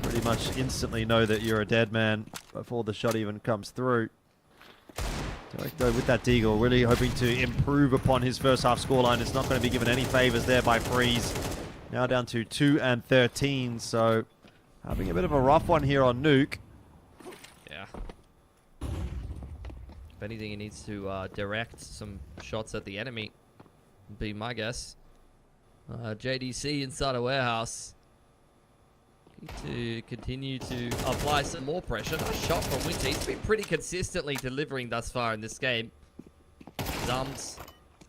Pretty much instantly know that you're a dead man before the shot even comes through. Derek, though, with that Deagle, really hoping to improve upon his first half scoreline. It's not going to be given any favors there by Freeze. Now down to 2 and 13, so having a bit of a rough one here on Nuke. Yeah. If anything, he needs to direct some shots at the enemy, would be my guess. JDC inside a warehouse. To continue to apply some more pressure. Nice shot from Winter. He's been pretty consistently delivering thus far in this game. Zums,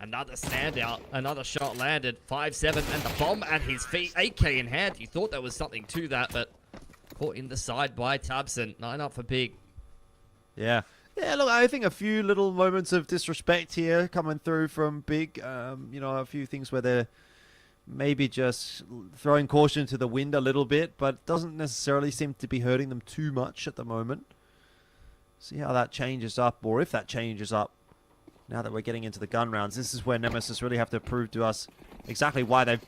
another standout. Another shot landed. 5-7 and the bomb at his feet. AK in hand. You thought there was something to that, but caught in the side by Tabson. 9 up for Big. Yeah. Yeah, look, I think a few little moments of disrespect here coming through from Big. You know, a few things where they're maybe just throwing caution to the wind a little bit, but doesn't necessarily seem to be hurting them too much at the moment. See how that changes up, or if that changes up, now that we're getting into the gun rounds. This is where Nemesis really have to prove to us exactly why they've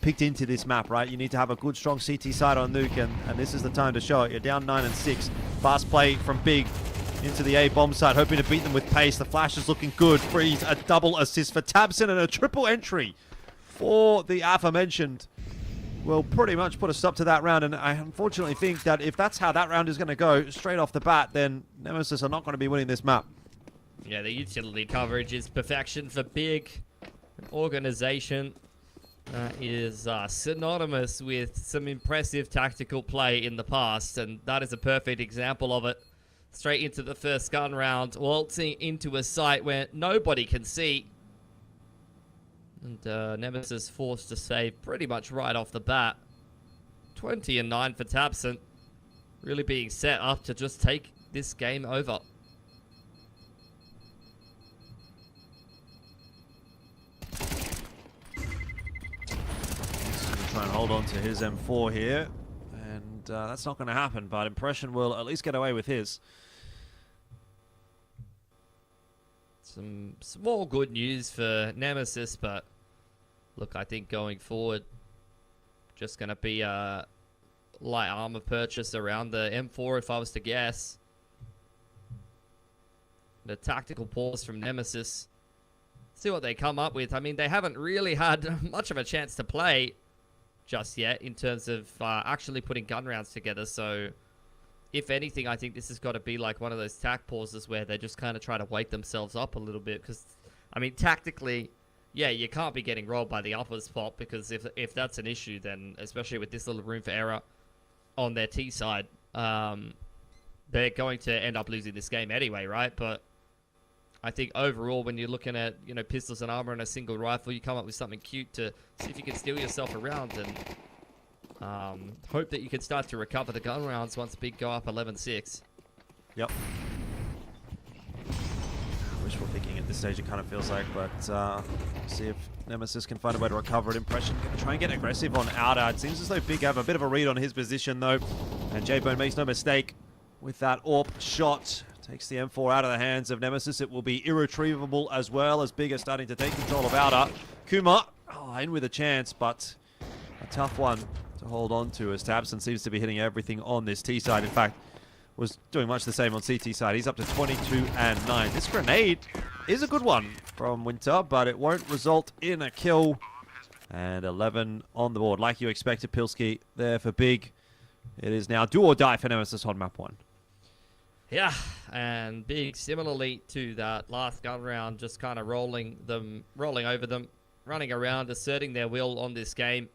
picked into this map, right? You need to have a good, strong CT side on Nuke, and this is the time to show it. You're down 9 and 6. Fast play from Big into the A bomb site, hoping to beat them with pace. The flash is looking good. Freeze, a double assist for Tabson, and a triple entry for the aforementioned will pretty much put a stop to that round. And I unfortunately think that if that's how that round is going to go straight off the bat, then Nemesis are not going to be winning this map. Yeah, the utility coverage is perfection for Big. An organization that is synonymous with some impressive tactical play in the past, and that is a perfect example of it. Straight into the first gun round, waltzing into a site where nobody can see. And Nemesis forced to save pretty much right off the bat. 20 and 9 for Tabson. Really being set up to just take this game over. try and hold on to his M4 here. And that's not going to happen, but Impression will at least get away with his. Some small good news for Nemesis, but look, I think going forward, just going to be a light armor purchase around the M4 if I was to guess. The tactical pause from Nemesis. See what they come up with. I mean, they haven't really had much of a chance to play just yet in terms of actually putting gun rounds together. So, if anything, I think this has got to be like one of those tac pauses where they just kind of try to wake themselves up a little bit. Because, I mean, tactically, yeah, you can't be getting rolled by the upper spot, because if that's an issue, then especially with this little room for error on their T side, they're going to end up losing this game anyway, right? But I think overall, when you're looking at, you know, pistols and armor and a single rifle, you come up with something cute to see if you can steal yourself around and hope that you can start to recover the gun rounds once Big go up 11-6. Yep. Wishful thinking at this stage, it kind of feels like, but see if Nemesis can find a way to recover it. Impression going to try and get aggressive on outer. It seems as though Big have a bit of a read on his position though, and J-Bone makes no mistake with that AWP shot. Takes the M4 out of the hands of Nemesis. It will be irretrievable as well, as Big are starting to take control of outer. Kuma in with a chance, but a tough one to hold on to, as Tabson seems to be hitting everything on this T side. In fact, was doing much the same on CT side. He's up to 22 and 9. This grenade is a good one from Winter, but it won't result in a kill. And 11 on the board, like you expected. Pilski there for Big. It is now do or die for Nemesis on map 1. Yeah, and Big, similarly to that last gun round, just kind of rolling over them, running around, asserting their will on this game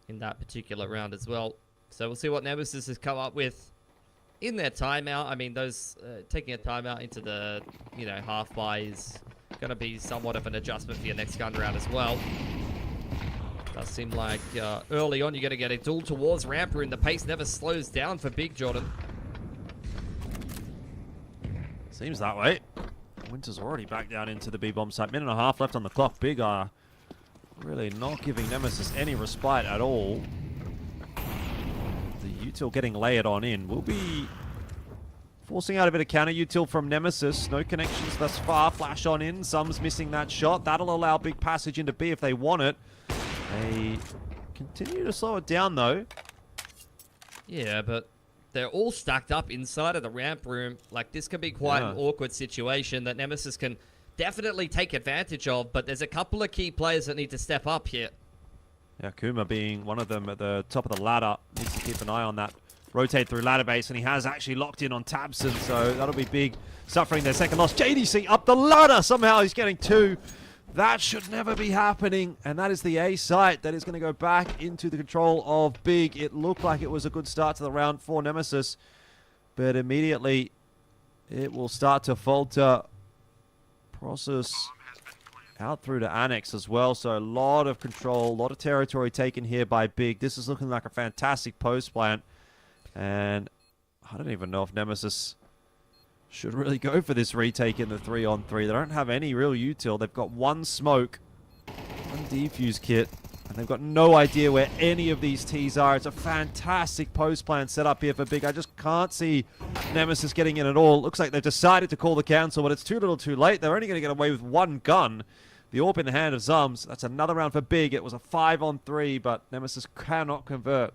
in that particular round as well. So we'll see what Nemesis has come up with in their timeout. I mean, those taking a timeout into the, you know, half buy is going to be somewhat of an adjustment for your next gun round as well. Does seem like early on you're going to get a duel towards ramp room. The pace never slows down for Big, Jordan. Seems that way. Winter's already back down into the B-bomb site. Minute and a half left on the clock. Big are really not giving Nemesis any respite at all. The util getting layered on in. Will be forcing out a bit of counter util from Nemesis. No connections thus far. Flash on in. Some's missing that shot. That'll allow Big passage into B if they want it. They continue to slow it down though. Yeah, but they're all stacked up inside of the ramp room. Like, this can be quite an awkward situation that Nemesis can definitely take advantage of, but there's a couple of key players that need to step up here. Yeah, Kuma being one of them at the top of the ladder. Needs to keep an eye on that. Rotate through ladder base, and he has actually locked in on Tabson, so that'll be Big suffering their second loss. JDC up the ladder. Somehow he's getting 2. That should never be happening, and that is the A site that is going to go back into the control of Big. It looked like it was a good start to the round for Nemesis, but immediately it will start to falter. Process out through to Annex as well, so a lot of control, a lot of territory taken here by Big. This is looking like a fantastic post plant, and I don't even know if Nemesis should really go for this retake in the 3-on-3. They don't have any real util. They've got one smoke, one defuse kit, and they've got no idea where any of these Ts are. It's a fantastic post plan set up here for Big. I just can't see Nemesis getting in at all. Looks like they've decided to call the cancel, but it's too little too late. They're only going to get away with one gun. The AWP in the hand of Zums. That's another round for Big. It was a 5-on-3, but Nemesis cannot convert.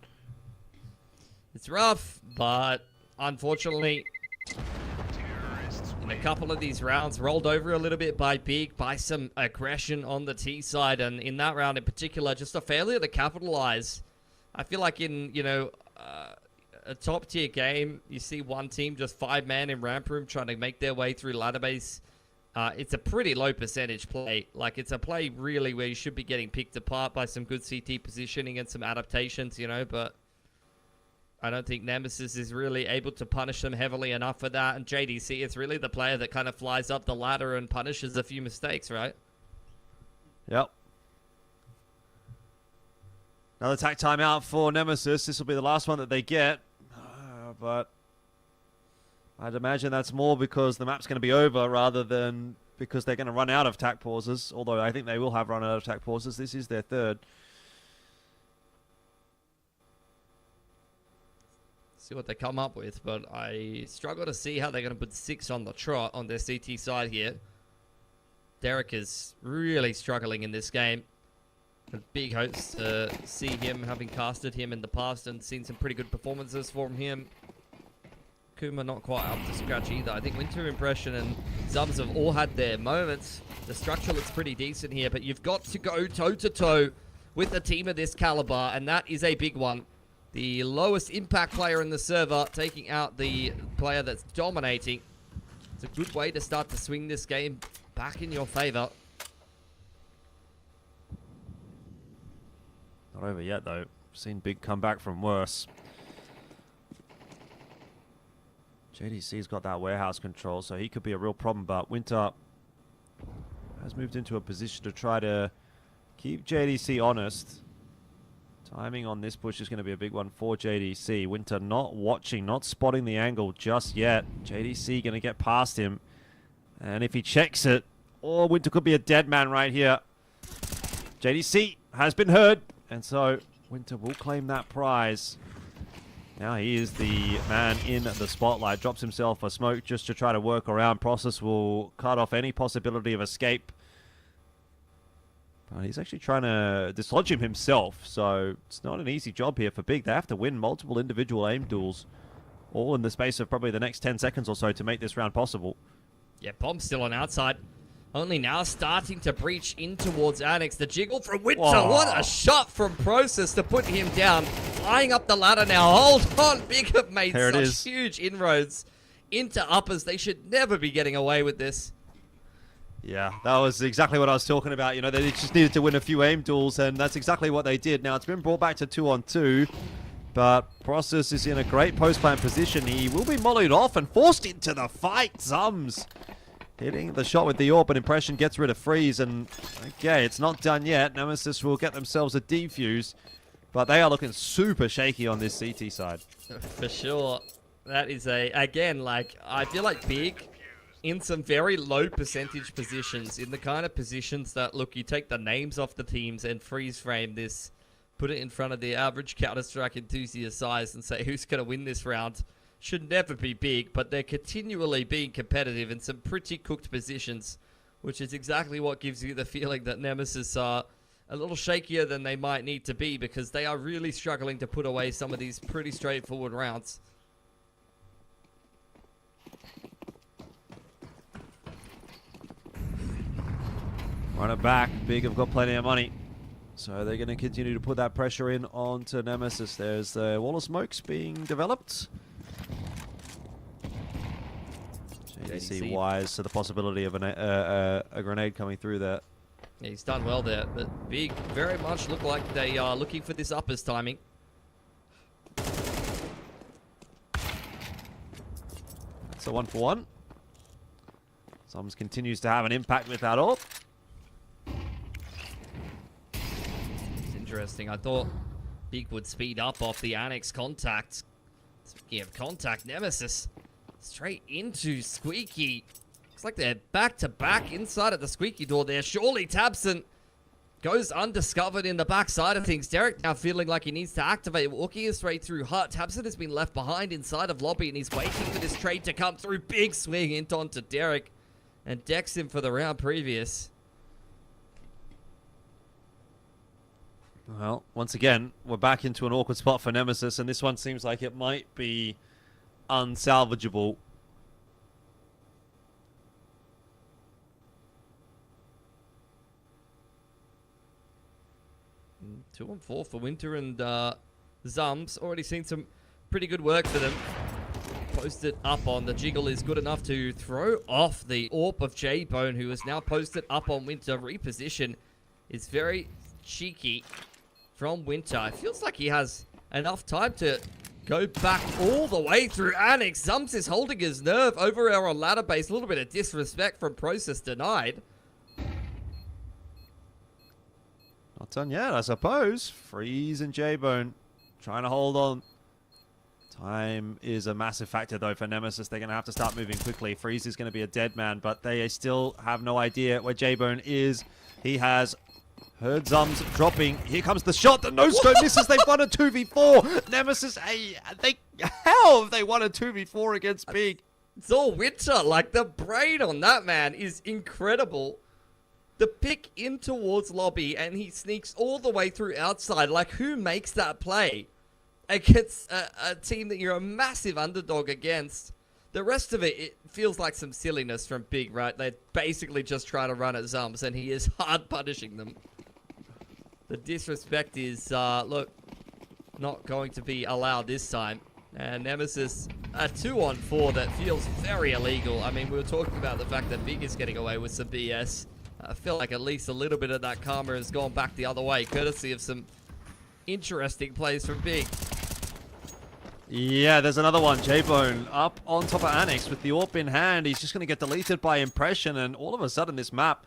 It's rough, but unfortunately, in a couple of these rounds, rolled over a little bit by Big, by some aggression on the T side, and in that round in particular, just a failure to capitalize. I feel like in, you know, a top tier game, you see one team just 5-man in ramp room trying to make their way through ladder base. It's a pretty low percentage play. Like, it's a play really where you should be getting picked apart by some good CT positioning and some adaptations, you know, but I don't think Nemesis is really able to punish them heavily enough for that. And JDC is really the player that kind of flies up the ladder and punishes a few mistakes, right? Yep. Another tack timeout for Nemesis. This will be the last one that they get. But I'd imagine that's more because the map's going to be over rather than because they're going to run out of tack pauses. Although I think they will have run out of tack pauses. This is their third. See what they come up with, but I struggle to see how they're going to put 6 on the trot on their CT side here. Derek is really struggling in this game. Big hopes to see him, having casted him in the past and seen some pretty good performances from him. Kuma not quite up to scratch either. I think Winter Impression and Zubs have all had their moments. The structure looks pretty decent here, but you've got to go toe-to-toe with a team of this caliber, and that is a big one. The lowest impact player in the server taking out the player that's dominating. It's a good way to start to swing this game back in your favor. Not over yet, though. Seen Big come back from worse. JDC's got that warehouse control, so he could be a real problem, but Winter has moved into a position to try to keep JDC honest. Timing on this push is going to be a big one for JDC. Winter not watching, not spotting the angle just yet. JDC going to get past him. And if he checks it, oh, Winter could be a dead man right here. JDC has been heard, and so Winter will claim that prize. Now he is the man in the spotlight. Drops himself a smoke just to try to work around. Process will cut off any possibility of escape. But he's actually trying to dislodge him himself, so it's not an easy job here for Big. They have to win multiple individual aim duels, all in the space of probably the next 10 seconds or so to make this round possible. Yeah, Bomb's still on outside. Only now starting to breach in towards Annex. The jiggle from Winter. Whoa. What a shot from Process to put him down. Flying up the ladder now. Hold on. Big have made such huge inroads into uppers. They should never be getting away with this. Yeah, that was exactly what I was talking about. You know, they just needed to win a few aim duels, and that's exactly what they did. Now, it's been brought back to 2-on-2, but Process is in a great post-plant position. He will be mollied off and forced into the fight. Zums hitting the shot with the AWP, but Impression gets rid of Freeze, and okay, it's not done yet. Nemesis will get themselves a defuse, but they are looking super shaky on this CT side. For sure. That is again, like, I feel like Big in some very low percentage positions, in the kind of positions that, look, you take the names off the teams and freeze frame this, put it in front of the average Counter-Strike enthusiast eyes and say, who's going to win this round? Should never be Big, but they're continually being competitive in some pretty cooked positions, which is exactly what gives you the feeling that Nemesis are a little shakier than they might need to be, because they are really struggling to put away some of these pretty straightforward rounds. Run it back. Big have got plenty of money, so they're going to continue to put that pressure in onto Nemesis. There's the wall of smokes being developed. JDC wise to the possibility of a grenade coming through there. Yeah, he's done well there, but Big very much look like they are looking for this uppers timing. So 1-for-1. Sums continues to have an impact with that AWP. Interesting. I thought Big would speed up off the Annex contact. Speaking of contact, Nemesis straight into Squeaky. Looks like they're back-to-back inside of the Squeaky door there. Surely Tabson goes undiscovered in the backside of things. Derek now feeling like he needs to activate, walking his way through Hut. Tabson has been left behind inside of lobby, and he's waiting for this trade to come through. Big swing into onto Derek, and decks him for the round previous. Well, once again, we're back into an awkward spot for Nemesis, and this one seems like it might be unsalvageable. Mm, 2-on-4 for Winter and Zums. Already seen some pretty good work for them. Posted up on the jiggle is good enough to throw off the AWP of J-Bone, who is now posted up on Winter. Reposition is very cheeky from Winter. It feels like he has enough time to go back all the way through Annex. Zums is holding his nerve over our ladder base. A little bit of disrespect from Process denied. Not done yet, I suppose. Freeze and J-Bone trying to hold on. Time is a massive factor, though, for Nemesis. They're going to have to start moving quickly. Freeze is going to be a dead man, but they still have no idea where J-Bone is. He has Heard Zums dropping. Here comes the shot. The no-scope misses. They've won a 2v4. Nemesis how have they won a 2v4 against Big? It's all Winter. Like, the brain on that man is incredible. The pick in towards lobby, and he sneaks all the way through outside. Like, who makes that play against a team that you're a massive underdog against? The rest of it feels like some silliness from Big, right? They basically just try to run at Zums, and he is hard punishing them. The disrespect is, look, not going to be allowed this time. And Nemesis, a 2-on-4 that feels very illegal. I mean, we were talking about the fact that Big is getting away with some BS. I feel like at least a little bit of that karma has gone back the other way, courtesy of some interesting plays from Big. Yeah, there's another one. J-Bone up on top of Annex with the AWP in hand. He's just going to get deleted by Impression, and all of a sudden this map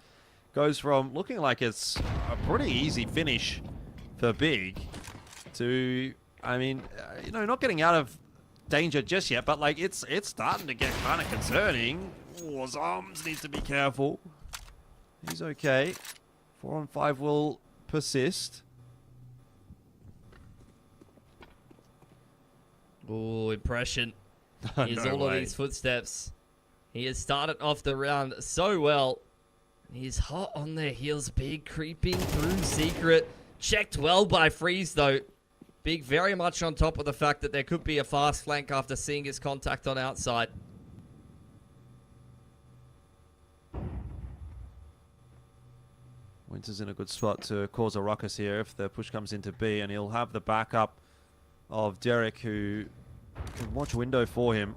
goes from looking like it's a pretty easy finish for Big to, I mean, you know, not getting out of danger just yet, but like it's starting to get kind of concerning. Oh, Zums needs to be careful. He's okay. 4-on-5 will persist. Oh, Impression. Here's No all of way. these footsteps. He has started off the round so well. He's hot on their heels. Big creeping through Secret. Checked well by Freeze, though. Big very much on top of the fact that there could be a fast flank after seeing his contact on outside. Winter's in a good spot to cause a ruckus here if the push comes into B, and he'll have the backup of Derek, who can watch window for him.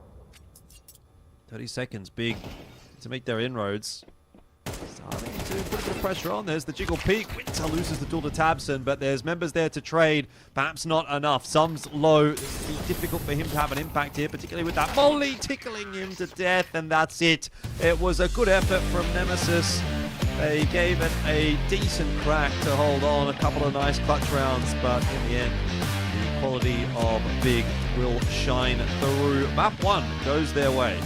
30 seconds, Big to make their inroads. Starting to put a bit of pressure on. There's the jiggle peak. Winter loses the duel to Tabson, but there's members there to trade. Perhaps not enough. Zums low. It'll be difficult for him to have an impact here, particularly with that molly tickling him to death, and that's it. It was a good effort from Nemesis. They gave it a decent crack to hold on. A couple of nice clutch rounds, but in the end, the quality of Big will shine through. Map 1 goes their way.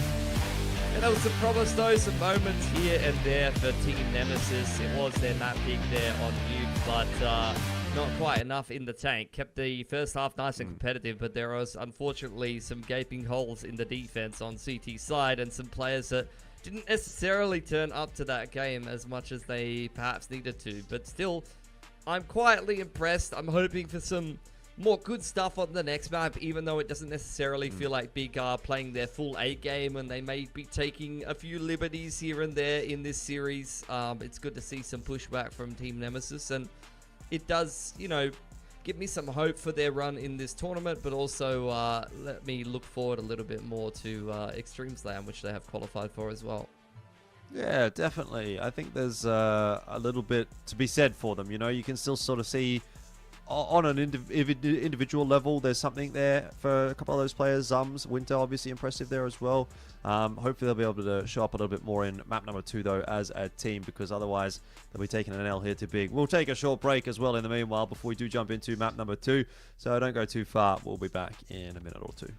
And there was some promise, though, some moments here and there for Team Nemesis. It was their map Big there on Nuke, but not quite enough in the tank. Kept the first half nice and competitive, but there was unfortunately some gaping holes in the defense on CT side, and some players that didn't necessarily turn up to that game as much as they perhaps needed to. But still, I'm quietly impressed. I'm hoping for some more good stuff on the next map, even though it doesn't necessarily feel like Big are playing their full A game, and they may be taking a few liberties here and there in this series. It's good to see some pushback from Team Nemesis, and it does, you know, give me some hope for their run in this tournament, but also let me look forward a little bit more to Extreme Slam, which they have qualified for as well. Yeah, definitely. I think there's a little bit to be said for them. You know, you can still sort of see on an individual level, there's something there for a couple of those players. Zums, Winter, obviously impressive there as well. Hopefully they'll be able to show up a little bit more in map number 2, though, as a team, because otherwise they'll be taking an L here to Big. We'll take a short break as well in the meanwhile before we do jump into map number 2, so don't go too far. We'll be back in a minute or two.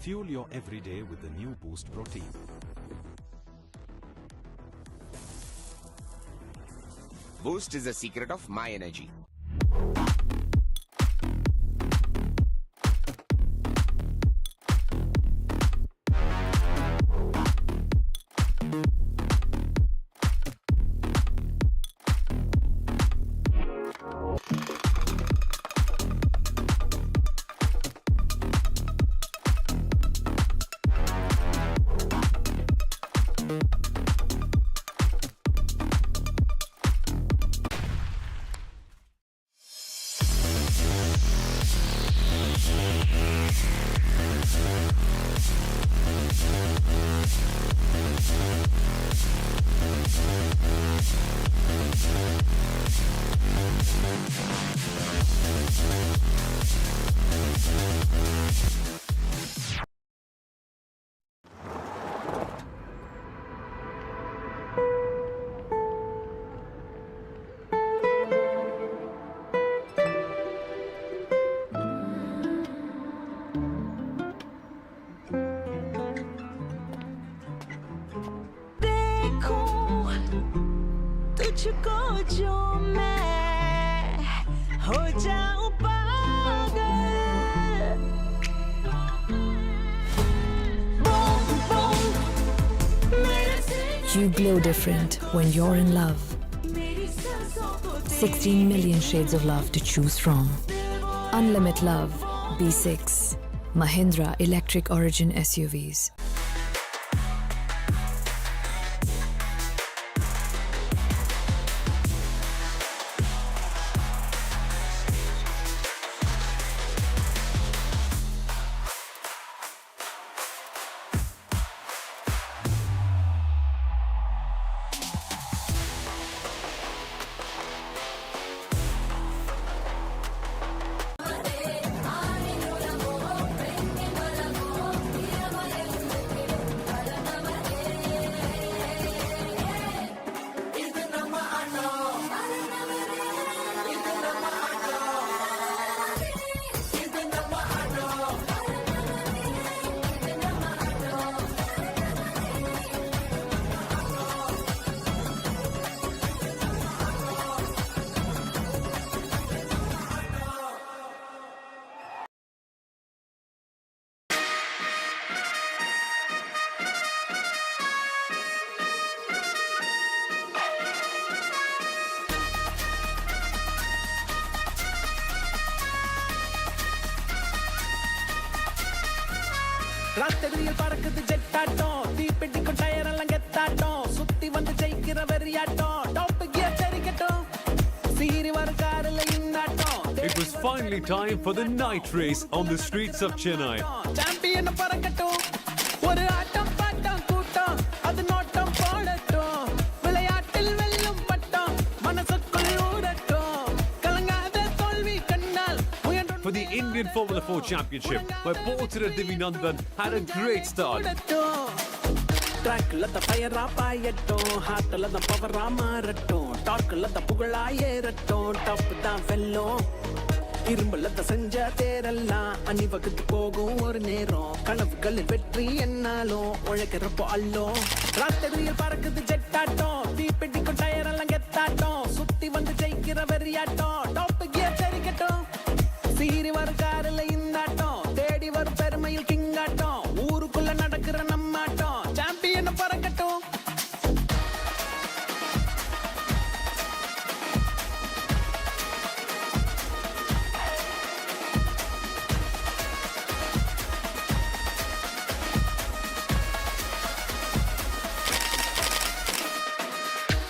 Fuel your everyday with the new Boost protein. Boost is the secret of my energy. को जो मैं हो जाऊं पागल boom boom मेरे से You glow different when you're in love. 16 million shades of love to choose from. Unlimited love. B6. Mahindra Electric Origin SUVs. ராத்திரியில் பறக்குது ஜெட்டாட்டம் தீப்பெட்டிக்கும் டயர் எல்லாம் கெத்தாட்டம் சுத்தி வந்து ஜெயிக்கிற வெறியாட்டம் டாப் கியர் தெரிக்கட்டும் சீரி வர காரில் இன்னாட்டம் It was finally time for the night race on the streets of Chennai. Champion பறக்கட்டும் ஒரு ஆட்டம் பாட்டம் கூட்டம் அது நோட்டம் போடட்டும் விளையாட்டில் வெல்லும் பட்டம் மனசுக்குள் ஊரட்டும் கலங்காத தோல்வி கண்ணால் For the Indian Formula 4 Championship, where Bo3 Divinandan had a great start. ட்ராக்ல த ஃபயரா பாயட்டும் ஹார்ட்ல த பவரா மாறட்டும் டார்க்ல த புகழா ஏறட்டும் டாப் தான் வெல்லும் இரும்புல த செஞ்ச தேரெல்லாம் அணிவகுத்து போகும் ஒரு நேரம் கனவுகளில் வெற்றி என்னாலும் உழைக்கிறப்போ அல்லும் ராத்திரியில் பறக்குது ஜெட்டாட்டம் தீப்பெட்டிக்கும் டயர் எல்லாம் கெத்தாட்டம் சுத்தி வந்து ஜெயிக்கிற வெறியாட்டம் டாப் கியர் தெரிக்கட்டும் சீரி வரும் காரில் இந்தாட்டம் தேடி வரும் பெருமையில் கிங்காட்டம் ஊருக்குள்ள நடக்கிற நம்மாட்டம் சாம்பியன் பறக்கட்டும்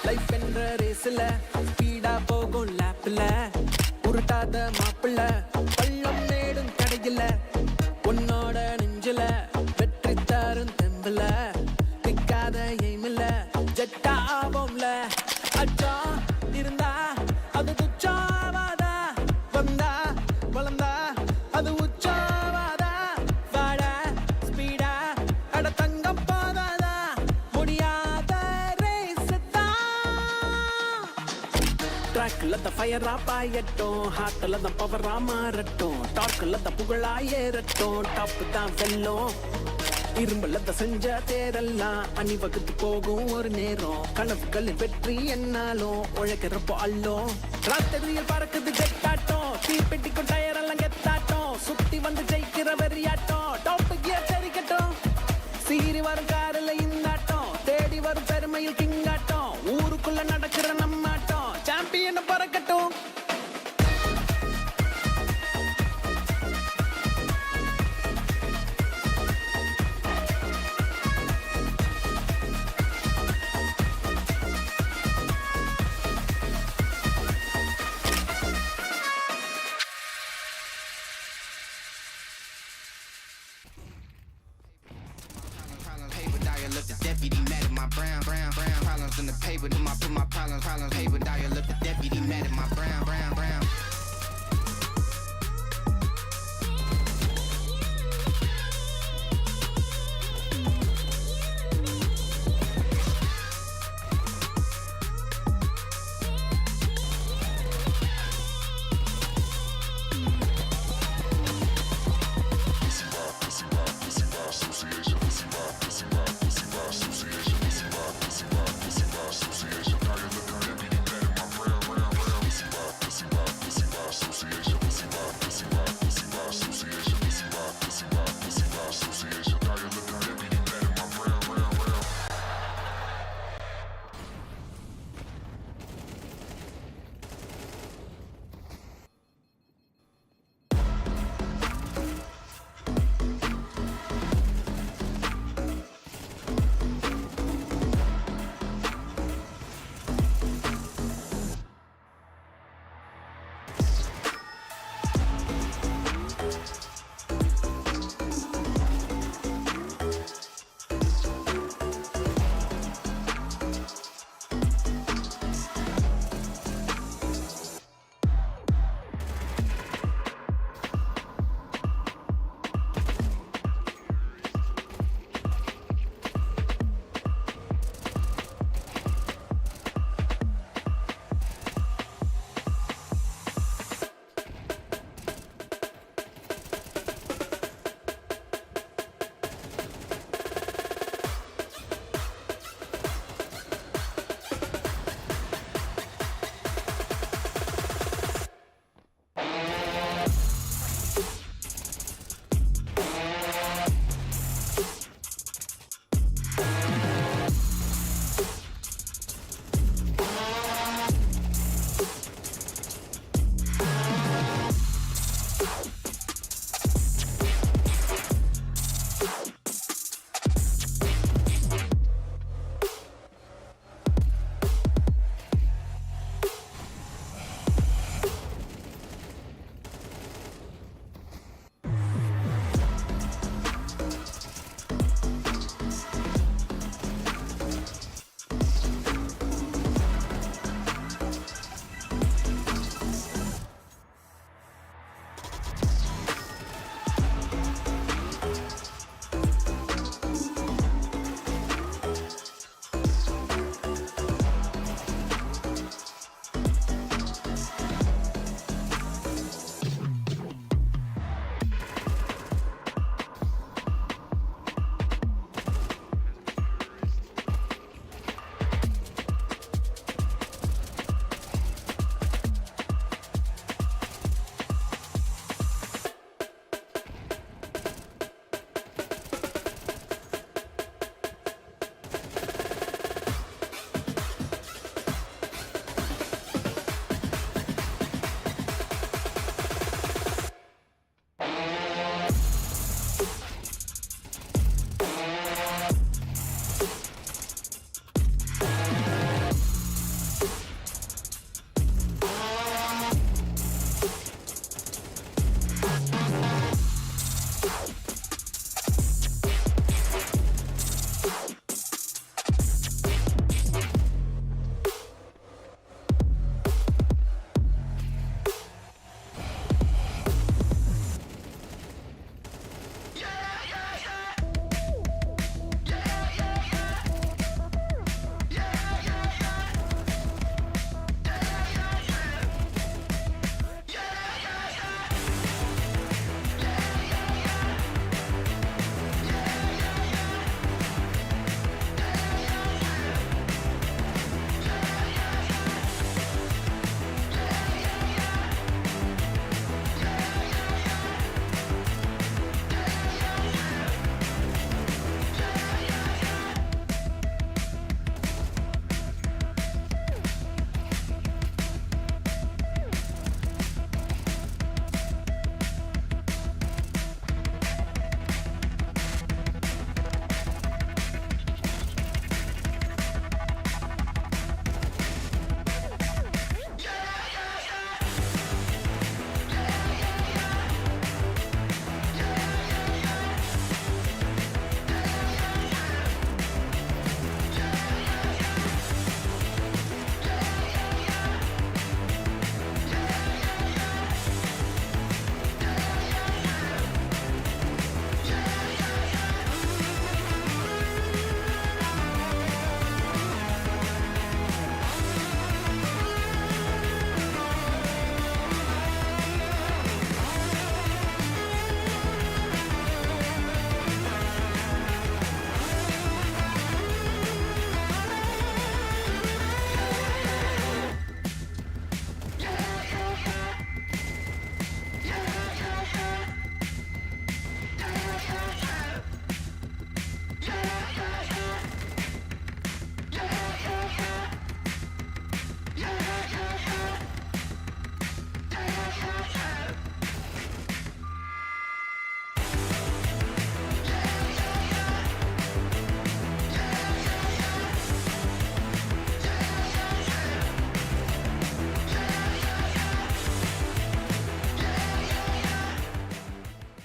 லைஃப் என்ற ரேஸ்ல ஸ்பீடா போகும் லேப்ல உருட்டாத மாப்பிள்ள பள்ளம் நேடும் கடையில உன்னோட நெஞ்சில வெற்றி தரும் தெம்புல திக்காத எய்மில்ல ஜெட்டா ஆவோம்ல அச்சா இருந்தா அது துச்சாவாதா வந்தா வளர்ந்தா அது உச்சாவாதா வாட ஸ்பீடா அட தங்கம் போதாதா முடியாத ரேஸ் ட்ராக்ல த ஃபயரா பாயட்டும் ஹார்ட்ல த பவரா மாறட்டும் டார்க்ல த புகழா ஏறட்டும் டாப் தான் வெல்லும் இரும்புல த செஞ்ச தேரெல்லாம் அணிவகுத்து போகும் ஒரு நேரம் கனவுகளில் வெற்றி என்னாலும் உழைக்கிறப்போ அல்லும் ராத்திரியில் பறக்குது ஜெட்டாட்டம் தீப்பெட்டிக்கும் டயர் எல்லாம் கெத்தாட்டம் சுத்தி வந்து ஜெயிக்கிற வெறியாட்டம் டாப் கியர் தெரிக்கட்டும் சீரி வரும் காரில் இந்தாட்டம் தேடி வரும் பெருமையில் கிங்காட்டம் ஊருக்குள்ள நடக்கிற நம்மாட்டம் champion பறக்கட்டும் Paper dial up the deputy mad at my brown problems in the paper. Put my problems paper dial up the deputy mad at my brown. Association.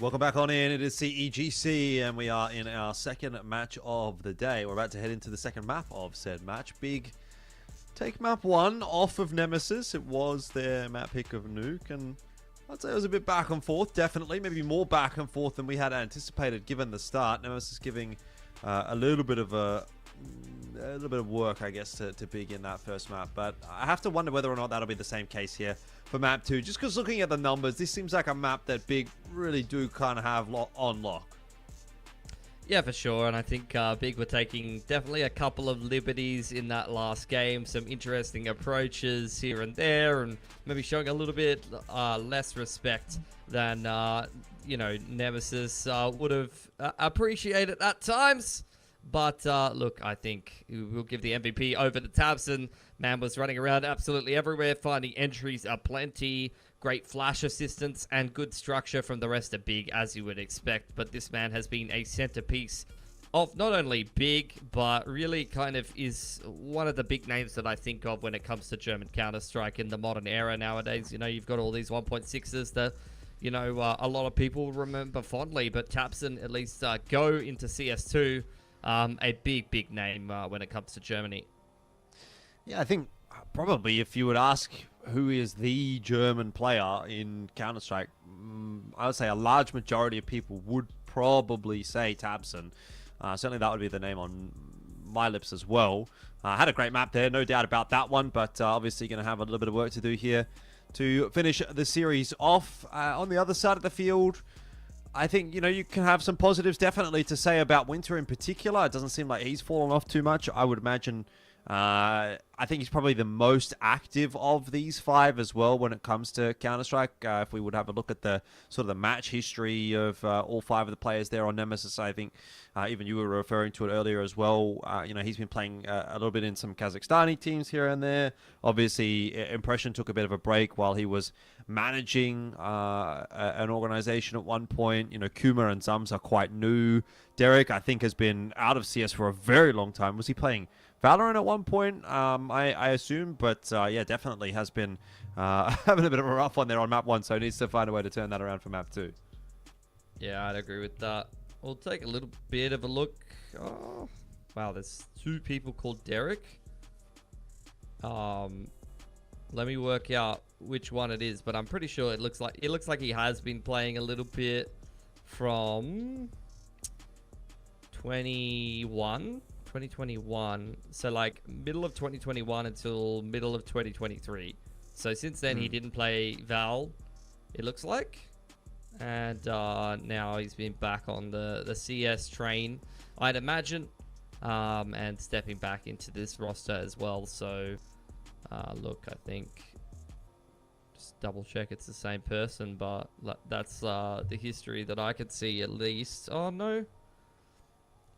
Welcome back on in. It is CEGC, and we are in our second match of the day. We're about to head into the second map of said match. Big take map 1 off of Nemesis. It was their map pick of Nuke, and I'd say it was a bit back and forth, definitely. Maybe more back and forth than we had anticipated given the start. Nemesis giving a little bit of work, I guess, to Big in that first map. But I have to wonder whether or not that'll be the same case here for map 2. Just because looking at the numbers, this seems like a map that Big really do kind of have on lock. Yeah, for sure. And I think Big were taking definitely a couple of liberties in that last game. Some interesting approaches here and there, and maybe showing a little bit less respect than, Nemesis would have appreciated at times. But look, I think we'll give the MVP over to Tabson. Man was running around absolutely everywhere, finding entries aplenty, great flash assistance, and good structure from the rest of Big, as you would expect. But this man has been a centerpiece of not only Big, but really kind of is one of the big names that I think of when it comes to German Counter-Strike in the modern era nowadays. You know, you've got all these 1.6s that, a lot of people remember fondly, but Tabson at least go into CS2. A big name when it comes to Germany. Yeah, I think probably if you would ask who is the German player in Counter-Strike, I would say a large majority of people would probably say Tabson. Certainly that would be the name on my lips as well. Had a great map there, no doubt about that one, but obviously going to have a little bit of work to do here to finish the series off. On the other side of the field, I think, you can have some positives definitely to say about Winter in particular. It doesn't seem like he's fallen off too much. I would imagine, I think he's probably the most active of these 5 as well when it comes to Counter-Strike. If we would have a look at the sort of the match history of all 5 of the players there on Nemesis, I think even you were referring to it earlier as well. He's been playing a little bit in some Kazakhstani teams here and there. Obviously, Impression took a bit of a break while he was managing an organization at one point. Kuma and Zums are quite new. Derek, I think, has been out of CS for a very long time. Was he playing Valorant at one point, I assume, but yeah, definitely has been having a bit of a rough one there on map 1, so he needs to find a way to turn that around for map 2. Yeah, I'd agree with that. We'll take a little bit of a look. Oh, wow, there's 2 people called Derek. Let me work out which one it is, but I'm pretty sure it looks like he has been playing a little bit from 2021, so like middle of 2021 until middle of 2023. So since then he didn't play Val, it looks like, and now he's been back on the CS train, I'd imagine, and stepping back into this roster as well. So look, I think just double check it's the same person, but that's the history that I could see at least. Oh no,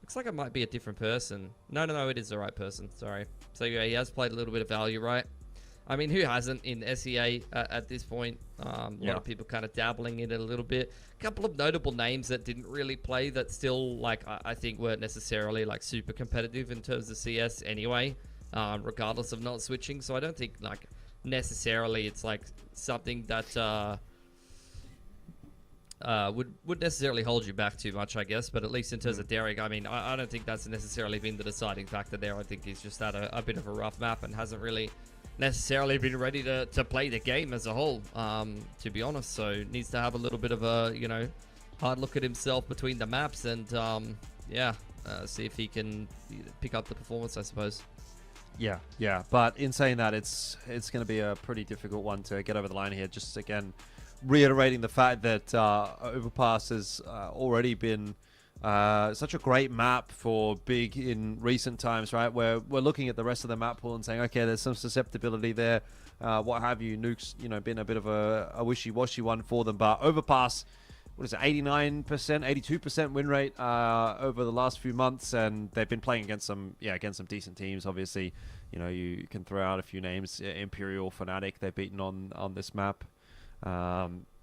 looks like it might be a different person. No, it is the right person. Sorry. So yeah, he has played a little bit of value, right? I mean, who hasn't in SEA at this point? A lot of people kind of dabbling in it a little bit. A couple of notable names that didn't really play that still, like, I think weren't necessarily like super competitive in terms of CS anyway, regardless of not switching. So I don't think like necessarily it's like something that would necessarily hold you back too much, I guess. But at least in terms of Derek, I mean, I don't think that's necessarily been the deciding factor there. I think he's just had a bit of a rough map and hasn't really necessarily been ready to play the game as a whole, to be honest. So needs to have a little bit of a, hard look at himself between the maps and, see if he can pick up the performance, I suppose. Yeah. But in saying that, it's going to be a pretty difficult one to get over the line here. Just, again, reiterating the fact that Overpass has already been such a great map for Big in recent times, right? Where we're looking at the rest of the map pool and saying, okay, there's some susceptibility there, what have you. Nuke's, been a bit of a wishy-washy one for them, but Overpass, what is it, 89%, 82% win rate over the last few months, and they've been playing against some decent teams. Obviously, you can throw out a few names. Imperial, Fnatic, they've beaten on this map.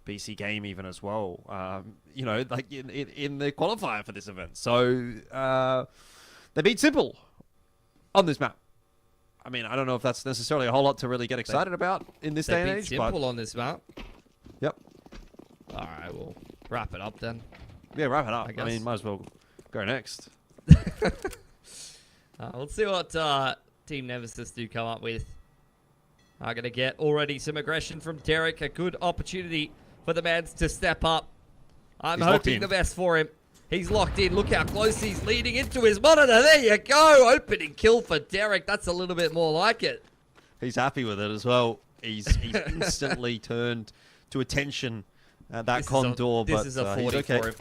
BC Game even as well, like in the qualifier for this event. So they beat Simple on this map. I mean, I don't know if that's necessarily a whole lot to really get excited about in this day and age. Simple on this map. Yep. All right, well, wrap it up then. Yeah, wrap it up. I I mean, guess. might as well go next. Let's see what Team Nemesis do come up with. I'm going to get already some aggression from Derek. A good opportunity for the man to step up. I'm He's locked hoping in. the best for him. He's locked in. Look how close he's leading into his monitor. There you go. Opening kill for Derek. That's a little bit more like it. He's happy with it as well. He's instantly turned to attention at that condor. This is a 40 he's okay. for him.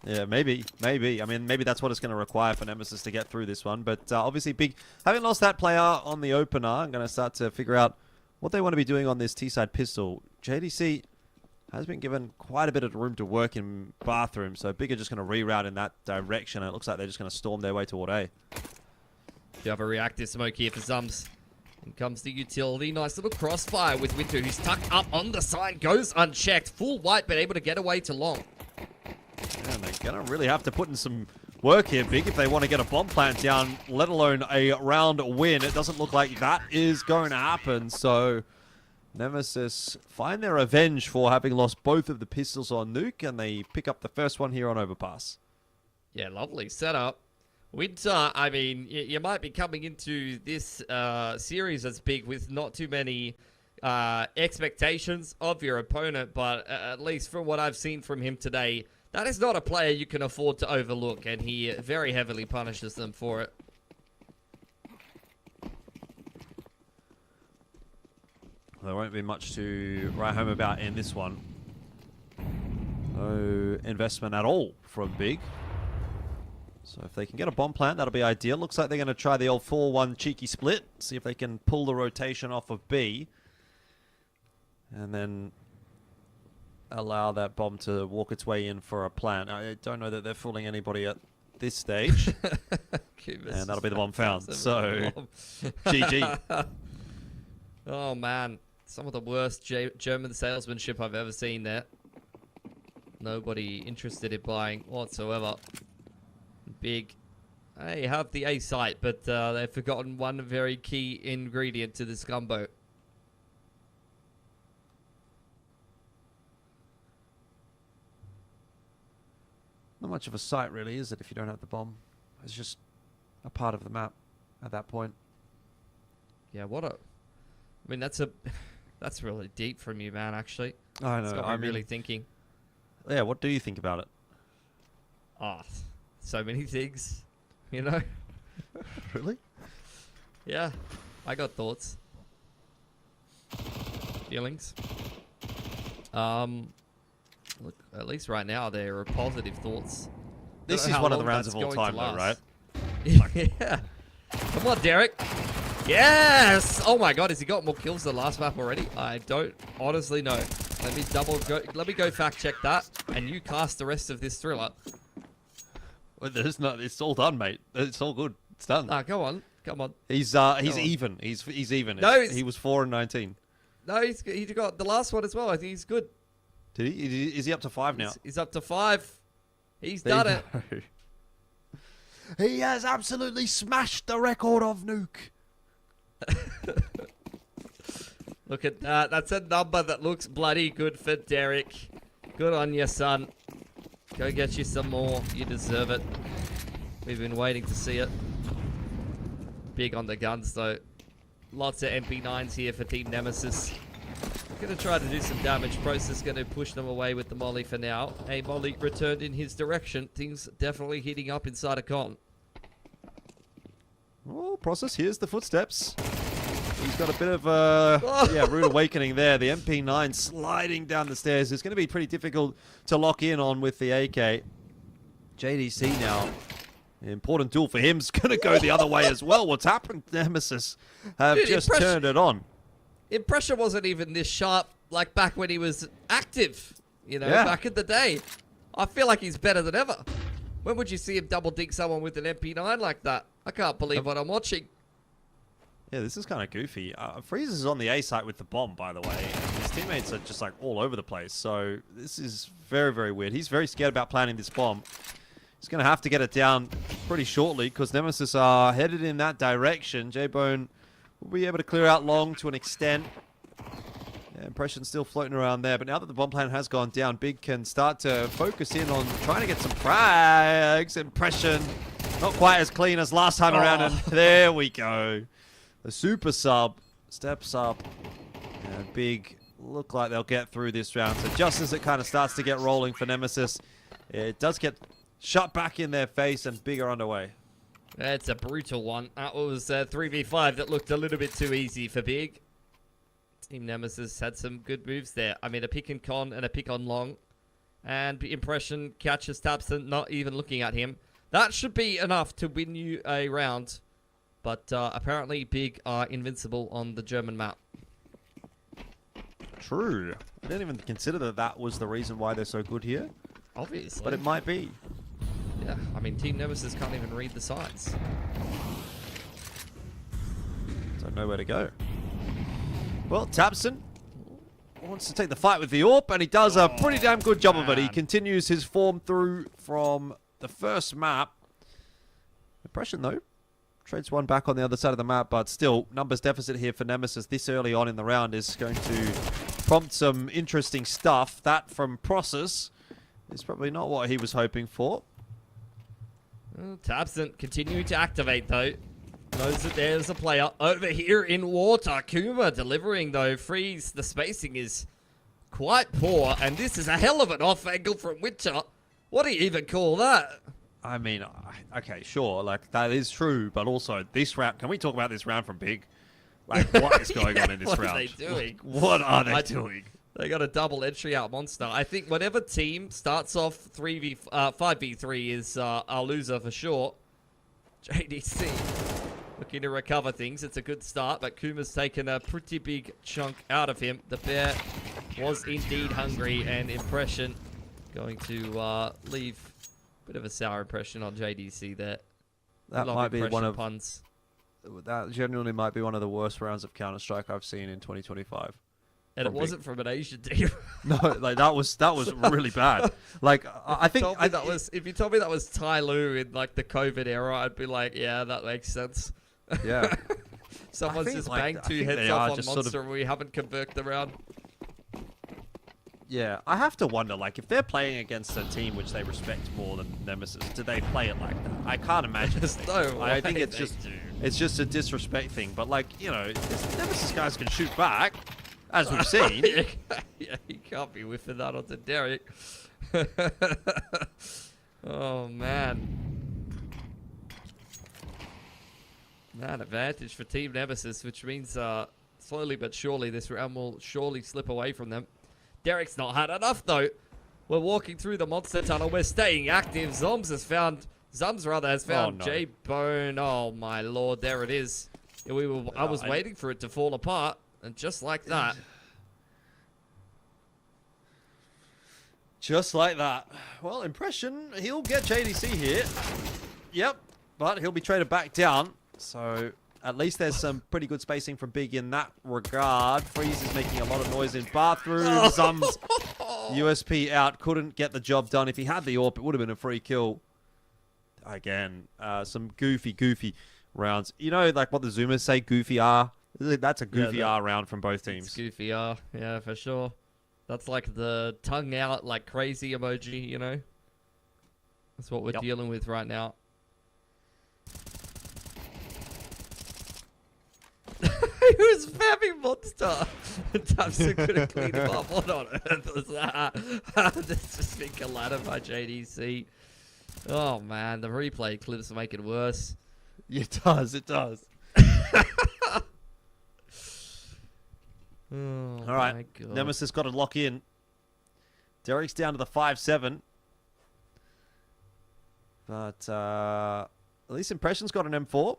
Yeah, maybe. I mean, maybe that's what it's going to require for Nemesis to get through this one. But obviously, Big, having lost that player on the opener, I'm going to start to figure out what they want to be doing on this T-side pistol. JDC has been given quite a bit of room to work in bathroom, so Big are just going to reroute in that direction, and it looks like they're just going to storm their way toward A. You have a reactive smoke here for Zums. In comes the utility. Nice little crossfire with Winter, who's tucked up on the side. Goes unchecked. Full white, but able to get away to long. And they're going to really have to put in some work here, Big, if they want to get a bomb plant down, let alone a round win. It doesn't look like that is going to happen, so Nemesis find their revenge for having lost both of the pistols on Nuke, and they pick up the first one here on Overpass. Yeah, lovely setup. Winter, I mean, you might be coming into this series as Big with not too many expectations of your opponent, but at least from what I've seen from him today, that is not a player you can afford to overlook, and he very heavily punishes them for it. There won't be much to write home about in this one. No investment at all from Big. So if they can get a bomb plant, that'll be ideal. Looks like they're going to try the old 4-1 cheeky split. See if they can pull the rotation off of B. And then allow that bomb to walk its way in for a plant. I don't know that they're fooling anybody at this stage. And that'll be the bomb found. So, GG. Oh, man. Some of the worst German salesmanship I've ever seen there. Nobody interested in buying whatsoever. Big. They have the A site, but they've forgotten one very key ingredient to this gumbo. Not much of a site, really, is it, if you don't have the bomb? It's just a part of the map at that point. Yeah, what a... I mean, that's really deep from you, man, actually. I know. It's got me really thinking. Yeah, what do you think about it? Oh, so many things, you know? Really? Yeah, I got thoughts. Feelings. Look, at least right now there are positive thoughts. This is one of the rounds of all time, though, right? Yeah. Come on, Derek. Yes! Oh my god, has he got more kills than last map already? I don't honestly know. Let me go fact check that, and you cast the rest of this thriller. Well, it's all done, mate. It's all good. It's done. Go on. Come on. He's even. He's even. No, he was 4-19. No, he got the last one as well. I think he's good. Did he? Is he up to 5 now? He's up to 5. He's done it. He has absolutely smashed the record of Nuke. Look at that. That's a number that looks bloody good for Derek. Good on you, son. Go get you some more. You deserve it. We've been waiting to see it. Big on the guns, though. Lots of MP9s here for Team Nemesis. Going to try to do some damage. Process going to push them away with the molly for now. A molly returned in his direction. Things definitely heating up inside a con. Oh, Process, here's the footsteps. He's got a bit of a rude awakening there. The MP9 sliding down the stairs. It's going to be pretty difficult to lock in on with the AK. JDC now. An important tool for him is going to go the other way as well. What's happened? Nemesis have just turned it on. Impression wasn't even this sharp like back when he was active, you know, back in the day. I feel like he's better than ever. When would you see him double dig someone with an MP9 like that? I can't believe what I'm watching. Yeah, this is kind of goofy. Freeze is on the A site with the bomb, by the way. His teammates are just like all over the place. So this is very, very weird. He's very scared about planting this bomb. He's going to have to get it down pretty shortly because Nemesis are headed in that direction. J-Bone will be able to clear out long to an extent. Yeah, Impression still floating around there, but now that the bomb plan has gone down, Big can start to focus in on trying to get some frags. Impression not quite as clean as last time around, and there we go. The super sub steps up, and Big look like they'll get through this round. So just as it kind of starts to get rolling for Nemesis, it does get shut back in their face, and Big are underway. That's a brutal one. That was 3v5 that looked a little bit too easy for Big. Team Nemesis had some good moves there. I mean, a pick and con and a pick on long. And Impression catches Tabson, not even looking at him. That should be enough to win you a round. But apparently Big are invincible on the German map. True. I didn't even consider that that was the reason why they're so good here. Obviously. But it might be. Yeah, I mean, Team Nemesis can't even read the signs. So nowhere to go. Well, Tabson wants to take the fight with the AWP, and he does a pretty damn good job of it. He continues his form through from the first map. Impression, though. Trades one back on the other side of the map, but still, numbers deficit here for Nemesis this early on in the round is going to prompt some interesting stuff. That from Process is probably not what he was hoping for. Well, Tabson continuing to activate, though. Knows that there's a player over here in water. Kuma delivering, though. Freeze, the spacing is quite poor, and this is a hell of an off angle from Witcher. What do you even call that? I mean, okay, sure, like, that is true, but also, this round, can we talk about this round from Big? Like, what is going on in this round? What are they doing? What are they doing? They got a double entry out monster. I think whatever team starts off 5v3 is our loser for sure. JDC looking to recover things. It's a good start, but Kuma's taken a pretty big chunk out of him. The bear was indeed hungry, and Impression going to leave a bit of a sour impression on JDC there. That might be one of puns. That genuinely might be one of the worst rounds of Counter-Strike I've seen in 2025. And it wasn't from an Asian team. No, like that was really bad. Like I think if you told me that was Tai Lu in like the COVID era, I'd be like, yeah, that makes sense. Yeah. Someone's just banged two heads off on Monster and we haven't converted the round. Yeah, I have to wonder, like, if they're playing against a team which they respect more than Nemesis, do they play it like that? I can't imagine. I think it's just a disrespect thing. But like, you know, Nemesis guys can shoot back, as we've seen. Yeah, you can't be whiffing that onto Derek. Oh man, man, advantage for Team Nemesis, which means slowly but surely this round will surely slip away from them. Derek's not had enough, though. We're walking through the monster tunnel. We're staying active. Zums has found J-Bone. Oh, my lord. There it is. I was waiting for it to fall apart. And just like that. Just like that. Well, Impression, he'll get JDC here. Yep. But he'll be traded back down. So at least there's some pretty good spacing from Big in that regard. Freeze is making a lot of noise in bathroom. Zums USP out. Couldn't get the job done. If he had the AWP, it would have been a free kill. Again, some goofy rounds. You know, like what the Zoomers say, goofy R? That's a goofy R round from both teams. It's goofy R, yeah, for sure. That's like the tongue out, like crazy emoji, you know? That's what we're dealing with right now. He was spamming Monster. Tabson couldn't clean him up. What on earth was that? That's just been collided by JDC. Oh man, the replay clips make it worse. It does, it does. Oh, all right, Nemesis got to lock in. Derek's down to the 5-7. But at least Impression's got an M4.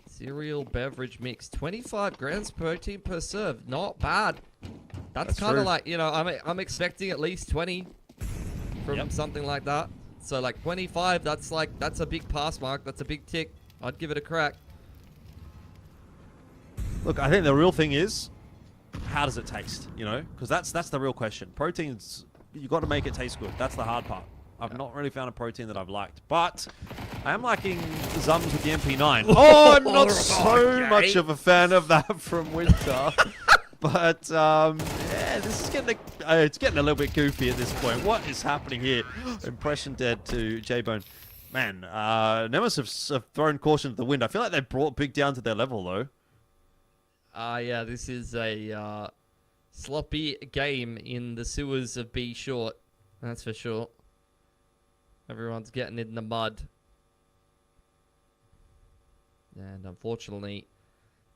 Cereal beverage mix, 25 grams protein per serve. Not bad. That's kind of like, you know, I'm expecting at least 20 from something like that. So like 25, that's a big pass mark. That's a big tick. I'd give it a crack. Look, I think the real thing is, how does it taste? You know, because that's the real question. Proteins, you got to make it taste good. That's the hard part. I've not really found a protein that I've liked, but I am liking Zums with the MP9. Oh, I'm not so much of a fan of that from Winter. But, yeah, this is it's getting a little bit goofy at this point. What is happening here? Impression dead to J-Bone. Man, Nemesis have thrown caution to the wind. I feel like they brought Big down to their level, though. Yeah, this is a sloppy game in the sewers of B Short. That's for sure. Everyone's getting in the mud. And unfortunately,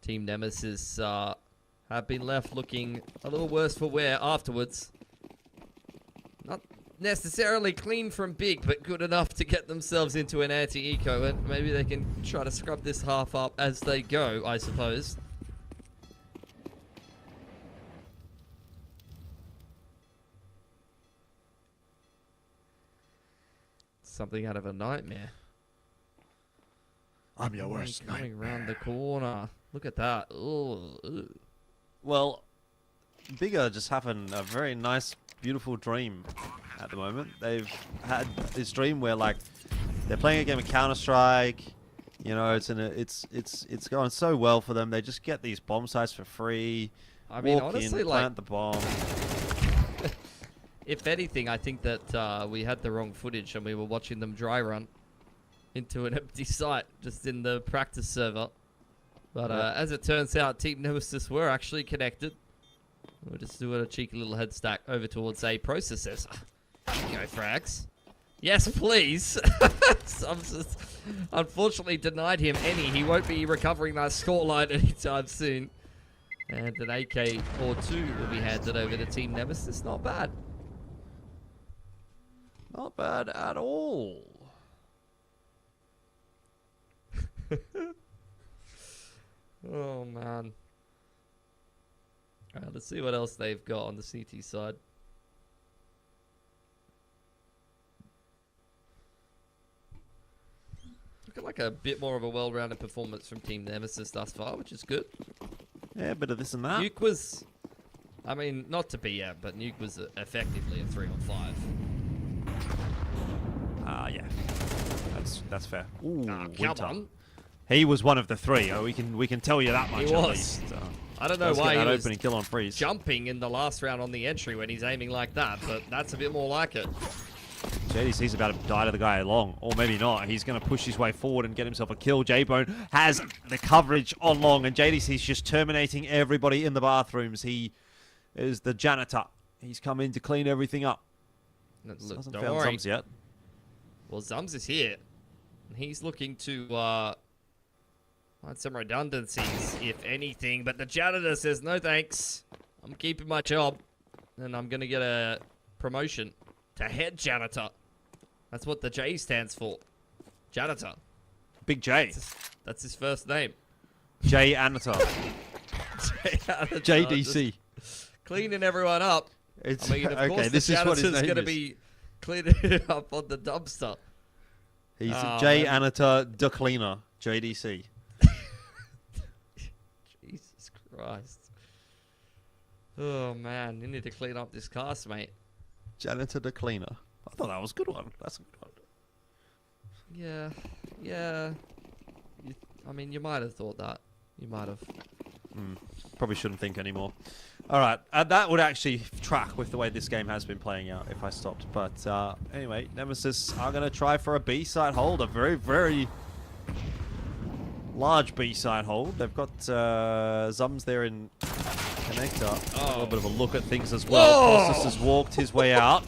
Team Nemesis have been left looking a little worse for wear afterwards. Not necessarily clean from Big, but good enough to get themselves into an anti-eco, and maybe they can try to scrub this half up as they go, I suppose. Something out of a nightmare. I'm your worst nightmare. Coming around the corner. Look at that. Ooh. Well, Big are just having a very nice, beautiful dream at the moment. They've had this dream where, like, they're playing a game of Counter-Strike. You know, it's going so well for them. They just get these bomb sites for free. I mean, walk honestly, in, like, plant the bomb. If anything, I think that we had the wrong footage and we were watching them dry run into an empty site just in the practice server. But as it turns out, Team Nemesis were actually connected. We're just doing a cheeky little head stack over towards a processor. Go, Frags. Yes, please. I'm just unfortunately denied him any. He won't be recovering that scoreline anytime soon. And an AK or two will be handed over to Team Nemesis. Not bad. Not bad at all. Oh, man. Alright, let's see what else they've got on the CT side. Looking like a bit more of a well-rounded performance from Team Nemesis thus far, which is good. Yeah, a bit of this and that. Nuke was, I mean, not to be but Nuke was effectively a 3-on-5. Yeah. That's fair. Ooh, come on. He was one of the three. Oh, we can tell you that much. He at was. least. I don't know why he was opening kill on freeze. Jumping in the last round on the entry when he's aiming like that, but that's a bit more like it. JDC's about to die to the guy along, or maybe not. He's going to push his way forward and get himself a kill. J-Bone has the coverage on long, and JDC's just terminating everybody in the bathrooms. He is the janitor. He's come in to clean everything up. Look, hasn't don't found worry. Zums yet. Well, Zums is here. He's looking to find some redundancies, if anything. But the janitor says, no thanks. I'm keeping my job. And I'm going to get a promotion to head janitor. That's what the J stands for. Janitor. Big J. That's his first name. J Anator. JDC. Cleaning everyone up. I mean, of course, this the is what his janitor's name going to is. be cleaning up on the dumpster. He's J Anator the Cleaner. JDC. Jesus Christ. Oh, man. You need to clean up this cast, mate. Janitor the Cleaner. I thought that was a good one. That's a good one. Yeah. I mean, you might have thought that. You might have. Probably shouldn't think anymore. All right. That would actually track with the way this game has been playing out if I stopped. But anyway, Nemesis are going to try for a B-side hold. A very, very large B-side hold. They've got Zums there in connector. A little bit of a look at things as well. Process has walked his way out.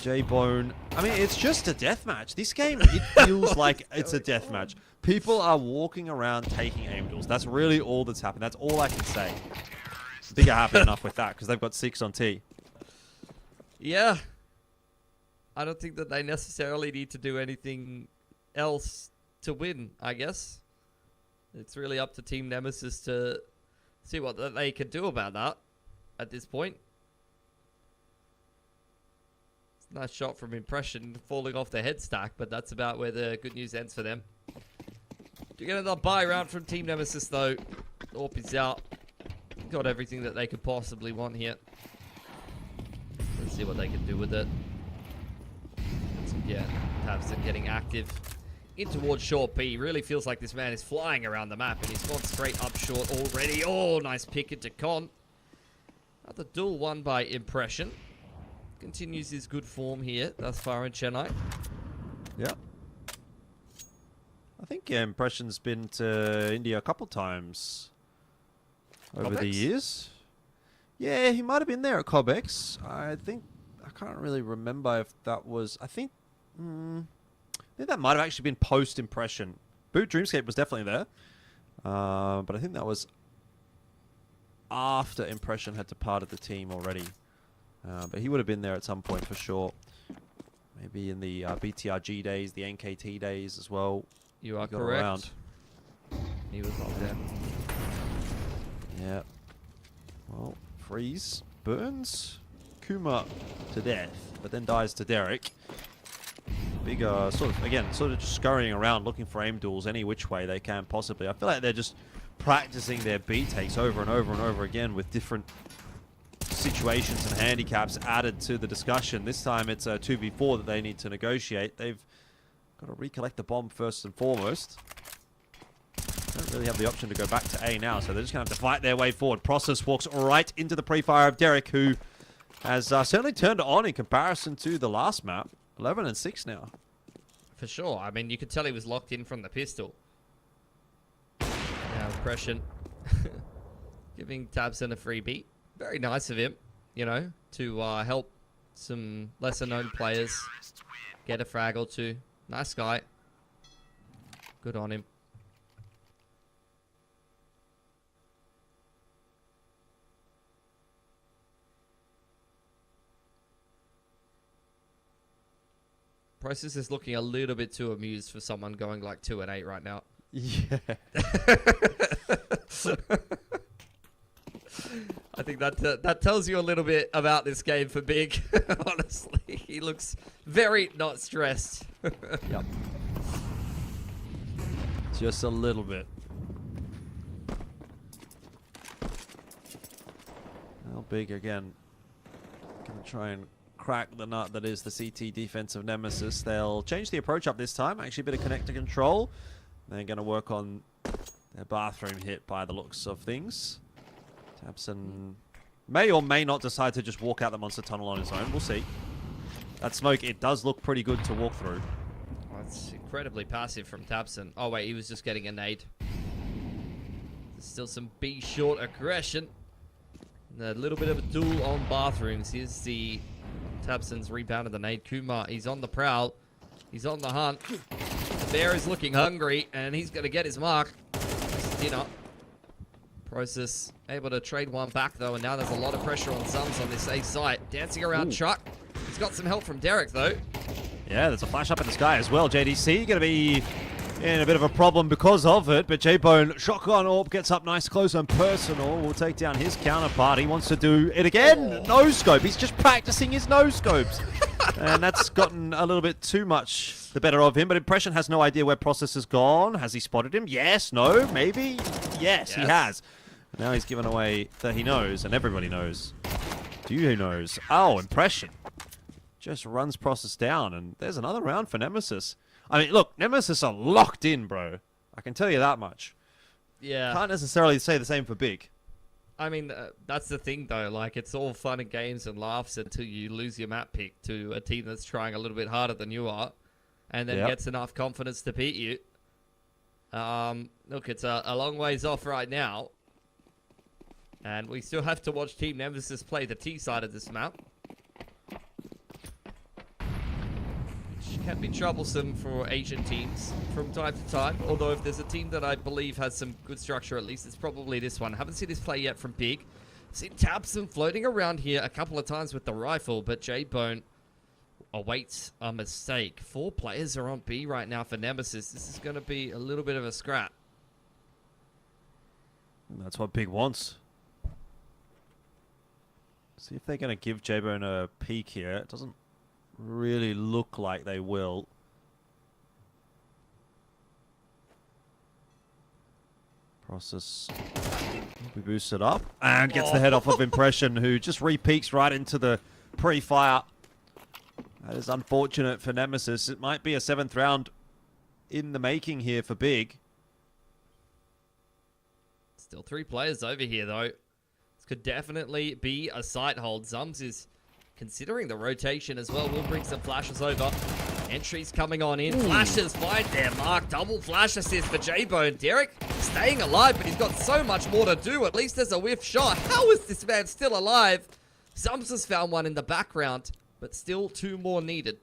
J-Bone. I mean, it's just a deathmatch. This game, it feels like it's a deathmatch. People are walking around taking aim duels. That's really all that's happened. That's all I can say. I think I'm happy enough with that because they've got 6 on T. Yeah. I don't think that they necessarily need to do anything else to win, I guess. It's really up to Team Nemesis to see what they can do about that at this point. It's a nice shot from Impression falling off the head stack, but that's about where the good news ends for them. Do get another buy round from Team Nemesis, though. Orp is out. Got everything that they could possibly want here. Let's see what they can do with it. Yeah, Tabson getting active in towards short B. Really feels like this man is flying around the map, and he's gone straight up short already. Oh, nice pick into Con. Another duel won by Impression. Continues his good form here thus far in Chennai. Yeah. I think Impression's been to India a couple times over the years. Yeah, he might have been there at Cobex. I can't really remember if that was... I think that might have actually been post-Impression. Boot Dreamscape was definitely there. But I think that was after Impression had departed the team already. But he would have been there at some point for sure. Maybe in the BTRG days, the NKT days as well. You are correct. Around. He was not there. Yeah. Well, Freeze burns Kuma to death, but then dies to Derek. Big, sort of just scurrying around looking for aim duels any which way they can possibly. I feel like they're just practicing their B takes over and over and over again with different situations and handicaps added to the discussion. This time it's a 2v4 that they need to negotiate. They've got to recollect the bomb first and foremost. Don't really have the option to go back to A now, so they're just going to have to fight their way forward. Process walks right into the pre-fire of Derek, who has certainly turned it on in comparison to the last map. 11 and 6 now. For sure. I mean, you could tell he was locked in from the pistol. Now, Impression giving Tabson a freebie. Very nice of him, you know, to help some lesser-known players get a frag or two. Nice guy. Good on him. Process is looking a little bit too amused for someone going like 2 and 8 right now. Yeah. I think that tells you a little bit about this game for Big. Honestly, he looks very not stressed. Yep. Just a little bit. Well, Big again. Gonna try and crack the nut that is the CT defense of Nemesis. They'll change the approach up this time. Actually, a bit of connector control. They're going to work on their bathroom hit by the looks of things. Tabson may or may not decide to just walk out the monster tunnel on his own. We'll see. That smoke, it does look pretty good to walk through. Oh, it's incredibly passive from Tabson. Oh, wait, he was just getting a nade. There's still some B short aggression. And a little bit of a duel on bathrooms. Here's the Tabson's rebounded the nade. Kumar, he's on the prowl. He's on the hunt. The bear is looking hungry, and he's going to get his mark. Dinner. Process able to trade one back, though, and now there's a lot of pressure on Zums on this A site. Dancing around Chuck. He's got some help from Derek, though. Yeah, there's a flash up in the sky as well. JDC going to be in a bit of a problem because of it, but J-Bone, shotgun orb, gets up nice, close and personal. Will take down his counterpart. He wants to do it again. No scope. He's just practicing his no scopes. And that's gotten a little bit too much the better of him, but Impression has no idea where Process has gone. Has he spotted him? Yes, no, maybe? Yes, he has. And now he's given away that he knows, and everybody knows. Do you knows? Oh, Impression just runs Process down, and there's another round for Nemesis. I mean, look, Nemesis are locked in, bro. I can tell you that much. Yeah. Can't necessarily say the same for Big. I mean, that's the thing, though. Like, it's all fun and games and laughs until you lose your map pick to a team that's trying a little bit harder than you are and then gets enough confidence to beat you. Look, it's a long ways off right now. And we still have to watch Team Nemesis play the T side of this map. Which can be troublesome for Asian teams from time to time. Although if there's a team that I believe has some good structure, at least it's probably this one. I haven't seen this play yet from Big. I've seen Tabson floating around here a couple of times with the rifle, but J-Bone awaits a mistake. 4 players are on B right now for Nemesis. This is going to be a little bit of a scrap. That's what Big wants. See if they're going to give J-Bone a peek here. It doesn't really look like they will. Process will be boosted up and gets the head off of Impression, who just re-peeks right into the pre-fire. That is unfortunate for Nemesis. It might be a 7th round in the making here for Big. Still 3 players over here, though. This could definitely be a sight hold. Zums is considering the rotation as well. We'll bring some flashes over. Entries coming on in. Flashes find their mark. Double flash assist for J-Bone. Derek staying alive, but he's got so much more to do. At least there's a whiff shot. How is this man still alive? Zums has found one in the background, but still 2 more needed.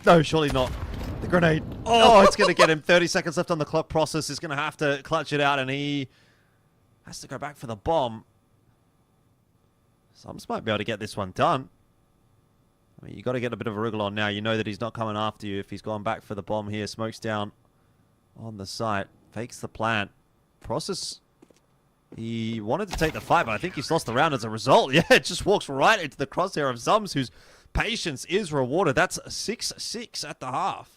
No, surely not. The grenade. Oh, it's going to get him. 30 seconds left on the clock. Process is going to have to clutch it out, and he has to go back for the bomb. Zums might be able to get this one done. I mean, you got to get a bit of a wriggle on now. You know that he's not coming after you if he's gone back for the bomb here. Smokes down on the site. Fakes the plant. Process, he wanted to take the fight, but I think he's lost the round as a result. Yeah, it just walks right into the crosshair of Zums, whose patience is rewarded. That's 6-6 at the half.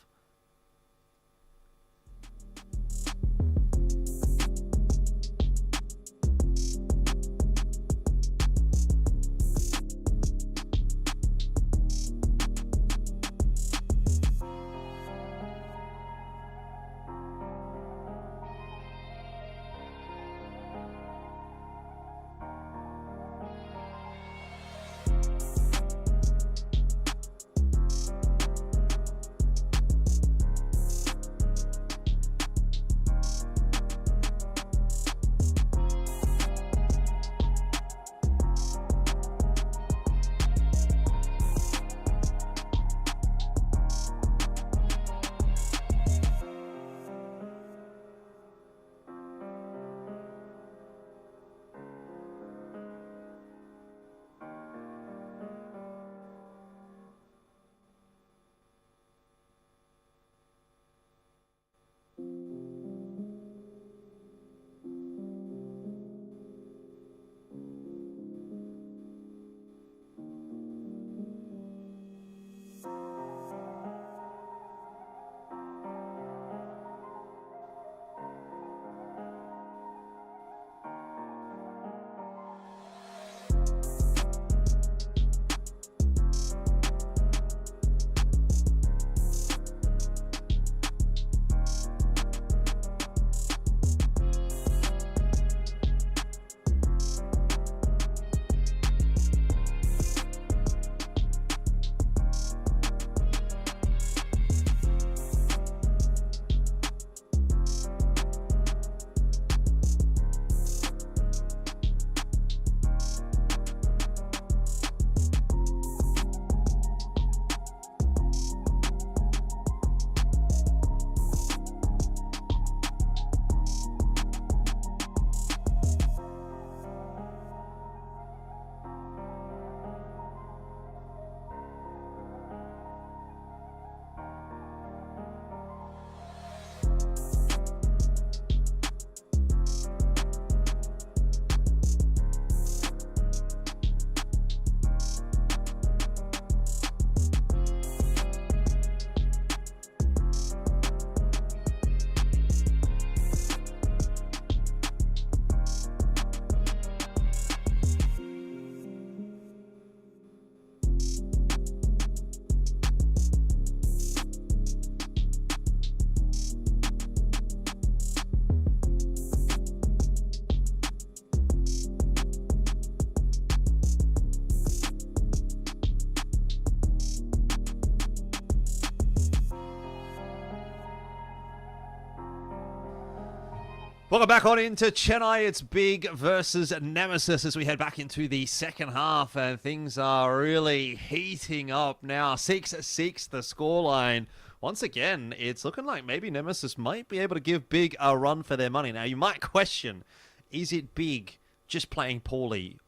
Welcome back on into Chennai. It's Big versus Nemesis as we head back into the second half, and things are really heating up now. 6-6 the scoreline. Once again, it's looking like maybe Nemesis might be able to give Big a run for their money. Now, you might question, is it Big just playing poorly,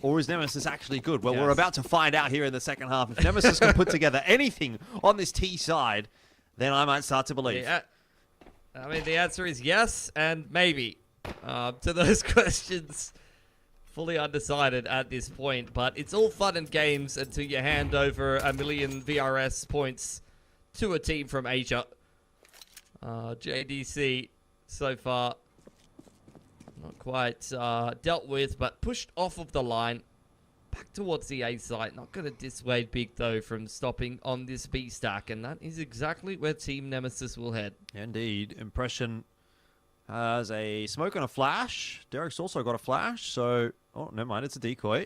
or is Nemesis actually good? Well, we're about to find out here in the second half. If Nemesis can put together anything on this T side, then I might start to believe. Yeah. I mean, the answer is yes and maybe to those questions. Fully undecided at this point, but it's all fun and games until you hand over 1 million VRS points to a team from Asia. JDC so far not quite dealt with, but pushed off of the line. back towards the A site. Not going to dissuade Big, though, from stopping on this B stack. And that is exactly where Team Nemesis will head. Indeed. Impression has a smoke and a flash. Derek's also got a flash. So, oh, never mind. It's a decoy.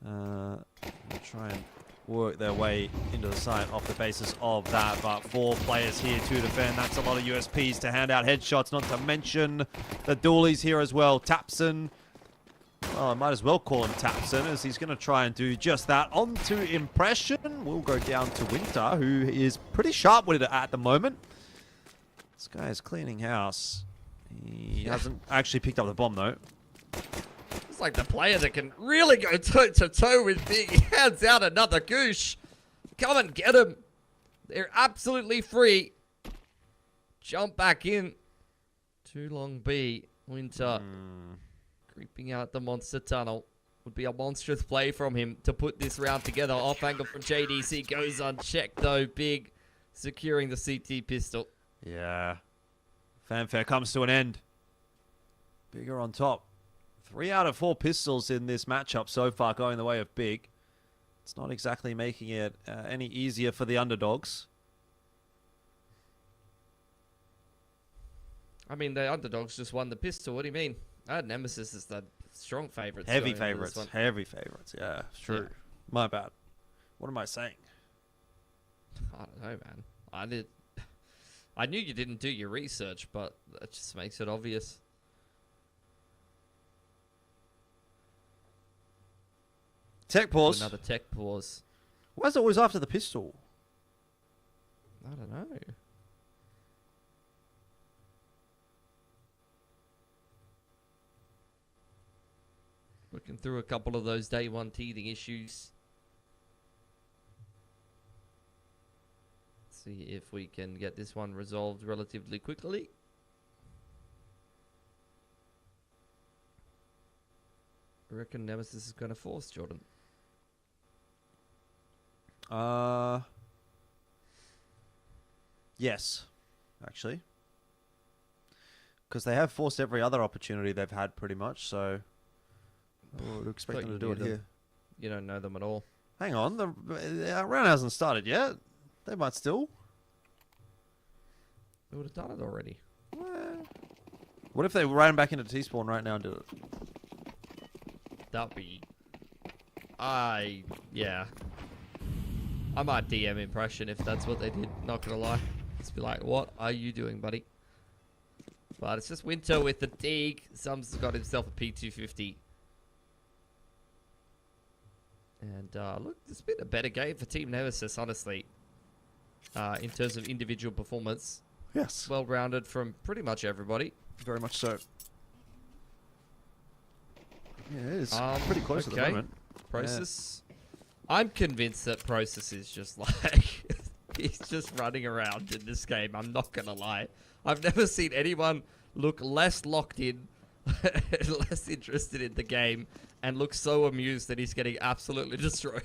Try and work their way into the site off the basis of that. But 4 players here to defend. That's a lot of USPs to hand out headshots. Not to mention the dualies here as well. Tapson. Well, I might as well call him Tapson, as he's going to try and do just that. On to Impression. We'll go down to Winter, who is pretty sharp-witted at the moment. This guy is cleaning house. He hasn't actually picked up the bomb, though. It's like the player that can really go toe-to-toe with Big. He hands out another goosh. Come and get him. They're absolutely free. Jump back in. Too long B. Winter. Creeping out the monster tunnel. Would be a monstrous play from him to put this round together. Off angle from JDC goes unchecked though. Big securing the CT pistol. Yeah. Fanfare comes to an end. Bigger on top. 3 out of 4 pistols in this matchup so far going the way of Big. It's not exactly making it any easier for the underdogs. I mean, the underdogs just won the pistol. What do you mean? I had Nemesis as the strong favourites. Heavy favourites. Heavy favourites. Yeah, true. Yeah. My bad. What am I saying? I don't know, man. I knew you didn't do your research, but that just makes it obvious. Tech pause. Another tech pause. Why is it always after the pistol? I don't know. Looking through a couple of those day one teething issues. See if we can get this one resolved relatively quickly. I reckon Nemesis is going to force Jordan. Yes, actually. Because they have forced every other opportunity they've had pretty much, so I would expect them to do it here. You don't know them at all. Hang on, the round hasn't started yet. They might still. They would have done it already. What if they ran back into T-spawn right now and did it? That'd be... yeah. I might DM Impression if that's what they did. Not gonna lie. Just be like, what are you doing, buddy? But it's just Winter with the dig. Sums got himself a P250. And look, it's been a better game for Team Nemesis, honestly. In terms of individual performance. Yes. Well-rounded from pretty much everybody. Very much so. Yeah, it is pretty close at the moment. Process. Yeah. I'm convinced that Process is just like... he's just running around in this game. I'm not going to lie. I've never seen anyone look less locked in, less interested in the game, and look so amused that he's getting absolutely destroyed.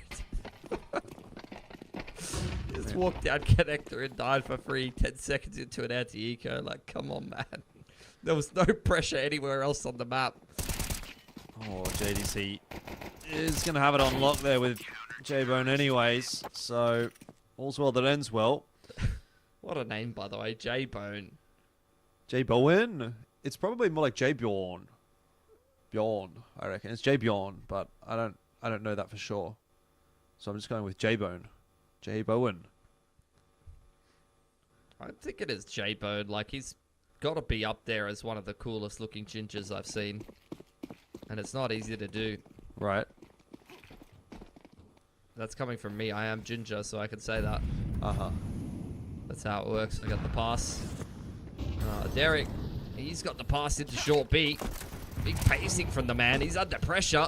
Just walked down connector and died for free 10 seconds into an anti-eco. Like, come on, man. There was no pressure anywhere else on the map. Oh, JDC is going to have it on lock there with J-Bone anyways. So, all's well that ends well. What a name, by the way. J-Bone. J-Bowen? It's probably more like J-Bjorn. Bjorn, I reckon. It's J-Bjorn, but I don't know that for sure. So I'm just going with J-Bone. J-Bowen. I think it is J-Bone. Like, he's got to be up there as one of the coolest looking gingers I've seen. And it's not easy to do. Right. That's coming from me. I am ginger, so I can say that. Uh-huh. That's how it works. I got the pass. Derek, he's got the pass into short B. Big pacing from the man. He's under pressure.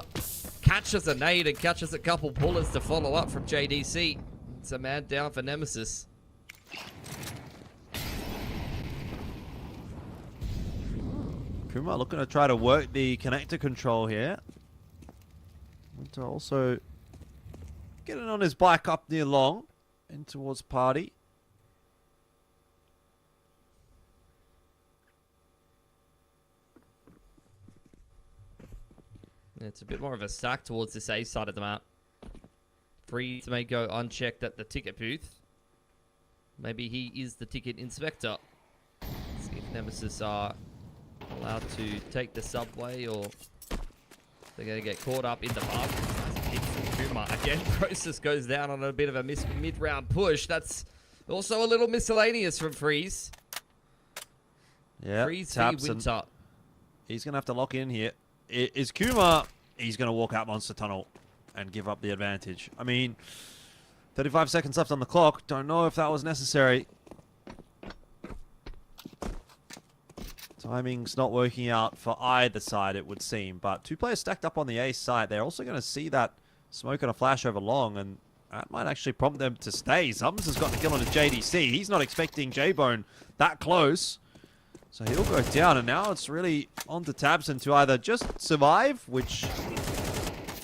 Catches a nade and catches a couple bullets to follow up from JDC. It's a man down for Nemesis. Kuma looking to try to work the connector control here. Winter also getting on his bike up near long in towards party. It's a bit more of a stack towards this A side of the map. Freeze may go unchecked at the ticket booth. Maybe he is the ticket inspector. Let's see if Nemesis are allowed to take the subway or they're going to get caught up in the bug. Nice hit from Kuma. Again, Process goes down on a bit of a mid-round push. That's also a little miscellaneous from Freeze. Yeah, Freeze taps Winter. He's going to have to lock in here. Is Kuma, he's going to walk out Monster Tunnel and give up the advantage. I mean, 35 seconds left on the clock. Don't know if that was necessary. Timing's not working out for either side, it would seem. But two players stacked up on the A side. They're also going to see that smoke and a flash over long, and that might actually prompt them to stay. Zums has got the kill on a JDC. He's not expecting J-Bone that close. So he'll go down, and now it's really on to Tabson to either just survive, which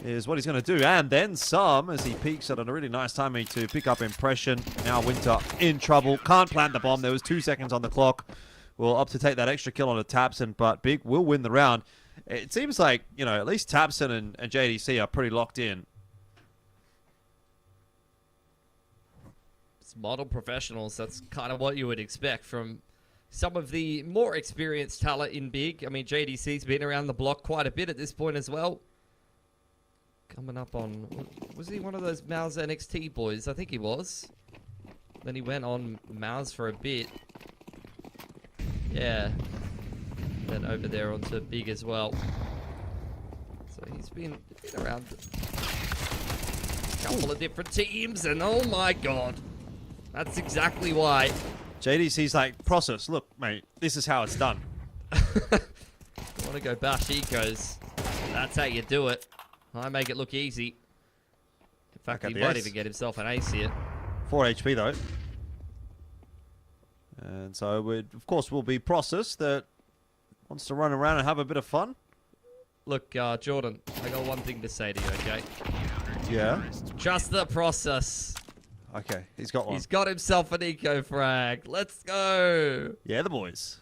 is what he's going to do, and then some, as he peeks at a really nice timing to pick up impression. Now Winter in trouble. Can't plant the bomb. There was 2 seconds on the clock. Will opt to take that extra kill on a Tabson, but Big will win the round. It seems like, you know, at least Tabson and JDC are pretty locked in. It's model professionals. That's kind of what you would expect from some of the more experienced talent in Big. I mean, JDC's been around the block quite a bit at this point as well. Coming up on... Was he one of those Mouse NXT boys? I think he was. Then he went on Mouse for a bit. Yeah. Then over there onto Big as well. So he's been around a couple of different teams, and oh my god. That's exactly why. JDC's like, Process, look, mate, this is how it's done. Want to go bash ecos. That's how you do it. I make it look easy. In fact, he might even get himself an ace here. 4 HP though. And so it, of course, will be Process that wants to run around and have a bit of fun. Look, Jordan, I got one thing to say to you, okay? Yeah? Trust the process. Okay, he's got one. He's got himself an eco frag. Let's go. Yeah, the boys.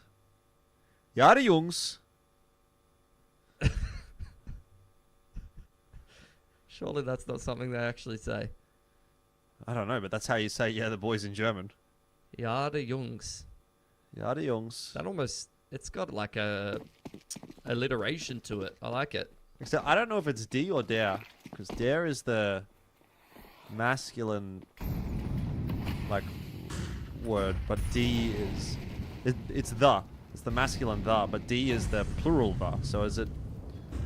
Ja, de Jungs. Surely that's not something they actually say. I don't know, but that's how you say yeah, the boys in German. Ja, de Jungs. Ja, de Jungs. That almost, it's got like a alliteration to it. I like it. Except I don't know if it's D or der, because der is the masculine like word, but D is it's the. It's the masculine the, but D is the plural the. So is it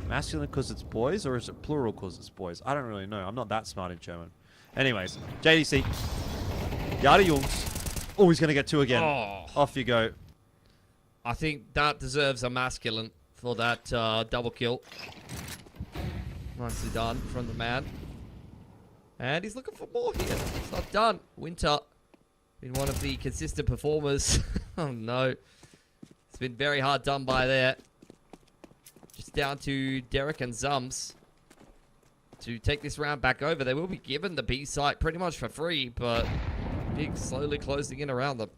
masculine because it's boys, or is it plural because it's boys? I don't really know. I'm not that smart in German. Anyways, JDC. Ja, de Jungs. Oh, he's going to get two again. Oh. Off you go. I think that deserves a masculine for that double kill. Nicely done from the man. And he's looking for more here. It's not done. Winter, been one of the consistent performers. Oh, no. It's been very hard done by there. Just down to Derek and Zums to take this round back over. They will be given the B site pretty much for free, but Big slowly closing in around them.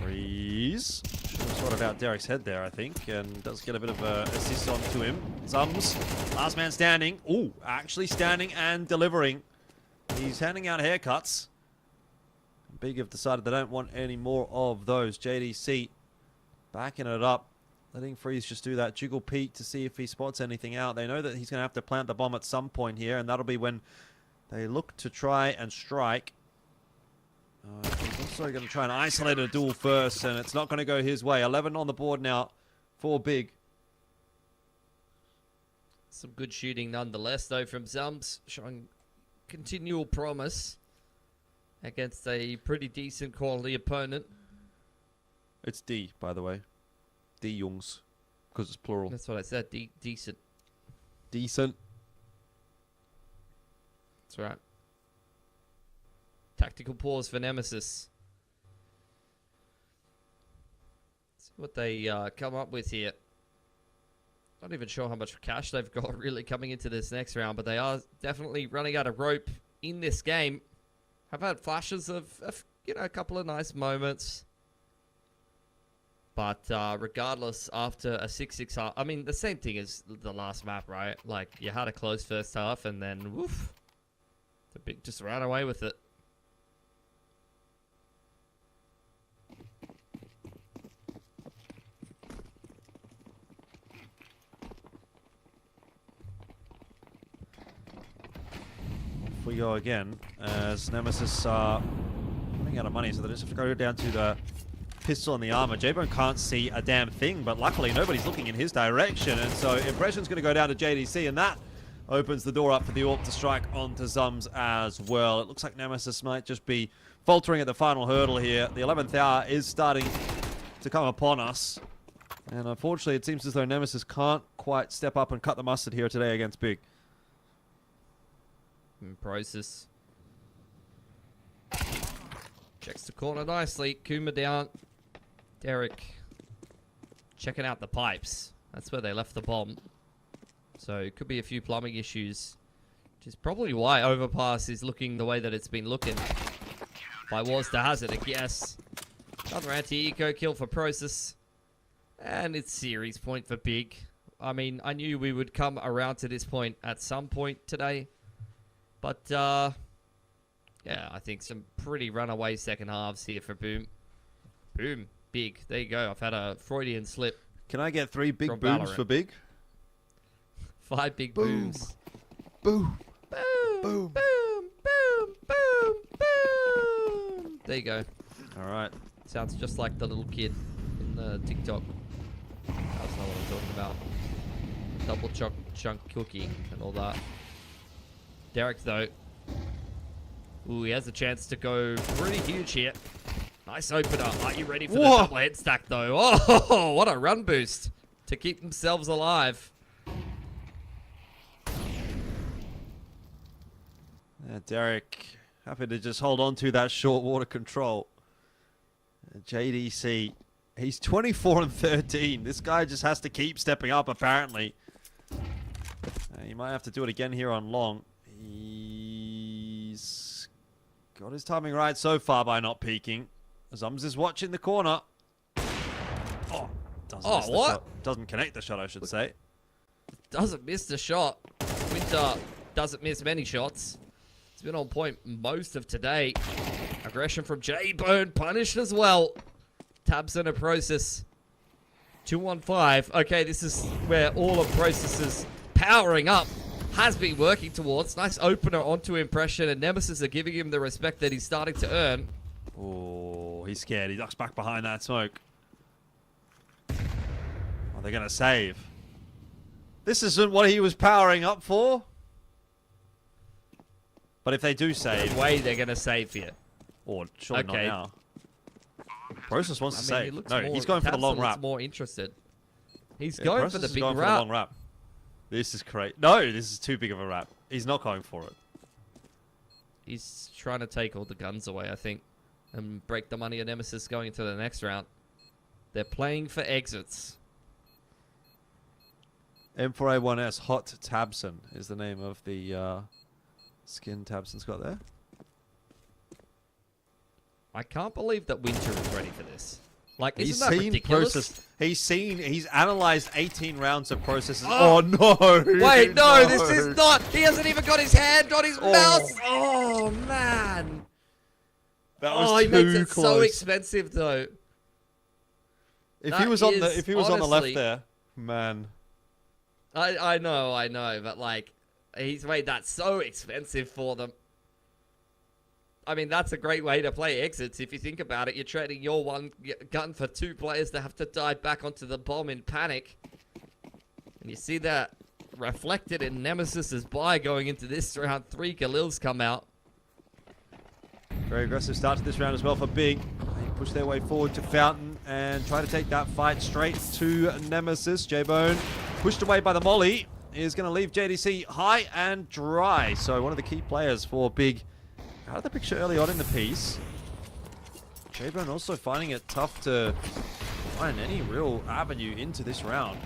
Freeze. Sort of out Derek's head there, I think, and does get a bit of a assist onto him. Zums, last man standing. Ooh, actually standing and delivering. He's handing out haircuts. Big have decided they don't want any more of those. JDC backing it up, letting Freeze just do that jiggle peek to see if he spots anything out. They know that he's going to have to plant the bomb at some point here, and that'll be when they look to try and strike. He's also going to try and isolate a duel first, and it's not going to go his way. 11 on the board now for Big. Some good shooting nonetheless, though, from Zums, showing continual promise against a pretty decent quality opponent. It's D, by the way. D Jungs, because it's plural. That's what I said, decent. Decent. That's right. Tactical pause for Nemesis. See what they come up with here. Not even sure how much cash they've got really coming into this next round, but they are definitely running out of rope in this game. Have had flashes of you know, a couple of nice moments. But regardless, after a 6-6 half, I mean, the same thing as the last map, right? Like, you had a close first half, and then, woof, the big just ran away with it. Off we go again, as Nemesis are running out of money, so they just have to go down to the pistol and the armor. J-Bone can't see a damn thing, but luckily nobody's looking in his direction, and so Impression's going to go down to JDC, and that opens the door up for the AWP to strike onto Zums as well. It looks like Nemesis might just be faltering at the final hurdle here. The 11th hour is starting to come upon us, and unfortunately it seems as though Nemesis can't quite step up and cut the mustard here today against Big. Process. Checks the corner nicely. Kuma down. Derek checking out the pipes. That's where they left the bomb. So it could be a few plumbing issues, which is probably why Overpass is looking the way that it's been looking. By Wars to Hazard, I guess. Another anti-eco kill for Process. And it's series point for Big. I mean, I knew we would come around to this point at some point today. But, yeah, I think some pretty runaway second halves here for Boom. Boom. Big. There you go. I've had a Freudian slip. Can I get 3 big booms for Big? 5 big booms. Boom. Boom. Boom. Boom. Boom. Boom. Boom. There you go. All right. Sounds just like the little kid in the TikTok. That's not what I'm talking about. Double chunk cookie and all that. Derek, though. Ooh, he has a chance to go pretty huge here. Nice opener. Are you ready for the double head stack, though? Oh, what a run boost to keep themselves alive. Yeah, Derek, happy to just hold on to that short water control. JDC, he's 24 and 13. This guy just has to keep stepping up, apparently. He might have to do it again here on long. He's got his timing right so far by not peeking. Zums is watching the corner. Oh, doesn't connect the shot, I should say. Doesn't miss the shot. Winter doesn't miss many shots. It's been on point most of today. Aggression from J-Bone, punished as well. Tabs in a Process. 2-1-5. Okay, this is where all of Process's powering up has been working towards. Nice opener onto Impression, and Nemesis are giving him the respect that he's starting to earn. Oh, he's scared. He ducks back behind that smoke. Oh, they're going to save. This isn't what he was powering up for. But if they do save... No way they're going to save here. Or surely not now. Process wants to save. No, more, he's going for the long wrap. More interested. He's going for the big wrap. For the long wrap. This is great. No, this is too big of a wrap. He's not going for it. He's trying to take all the guns away, I think, and break the money of Nemesis going into the next round. They're playing for exits. M4A1S Hot Tabson is the name of the skin Tabson's got there. I can't believe that Winter is ready for this. Like, he's isn't that seen ridiculous? He's analyzed 18 rounds of processes. Oh no! Wait, no, this is not. He hasn't even got his hand on his mouse. Oh man! That was he makes it so expensive though. If he was on the left there, man. I know, but like, he's made that so expensive for them. I mean, that's a great way to play exits. If you think about it, you're trading your one gun for 2 players to have to dive back onto the bomb in panic. And you see that reflected in Nemesis's buy going into this round. 3 Khalils come out. Very aggressive start to this round as well for Big. They push their way forward to Fountain and try to take that fight straight to Nemesis. J-Bone pushed away by the molly is going to leave JDC high and dry. So one of the key players for Big out of the picture early on in the piece. J-Bone also finding it tough to find any real avenue into this round.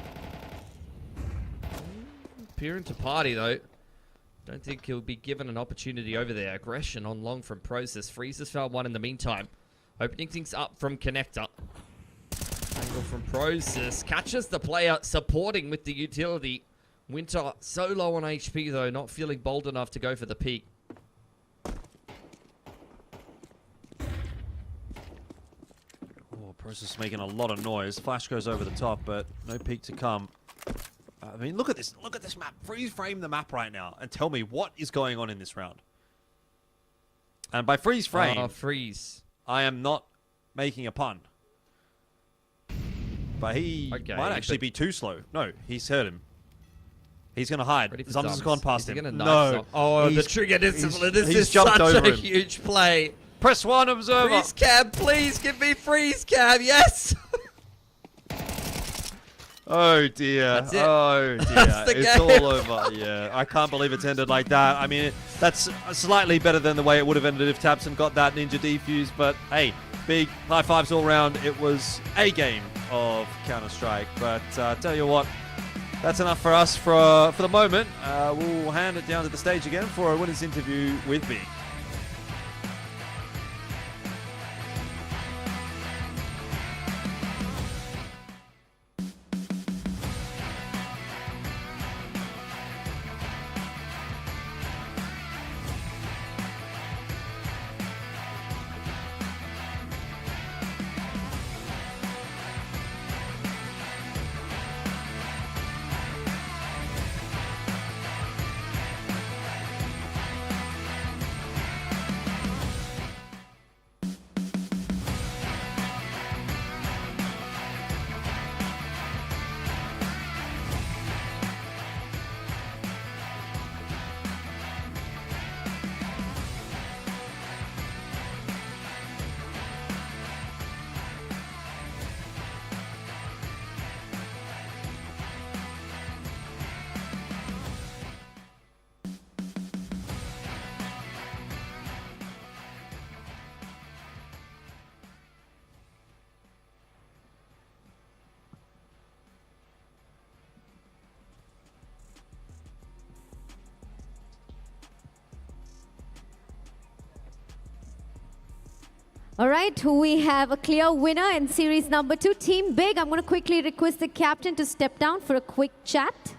Appearing to party though. Don't think he'll be given an opportunity over there. Aggression on long from Process. Freezes found one in the meantime. Opening things up from Connector. tackle from Prosis. Catches the player supporting with the utility. Winter so low on HP though, not feeling bold enough to go for the peak. Oh, Prosis making a lot of noise. Flash goes over the top, but no peak to come. I mean, look at this map. Freeze frame the map right now and tell me what is going on in this round. And by freeze frame, freeze. I am not making a pun. But he might actually be too slow. No, he's hurt him. He's going to hide. Zums has gone past him. No. Oh, the trigger discipline. This is jumped such over a him. huge play. Press 1, observer. Freeze cam, please give me freeze cam. Yes. Oh dear. That's it. Oh dear. That's the it's game. all over. Yeah. I can't believe it's ended like that. I mean, that's slightly better than the way it would have ended if Tabson got that ninja defuse. But hey, big high fives all round. It was a game of Counter-Strike. But tell you what, that's enough for us for the moment. We'll hand it down to the stage again for a winner's interview with Big. All right, we have a clear winner in series number 2, Team Big. I'm going to quickly request the captain to step down for a quick chat.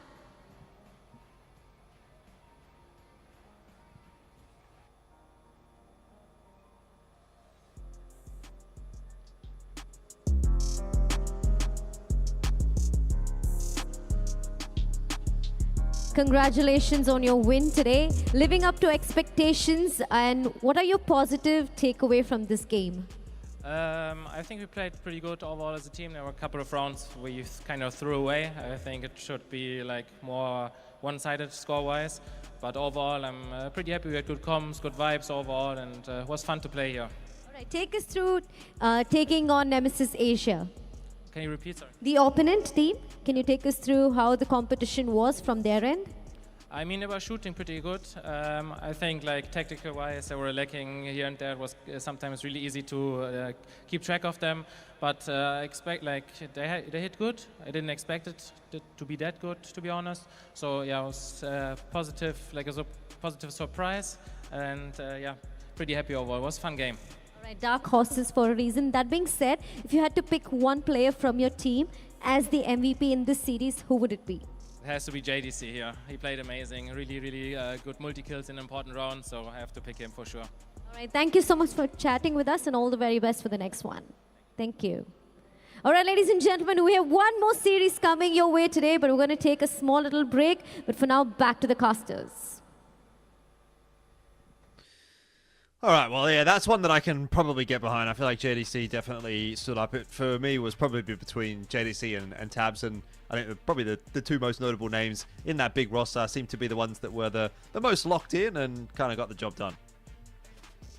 Congratulations on your win today. Living up to expectations, and what are your positive takeaway from this game? I think we played pretty good overall as a team. There were a couple of rounds we kind of threw away. I think it should be like more one-sided score-wise. But overall, I'm pretty happy. We had good comms, good vibes overall, and it was fun to play here. All right, take us through taking on Nemesis Asia. Can you repeat, sorry? The opponent team, can you take us through how the competition was from their end? I mean, they were shooting pretty good. I think, like, tactical-wise, they were lacking here and there. It was sometimes really easy to keep track of them. But I expect, like, they hit good. I didn't expect it to be that good, to be honest. So, yeah, it was positive, like a positive surprise. And, yeah, pretty happy overall. It was a fun game. All right, dark horses for a reason. That being said, if you had to pick one player from your team as the MVP in this series, who would it be? It has to be JDC here. He played amazing, really, really good multi-kills in important rounds, so I have to pick him for sure. All right, thank you so much for chatting with us, and all the very best for the next one. Thank you. All right, ladies and gentlemen, we have one more series coming your way today, but we're going to take a small little break. But for now, back to the casters. All right, well, yeah, that's one that I can probably get behind. I feel like JDC definitely stood up. It, for me, was probably between JDC and Tabson. I think probably the two most notable names in that big roster seem to be the ones that were the most locked in and kind of got the job done.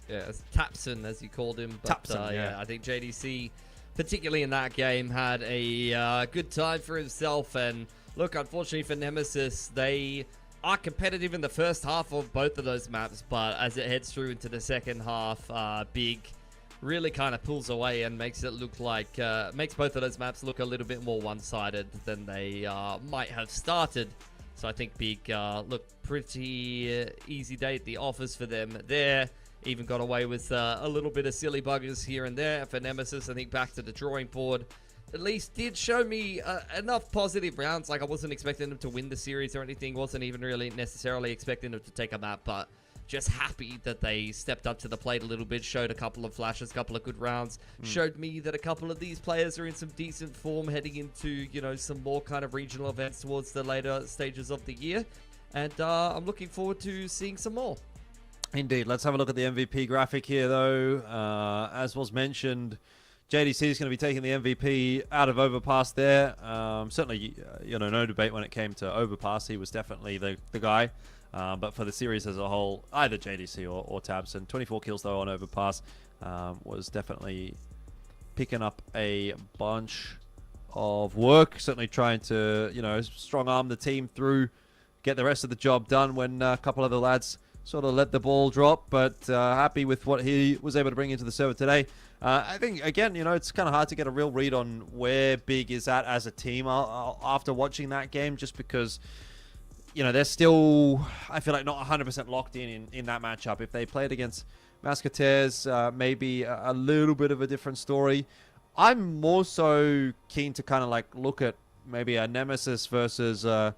Yeah, it's Tapson, as you called him. But, Tapson, yeah. I think JDC, particularly in that game, had a good time for himself. And look, unfortunately for Nemesis, they are competitive in the first half of both of those maps, but as it heads through into the second half, Big really kind of pulls away and makes it look like, makes both of those maps look a little bit more one-sided than they might have started. So I think Big looked pretty easy day at the office for them there. Even got away with a little bit of silly buggers here and there. For Nemesis, I think back to the drawing board. at least did show me enough positive rounds. Like, I wasn't expecting them to win the series or anything. Wasn't even really necessarily expecting them to take a map, but just happy that they stepped up to the plate a little bit, showed a couple of flashes, a couple of good rounds, showed me that a couple of these players are in some decent form heading into, you know, some more kind of regional events towards the later stages of the year. And I'm looking forward to seeing some more. Indeed. Let's have a look at the MVP graphic here, though. As was mentioned, JDC is going to be taking the MVP out of Overpass there. Certainly, you know, no debate when it came to Overpass. He was definitely the guy. But for the series as a whole, either JDC or Tabson. 24 kills, though, on Overpass. Was definitely picking up a bunch of work. Certainly trying to, you know, strong-arm the team through, get the rest of the job done when a couple of the lads sort of let the ball drop, but happy with what he was able to bring into the server today. I think, again, you know, it's kind of hard to get a real read on where Big is at as a team after watching that game, just because, you know, they're still, I feel like, not 100% locked in that matchup. If they played against Mousquetaires, maybe a little bit of a different story. I'm more so keen to kind of like look at maybe a Nemesis versus a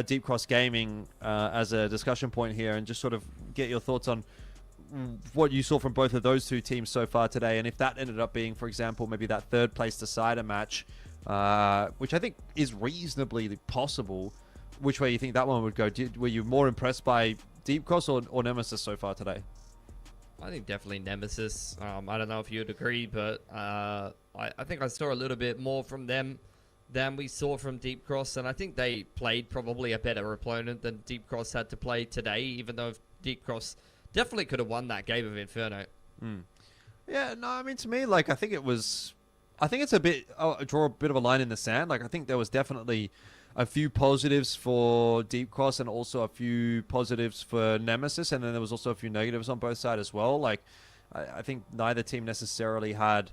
Deep Cross Gaming as a discussion point here, and just sort of get your thoughts on what you saw from both of those two teams so far today, and if that ended up being, for example, maybe that third place decider match, which I think is reasonably possible. Which way you think that one would go? Were you more impressed by Deep Cross or Nemesis so far today? I think definitely Nemesis. I don't know if you'd agree, but I think I saw a little bit more from them than we saw from Deep Cross, and I think they played probably a better opponent than Deep Cross had to play today, even though Deep Cross definitely could have won that game of Inferno. Yeah, no, I mean, to me, like, I think it's a bit, draw a bit of a line in the sand. Like, I think there was definitely a few positives for Deep Cross and also a few positives for Nemesis, and then there was also a few negatives on both sides as well. Like, I think neither team necessarily had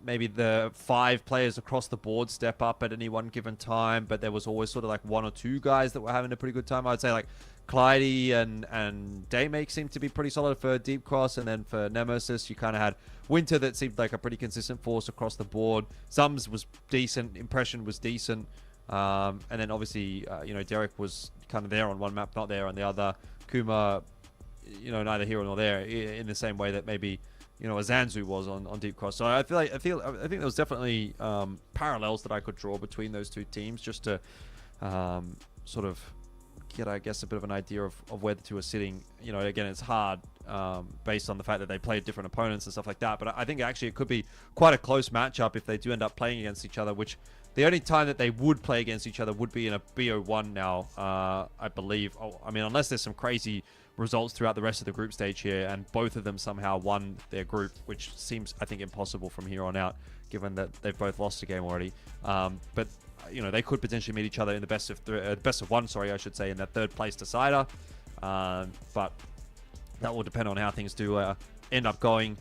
maybe the 5 players across the board step up at any one given time, but there was always sort of like 1 or 2 guys that were having a pretty good time. I'd say like Clyde and Daymake seemed to be pretty solid for Deep Cross, and then for Nemesis you kind of had Winter that seemed like a pretty consistent force across the board. Sums was decent, Impression was decent, and then obviously you know, Derek was kind of there on one map, not there on the other. Kuma, you know, neither here nor there, in the same way that maybe, you know, Azanzu was on Deep Cross. So I think there was definitely parallels that I could draw between those two teams, just to sort of get, I guess, a bit of an idea of where the two are sitting. You know, again, it's hard based on the fact that they played different opponents and stuff like that, but I think actually it could be quite a close matchup if they do end up playing against each other, which the only time that they would play against each other would be in a BO1 now, I believe. I mean, unless there's some crazy results throughout the rest of the group stage here, and both of them somehow won their group, which seems, I think, impossible from here on out, given that they've both lost a game already. But you know, they could potentially meet each other in the best of one, I should say, in that third place decider. But that will depend on how things do end up going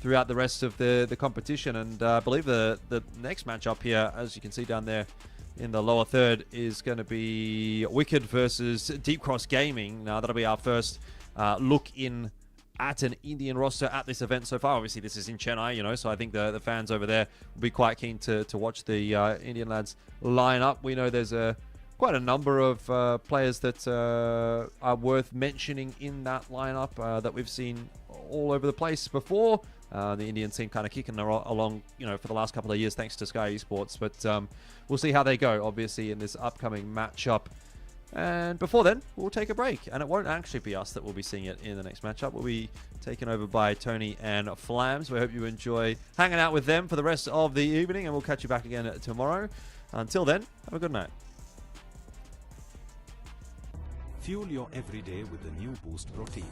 throughout the rest of the competition. And I believe the next matchup here, as you can see down there in the lower third, is going to be Wicked versus Deep Cross Gaming. Now, that'll be our first look in at an Indian roster at this event so far. Obviously, this is in Chennai, you know, so I think the fans over there will be quite keen to watch the Indian lads line up. We know there's quite a number of players that are worth mentioning in that lineup that we've seen all over the place before. The Indian team kind of kicking along, you know, for the last couple of years, thanks to Skyesports. But we'll see how they go, obviously, in this upcoming matchup. And before then, we'll take a break. And it won't actually be us that will be seeing it in the next matchup. We'll be taken over by Tony and Flams. We hope you enjoy hanging out with them for the rest of the evening. And we'll catch you back again tomorrow. Until then, have a good night. Fuel your everyday with the new Boost Protein.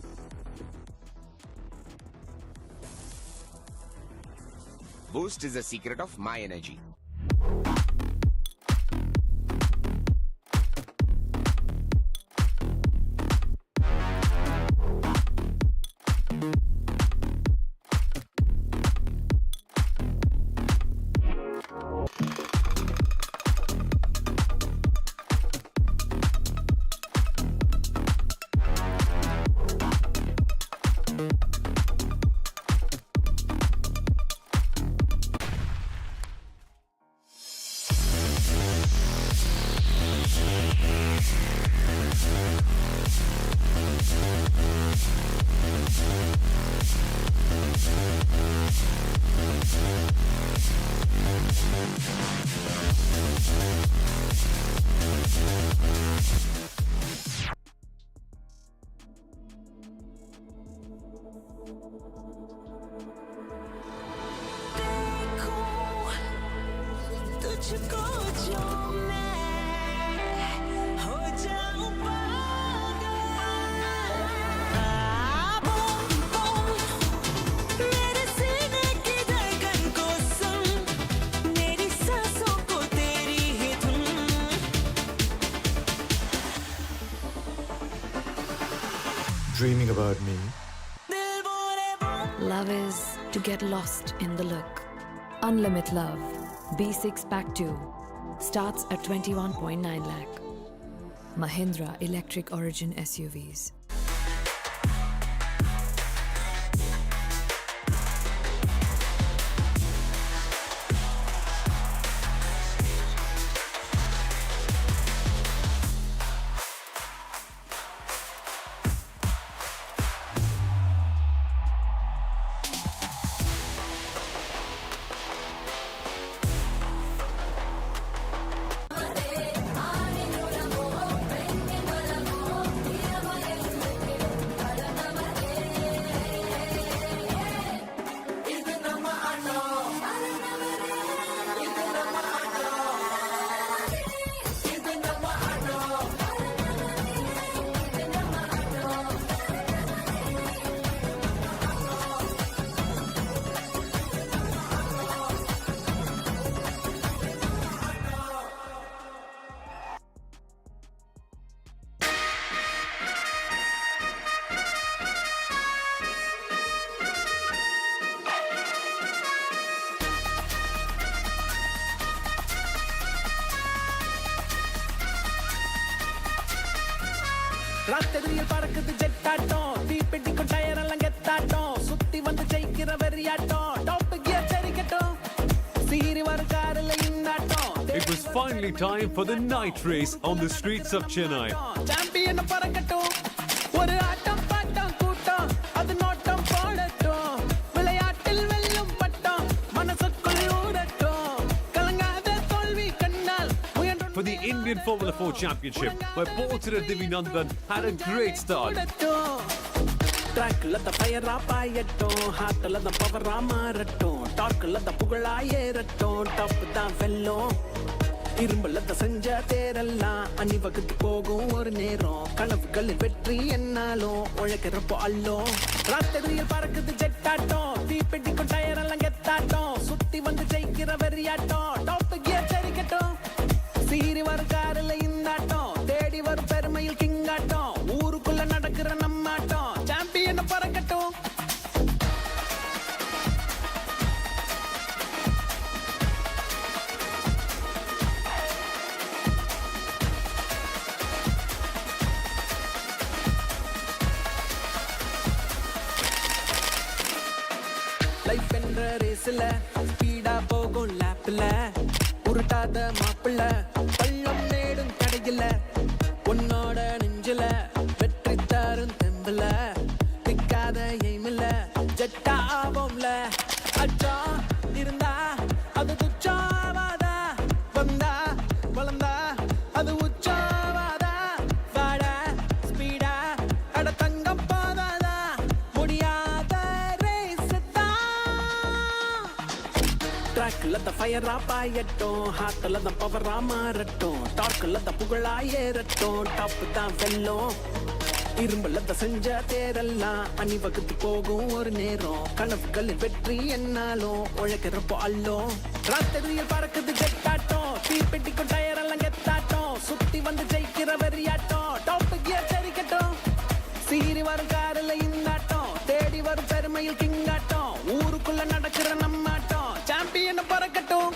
Boost is the secret of my energy. तुझको जो मैं हो जाऊं पागल boom boom मेरे सीने की धड़कन को सुन मेरी सांसों को तेरी ही धुन Dreaming about me. Love is to get lost in the look. Unlimit Love B6 Pack 2 starts at 21.9 lakh. Mahindra Electric Origin SUVs. ராத்திரியில் பறக்குது ஜெட்டாட்டம் தீப்பெட்டிக்கும் டயர் எல்லாம் கெத்தாட்டம் சுத்தி வந்து ஜெயிக்கிற வெறியாட்டம் டாப் கியர் சரிக்கட்டும் சீரி வர காரில் இன்னாட்டம் It was finally time for the night race on the streets of Chennai. Champion பறக்கட்டும் ஒரு ஆட்டம் பாட்டம் கூட்டம் அது நோட்டம் போடட்டும் விளையாட்டில் வெல்லும் பட்டம் மனசுக்குள் ஊடட்டும் கலங்காத தோல்வி கண்ணால் For the Indian Formula 4 Championship, where Bo3 Divinandan had a great start. ட்ராக்ல த ஃபயரா பாயட்டும் ஹார்ட்ல த பவரா மாறட்டும் டார்க்ல த புகழா ஏறட்டும் டாப் தான் வெல்லும் இரும்புல த செஞ்ச தேரெல்லாம் அணிவகுத்து போகும் ஒரு நேரம் கனவுகளில் வெற்றி என்னாலும் உழைக்கிறப்போ அல்லும் ராத்திரியில் பறக்குது ஜெட்டாட்டம் தீப்பெட்டிக்கும் டயர் எல்லாம் கெத்தாட்டம் சுத்தி வந்து ஜெயிக்கிற வெறியாட்டம் டாப் கியர் சரிக்கட்டும் சீரி வர காரில் இன்னாட்டம் தேடி வரும் பெருமையில் கிங்காட்டம் ஊருக்குள்ள நடக்கிற நம்மாட்டம் சாம்பியன் பறக்கட்டும் லைஃப் என்ற ரேஸ்ல ஸ்பீடா போகும் லேப்ல உருட்டாத மாப்பிள்ள பள்ளம் நேடும் கடையில உன்னோட நெஞ்சில வெற்றி தரும் தெம்புல நிக்காத எய்மில்ல ஜெட்டா ஆவோம்ல அச்சா இருந்தா அது துச்சாவாதா வந்தா வளர்ந்தா அது உச்சாவாதா வாட ஸ்பீடா அட தங்கம் போதாதா முடியாத ரேஸ் தான் ட்ராக்ல த ஃபயரா பாயட்டும் ஹார்ட்ல த பவரா மாறட்டும் டார்க்ல த புகழா ஏறட்டும் டாப் தான் வெல்லும் இரும்புல த செஞ்ச தேரெல்லாம் அணிவகுத்து போகும் ஒரு நேரம் கனவுகளில் வெற்றி என்னாலும் உழைக்கிறப்போ அல்லும் ராத்திரியில் பறக்குது ஜெட்டாட்டம் தீப்பெட்டிக்கும் டயர் எல்லாம் கெத்தாட்டம் சுத்தி வந்து ஜெயிக்கிற வெறியாட்டம் டாப் கியர் சரிக்கட்டும் சீரி வரும் காரில் இன்னாட்டம் தேடி வரும் பெருமையில் கிங்காட்டம் ஊருக்குள்ள நடக்கிற நம்மாட்டம் champion பறக்கட்டும்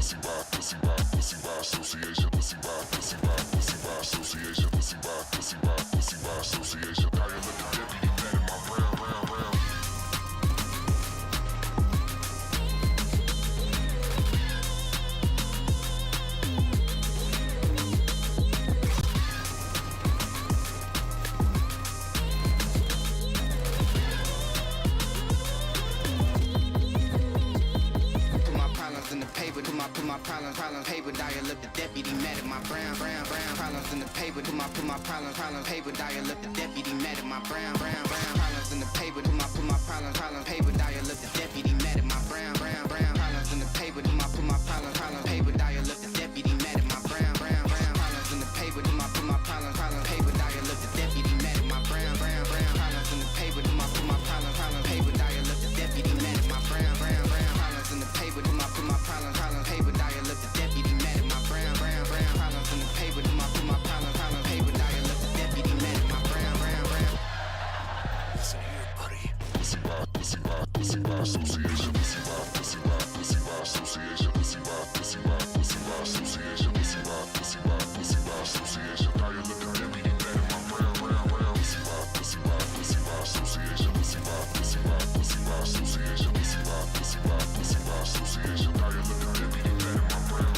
pussy by association, pussy by association, pussy by association. Now you look at deputy man in my brown. Put my problems paper, dial up the deputy mad at my brown problems in the paper. Put my problems paper, dial up the deputy mad at my brown problems in the paper. Put my problems paper, dial up the deputy mad at my brown problems in the paper. Put my problems paper, dial up the deputy mad at my brown problems in the paper. Put my problems paper, dial up the deputy mad at my brown problems in the paper. Put my problems paper, dial up the deputy mad at my brown problems in the paper. Put my problems paper, dial up the deputy mad at my brown problems in the paper. Put my problems paper, dial up the deputy mad at my brown. Listen here, buddy. Pussy by association, pussy by association, pussy by association, pussy by association. Now you look at deputy mad at my brown. Pussy by association, pussy by association, pussy by association. Now you look at deputy mad at my brown.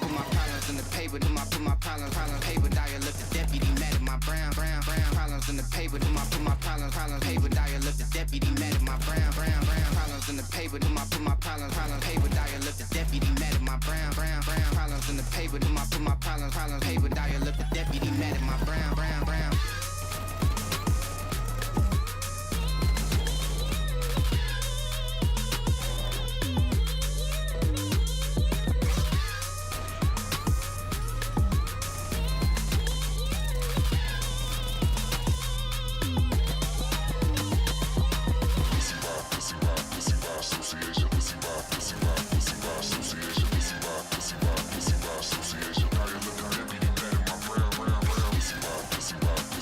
Put my problems in the paper, put my problems paper, dial up the deputy mad at my brown problems in the paper. Put my problems paper, dial up the deputy mad at my brown problems in the paper. Put my problems paper, dial up the deputy mad at my brown problems in the paper. Put my problems paper, dial up the deputy mad at my brown. Pussy by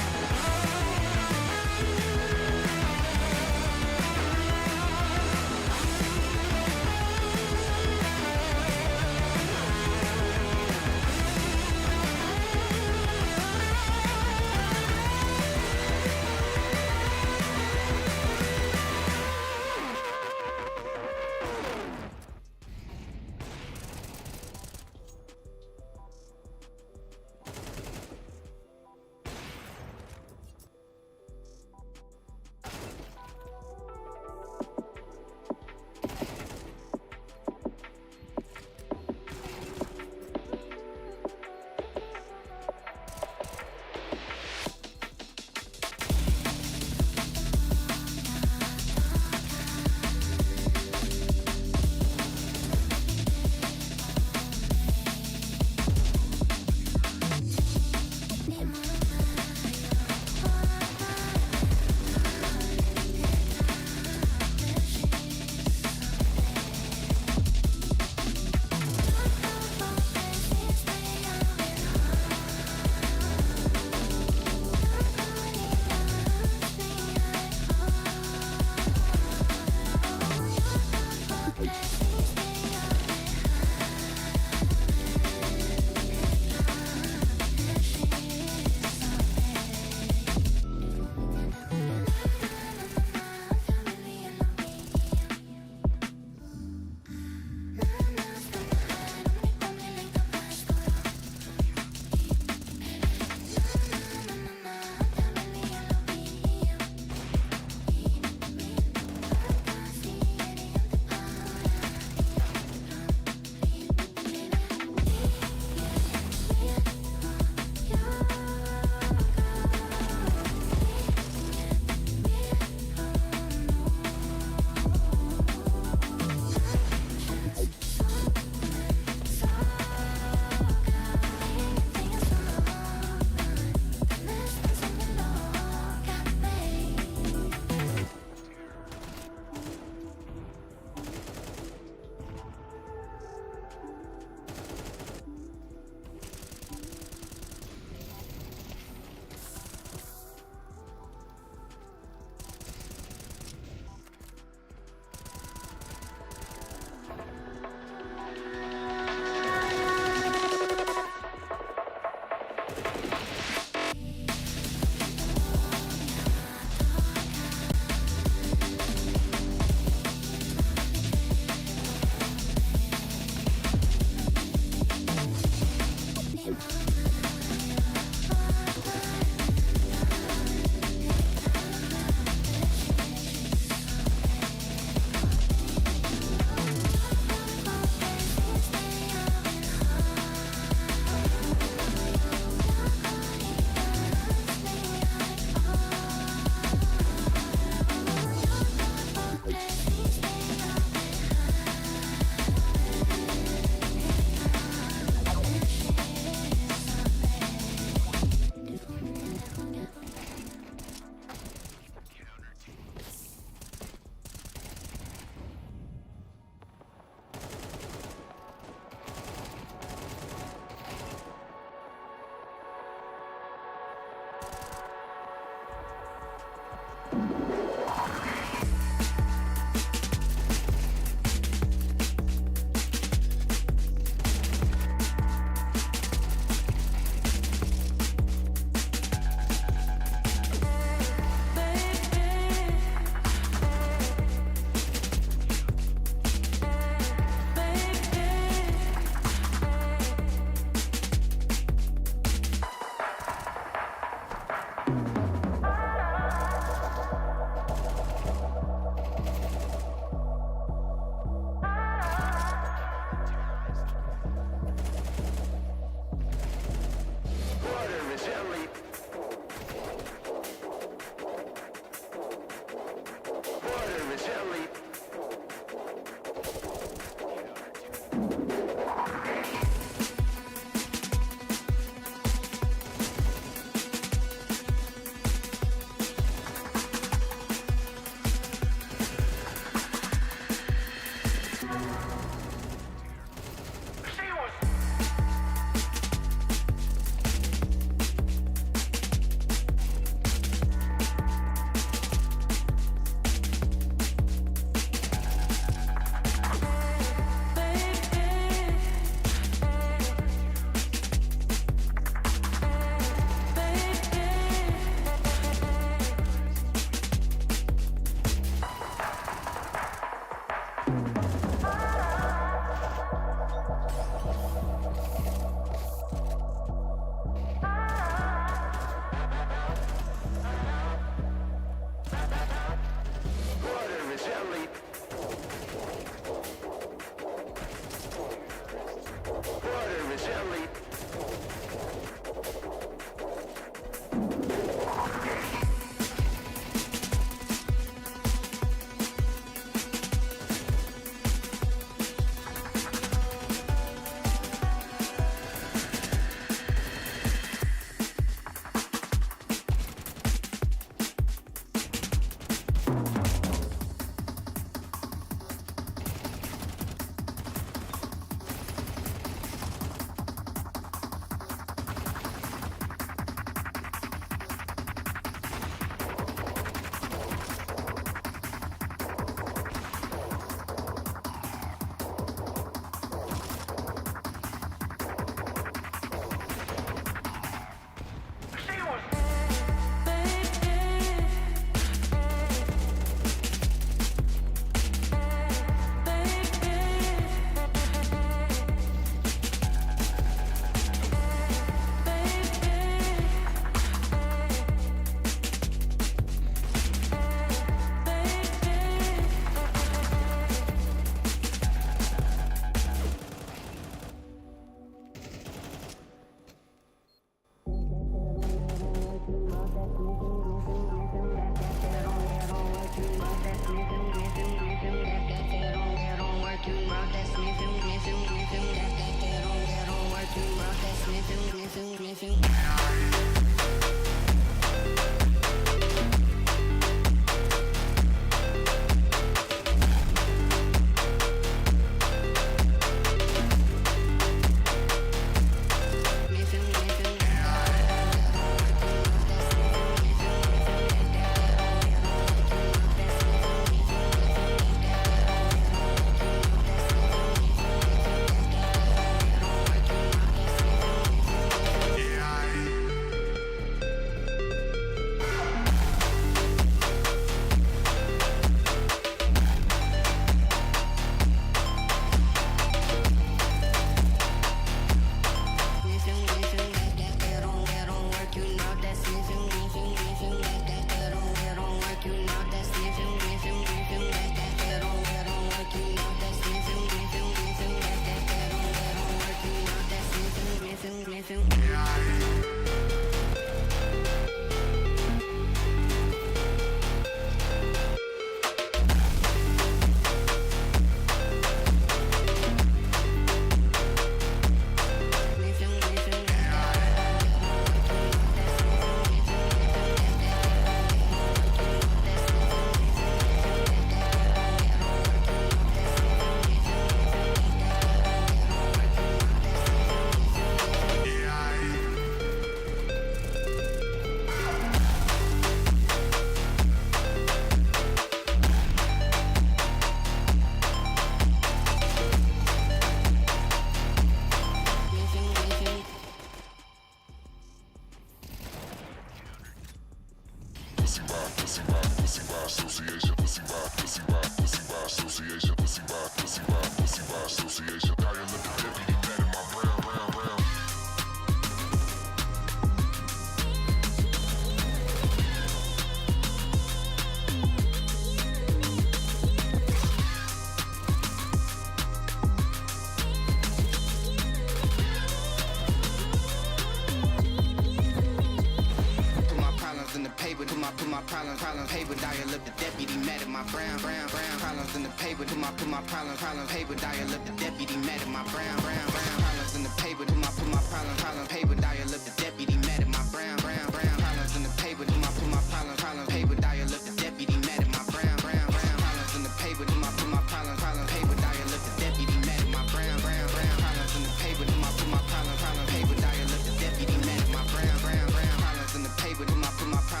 problems paper, dial up the deputy mad at my brown problems in the paper, put my problems paper, dial up the deputy mad at my brown problems in the paper, put my problems paper, dial up the deputy mad at my brown problems in the paper, put my problems paper, dial up the deputy mad at my brown problems in the paper, put my problems paper, dial up the deputy mad at my brown problems in the paper, put my problems paper, dial up the deputy mad at my brown problems in the paper, put my problems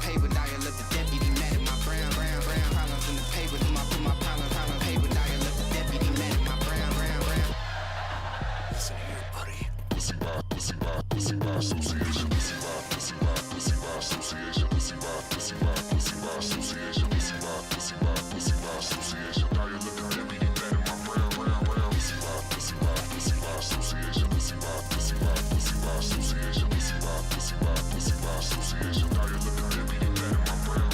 paper, dial up the deputy mad at my brown problems in the paper, put my problems paper, dial up the deputy mad at my brown. Listen here, buddy. Pussy by association. Pussy by association. Pussy by association. Pussy by association. Dial up the deputy mad at my brown. Pussy by association. Pussy by association. Pussy by association. Dial up the deputy mad at my brown.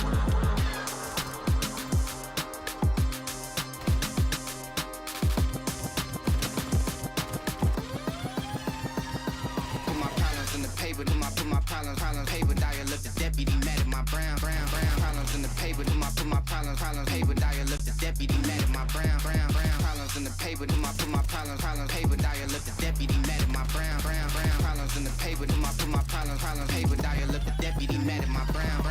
paper, put my problems paper, dial up the deputy, mad at my brown problems in the paper, put my problems paper, dial up the deputy, mad at my brown problems in the paper, put my problems paper, dial up the deputy, mad at my brown problems in the paper, put my problems paper, dial up the deputy, mad at my brown.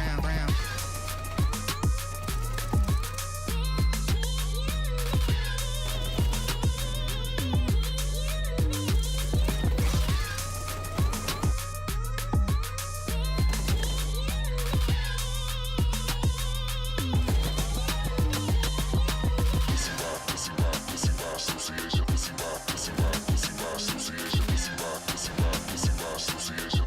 Association,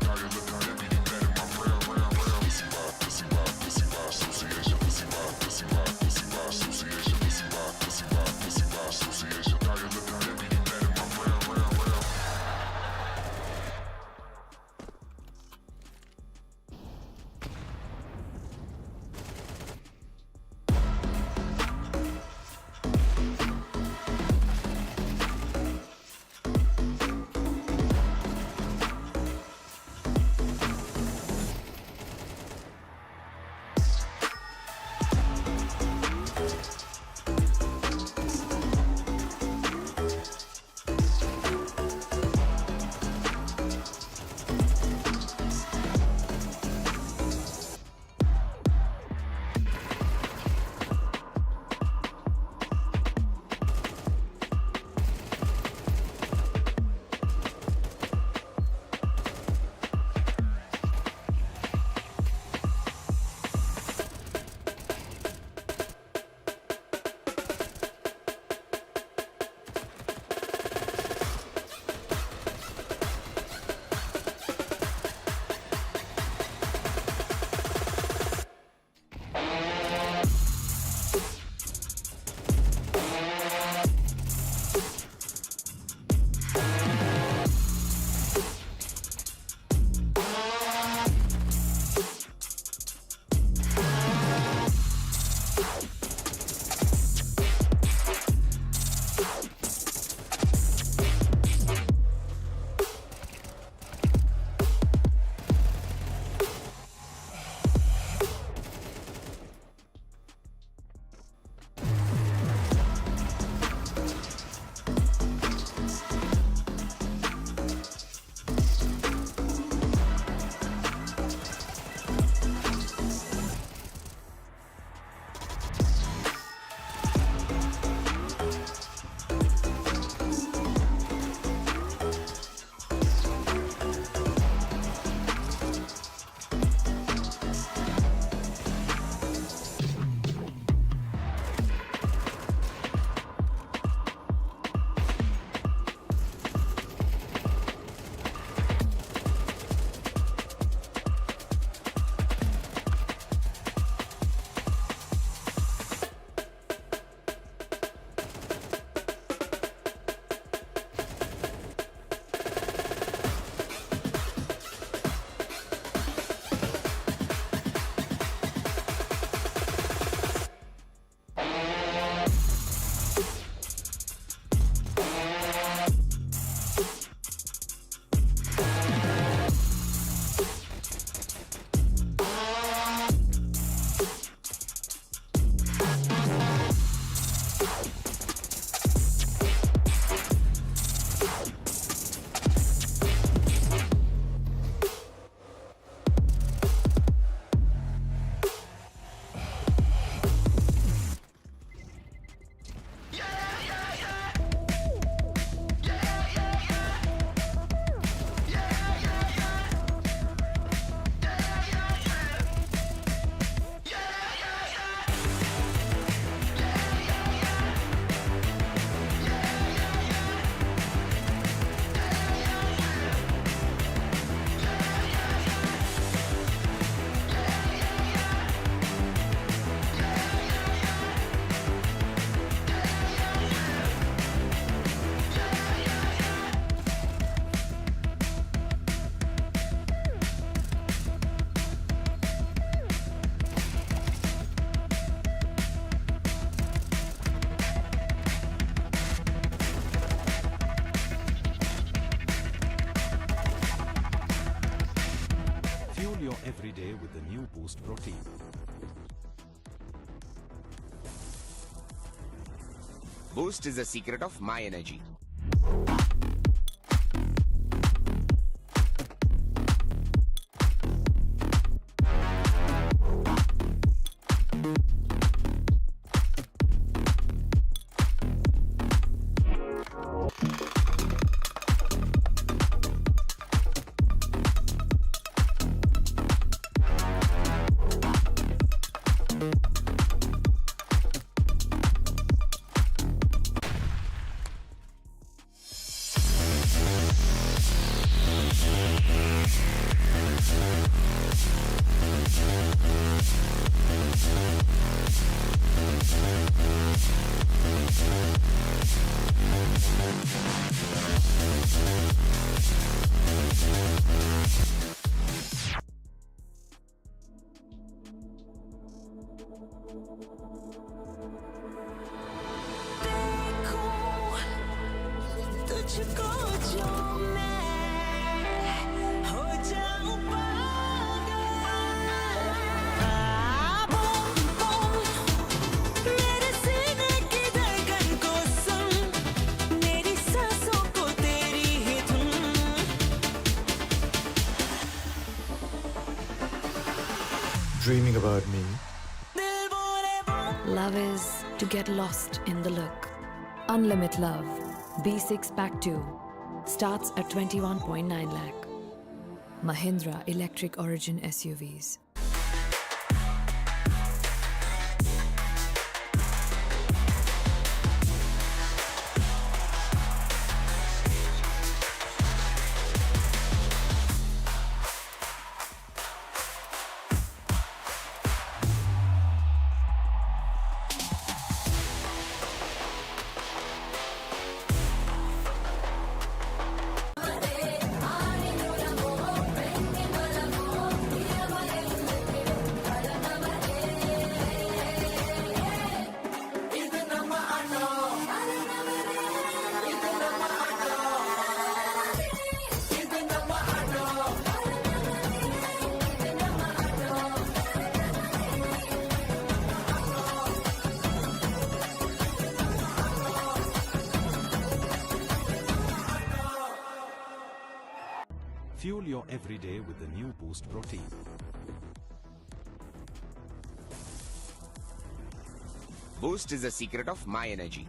your everyday with the new Boost Protein. Boost is the secret of my energy. Dreaming about me. Love is to get lost in the look. Unlimited Love B6 Pack 2 starts at 21.9 lakh. Mahindra Electric Origin SUVs. Fuel your everyday with the new Boost Protein. Boost is the secret of my energy.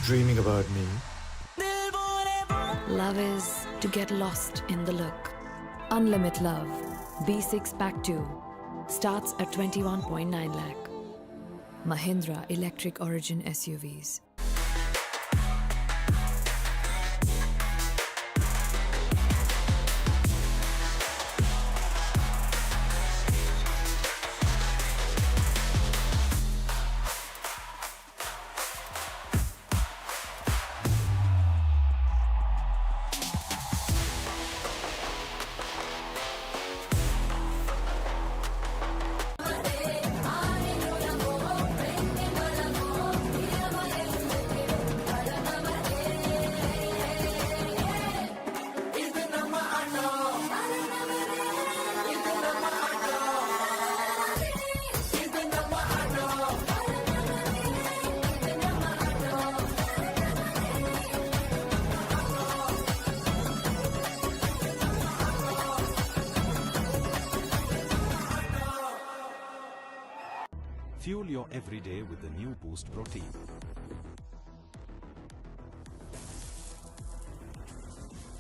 Dreaming about me. Love is to get lost in the look. Unlimited Love B6 Pack 2 starts at 21.9 lakh. Mahindra Electric Origin SUVs. your everyday with the new Boost Protein.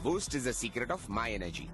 Boost is the secret of my energy.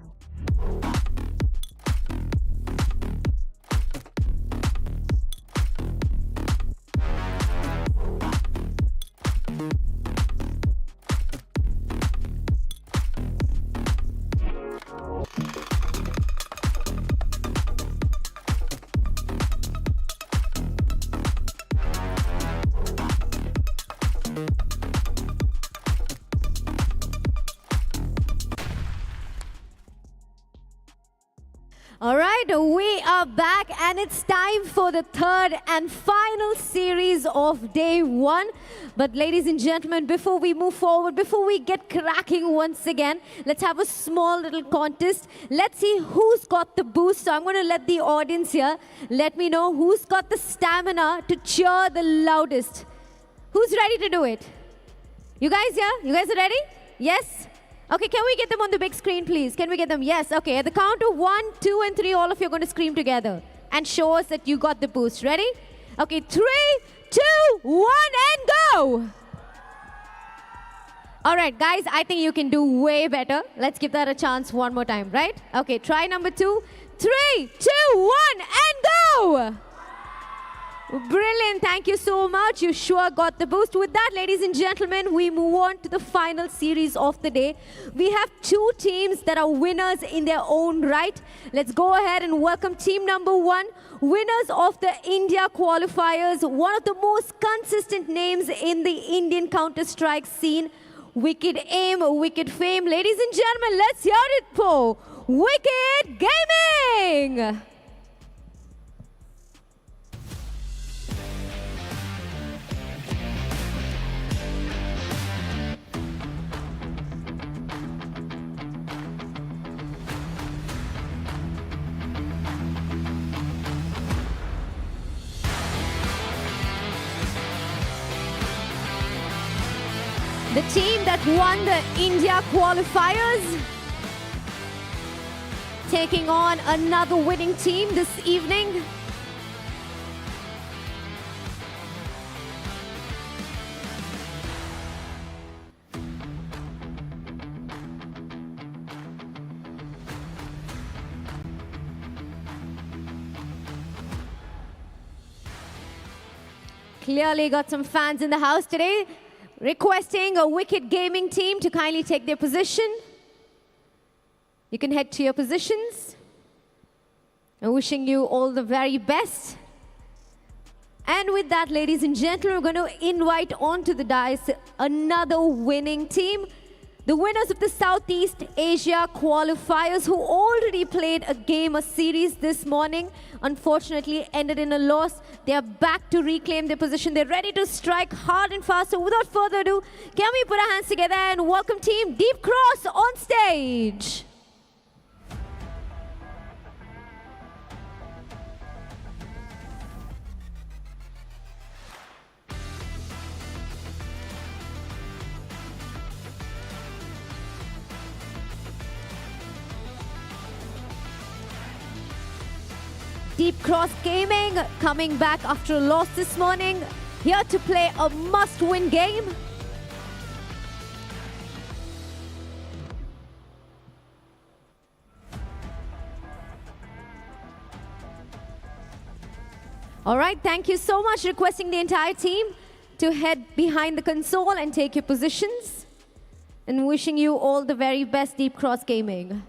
All right, we are back and it's time for the third and final series of day one. But ladies and gentlemen, before we move forward, before we get cracking once again, let's have a small little contest. Let's see who's got the boost. So I'm going to let the audience here let me know who's got the stamina to cheer the loudest. Who's ready to do it? You guys here? You guys are ready? Yes? Okay, can we get them on the big screen, please? Can we get them? Yes, okay. At the count of 1, 2, and 3, all of you are going to scream together and show us that you got the boost. Ready? Okay, 3, 2, 1, and go! All right, guys, I think you can do way better. Let's give that a chance one more time, right? Okay, try number 2. 3, 2, 1, and go! Brilliant. Thank you so much. You sure got the boost. With that, ladies and gentlemen, we move on to the final series of the day. We have 2 teams that are winners in their own right. Let's go ahead and welcome team number 1, winners of the India qualifiers, one of the most consistent names in the Indian Counter-Strike scene, Wicked Aim, Wicked Fame. Ladies and gentlemen, let's hear it for Wicked Gaming. The team that won the India qualifiers, taking on another winning team this evening. Clearly got some fans in the house today. Requesting a Wicked Gaming team to kindly take their position. You can head to your positions. And wishing you all the very best. And with that, ladies and gentlemen, we're going to invite onto the dais another winning team. The winners of the Southeast Asia qualifiers who already played a series this morning, unfortunately ended in a loss. They are back to reclaim their position. They're ready to strike hard and fast. So without further ado, can we put our hands together and welcome team Deep Cross on stage. Deep Cross Gaming coming back after a loss this morning, here to play a must-win game. All right, thank you so much. Requesting the entire team to head behind the console and take your positions. And wishing you all the very best, Deep Cross Gaming.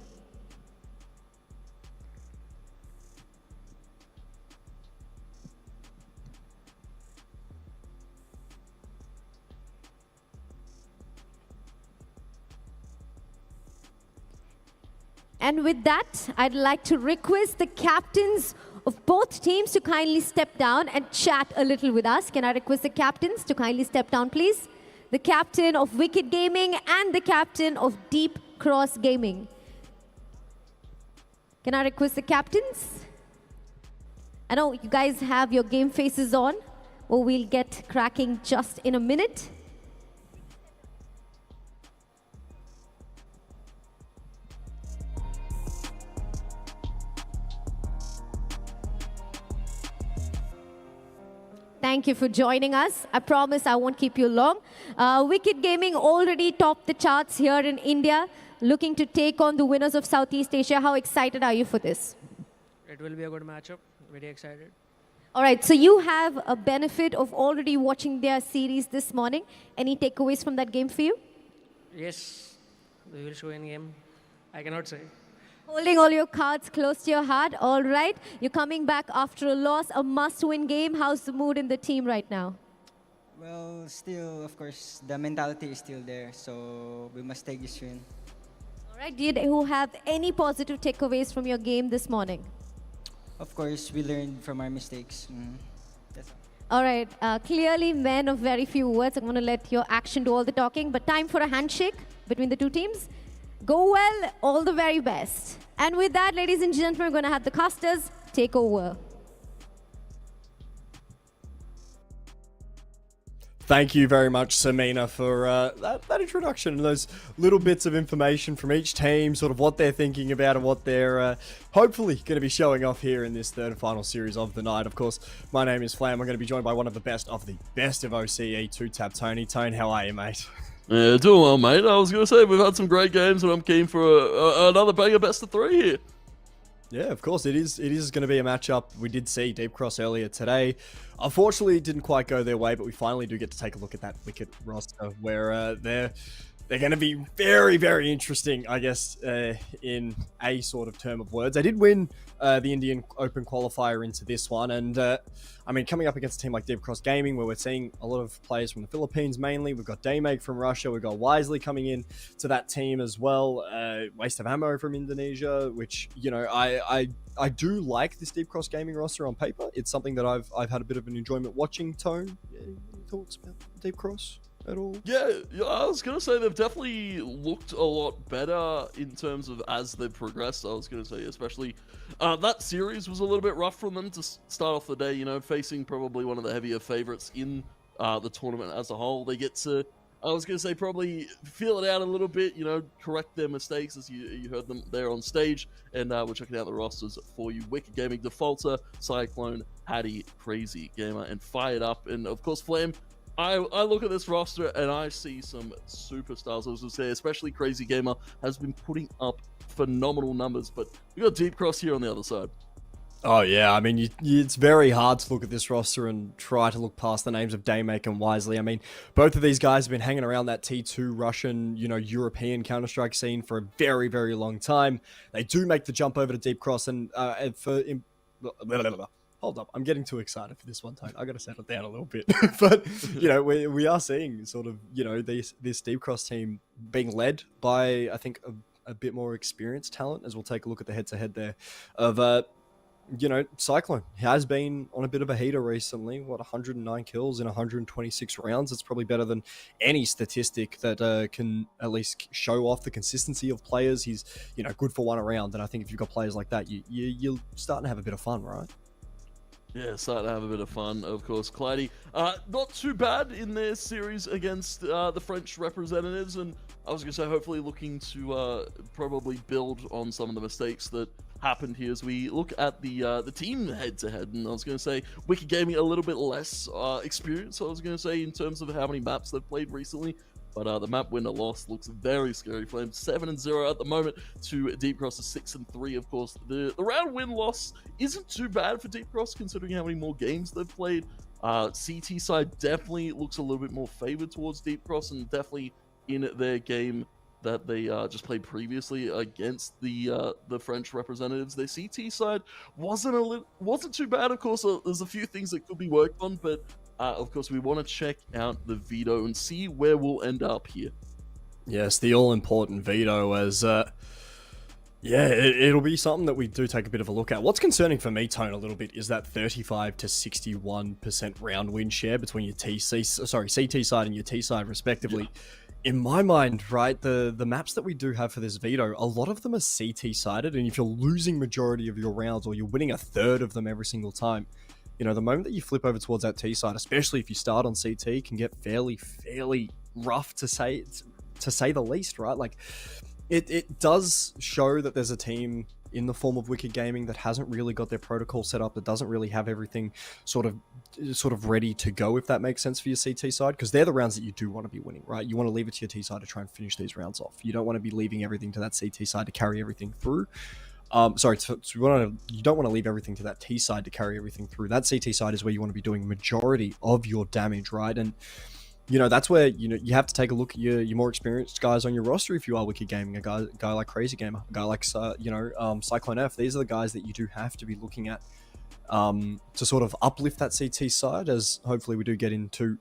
And with that, I'd like to request the captains of both teams to kindly step down and chat a little with us. Can I request the captains to kindly step down, please? The captain of Wicked Gaming and the captain of Deep Cross Gaming. Can I request the captains? I know you guys have your game faces on, or we'll get cracking just in a minute. Thank you for joining us. I promise I won't keep you long. Wicked Gaming already topped the charts here in India, looking to take on the winners of Southeast Asia. How excited are you for this? It will be a good matchup. Very excited. All right, so you have a benefit of already watching their series this morning. Any takeaways from that game for you? Yes, we will show in game. I cannot say. Holding all your cards close to your heart. All right, you're coming back after a loss, a must-win game. How's the mood in the team right now? Well, still, of course, the mentality is still there, so we must take this win. All right, did you have any positive takeaways from your game this morning? Of course, we learned from our mistakes. That's all. All right, clearly men of very few words. I'm going to let your action do all the talking, but time for a handshake between the two teams. Go well, all the very best. And with that, ladies and gentlemen, we're going to have the casters take over. Thank you very much, Samina, for that introduction and those little bits of information from each team, sort of what they're thinking about and what they're hopefully going to be showing off here in this third and final series of the night. Of course, my name is Flam. I'm going to be joined by one of the best of OCE, 2-Tap Tony. Tone, how are you, mate? Yeah, doing well, mate. I was going to say, we've had some great games, and I'm keen for another banger best of 3 here. Yeah, of course, it is going to be a matchup. We did see Deep Cross earlier today. Unfortunately, it didn't quite go their way, but we finally do get to take a look at that Wicked roster, where they're going to be very, very interesting, I guess, in a sort of term of words. They did win the Indian Open qualifier into this one, and I mean, coming up against a team like Deep Cross Gaming, where we're seeing a lot of players from the Philippines mainly. We've got Daymake from Russia. We've got Wisely coming in to that team as well. Waste of Ammo from Indonesia, which, you know, I do like this Deep Cross Gaming roster on paper. It's something that I've had a bit of an enjoyment watching. Tone, any thoughts about Deep Cross at all? Yeah, I was going to say they've definitely looked a lot better in terms of as they've progressed. I was going to say, especially that series was a little bit rough for them to start off the day, you know, facing probably one of the heavier favorites in the tournament as a whole. They get to, I was going to say, probably feel it out a little bit, you know, correct their mistakes as you heard them there on stage. And we're checking out the rosters for you. Wicked Gaming, Defaulter, Cyclone, Hattie, Crazy Gamer, and Fired Up. And of course, Flam, I look at this roster and I see some superstars. I was going to say, especially Crazy Gamer has been putting up phenomenal numbers, but we got Deep Cross here on the other side. Oh yeah, I mean, it's very hard to look at this roster and try to look past the names of Daymake and Wisely. I mean, both of these guys have been hanging around that T2 Russian, you know, European Counter-Strike scene for a very, very long time. They do make the jump over to Deep Cross, and hold up, I'm getting too excited for this one time. I got to settle down a little bit. But, you know, we are seeing sort of, you know, this Deep Cross team being led by, I think, a bit more experienced talent, as we'll take a look at the head-to-head there of, you know, Cyclone has been on a bit of a heater recently. 109 kills in 126 rounds. It's probably better than any statistic that can at least show off the consistency of players. He's, you know, good for one round. And I think if you've got players like that, you're starting to have a bit of fun, right? Yeah, starting to have a bit of fun, of course. Clyde, not too bad in their series against the French representatives, and I was going to say, hopefully looking to probably build on some of the mistakes that happened here as we look at the team head-to-head. And I was going to say, Wicked Gaming a little bit less experience, I was going to say, in terms of how many maps they've played recently. But the map winner loss looks very scary. Flame 7-0 at the moment to Deep Cross 6-3. Of course, the round win loss isn't too bad for Deep Cross considering how many more games they've played. CT side definitely looks a little bit more favored towards Deep Cross, and definitely in their game that they just played previously against the French representatives. Their CT side wasn't too bad. Of course, there's a few things that could be worked on, but of course, we want to check out the veto and see where we'll end up here. Yes, the all-important veto as, yeah, it'll be something that we do take a bit of a look at. What's concerning for me, Tone, a little bit is that 35 to 61% round win share between your CT side and your T side, respectively. Yeah. In my mind, right, the maps that we do have for this veto, a lot of them are CT-sided, and if you're losing majority of your rounds or you're winning a third of them every single time, you know, the moment that you flip over towards that T side, especially if you start on CT, can get fairly rough to say the least, right? Like, it does show that there's a team in the form of Wicked Gaming that hasn't really got their protocol set up, that doesn't really have everything sort of ready to go, if that makes sense for your CT side, because they're the rounds that you do want to be winning, right? You want to leave it to your T side to try and finish these rounds off. You don't want to be leaving everything to that CT side to carry everything through. You don't want to leave everything to that T side to carry everything through. That CT side is where you want to be doing majority of your damage, right? And that's where you have to take a look at your more experienced guys on your roster. If you are Wicked Gaming, a guy like Crazy Gamer, a guy like Cyclone F, these are the guys that you do have to be looking at to sort of uplift that CT side, as hopefully we do get into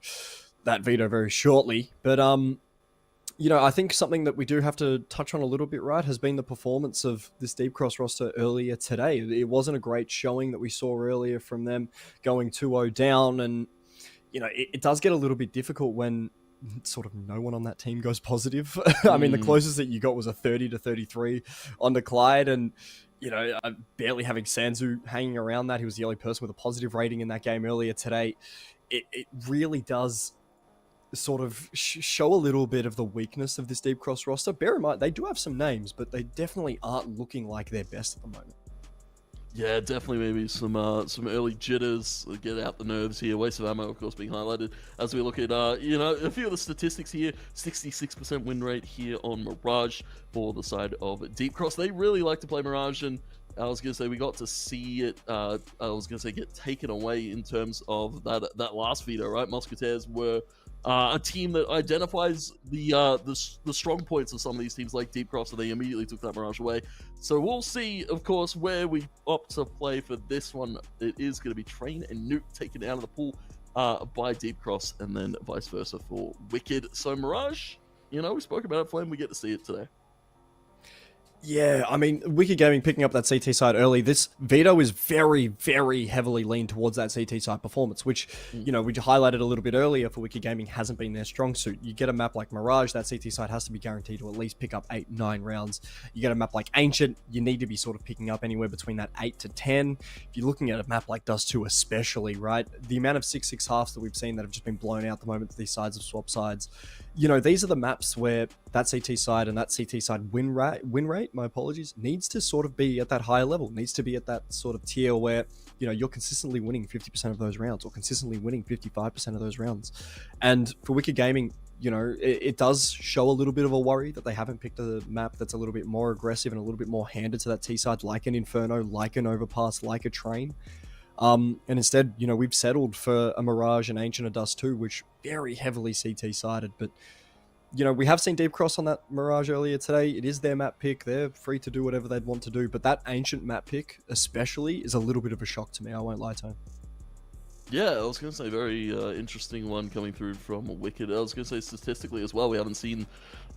that veto very shortly. But I think something that we do have to touch on a little bit, right, has been the performance of this Deep Cross roster earlier today. It wasn't a great showing that we saw earlier from them, going 2-0 down, and it does get a little bit difficult when sort of no one on that team goes positive. I mean, the closest that you got was a 30-33 onto Clyde, and barely having Sanzu hanging around that. He was the only person with a positive rating in that game earlier today. It really does sort of show a little bit of the weakness of this Deep Cross roster. Bear in mind, they do have some names, but they definitely aren't looking like their best at the moment. Yeah, definitely maybe some early jitters, get out the nerves here. Waste of ammo, of course, being highlighted as we look at, a few of the statistics here. 66% win rate here on Mirage for the side of Deep Cross. They really like to play Mirage, and I was going to say we got to see it, get taken away in terms of that last veto, right? Mousquetaires were a team that identifies the strong points of some of these teams like Deep Cross, so they immediately took that Mirage away. So we'll see, of course, where we opt to play for this one. It is going to be Train and Nuke taken out of the pool by Deep Cross, and then vice versa for Wicked. So Mirage, we spoke about it, Flame, we get to see it today. Yeah, I mean, Wicked Gaming picking up that CT side early. This veto is very, very heavily leaned towards that CT side performance, which, we highlighted a little bit earlier for Wicked Gaming hasn't been their strong suit. You get a map like Mirage, that CT side has to be guaranteed to at least pick up 8-9 rounds. You get a map like Ancient, you need to be sort of picking up anywhere between that 8 to 10. If you're looking at a map like Dust 2 especially, right? The amount of 6-6 halves that we've seen that have just been blown out the moment that these sides have swapped sides. These are the maps where that CT side and that CT side win rate, my apologies, needs to sort of be at that higher level, needs to be at that sort of tier where, you're consistently winning 50% of those rounds or consistently winning 55% of those rounds. And for Wicked Gaming, it does show a little bit of a worry that they haven't picked a map that's a little bit more aggressive and a little bit more handed to that T side, like an Inferno, like an Overpass, like a Train. And instead, we've settled for a Mirage, and Ancient, and Dust 2, which very heavily CT sided. But, we have seen Deep Cross on that Mirage earlier today. It is their map pick. They're free to do whatever they'd want to do. But that Ancient map pick, especially, is a little bit of a shock to me. I won't lie to him. Yeah, I was going to say very interesting one coming through from Wicked. I was going to say statistically as well, we haven't seen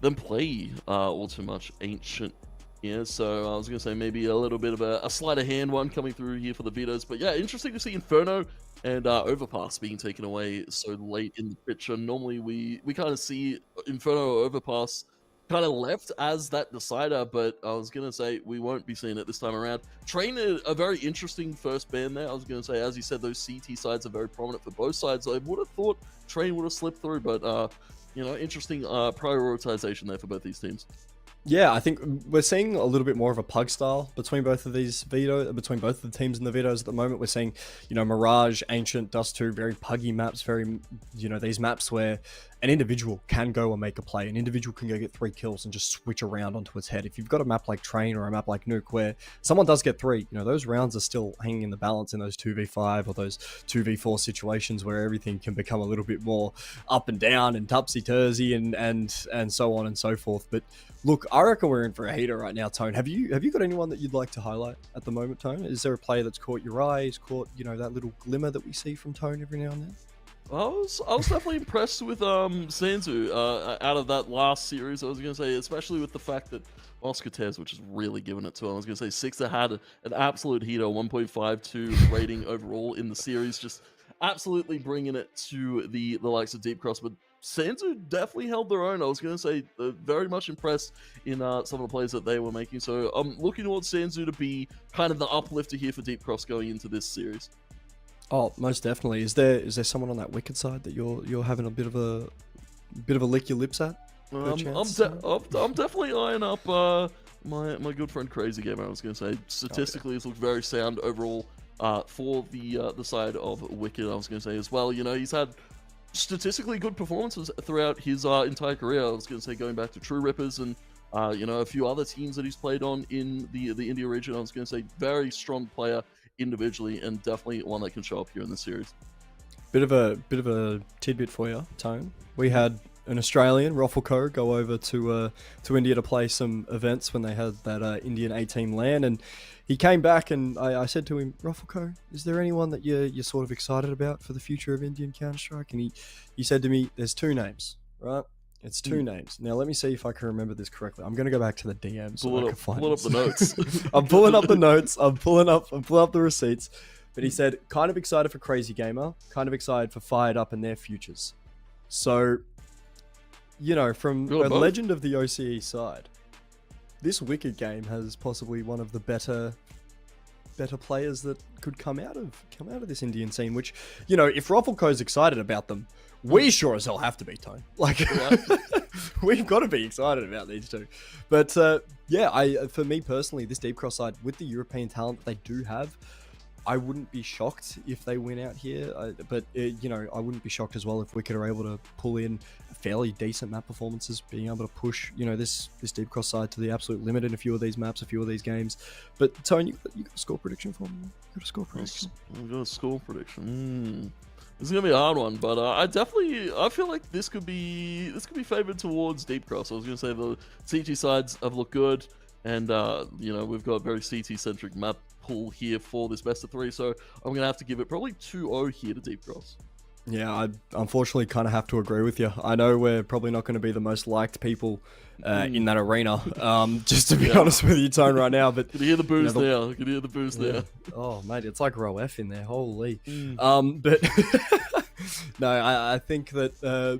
them play all too much Ancient. Yeah, so I was going to say maybe a little bit of a sleight of hand one coming through here for the vetoes. But yeah, interesting to see Inferno and Overpass being taken away so late in the picture. Normally we kind of see Inferno or Overpass kind of left as that decider, but I was going to say we won't be seeing it this time around. Train, a very interesting first ban there. I was going to say, as you said, those CT sides are very prominent for both sides. I would have thought Train would have slipped through, but interesting prioritization there for both these teams. Yeah, I think we're seeing a little bit more of a pug style between both of the teams in the vetoes at the moment. We're seeing, Mirage, Ancient, Dust 2, very puggy maps, very, these maps where an individual can go and make a play. An individual can go get 3 kills and just switch around onto its head. If you've got a map like Train or a map like Nuke where someone does get 3, those rounds are still hanging in the balance in those 2v5 or those 2v4 situations where everything can become a little bit more up and down and topsy-turvy and so on and so forth. But look, I reckon we're in for a heater right now, Tone. Have you got anyone that you'd like to highlight at the moment, Tone? Is there a player that's caught your eye, has caught, that little glimmer that we see from Tone every now and then? I was definitely impressed with Sanzu out of that last series. I was going to say, especially with the fact that Mousquetaires, which is really giving it to him. I was going to say Sixer had an absolute heater, 1.52 rating overall in the series, just absolutely bringing it to the likes of Deep Cross. But Sanzu definitely held their own. I was going to say very much impressed in some of the plays that they were making. So I'm looking towards Sanzu to be kind of the uplifter here for Deep Cross going into this series. Oh, most definitely. Is there someone on that Wicked side that you're having a bit of a lick your lips at? I'm definitely eyeing up my good friend Crazy Gamer, I was going to say, statistically, it's looked very sound overall for the side of Wicked. I was going to say as well. You know, he's had statistically good performances throughout his entire career. I was going to say going back to True Rippers and you know, a few other teams that he's played on in the India region. I was going to say very strong player individually and definitely one that can show up here in the series. Bit of a tidbit for you, Tone. We had an Australian, Ruffleco, go over to India to play some events when they had that Indian A-team LAN, and he came back and I said to him, Ruffleco, is there anyone that you're sort of excited about for the future of Indian Counter-Strike? And he said to me, there's 2 names, right? It's 2 names. Now let me see if I can remember this correctly. I'm going to go back to the DM so I can find pull up the notes. I'm pulling up the notes. I'm pulling up the receipts. But he said, kind of excited for Crazy Gamer, kind of excited for Fired Up and their futures. So, you know, from a legend of the OCE side, this Wicked game has possibly one of the better players that could come out of this Indian scene, which, you know, if Ruffleco's excited about them, we sure as hell have to be, Tone. Like, we've got to be excited about these two. But, yeah, for me personally, this Deep Cross side, with the European talent that they do have, I wouldn't be shocked if they win out here, but you know, I wouldn't be shocked as well if Wicked are able to pull in fairly decent map performances, being able to push, you know, this Deep Cross side to the absolute limit in a few of these maps, a few of these games. But Tone, you got a score prediction for me? You got a score prediction? I've got a score prediction. This is gonna be a hard one, but I feel like this could be favored towards Deep Cross. I was gonna say the CT sides have looked good, and you know, we've got a very CT centric map pool here for this best of 3, so I'm gonna have to give it probably 2-0 here to Deep Cross. Yeah, I unfortunately kind of have to agree with you. I know we're probably not going to be the most liked people in that arena, just to be honest with you, Tone, right now. But can you hear the booze now? Can you hear the booze now? Oh, mate, it's like row F in there. Holy. But no, I think that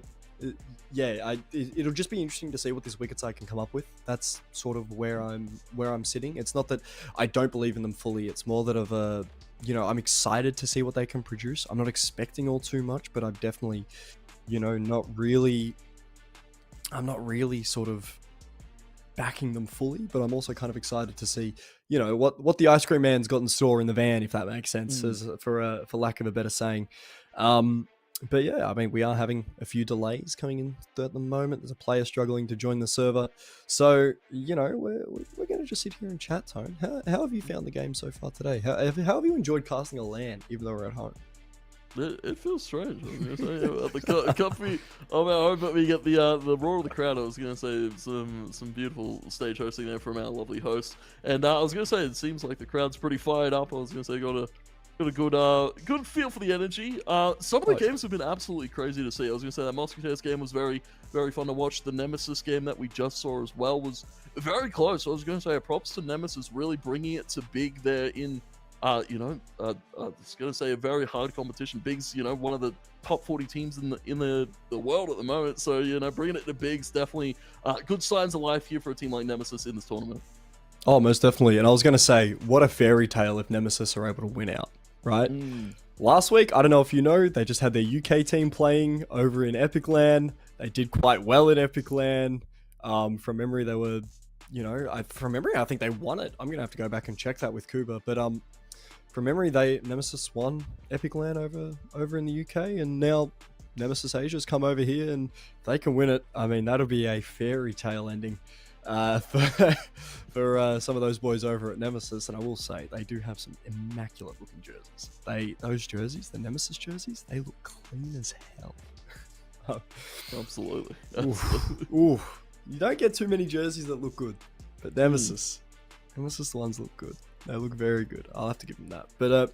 yeah, it'll just be interesting to see what this Wicked side can come up with. That's sort of where I'm sitting. It's not that I don't believe in them fully. It's more that of a, you know, I'm excited to see what they can produce. I'm not expecting all too much, but I'm definitely, you know, I'm not really sort of backing them fully, but I'm also kind of excited to see, you know, what the ice cream man's got in store in the van, if that makes sense, for lack of a better saying. But yeah, I mean, we are having a few delays coming in at the moment. There's a player struggling to join the server. So, you know, we're going to just sit here and chat, Tone. How have you found the game so far today? How have you enjoyed casting a LAN, even though we're at home? It feels strange. I was going to say, at the coffee of our home, but we get the roar of the crowd. I was going to say some beautiful stage hosting there from our lovely host. And I was going to say, it seems like the crowd's pretty fired up. I was going to say, got a good feel for the energy. Some of the games have been absolutely crazy to see. I was going to say that Mousquetaires game was very, very fun to watch. The Nemesis game that we just saw as well was very close. I was going to say props to Nemesis really bringing it to Big there in, you know, I was going to say a very hard competition. Big's, you know, one of the top 40 teams in the world at the moment. So, you know, bringing it to Big's definitely good signs of life here for a team like Nemesis in this tournament. Oh, most definitely. And I was going to say, what a fairy tale if Nemesis are able to win out. Right? Last week, I don't know if you know, they just had their UK team playing over in Epic LAN. They did quite well in Epic LAN. From memory, they were, you know, from memory, I think they won it. I'm going to have to go back and check that with Kuba. But from memory, Nemesis won Epic LAN over in the UK. And now Nemesis Asia's come over here, and if they can win it, I mean, that'll be a fairy tale ending for some of those boys over at Nemesis. And I will say, they do have some immaculate looking jerseys. Those jerseys, the Nemesis jerseys, they look clean as hell. Absolutely. Oof. You don't get too many jerseys that look good, but Nemesis the ones look good. They look very good. I'll have to give them that. But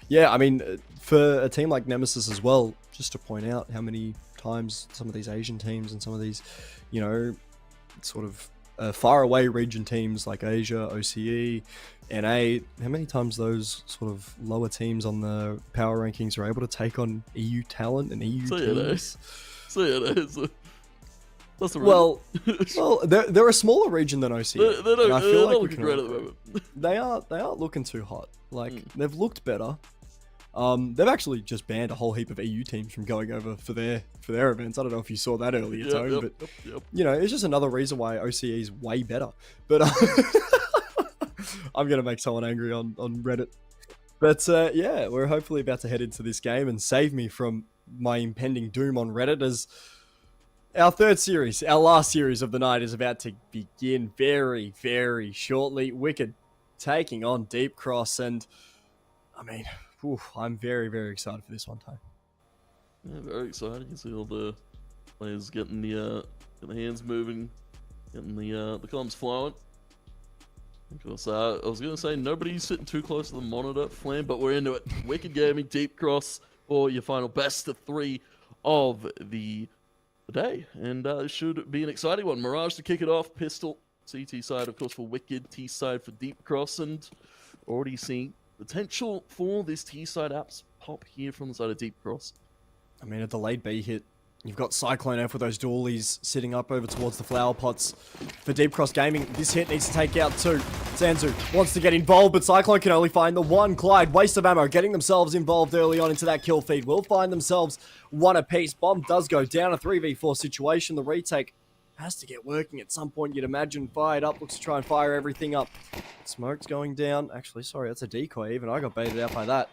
yeah, I mean, for a team like Nemesis as well, just to point out how many times some of these Asian teams and some of these, you know, sort of far away region teams like Asia, OCE, NA, how many times those sort of lower teams on the power rankings are able to take on EU talent and EU teams? Well, they're a smaller region than OCE. They're not looking great at the moment. They aren't looking too hot. Like, they've looked better. They've actually just banned a whole heap of EU teams from going over for their events. I don't know if you saw that earlier, Tone, but you know, it's just another reason why OCE is way better. But I'm gonna make someone angry on Reddit. But yeah, we're hopefully about to head into this game and save me from my impending doom on Reddit, as our third series, our last series of the night, is about to begin very, very shortly. Wicked taking on Deep Cross, and I mean, I'm very, very excited for this one, Time. Yeah, very excited. You can see all the players getting the hands moving, getting the comms flowing. Of course, I was going to say nobody's sitting too close to the monitor, Flam, but we're into it. Wicked Gaming, Deep Cross, for your final best of 3 of the day. And it should be an exciting one. Mirage to kick it off, Pistol, CT side, of course, for Wicked, T side for Deep Cross, and already seeing potential for this T side apps pop here from the side of Deep Cross. I mean, a delayed B hit. You've got Cyclone F with those dualies sitting up over towards the flower pots for Deep Cross Gaming. This hit needs to take out 2. Sanzu wants to get involved, but Cyclone can only find the 1. Clyde, waste of ammo, getting themselves involved early on into that kill feed. Will find themselves 1 apiece. Bomb does go down, a 3v4 situation. The retake has to get working at some point, you'd imagine. Fired up, looks to try and fire everything up. Smoke's going down. Actually, sorry, that's a decoy. Even I got baited out by that.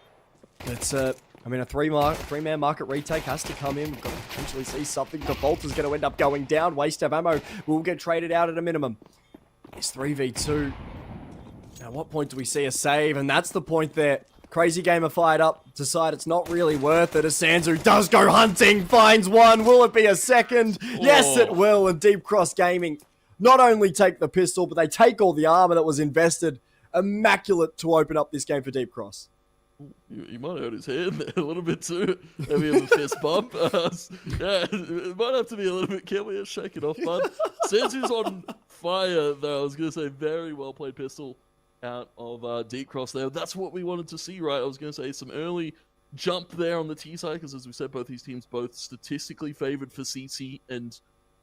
It's I mean, a 3-man market retake has to come in. We've got to potentially see something. The Bolt is going to end up going down. Waste of ammo will get traded out at a minimum. It's 3v2. At what point do we see a save? And that's the point there. Crazy Gamer fired up. Decide it's not really worth it. As Sanzu does go hunting. Finds 1. Will it be a second? Oh. Yes, it will. And Deep Cross Gaming not only take the pistol, but they take all the armor that was invested. Immaculate to open up this game for Deep Cross. You might have hurt his hand there a little bit too. Maybe of a fist bump. Yeah, it might have to be a little bit careful. Yeah, shake it off, bud. Sansu's on fire, though. I was going to say, very well played pistol out of Deep Cross there. That's what we wanted to see, right? I was going to say some early jump there on the T side, because as we said, both these teams both statistically favored for CT, and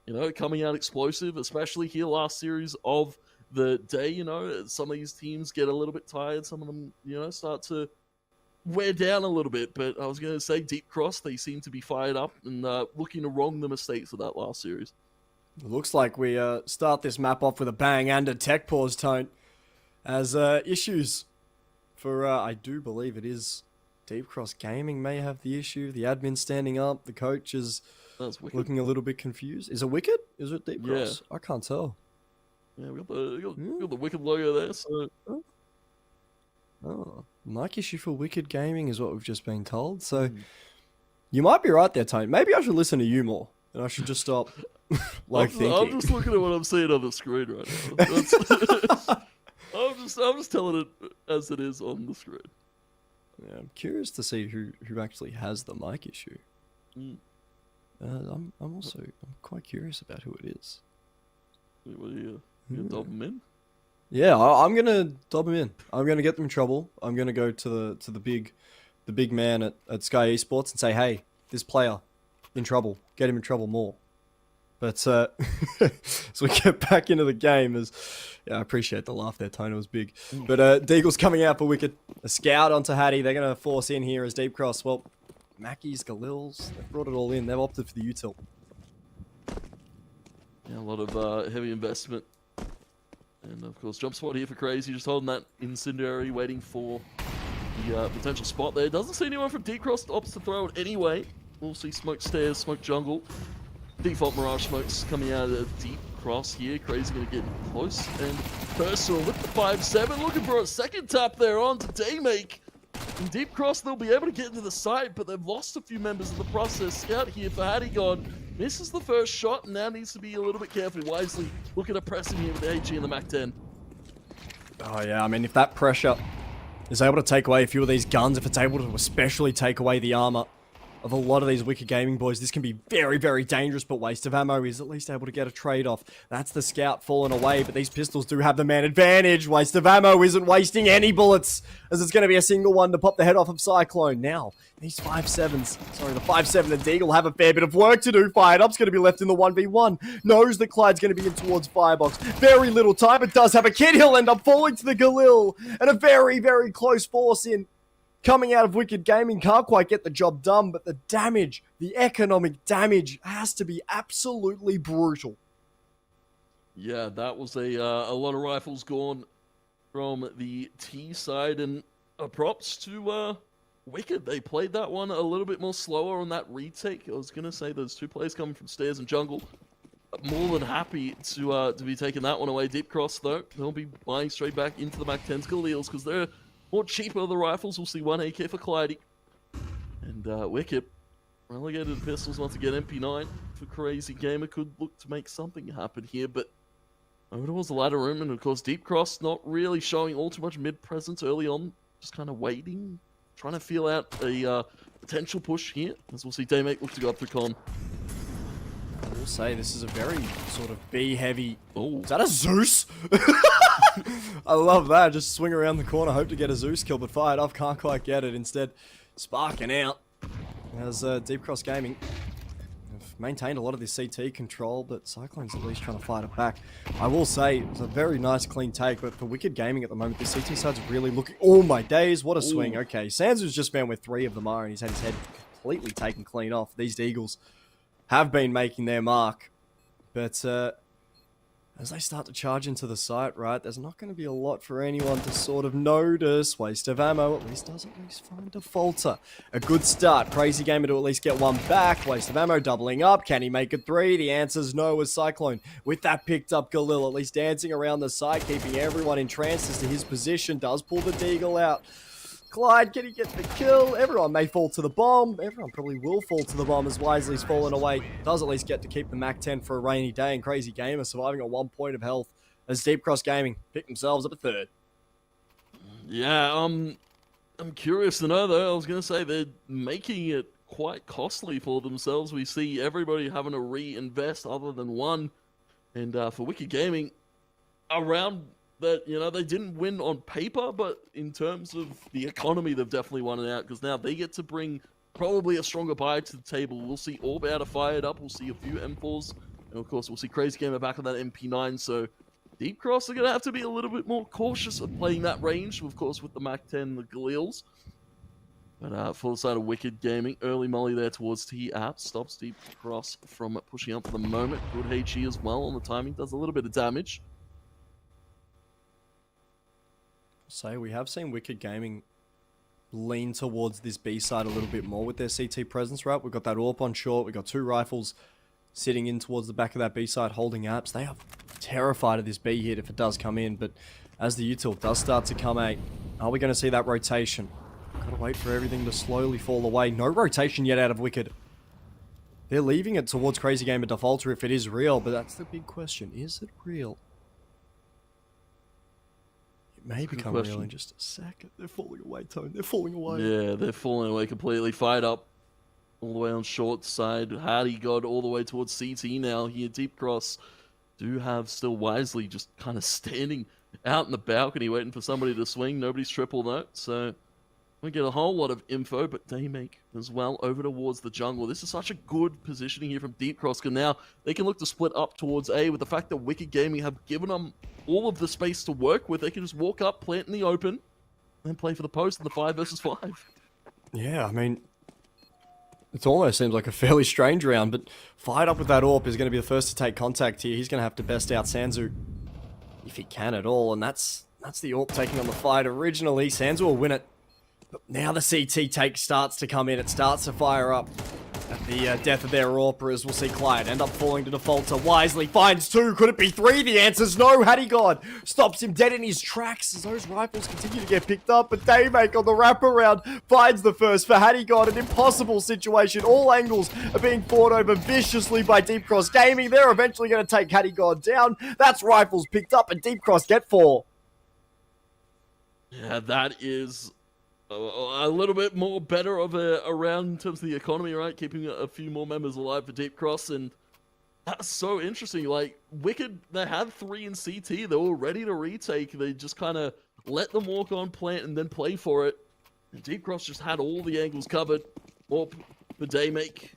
you know, coming out explosive, especially here last series of the day. You know, some of these teams get a little bit tired. Some of them, you know, start to wear down a little bit, but I was going to say Deep Cross, they seem to be fired up and looking to wrong the mistakes of that last series. It looks like we start this map off with a bang and a tech pause, Tone, as issues for, I do believe it is Deep Cross Gaming may have the issue. The admin standing up, the coach is looking a little bit confused. Is it Wicked? Is it Deep Cross? Yeah. I can't tell. Yeah, we got the Wicked logo there, so... Oh, mic issue for Wicked Gaming is what we've just been told. So you might be right there, Tony. Maybe I should listen to you more, and I should just stop thinking. I'm just looking at what I'm seeing on the screen right now. I'm just telling it as it is on the screen. Yeah, I'm curious to see who actually has the mic issue. I'm quite curious about who it is. What are you dob them in? Yeah, I'm gonna dob him in. I'm gonna get them in trouble. I'm gonna go to the big man at Skyesports and say, hey, this player in trouble. Get him in trouble more. But so we get back into the game, as I appreciate the laugh there, Tony, was big. But Deagle's coming out for Wicked. A scout onto Hattie. They're gonna force in here as Deep Cross. Well, Mackies, Galils, they've brought it all in. They've opted for the util. Yeah, a lot of heavy investment. And of course, jump spot here for Crazy, just holding that incendiary, waiting for the potential spot there. Doesn't see anyone from Deep Cross, opts to throw it anyway. We'll see Mousquetaires, Smoke Jungle. Default Mirage Smokes coming out of Deep Cross here. Crazy going to get close. And Personal with the 5-7, looking for a second tap there on to Daymake. In Deep Cross, they'll be able to get into the site, but they've lost a few members of the process. Scout here for Hattigon. Misses the first shot and now needs to be a little bit careful. Wisely looking at pressing here with the HE and the MAC-10. Oh yeah, I mean, if that pressure is able to take away a few of these guns, if it's able to especially take away the armor of a lot of these Wicked Gaming boys, this can be very, very dangerous, but Waste of Ammo is at least able to get a trade-off. That's the Scout falling away, but these pistols do have the man advantage. Waste of Ammo isn't wasting any bullets, as it's going to be a single one to pop the head off of Cyclone. Now, these 5-7s, sorry, the 5-7 and Deagle have a fair bit of work to do. Fired Up's going to be left in the 1v1. Knows that Clyde's going to be in towards Firebox. Very little time, but does have a kid. He'll end up falling to the Galil, and a very, very close force in coming out of Wicked Gaming. Can't quite get the job done, but the damage, the economic damage has to be absolutely brutal. Yeah, that was a lot of rifles gone from the T side, and props to Wicked. They played that one a little bit more slower on that retake. I was going to say those two players coming from stairs and jungle. More than happy to be taking that one away. Deep Cross, though, they'll be buying straight back into the Mac 10 Galeals because they're more cheaper. The rifles, we'll see 1 AK for Clyde. And Wicked relegated to pistols once again. MP9 for Crazy Gamer could look to make something happen here, but over towards the ladder room, and of course Deep Cross not really showing all too much mid presence early on, just kind of waiting, trying to feel out a potential push here, as we'll see Daymake look to go up through con. I will say this is a very sort of B heavy. Oh, is that a Zeus? I love that. Just swing around the corner, hope to get a Zeus kill, but fired off, can't quite get it. Instead, sparking out as Deep Cross Gaming have maintained a lot of this CT control, but Cyclone's at least trying to fight it back. I will say it was a very nice clean take, but for Wicked Gaming at the moment, the CT side's really looking. Oh my days, what a swing! Okay, Sansu's just found where 3 of them are, and he's had his head completely taken clean off. These Eagles have been making their mark, but as they start to charge into the site, right, there's not going to be a lot for anyone to sort of notice. Waste of ammo, at least does at least find a falter. A good start. Crazy Gamer to at least get one back. Waste of ammo doubling up. Can he make it 3? The answer's no as Cyclone. With that picked up Galil, at least dancing around the site, keeping everyone entranced as to his position. Does pull the Deagle out. Clyde, can he get the kill? Everyone may fall to the bomb. Everyone probably will fall to the bomb as Wisely's fallen away. Does at least get to keep the Mac 10 for a rainy day, and Crazy Gamer surviving on 1 point of health as Deep Cross Gaming pick themselves up a 3rd. Yeah, I'm curious to know, though. I was going to say they're making it quite costly for themselves. We see everybody having to reinvest other than one. And for Wicked Gaming, around that, you know, they didn't win on paper, but in terms of the economy, they've definitely won it out, because now they get to bring probably a stronger buyer to the table. We'll see Orb out of fired up, we'll see a few M4s, and of course we'll see Crazy Gamer back on that MP9, so Deep Cross are going to have to be a little bit more cautious of playing that range, of course with the Mac 10, the Galeals. But for the side of Wicked Gaming, early molly there towards T-App, stops Deep Cross from pushing up for the moment. Good HE as well on the timing, does a little bit of damage. So we have seen Wicked Gaming lean towards this B side a little bit more with their CT presence, right? We've got that AWP on short, we've got 2 rifles sitting in towards the back of that B side holding apps. They are terrified of this B hit if it does come in, but as the util does start to come out, are we going to see that rotation? Gotta wait for everything to slowly fall away. No rotation yet out of Wicked. They're leaving it towards Crazy Gamer Defaulter if it is real, but that's the big question. Is it real? May become real in just a second. They're falling away, Tone. They're falling away. Yeah, they're falling away completely. Fired up all the way on short side. Hardy God all the way towards CT now. Here, Deep Cross do have still Wisely just kind of standing out in the balcony waiting for somebody to swing. Nobody's triple though, so we get a whole lot of info, but Daymake as well over towards the jungle. This is such a good positioning here from Deep Cross, because now they can look to split up towards A with the fact that Wicked Gaming have given them all of the space to work with. They can just walk up, plant in the open, and play for the post in the 5 versus 5. Yeah, I mean, it almost seems like a fairly strange round, but fired up with that AWP is going to be the first to take contact here. He's going to have to best out Sansu if he can at all, and that's the AWP taking on the fight originally. Sansu will win it. But now the CT take starts to come in. It starts to fire up at the death of their AWPers. We'll see Clyde end up falling to defaulter. Wisely finds 2. Could it be 3? The answer's no. Had he gone? Stops him dead in his tracks as those rifles continue to get picked up. But Daymake on the wraparound finds the first for Had he gone. An impossible situation. All angles are being fought over viciously by Deep Cross Gaming. They're eventually going to take Had he gone down. That's rifles picked up and Deep Cross get 4. Yeah, that is a little bit more better of a round in terms of the economy, right? Keeping a few more members alive for Deep Cross, and that's so interesting. Like, Wicked, they had 3 in CT. They were ready to retake. They just kind of let them walk on plant and then play for it. And Deep Cross just had all the angles covered. AWP for Daymake.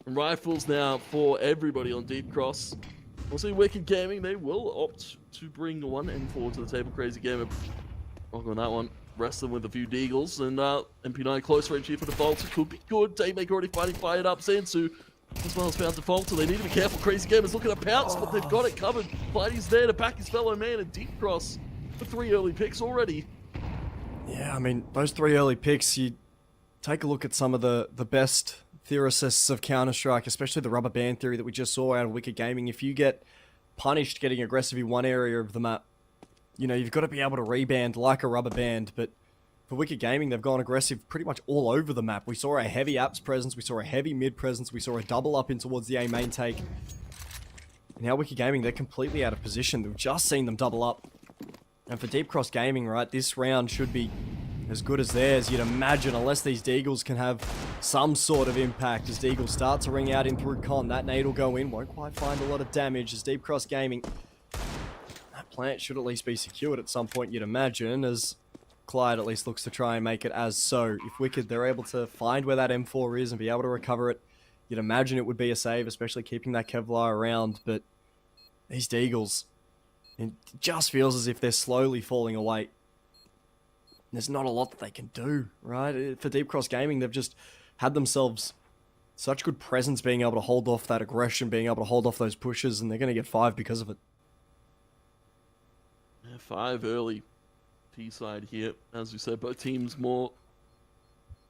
And rifles now for everybody on Deep Cross. We'll see Wicked Gaming. They will opt to bring 1 M4 to the table. Crazy Gamer. Rock on that one. rest them with a few deagles, and MP9 close range here for Default. It could be good. Daymaker already fighting fired up. Zansu as well as found Default, so they need to be careful. Crazy Gamers looking to pounce, but they've got it covered. Flighty's there to back his fellow man, and Deep Cross for 3 early picks already. Yeah, I mean, those 3 early picks, you take a look at some of the best theorists of Counter-Strike, especially the rubber band theory that we just saw out of Wicked Gaming. If you get punished getting aggressive in one area of the map, you know, you've got to be able to reband like a rubber band, but for Wicked Gaming, they've gone aggressive pretty much all over the map. We saw a heavy apps presence, we saw a heavy mid presence, we saw a double up in towards the A main take. Now Wicked Gaming, they're completely out of position. We've just seen them double up. And for Deep Cross Gaming, right, this round should be as good as theirs, you'd imagine, unless these Deagles can have some sort of impact. As Deagle starts to ring out in through con, that nade will go in, won't quite find a lot of damage as Deep Cross Gaming. That plant should at least be secured at some point, you'd imagine, as Clyde at least looks to try and make it as so. If Wicked, they're able to find where that M4 is and be able to recover it, you'd imagine it would be a save, especially keeping that Kevlar around, but these Deagles, it just feels as if they're slowly falling away. There's not a lot that they can do, right? For Deep Cross Gaming, they've just had themselves such good presence being able to hold off that aggression, being able to hold off those pushes, and they're going to get 5 because of it. Yeah, 5 early T-side here. As we said, both teams more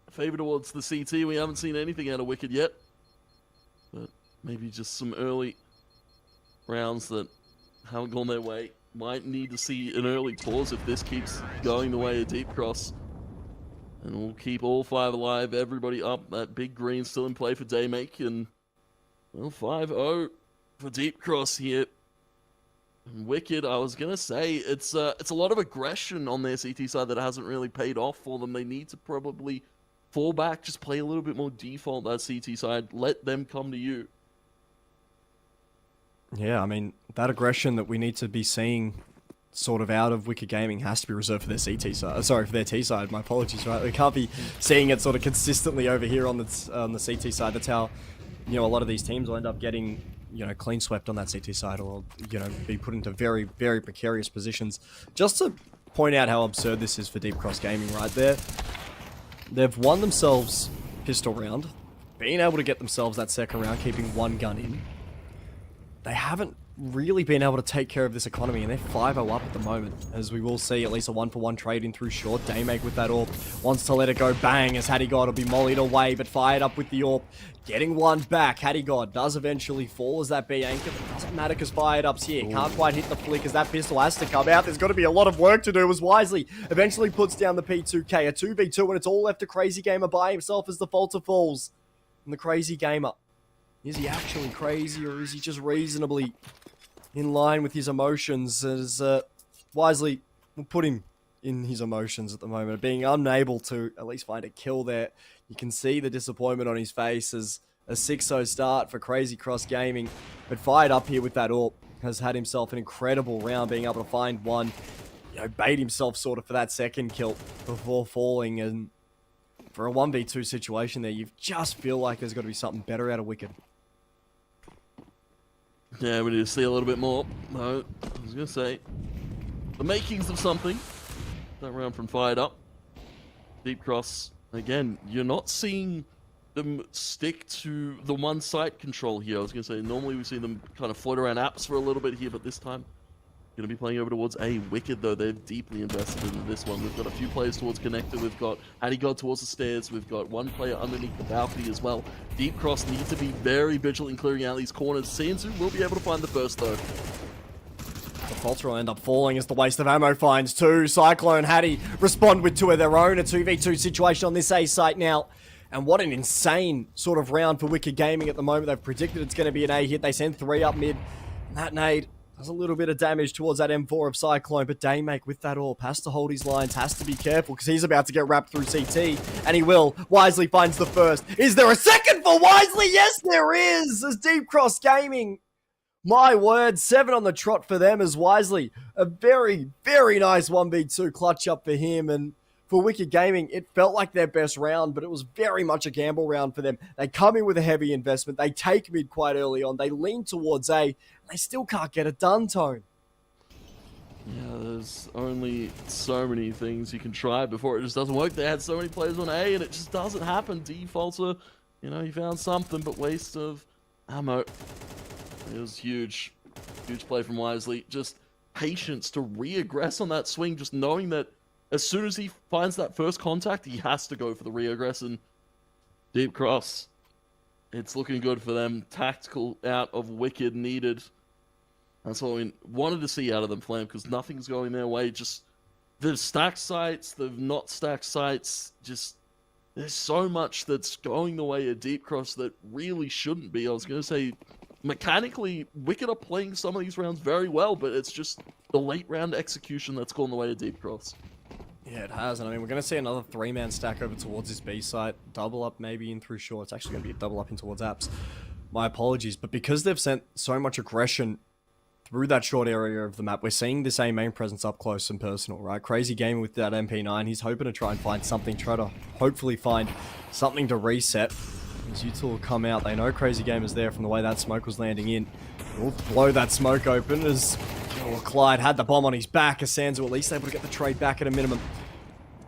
favored towards the CT. We haven't seen anything out of Wicked yet, but maybe just some early rounds that haven't gone their way. Might need to see an early pause if this keeps going the way of Deep Cross. And we'll keep all 5 alive, everybody up. That big green still in play for Daymake, and well, 5-0 for Deep Cross here. And Wicked, I was gonna say, it's a lot of aggression on their CT side that hasn't really paid off for them. They need to probably fall back, just play a little bit more default that CT side, let them come to you. Yeah, I mean, that aggression that we need to be seeing sort of out of Wicked Gaming has to be reserved for their CT side. Sorry, for their T side. My apologies, right? We can't be seeing it sort of consistently over here on the CT side. That's how, you know, a lot of these teams will end up getting, you know, clean swept on that CT side, or, you know, be put into very, very precarious positions. Just to point out how absurd this is for Deep Cross Gaming right there. They've won themselves pistol round, being able to get themselves that second round, keeping 1 gun in. They haven't really been able to take care of this economy, and they're 5-0 up at the moment, as we will see at least a 1-for-1 trade in through short. Daymake with that AWP wants to let it go. Bang, as Hattie God will be mollied away, but fired up with the AWP. Getting 1 back. Hattie God does eventually fall as that B anchor, but it doesn't matter because fired up's here. Can't quite hit the flick as that pistol has to come out. There's got to be a lot of work to do as Wisely eventually puts down the P2K. A 2v2, and it's all left to Crazy Gamer by himself as the Falter falls. And the Crazy Gamer, is he actually crazy, or is he just reasonably in line with his emotions? As Wisely will put him in his emotions at the moment, being unable to at least find a kill there. You can see the disappointment on his face as a 6-0 start for Crazy Cross Gaming, but fired up here with that AWP has had himself an incredible round, being able to find 1, you know, bait himself sort of for that second kill before falling. And for a 1v2 situation there, you just feel like there's got to be something better out of Wicked. Yeah, we need to see a little bit more. No, I was going to say, the makings of something. That round from fired up. Deep Cross, again, you're not seeing them stick to the one site control here. I was going to say, normally we see them kind of float around apps for a little bit here, but this time, going to be playing over towards A. Wicked, though, they've deeply invested in this one. We've got a few players towards connector. We've got Hattie God towards the stairs. We've got 1 player underneath the balcony as well. Deep Cross need to be very vigilant in clearing out these corners. Sansu will be able to find the first, though. The Falter will end up falling as the waste of ammo finds 2. Cyclone, Hattie respond with 2 of their own. A 2v2 situation on this A site now. And what an insane sort of round for Wicked Gaming at the moment. They've predicted it's going to be an A hit. They send 3 up mid. And that nade does a little bit of damage towards that M4 of Cyclone, but Daymake with that AWP has to hold his lines, has to be careful because he's about to get wrapped through CT, and he will. Wisely finds the first. Is there a second for Wisely? Yes, there is! As Deep Cross Gaming, my word, 7 on the trot for them as Wisely. A very, very nice 1v2 clutch up for him, and for Wicked Gaming, it felt like their best round, but it was very much a gamble round for them. They come in with a heavy investment. They take mid quite early on. They lean towards A, and they still can't get it done, Tone. Yeah, there's only so many things you can try before it just doesn't work. They had so many players on A and it just doesn't happen. Defaulter, you know, he found something, but waste of ammo. It was huge. Huge play from Wisely. Just patience to re-aggress on that swing, just knowing that as soon as he finds that first contact, he has to go for the re-aggress and deep cross. It's looking good for them. Tactical out of Wicked needed. That's what we wanted to see out of them, Flam, because nothing's going their way. Just they've stacked sites, they've not stacked sites. Just there's so much that's going the way of Deep Cross that really shouldn't be. I was going to say, mechanically, Wicked are playing some of these rounds very well, but it's just the late round execution that's gone the way of Deep Cross. Yeah, it has, and I mean, we're going to see another 3-man stack over towards this B site. Double up maybe in through short. It's actually going to be a double up in towards apps. My apologies, but because they've sent so much aggression through that short area of the map, we're seeing this A main presence up close and personal, right? Crazy Gaming with that MP9. He's hoping to try and find something, try to hopefully find something to reset. As U2 will come out, they know Crazy Gamer's there from the way that smoke was landing in. We'll blow that smoke open as Clyde had the bomb on his back. As Sands at least able to get the trade back at a minimum.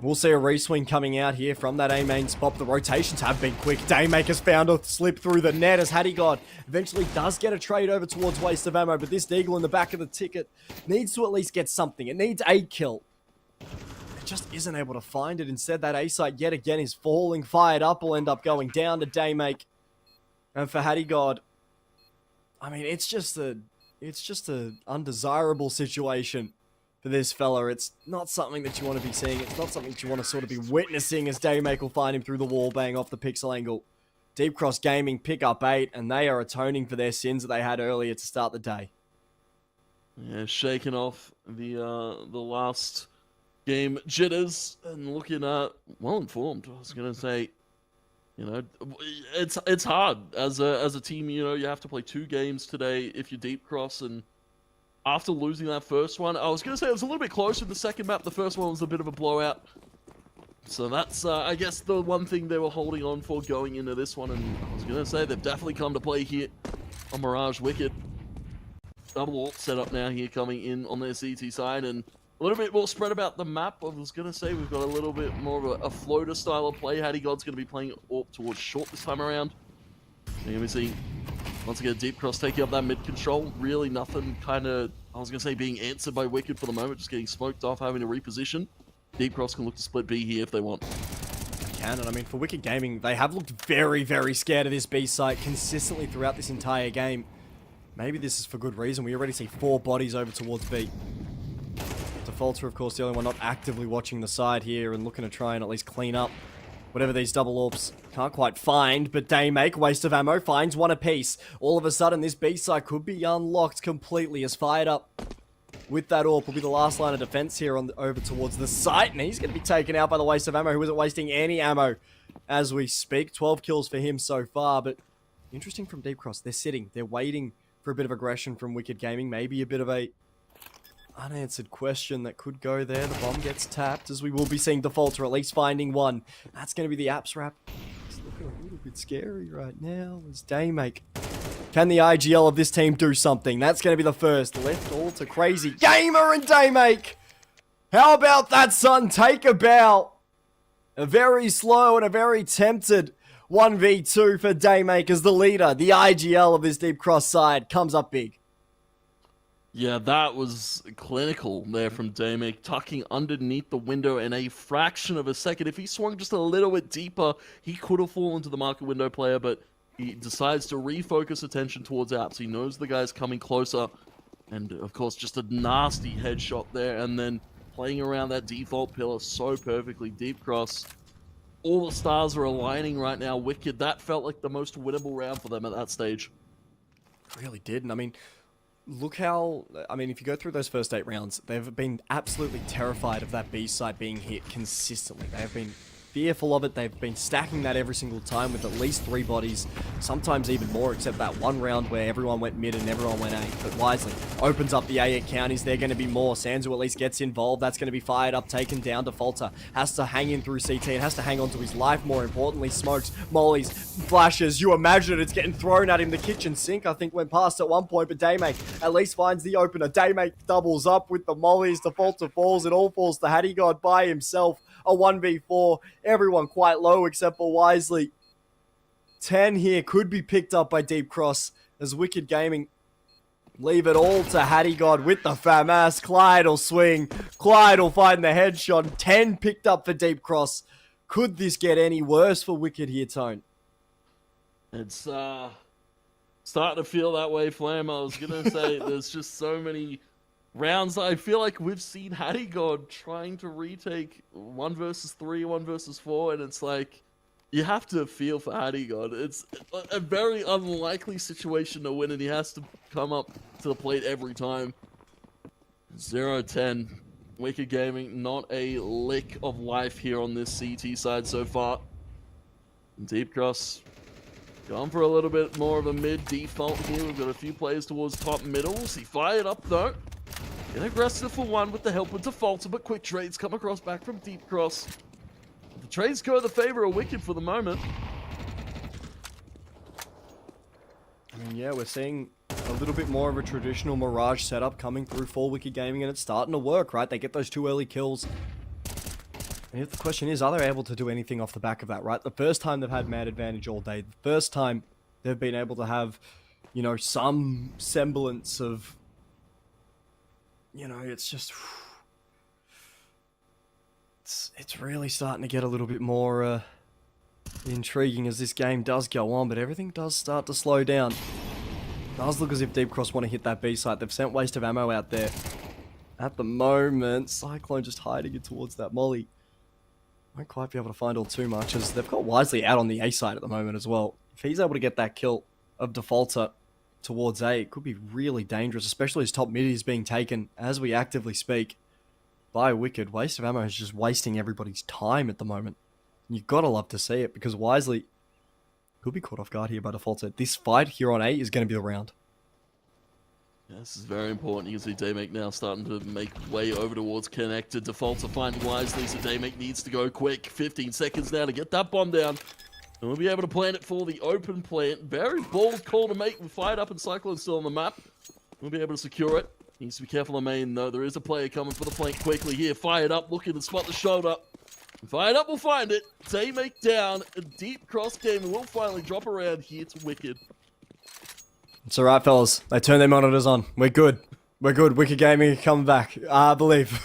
We'll see a reswing coming out here from that A main spot. The rotations have been quick. Daymaker's found a slip through the net as Hadigod eventually does get a trade over towards waste of ammo, but this Deagle in the back of the ticket needs to at least get something. It needs a kill. It just isn't able to find it. Instead, that A site yet again is falling. Fired up will end up going down to Daymake. And for Hadigod, I mean, it's just a undesirable situation for this fella. It's not something that you want to be seeing. It's not something that you want to sort of be witnessing as Daymake will find him through the wall, bang off the pixel angle. Deep Cross Gaming pick up 8, and they are atoning for their sins that they had earlier to start the day. Yeah, shaking off the last game jitters and looking well informed. I was gonna say, you know, it's hard as a team. You know, you have to play 2 games today if you Deep Cross, and after losing that first one, I was going to say it was a little bit closer in the second map. The first one was a bit of a blowout. So that's, I guess, the one thing they were holding on for going into this one. And I was going to say they've definitely come to play here on Mirage Wicked. Double alt set up now here coming in on their CT side. And a little bit more spread about the map. I was going to say we've got a little bit more of a floater style of play. Hadiggod's going to be playing AWP towards short this time around. You're going to be seeing, once again, Deep Cross taking up that mid control. Really nothing kind of, I was going to say, being answered by Wicked for the moment. Just getting smoked off, having to reposition. Deep Cross can look to split B here if they want. They can, and I mean, for Wicked Gaming, they have looked very, very scared of this B site consistently throughout this entire game. Maybe this is for good reason. We already see 4 bodies over towards B. Defaulter, of course, the only one not actively watching the side here and looking to try and at least clean up whatever these double orbs can't quite find, but Daymake, waste of ammo, finds one apiece. All of a sudden, this B site could be unlocked completely as Fired Up with that AWP will be the last line of defense here over towards the site, and he's going to be taken out by the waste of ammo, who isn't wasting any ammo as we speak. 12 kills for him so far, but interesting from Deep Cross. They're sitting, they're waiting for a bit of aggression from Wicked Gaming, maybe a bit of a unanswered question that could go there. The bomb gets tapped, as we will be seeing Defaulter at least finding one. That's going to be the apps wrap. It's looking a little bit scary right now as Daymake. Can the IGL of this team do something? That's going to be the first. Left all to Crazy Gamer and Daymake. How about that, son? Take a bow. A very slow and a very tempted 1v2 for Daymake as the leader. The IGL of this Deep Cross side comes up big. Yeah, that was clinical there from Daymake, tucking underneath the window in a fraction of a second. If he swung just a little bit deeper, he could have fallen to the market window player, but he decides to refocus attention towards apps. He knows the guy's coming closer, and of course, just a nasty headshot there, and then playing around that default pillar so perfectly. Deep Cross, all the stars are aligning right now. Wicked, that felt like the most winnable round for them at that stage. It really did, and I mean, look how, if you go through those first 8 rounds, they've been absolutely terrified of that B site being hit consistently. They have been fearful of it. They've been stacking that every single time with at least 3 bodies, sometimes even more, except that one round where everyone went mid and everyone went A. But Wisely opens up the A at counties. They're going to be more. Sanzu at least gets involved. That's going to be fired up, taken down. Defaulter has to hang in through CT and has to hang on to his life, more importantly. Smokes, mollies, flashes. You imagine it's getting thrown at him. The kitchen sink, I think, went past at one point, but Daymake at least finds the opener. Daymake doubles up with the mollies. Defaulter falls. It all falls to Hattie God by himself. A 1v4. Everyone quite low except for Wisely. 10 here could be picked up by Deep Cross as Wicked Gaming leave it all to Hattie God with the FAMAS. Clyde will swing. Clyde will find the headshot. 10 picked up for Deep Cross. Could this get any worse for Wicked here, Tone? It's starting to feel that way, Flam. I was going to say there's just so many rounds I feel like we've seen Hattie God trying to retake 1 versus 3, 1 versus 4, and it's like, you have to feel for Hattie God. It's a very unlikely situation to win, and he has to come up to the plate every time. 0-10. Wicked Gaming, not a lick of life here on this CT side so far. Deep Cross going for a little bit more of a mid default here. We've got a few players towards top middles. He fired up though. Get aggressive for 1 with the help of Defaulter, but quick trades come across back from Deep Cross. The trades go in the favor of Wicked for the moment. I mean, yeah, we're seeing a little bit more of a traditional Mirage setup coming through for Wicked Gaming, and it's starting to work, right? They get those 2 early kills. And if the question is, are they able to do anything off the back of that, right? The first time they've had man advantage all day. The first time they've been able to have, you know, some semblance of, you know, it's just... It's really starting to get a little bit more intriguing as this game does go on, but everything does start to slow down. It does look as if Deep Cross want to hit that B site. They've sent waste of ammo out there. At the moment, Cyclone just hiding it towards that molly. Won't quite be able to find all too much, as they've got Wisely out on the A side at the moment as well. If he's able to get that kill of Defaulter towards A, it could be really dangerous, especially as top mid is being taken as we actively speak by Wicked. Waste of ammo is just wasting everybody's time at the moment. And you've got to love to see it, because Wisely could be caught off guard here by Defaulter. This fight here on A is going to be the round. Yeah, this is very important. You can see Daymake now starting to make way over towards Connected. Defaulter finding Wisely, so Daymake needs to go quick. 15 seconds now to get that bomb down. And we'll be able to plant it for the open plant. Very bold call to make. We fired up and Cyclone still on the map. We'll be able to secure it. Needs to be careful on main, though. There is a player coming for the flank quickly here. Fired up, looking to spot the shoulder. Fired up, we'll find it. Daymake down. A Deep Cross game will finally drop around here to Wicked. It's alright, fellas. They turned their monitors on. We're good. We're good. Wicked Gaming coming back. I believe.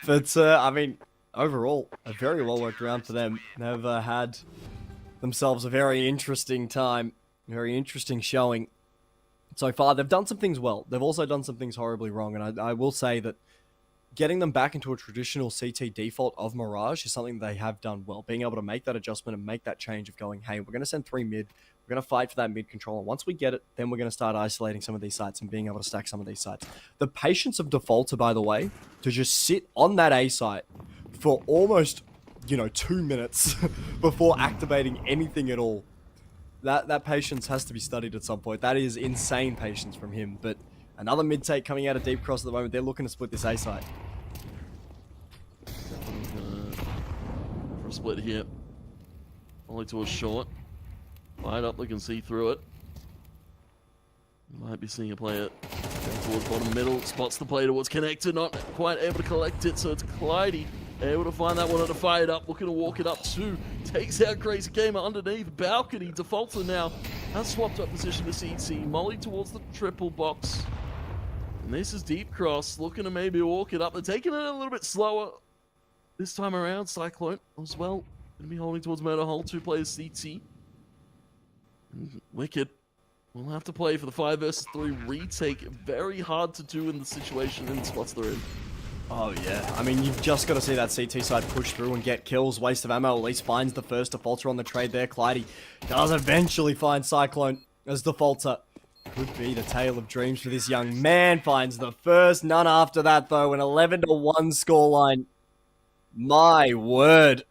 But, I mean, overall, a very well-worked round for them. They've had themselves a very interesting time. Very interesting showing. So far, they've done some things well. They've also done some things horribly wrong, and I will say that getting them back into a traditional CT default of Mirage is something they have done well. Being able to make that adjustment and make that change of going, hey, we're going to send 3 mid, we're going to fight for that mid control, and once we get it, then we're going to start isolating some of these sites and being able to stack some of these sites. The patience of Defaulter, by the way, to just sit on that A site for almost, 2 minutes before activating anything at all. That patience has to be studied at some point. That is insane patience from him. But another mid take coming out of Deep Cross at the moment. They're looking to split this A side. For a split here. Only to a short. Light up, they can see through it. Might be seeing a player going towards bottom middle. Spots the player towards Connected. Not quite able to collect it, so it's Clyde. Able to find that one and to fire it up. Looking to walk it up too. Takes out Crazy Gamer underneath. Balcony. Defaulter now has swapped up position to CT. Molly towards the triple box. And this is Deep Cross. Looking to maybe walk it up. They're taking it a little bit slower this time around. Cyclone as well. Going to be holding towards Murder Hole. 2 players CT. And Wicked will have to play for the 5 versus 3 retake. Very hard to do in the situation and the spots they're in. Oh, yeah. I mean, you've just got to see that CT side push through and get kills. Waste of ammo at least finds the first Defaulter on the trade there. Clyde does eventually find Cyclone as Defaulter. Could be the tale of dreams for this young man. Finds the first. None after that, though. An 11-1 scoreline. My word.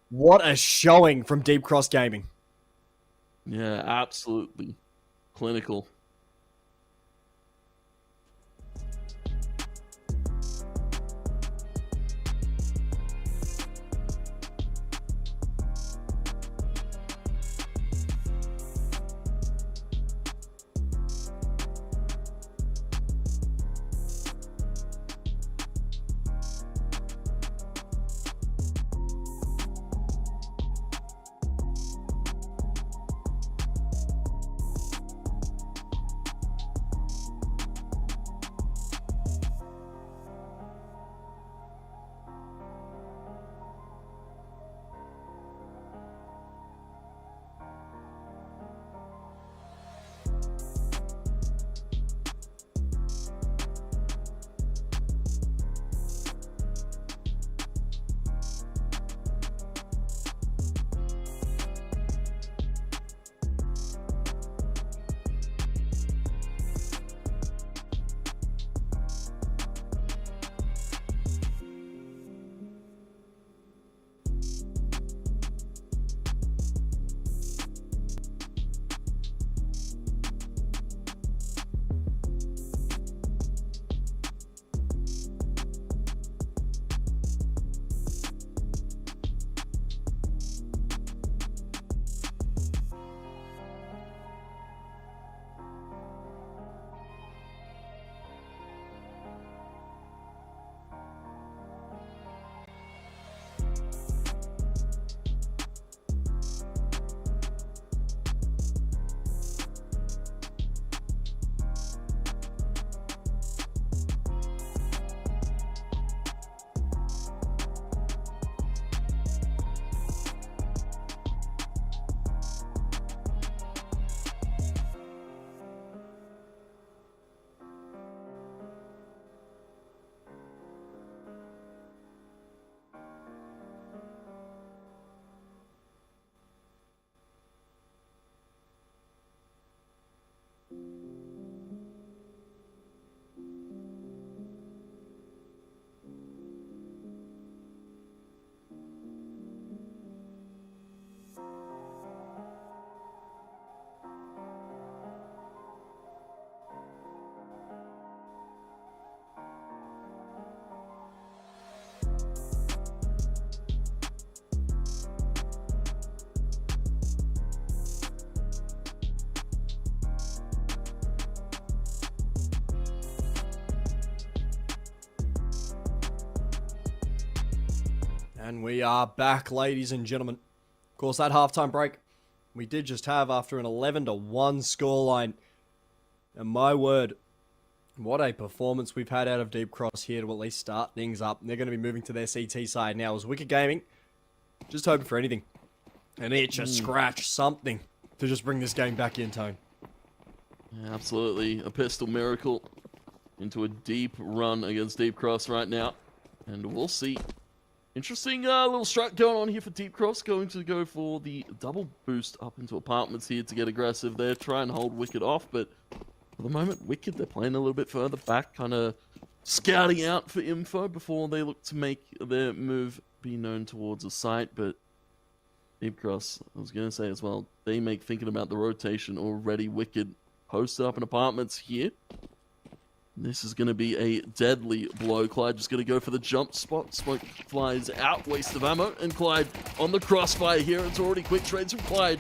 What a showing from Deep Cross Gaming. Yeah, absolutely. Clinical. And we are back, ladies and gentlemen. Of course, that halftime break we did just have after an 11-1 scoreline. And my word, what a performance we've had out of Deep Cross here to at least start things up. They're going to be moving to their CT side now as Wicked Gaming. Just hoping for anything. An itch, a scratch, something to just bring this game back in tone. Yeah, absolutely. A pistol miracle into a deep run against Deep Cross right now. And we'll see. Interesting little strat going on here for Deep Cross. Going to go for the double boost up into apartments here to get aggressive there. Try and hold Wicked off, but for the moment, Wicked, they're playing a little bit further back, kind of scouting out for info before they look to make their move be known towards a site. But Deep Cross, I was going to say as well, they make thinking about the rotation already. Wicked posted up in apartments here. This is going to be a deadly blow. Clyde just going to go for the jump spot. Smoke flies out, waste of ammo. And Clyde on the crossfire here. It's already quick trades from Clyde.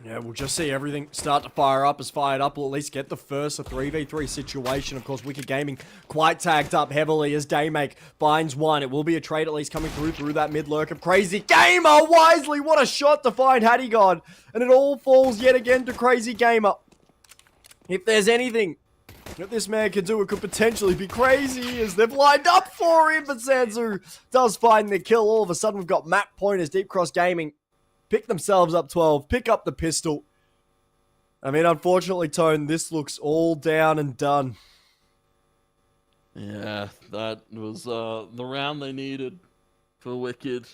Yeah, we'll just see everything start to fire up. As fired up, we'll at least get the first a 3v3 situation. Of course, Wicked Gaming quite tagged up heavily as Daymake finds one. It will be a trade at least coming through that mid lurk of Crazy Gamer. Wisely, what a shot to find Hattie God. And it all falls yet again to Crazy Gamer. If there's anything that this man can do, it could potentially be crazy as they've lined up for him. But Sansu does find the kill. All of a sudden, we've got map pointers. Deep Cross Gaming pick themselves up 12, pick up the pistol. I mean, unfortunately, Tone, this looks all down and done. Yeah, that was the round they needed for Wicked.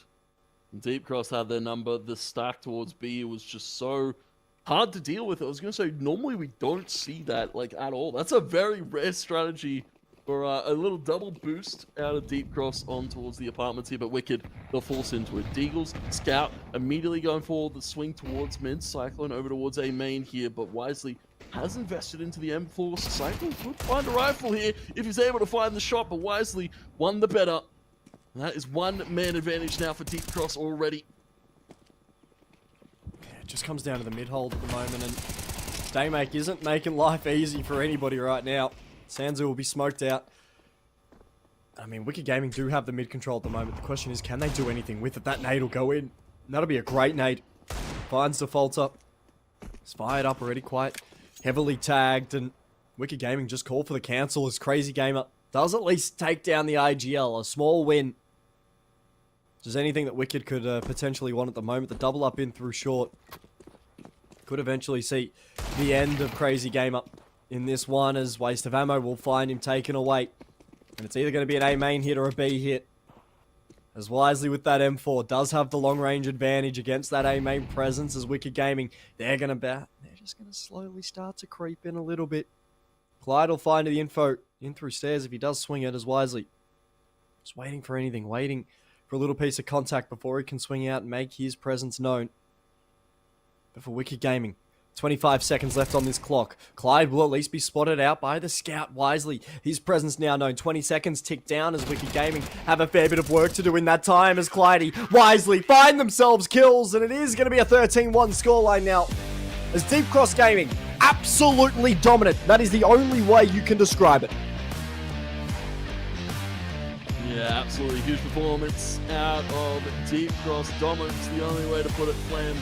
Deep Cross had their number. The stack towards B was just so hard to deal with. I was going to say, normally we don't see that like at all. That's a very rare strategy for a little double boost out of Deep Cross on towards the apartments here, but Wicked, they'll force into it. Deagles, Scout, immediately going for the swing towards mid. Cyclone over towards A main here, but Wisely has invested into the M4. Cyclone could find a rifle here if he's able to find the shot, but Wisely won the better. And that is one man advantage now for Deep Cross already. It just comes down to the mid-hold at the moment, and Daymake isn't making life easy for anybody right now. Sanzu will be smoked out. I mean, Wicked Gaming do have the mid control at the moment. The question is, can they do anything with it? That nade will go in. That'll be a great nade. Finds Defaulter. It's fired up already, quite heavily tagged, and Wicked Gaming just called for the cancel as Crazy Gamer does at least take down the IGL. A small win. If there's anything that Wicked could potentially want at the moment, the double up in through short could eventually see the end of Crazy Gamer in this one, as waste of ammo will find him taken away. And it's either going to be an A main hit or a B hit. As Wisely with that M4 does have the long range advantage against that A main presence as Wicked Gaming. They're just going to slowly start to creep in a little bit. Clyde will find the info in through stairs if he does swing it, as Wisely just waiting for anything, waiting for a little piece of contact before he can swing out and make his presence known. But for Wicked Gaming, 25 seconds left on this clock. Clyde will at least be spotted out by the scout Wisely. His presence now known. 20 seconds tick down as Wicked Gaming have a fair bit of work to do in that time as Clyde Wisely find themselves kills, and it is going to be a 13-1 scoreline now. As Deep Cross Gaming, absolutely dominant. That is the only way you can describe it. Yeah, absolutely huge performance out of Deep Cross. Dominance, the only way to put it. Flam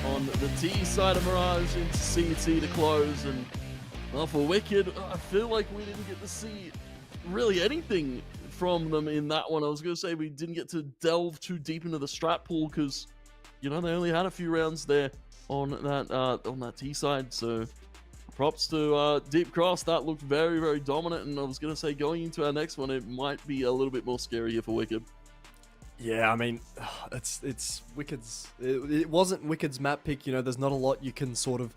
on the T side of Mirage into CET to close, and well, for Wicked, I feel like we didn't get to see really anything from them in that one. I was going to say we didn't get to delve too deep into the strat pool because, you know, they only had a few rounds there on that T side, so props to Deep Cross. That looked very, very dominant, and I was going to say going into our next one, it might be a little bit more scary here for Wicked. Yeah, I mean, it's Wicked's. It wasn't Wicked's map pick. You know, there's not a lot you can sort of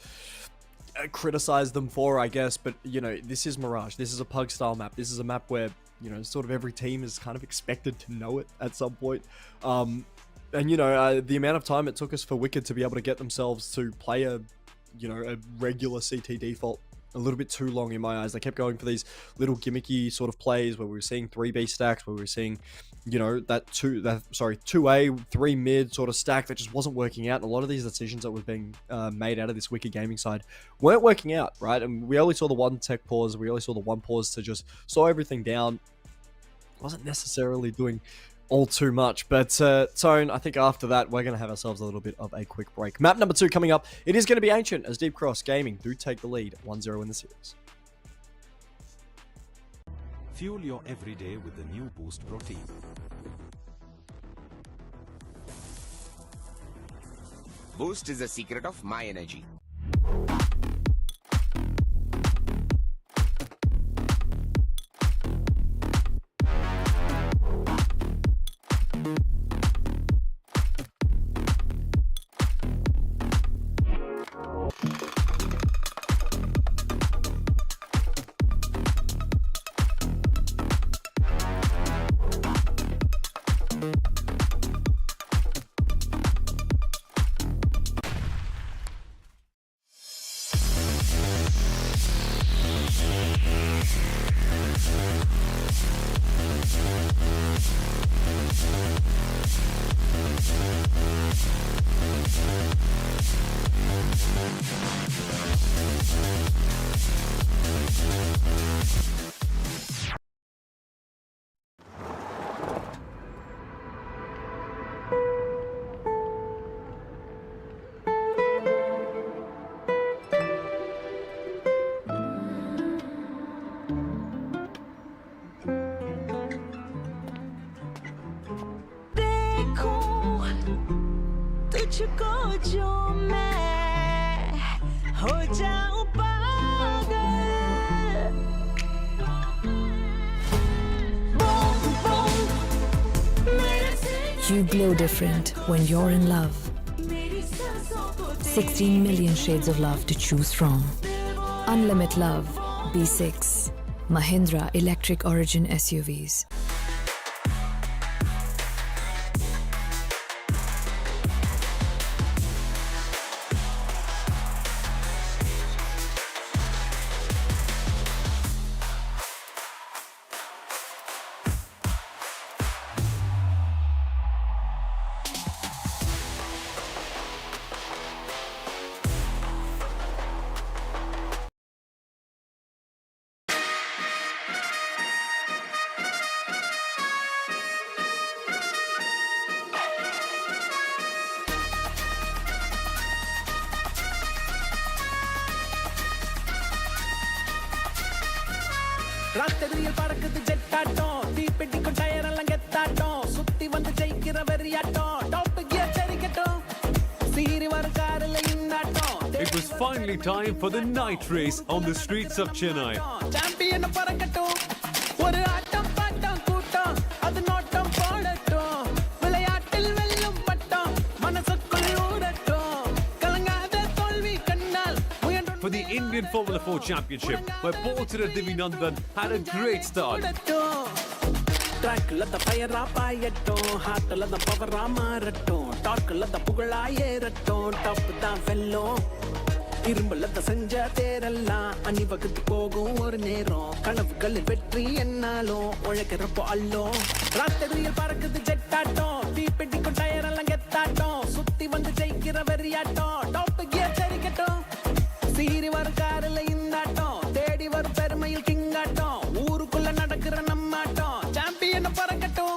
criticize them for, I guess. But you know, this is Mirage. This is a pug style map. This is a map where, you know, sort of every team is kind of expected to know it at some point. And you know, the amount of time it took us for Wicked to be able to get themselves to play a regular CT default a little bit too long in my eyes. They kept going for these little gimmicky sort of plays where we were seeing 3B stacks, where we were seeing, you know, that 2A, 3 mid sort of stack that just wasn't working out. And a lot of these decisions that was being made out of this Wicked Gaming side weren't working out, right? And we only saw the one tech pause. We only saw the one pause to just slow everything down. Wasn't necessarily doing all too much, but Tone, I think after that we're going to have ourselves a little bit of a quick break. Map number 2 coming up. It is going to be Ancient as Deep Cross Gaming do take the lead 1-0 in the series. Fuel your everyday with the new Boost Protein. Boost is the secret of my energy. तुझको जो मैं हो जाऊं पागल You glow different when you're in love. 16 million shades of love to choose from. Unlimited love. B6. Mahindra Electric Origin SUVs. ராத்திரியில் பறக்குது ஜெட்டாட்டம் தீப்பெட்டிக்கும் tyre எல்லாம் கெத்தாட்டம் சுத்தி வந்து ஜெயிக்கிற வெறியாட்டம் டாப் கியர் சரிக்கட்டும் சீரி வர காரில் இந்தாட்டம் It was finally time for the night race on the streets of Chennai. Champion பறக்கட்டும் ஒரு ஆட்டம் பாட்டம் கூட்டம் அது நோட்டம் போடட்டும் விளையாட்டில் வெல்லும் பட்டம் மனசுக்குள் ஊடட்டும் கலங்காத தோல்வி கண்ணால் For the Indian Formula 4 Championship, where Bo3 Divinandan had a great start. ட்ராக்ல த ஃபயரா பாயட்டும் ஹார்ட்ல த பவரா மாறட்டும் டார்க்ல த புகழா ஏறட்டும் டாப் தான் வெல்லும் இரும்புல த செஞ்ச தேரெல்லாம் அணிவகுத்து போகும் ஒரு நேரம் கனவுகளில் வெற்றி என்னாலும் உழைக்கிறப்போ அல்லும் ராத்திரியில் பறக்குது ஜெட்டாட்டம் தீப்பெட்டிக்கும் டயர் எல்லாம் கெத்தாட்டம் சுத்தி வந்து ஜெயிக்கிற வெறியாட்டம் டாப் கியர் சரிக்கட்டும் சீரி வரும் காரில் இந்தாட்டம் தேடி வரும் பெருமையில் கிங்காட்டம் ஊருக்குள்ள நடக்கிற நம்மாட்டம் சாம்பியன் பறக்கட்டும்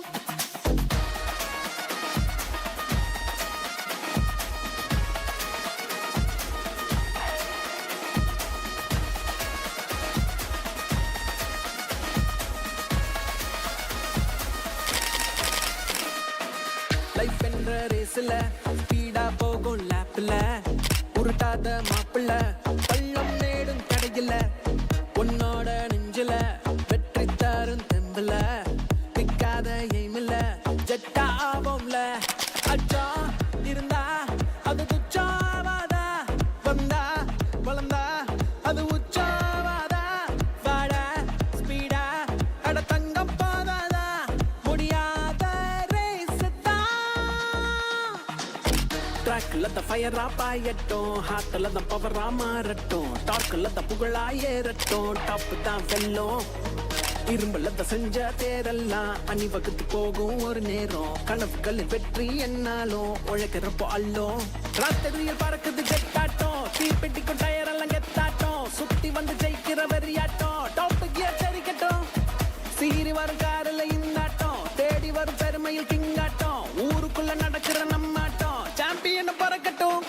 லைஃப் என்ற ரேஸ்ல ஸ்பீடா போகும் லேப்ல உருட்டாத மாப்பிள்ள பள்ளம் நேடும் கடையில உன்னோட நெஞ்சில வெற்றி தரும் தெம்புல நிக்காத எய்மில்ல ஜெட்டா ஆவோம்ல அச்சா இருந்தா அது துச்சாவாதா வந்தா வளர்ந்தா அது உச்சாவாதா வாட ஸ்பீடா அட தங்கம் போதாதா முடியாத ரேஸ் ட்ராக்ல த ஃபயரா பாயட்டும் ஹார்ட்ல த பவரா மாறட்டும் டார்க்ல த புகழா ஏறட்டும் டாப் தான் வெல்லும் இரும்புல த செஞ்ச தேரெல்லாம் அணிவகுத்து போகும் ஒரு நேரம் கனவுகளில் வெற்றி என்னாலும் உழைக்கிறப்போ அல்லும் ராத்திரியில் பறக்குது ஜெட்டாட்டம் தீப்பெட்டிக்கும் டயர் எல்லாம் கெத்தாட்டம் சுத்தி வந்து ஜெயிக்கிற வெறியாட்டம் டாப் கியர் சரிக்கட்டும் சீரி வரும் காரில் இந்தாட்டம் தேடி வரும் பெருமையில் கிங்காட்டம் ஊருக்குள்ள நடக்கிற நம்மாட்டம் champion பறக்கட்டும்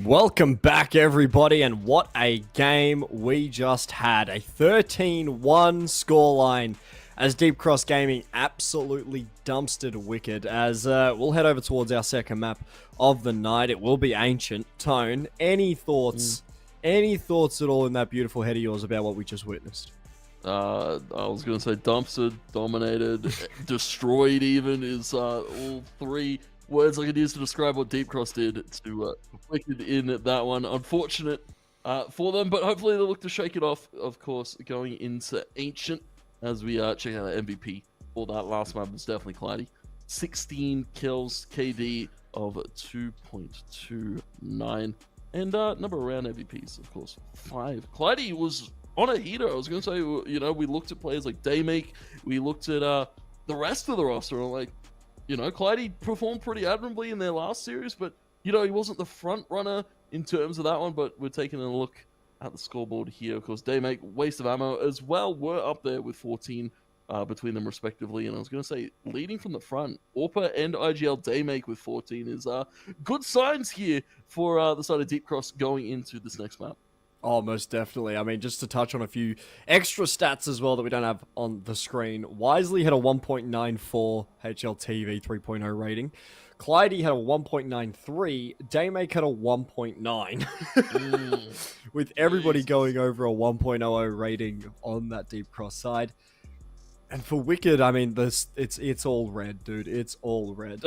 Welcome back, everybody, and what a game we just had. A 13-1 scoreline as Deep Cross Gaming absolutely dumpstered Wicked. As we'll head over towards our second map of the night. It will be Ancient. Tone, any thoughts? Any thoughts at all in that beautiful head of yours about what we just witnessed? I was going to say dumpstered, dominated, destroyed even is all three words I could use to describe what Deep Cross did to Wicked in that one. Unfortunate for them, but hopefully they'll look to shake it off, of course, going into Ancient as we check out the MVP for that last map. It's definitely Cloudy. 16 kills, KD of 2.29, and number around MVPs, of course, 5. Cloudy was on a heater. I was going to say, you know, we looked at players like Daymake, we looked at the rest of the roster, and like, you know, Cloudy performed pretty admirably in their last series, but, you know, he wasn't the front runner in terms of that one. But we're taking a look at the scoreboard here. Of course, Daymake, waste of ammo as well, were up there with 14 between them respectively. And I was going to say, leading from the front, Orpa and IGL Daymake with 14 is good signs here for the side of Deep Cross going into this next map. Oh, most definitely. I mean, just to touch on a few extra stats as well that we don't have on the screen. Wisely had a 1.94 HLTV 3.0 rating. Clyde had a 1.93. Daymake had a 1.9. With everybody going over a 1.00 rating on that Deep Cross side. And for Wicked, I mean, it's all red, dude. It's all red.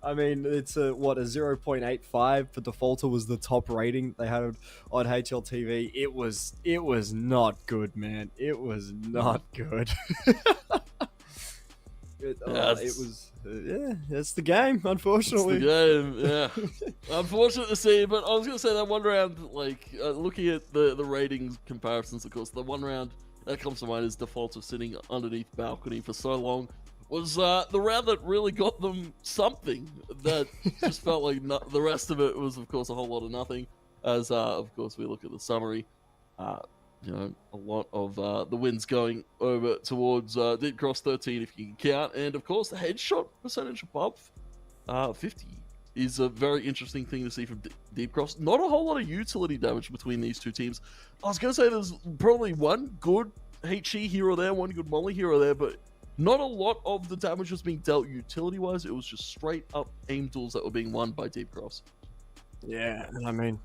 I mean, it's a 0.85 for Defaulter was the top rating they had on HLTV. It was not good, man. It was not good. It was it's the game, unfortunately. It's the game, yeah. Unfortunate to see, but I was going to say that one round, like, looking at the ratings comparisons, of course, the one round that comes to mind is Defaulter sitting underneath balcony for so long. Was the round that really got them something that just felt like the rest of it was, of course, a whole lot of nothing. As, of course, we look at the summary, you know, a lot of the wins going over towards Deep Cross 13, if you can count. And, of course, the headshot percentage above 50 is a very interesting thing to see from Deep Cross. Not a whole lot of utility damage between these two teams. I was going to say there's probably one good HE here or there, one good Molly here or there, but not a lot of the damage was being dealt utility-wise. It was just straight-up aim tools that were being won by Deep Cross. Yeah, I mean,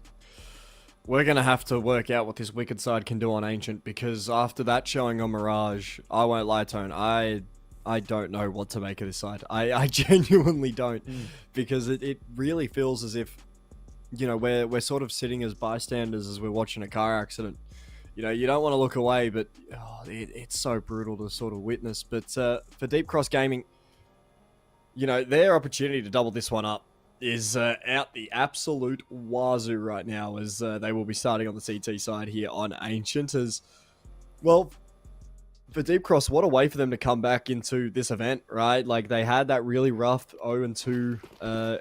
we're going to have to work out what this Wicked side can do on Ancient, because after that showing on Mirage, I won't lie, Tone, I don't know what to make of this side. I genuinely don't, because it really feels as if, you know, we're sort of sitting as bystanders as we're watching a car accident. You know, you don't want to look away, but it's so brutal to sort of witness. But for Deep Cross Gaming, you know, their opportunity to double this one up is out the absolute wazoo right now, as they will be starting on the CT side here on Ancient. As well, for Deep Cross, what a way for them to come back into this event, right? Like, they had that really rough 0-2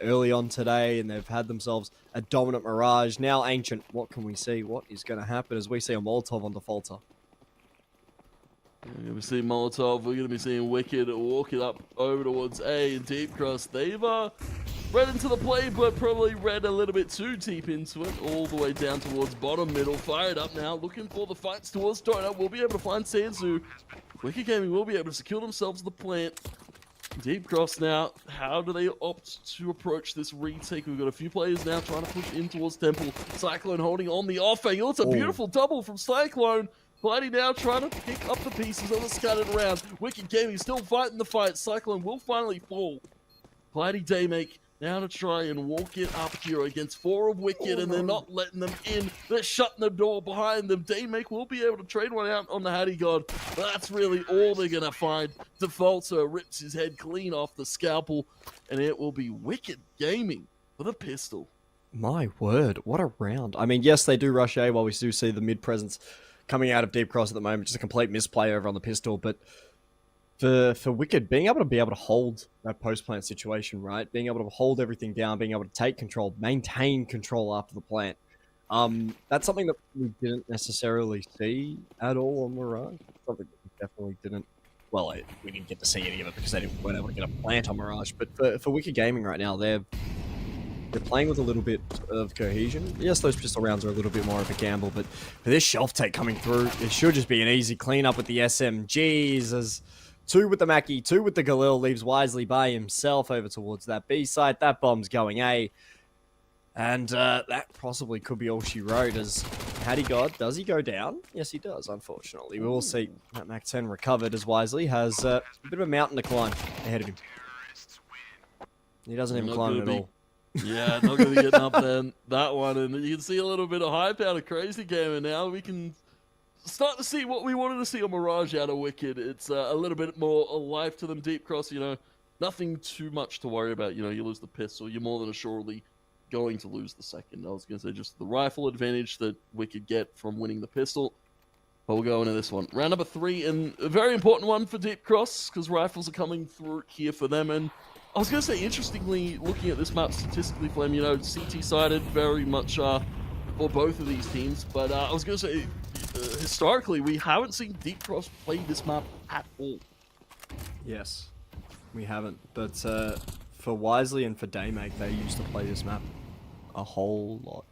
early on today, and they've had themselves a dominant Mirage. Now Ancient, what can we see? What is going to happen as we see a Molotov on Defaulter? We're going to be seeing Molotov. We're going to be seeing Wicked walk it up over towards A, and Deep Cross, they've read into the play, but probably read a little bit too deep into it, all the way down towards bottom middle. Fired up now, looking for the fights towards Donut. We'll be able to find Sansu. Wicked Gaming will be able to secure themselves the plant. Deep Cross now, how do they opt to approach this retake? We've got a few players now trying to push in towards Temple. Cyclone holding on the off angle. It's a beautiful double from Cyclone. Cloudy now trying to pick up the pieces of the scattered round. Wicked Gaming still fighting the fight. Cyclone will finally fall. Cloudy Daymake now to try and walk it up here against 4 of Wicked, and they're not letting them in. They're shutting the door behind them. Daymake will be able to trade one out on the Hattie God, but that's really all they're going to find. Defaulter rips his head clean off the scalpel, and it will be Wicked Gaming with a pistol. My word, what a round. I mean, yes, they do rush A while we do see the mid presence coming out of Deep Cross at the moment. Just a complete misplay over on the pistol, but for Wicked, being able to hold that post-plant situation, right? Being able to hold everything down, being able to take control, maintain control after the plant. That's something that we didn't necessarily see at all on Mirage. Something that we definitely didn't. Well, we didn't get to see any of it because they weren't able to get a plant on Mirage. But for Wicked Gaming right now, They're playing with a little bit of cohesion. Yes, those pistol rounds are a little bit more of a gamble, but for this shelf take coming through, it should just be an easy cleanup with the SMGs. As 2 with the Mackie, 2 with the Galil, leaves Wisely by himself over towards that B site. That bomb's going A. And that possibly could be all she wrote. As had he got, does he go down? Yes, he does, unfortunately. We will see that Mac 10 recovered as Wisely has a bit of a mountain to climb ahead of him. He doesn't even climb it at all. Yeah, not going to be getting up there, that one. And you can see a little bit of hype out of Crazy Gamer now. We can start to see what we wanted to see on Mirage out of Wicked. It's a little bit more life to them. Deep Cross, you know, nothing too much to worry about. You know, you lose the pistol, you're more than assuredly going to lose the second. I was going to say just the rifle advantage that Wicked get from winning the pistol. But we'll go into this one. Round number 3, and a very important one for Deep Cross, because rifles are coming through here for them. And I was going to say, interestingly, looking at this map statistically, Flem, you know, CT-sided very much for both of these teams. But I was going to say, historically, we haven't seen Deep Cross play this map at all. Yes, we haven't. But for Wisely and for Daymake, they used to play this map a whole lot.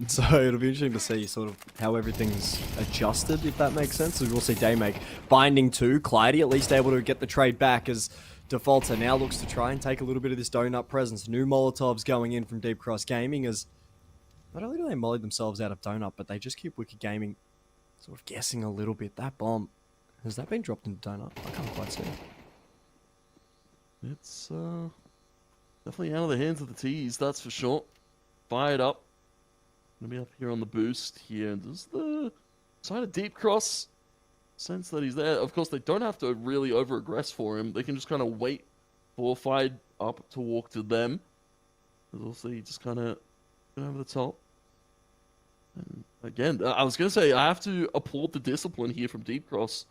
So it'll be interesting to see sort of how everything's adjusted, if that makes sense. So we'll see Daymake binding to Clyde, at least able to get the trade back as Defaulter now looks to try and take a little bit of this donut presence. New Molotovs going in from Deep Cross Gaming as not only do they molly themselves out of donut, but they just keep Wicked Gaming sort of guessing a little bit. That bomb, has that been dropped into donut? I can't quite see. It's definitely out of the hands of the T's, that's for sure. Fired up. Gonna be up here on the boost here. Does the side of Deep Cross sense that he's there? Of course, they don't have to really over-aggress for him. They can just kind of wait for Fired up to walk to them. We'll see, just kind of go over the top. And again, I was going to say, I have to applaud the discipline here from Deep Cross.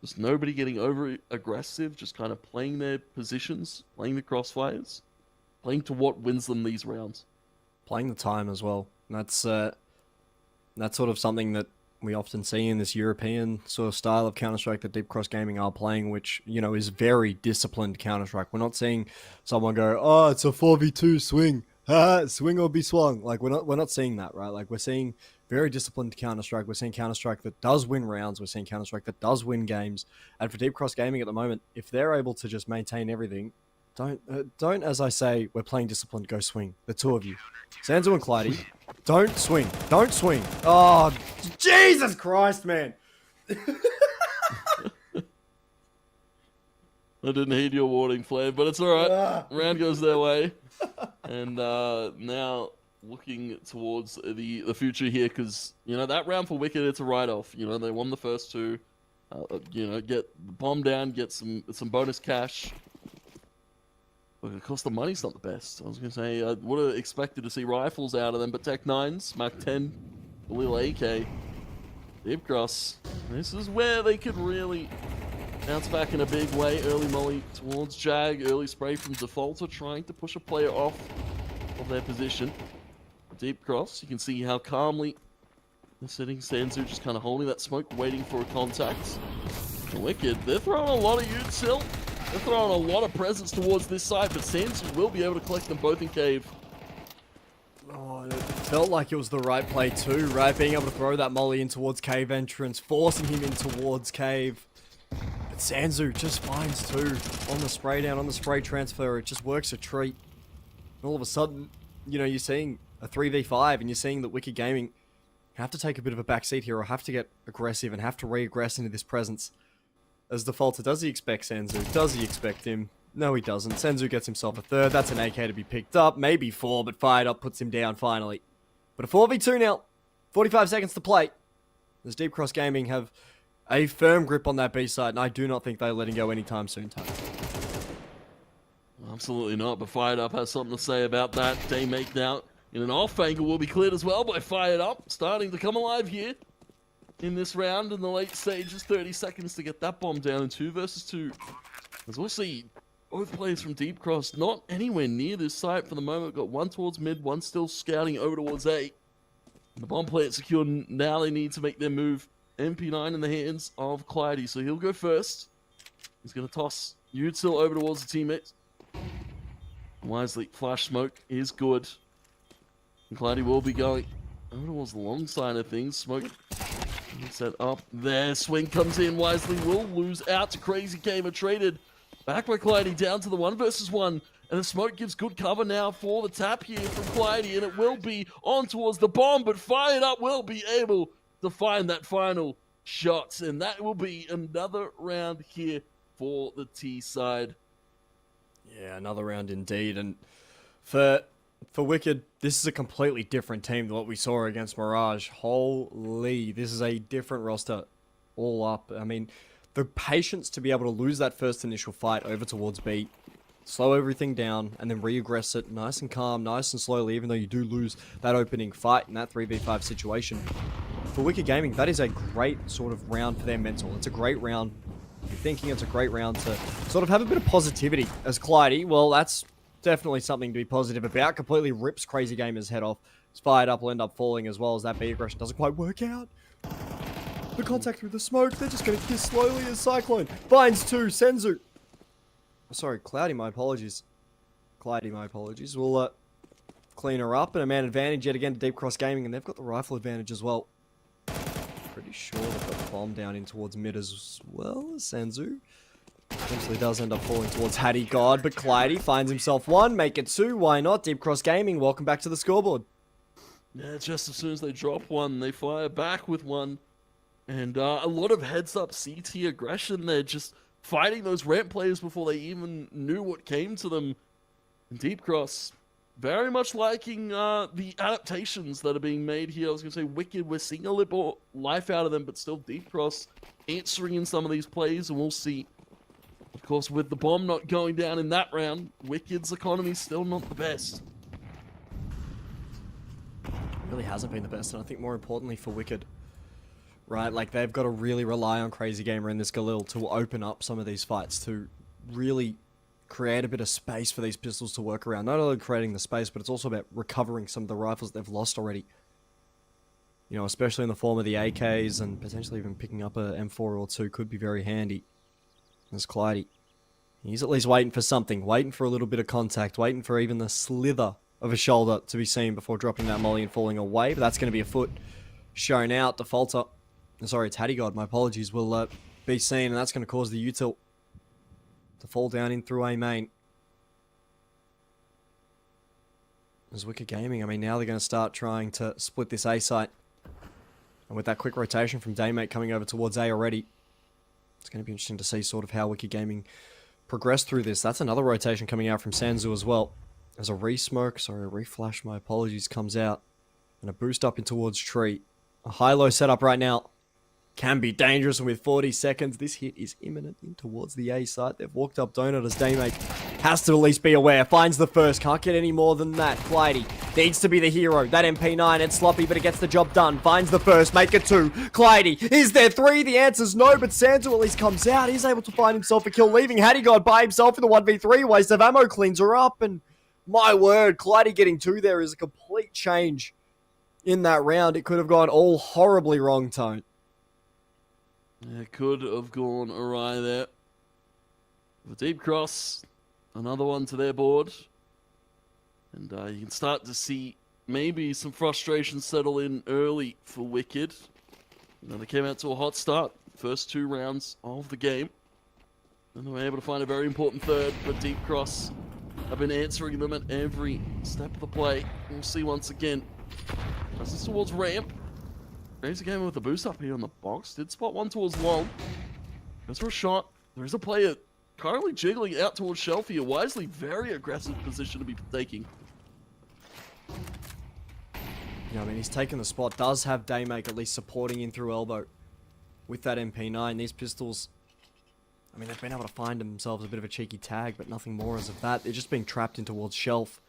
Just nobody getting over-aggressive, just kind of playing their positions, playing the crossfires, playing to what wins them these rounds. Playing the time as well. That's sort of something that we often see in this European sort of style of Counter-Strike that Deep Cross Gaming are playing, which, you know, is very disciplined Counter-Strike. We're not seeing someone go, oh, it's a 4v2 swing. Swing or be swung. Like, we're not seeing that, right? Like, we're seeing very disciplined Counter-Strike. We're seeing Counter-Strike that does win rounds. We're seeing Counter-Strike that does win games. And for Deep Cross Gaming at the moment, if they're able to just maintain everything, don't, as I say, we're playing disciplined, go swing. The two of you. Sanzu and Clyde, don't swing. Don't swing. Oh, Jesus Christ, man. I didn't heed your warning, Flame, but it's alright. Round goes their way. And now looking towards the future here, because, you know, that round for Wicked, it's a write-off. You know, they won the first two. You know, get the bomb down, get some bonus cash. But of course, the money's not the best. I was going to say, I would have expected to see rifles out of them, but Tech 9s, Mac 10, the little AK, Deep Cross. This is where they could really bounce back in a big way. Early molly towards Jag, early spray from Defaulter, trying to push a player off of their position. Deep Cross, you can see how calmly they're sitting. Sanzu just kind of holding that smoke, waiting for a contact. Wicked, they're throwing a lot of util. They're throwing a lot of presence towards this side, but Sanzu will be able to collect them both in cave. Oh, it felt like it was the right play too, right? Being able to throw that molly in towards cave entrance, forcing him in towards cave. But Sanzu just finds two on the spray down, on the spray transfer. It just works a treat. And all of a sudden, you know, you're seeing a 3v5 and you're seeing that Wicked Gaming have to take a bit of a backseat here or have to get aggressive and have to re-aggress into this presence. As Defaulter, does he expect Sanzu? Does he expect him? No, he doesn't. Sanzu gets himself a third. That's an AK to be picked up. Maybe 4, but fired up puts him down finally. But a 4v2 now. 45 seconds to play. As Deep Cross Gaming have a firm grip on that B side, and I do not think they're letting go anytime soon, Tony. Absolutely not, but Fired Up has something to say about that. Daymake now in an off angle will be cleared as well by Fired Up. Starting to come alive here in this round in the late stages. 30 seconds to get that bomb down in 2 versus 2. As we'll see, both players from Deep Cross not anywhere near this site for the moment. Got one towards mid, one still scouting over towards A. And the bomb plant secured. Now they need to make their move. MP9 in the hands of Clyde, so he'll go first. He's going to toss Util over towards the teammates. Wisely, flash smoke is good. And Cloudy will be going over towards the long side of things. Smoke set up there. Swing comes in. Wisely will lose out to Crazy Gamer. Traded back by Cloudy down to the 1 versus 1. And the smoke gives good cover now for the tap here from Cloudy. And it will be on towards the bomb, but Fired Up will be able to find that final shot. And that will be another round here for the T side. Yeah, another round indeed. And for Wicked, this is a completely different team than what we saw against Mirage. Holy, this is a different roster all up. I mean, the patience to be able to lose that first initial fight over towards B, slow everything down, and then re-aggress it nice and calm, nice and slowly, even though you do lose that opening fight in that 3v5 situation. For Wicked Gaming, that is a great sort of round for their mental. It's a great round. You're thinking it's a great round to sort of have a bit of positivity. As Clyde, well, that's definitely something to be positive about. Completely rips Crazy Gamer's head off. It's Fired Up, will end up falling as well as that B aggression doesn't quite work out. The contact with the smoke, they're just going to kiss slowly as Cyclone finds 2. Senzu. Sorry, Cloudy, my apologies. Cloudy, my apologies. We'll clean her up, and a man advantage yet again to Deep Cross Gaming, and they've got the rifle advantage as well. Pretty sure they've got the bomb down in towards mid as well as Senzu. Eventually does end up falling towards Hattie God, but Cloudy finds himself 1, make it 2, why not? Deep Cross Gaming, welcome back to the scoreboard. Yeah, just as soon as they drop 1, they fire back with 1. And a lot of heads-up CT aggression there, just fighting those ramp players before they even knew what came to them. And Deep Cross, very much liking the adaptations that are being made here. I was going to say Wicked, we're seeing a little more life out of them, but still Deep Cross answering in some of these plays, and we'll see. Of course, with the bomb not going down in that round, Wicked's economy still not the best. It really hasn't been the best, and I think more importantly for Wicked, right, like they've got to really rely on Crazy Gamer and this Galil to open up some of these fights, to really create a bit of space for these pistols to work around. Not only creating the space, but it's also about recovering some of the rifles they've lost already. You know, especially in the form of the AKs, and potentially even picking up a M4 or 2 could be very handy. There's Clyde. He's at least waiting for something, waiting for a little bit of contact, waiting for even the slither of a shoulder to be seen before dropping that molly and falling away, but that's going to be a foot shown out. Defaulter, sorry, it's Hattie God, my apologies, will be seen, and that's going to cause the util to fall down in through A main. As Wicked Gaming, I mean, now they're going to start trying to split this A site. And with that quick rotation from Daymate coming over towards A already, it's going to be interesting to see sort of how Wicked Gaming progress through this. That's another rotation coming out from Sanzu as well. As a reflash, my apologies, comes out. And a boost up in towards Tree. A high-low setup right now can be dangerous, and with 40 seconds, this hit is imminent in towards the A site. They've walked up Donut as Daymate has to at least be aware. Finds the first, can't get any more than that. Clyde needs to be the hero. That MP9, it's sloppy, but it gets the job done. Finds the first, make it 2. Clyde, is there 3? The answer's no, but Sanzu at least comes out. He's able to find himself a kill, leaving Hattie God by himself in the 1v3. Waste of ammo cleans her up, and my word, Clyde getting 2 there is a complete change in that round. It could have gone all horribly wrong, Tone. Yeah, it could have gone awry there. The Deep Cross, another one to their board. And you can start to see maybe some frustration settle in early for Wicked. You know, they came out to a hot start, first 2 rounds of the game. And they were able to find a very important third, but Deep Cross have been answering them at every step of the play. We'll see once again. This is towards ramp. Crazy Gamer with the boost up here on the box. Did spot 1 towards long. Goes for a shot. There is a player currently jiggling out towards Shelf here. Wisely, very aggressive position to be taking. Yeah, I mean, he's taken the spot. Does have Daymake at least supporting in through elbow with that MP9. These pistols, I mean, they've been able to find themselves a bit of a cheeky tag, but nothing more as of that. They're just being trapped in towards Shelf.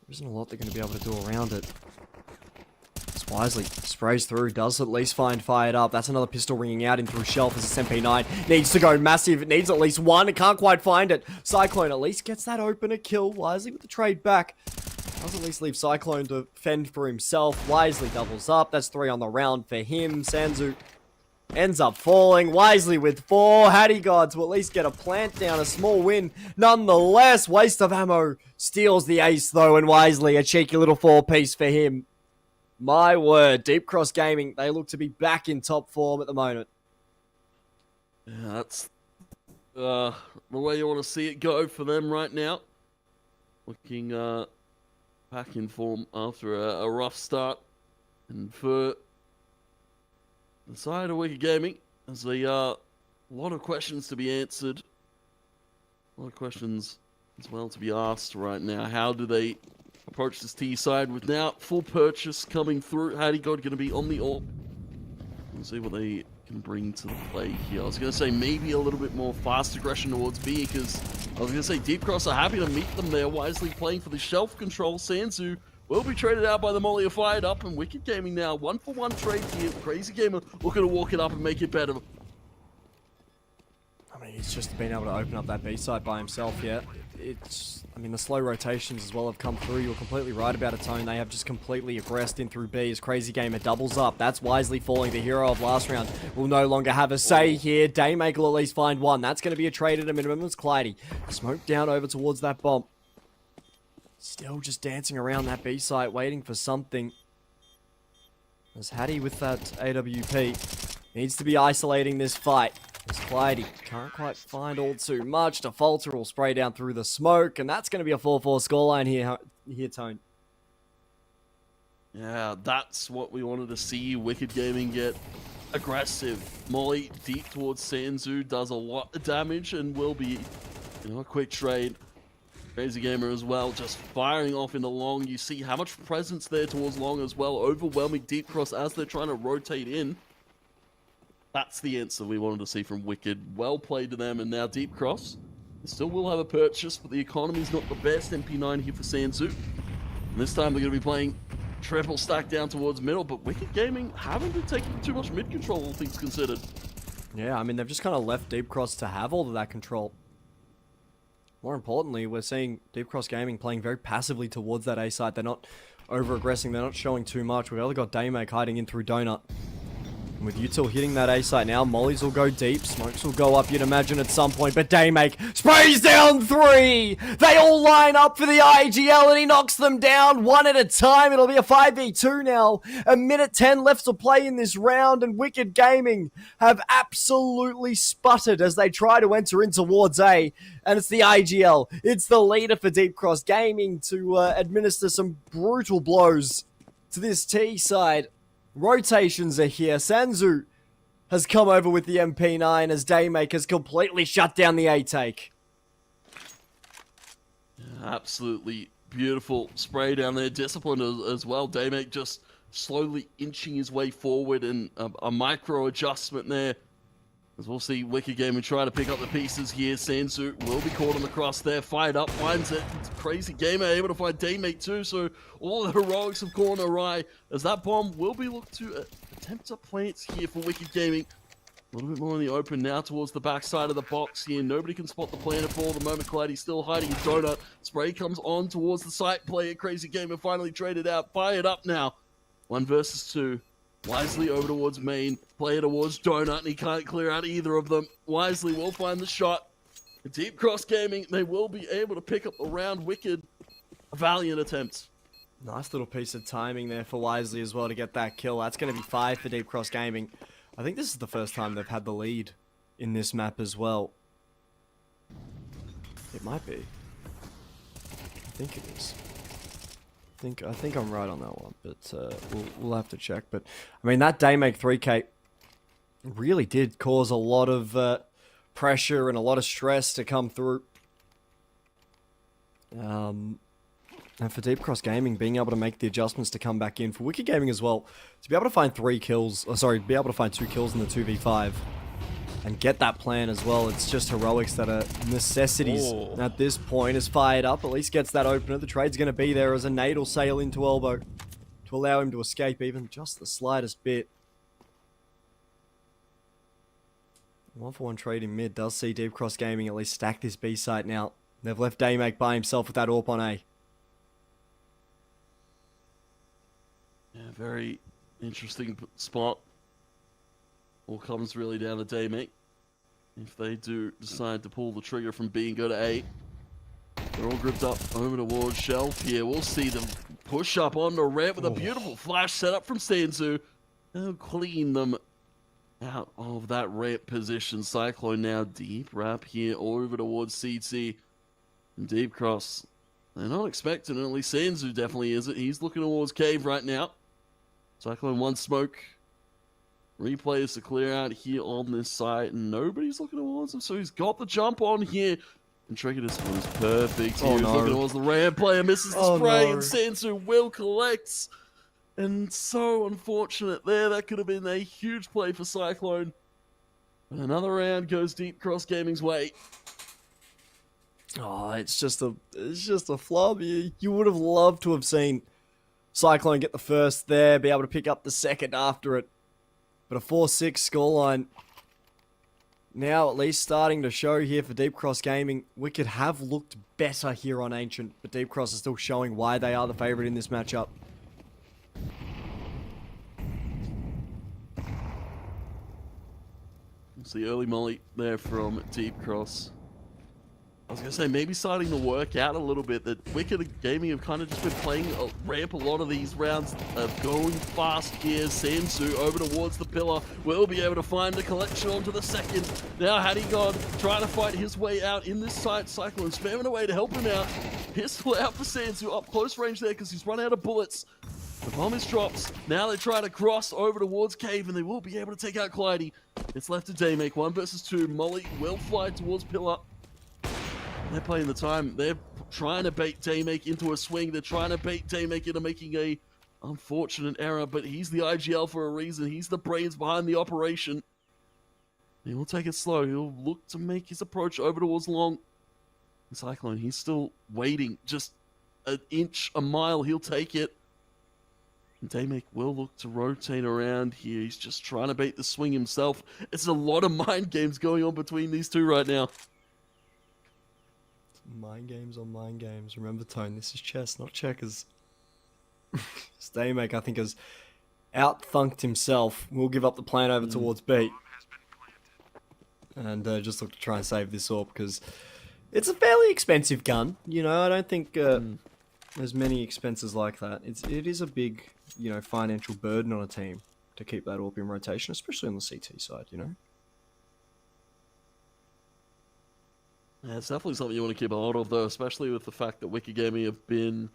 There isn't a lot they're going to be able to do around it. Wisely sprays through, does at least find Fired Up. That's another pistol ringing out in through Shelf as this MP9 needs to go massive. It needs at least 1. It can't quite find it. Cyclone at least gets that opener kill. Wisely with the trade back. Does at least leave Cyclone to fend for himself. Wisely doubles up. That's 3 on the round for him. Sanzu ends up falling. Wisely with 4. Hattie Gods will at least get a plant down, a small win. Nonetheless, waste of ammo steals the ace though, and Wisely, a cheeky little 4-piece for him. My word, Deep Cross Gaming, they look to be back in top form at the moment. Yeah, that's the way you want to see it go for them right now. Looking back in form after a rough start. And for the side of Wicked Gaming, there's a lot of questions to be answered. A lot of questions as well to be asked right now. How do they approach this T side with now full purchase coming through? Hattie God going to be on the AWP. We'll see what they can bring to the play here. I was going to say maybe a little bit more fast aggression towards B, because I was going to say Deep Cross are happy to meet them there. Wisely playing for the shelf control. Sanzu will be traded out by the Molly, are fired up, and Wicked Gaming now 1-for-1 trade here. Crazy Gamer looking to walk it up and make it better. I mean, he's just been able to open up that B site by himself yet. I mean, the slow rotations as well have come through. You're completely right about it, Tone. They have just completely aggressed in through B as Crazy Gamer doubles up. That's Wisely falling. The hero of last round will no longer have a say here. Daymaker will at least find one. That's going to be a trade at a minimum. It's Clyde. Smoke down over towards that bomb. Still just dancing around that B site, waiting for something. As Hattie with that AWP needs to be isolating this fight. As Clyde can't quite find all too much. Defaulter will spray down through the smoke, and that's going to be a 4-4 scoreline here, Tone. Yeah, that's what we wanted to see. Wicked Gaming get aggressive. Molly deep towards Sanzu does a lot of damage and will be, a quick trade. Crazy Gamer as well, just firing off into long. You see how much presence there towards long as well. Overwhelming Deep Cross as they're trying to rotate in. That's the answer we wanted to see from Wicked. Well played to them, and now Deep Cross still will have a purchase, but the economy's not the best. MP9 here for Sansu. And this time they're going to be playing triple stack down towards middle, but Wicked Gaming haven't been taking too much mid control, all things considered. Yeah, I mean, they've just kind of left Deep Cross to have all of that control. More importantly, we're seeing Deep Cross Gaming playing very passively towards that A site. They're not over-aggressing, they're not showing too much. We've only got Daymake hiding in through Donut. And with Util hitting that A site now, Mollies will go deep, smokes will go up, you'd imagine, at some point, but Daymake sprays down 3! They all line up for the IGL, and he knocks them down one at a time. It'll be a 5v2 now. A minute 10 left to play in this round, and Wicked Gaming have absolutely sputtered as they try to enter in towards A, and it's the IGL. It's the leader for Deep Cross Gaming to administer some brutal blows to this T side. Rotations are here. Sanzu has come over with the MP9 as Daymake has completely shut down the A-take. Absolutely beautiful spray down there. Disciplined as well. Daymake just slowly inching his way forward, and a micro adjustment there. As we'll see Wicked Gaming try to pick up the pieces here. Sansu will be caught on the cross there. Fired up, finds it. It's Crazy Gamer able to find Daymake too, so all the heroics have gone awry as that bomb will be looked to attempt to plant here for Wicked Gaming. A little bit more in the open now towards the back side of the box here. Nobody can spot the planet for the moment. Clyde's still hiding his donut. Spray comes on towards the site. Player Crazy Gamer finally traded out. Fired up now. 1 versus 2. Wisely over towards main, player towards Donut, and he can't clear out either of them. Wisely will find the shot. Deep Cross Gaming, they will be able to pick up the round. Wicked, a valiant attempt. Nice little piece of timing there for Wisely as well to get that kill. That's going to be 5 for Deep Cross Gaming. I think this is the first time they've had the lead in this map as well. It might be. I think it is. I think I'm right on that one, but we'll have to check. But I mean, that Daymake 3K really did cause a lot of pressure and a lot of stress to come through. And for Deep Cross Gaming, being able to make the adjustments to come back in. For Wicked Gaming as well, to be able to find 3 kills, be able to find 2 kills in the 2v5 and get that plan as well. It's just heroics that are necessities at this point. Is fired up, at least gets that opener. The trade's going to be there as a nade will sail into elbow to allow him to escape even just the slightest bit. 1-for-1 trade in mid does see Deep Cross Gaming at least stack this B site now. They've left Daymake by himself with that AWP on A. Yeah, very interesting spot. All comes really down to Daymate. If they do decide to pull the trigger from B and go to A, they're all grouped up over towards Shelf here. We'll see them push up on the ramp with a beautiful flash setup from Sansu. They'll clean them out of that ramp position. Cyclone now deep wrap here over towards CT. And deep cross. They're not expecting it, at least Sansu definitely isn't. He's looking towards Cave right now. Cyclone one smoke. Replays to clear out here on this side, and nobody's looking towards him, so he's got the jump on here. And Trigger, this one is perfect. He was looking towards the ramp player, misses the spray, and Sansu will collect. And so unfortunate there. That could have been a huge play for Cyclone. But another round goes Deep Cross Gaming's way. Oh, it's just a flub. You would have loved to have seen Cyclone get the first there, be able to pick up the second after it. But a 4-6 scoreline now at least starting to show here for Deep Cross Gaming. Wicked have looked better here on Ancient, but Deep Cross is still showing why they are the favourite in this matchup. See early molly there from Deep Cross. I was going to say, maybe starting to work out a little bit that Wicked Gaming have kind of just been playing a ramp a lot of these rounds, going fast here. Sansu over towards the pillar, will be able to find the collection onto the second. Now Hadigon trying to fight his way out in this side. Cyclone spamming away to help him out. Pistol out for Sansu, up close range there because he's run out of bullets. The bomb is dropped. Now they try to cross over towards Cave, and they will be able to take out Clyde. It's left to Daymake, 1 versus 2. Molly will fly towards pillar. They're playing the time. They're trying to bait Daymake into a swing. They're trying to bait Daymake into making a unfortunate error, but he's the IGL for a reason. He's the brains behind the operation. He will take it slow. He'll look to make his approach over towards Long. Cyclone, he's still waiting. Just an inch, a mile, he'll take it. And Daymake will look to rotate around here. He's just trying to bait the swing himself. It's a lot of mind games going on between these two right now. Mind games on mind games. Remember, Tone, this is chess, not checkers. Daymake, I think, has out-thunked himself. We'll give up the plane over towards B. And just look to try and save this AWP, because it's a fairly expensive gun. You know, I don't think there's many expenses like that. It is a big, you know, financial burden on a team to keep that AWP in rotation, especially on the CT side, you know? Yeah, it's definitely something you want to keep a hold of, though, especially with the fact that Wicked Gaming have been...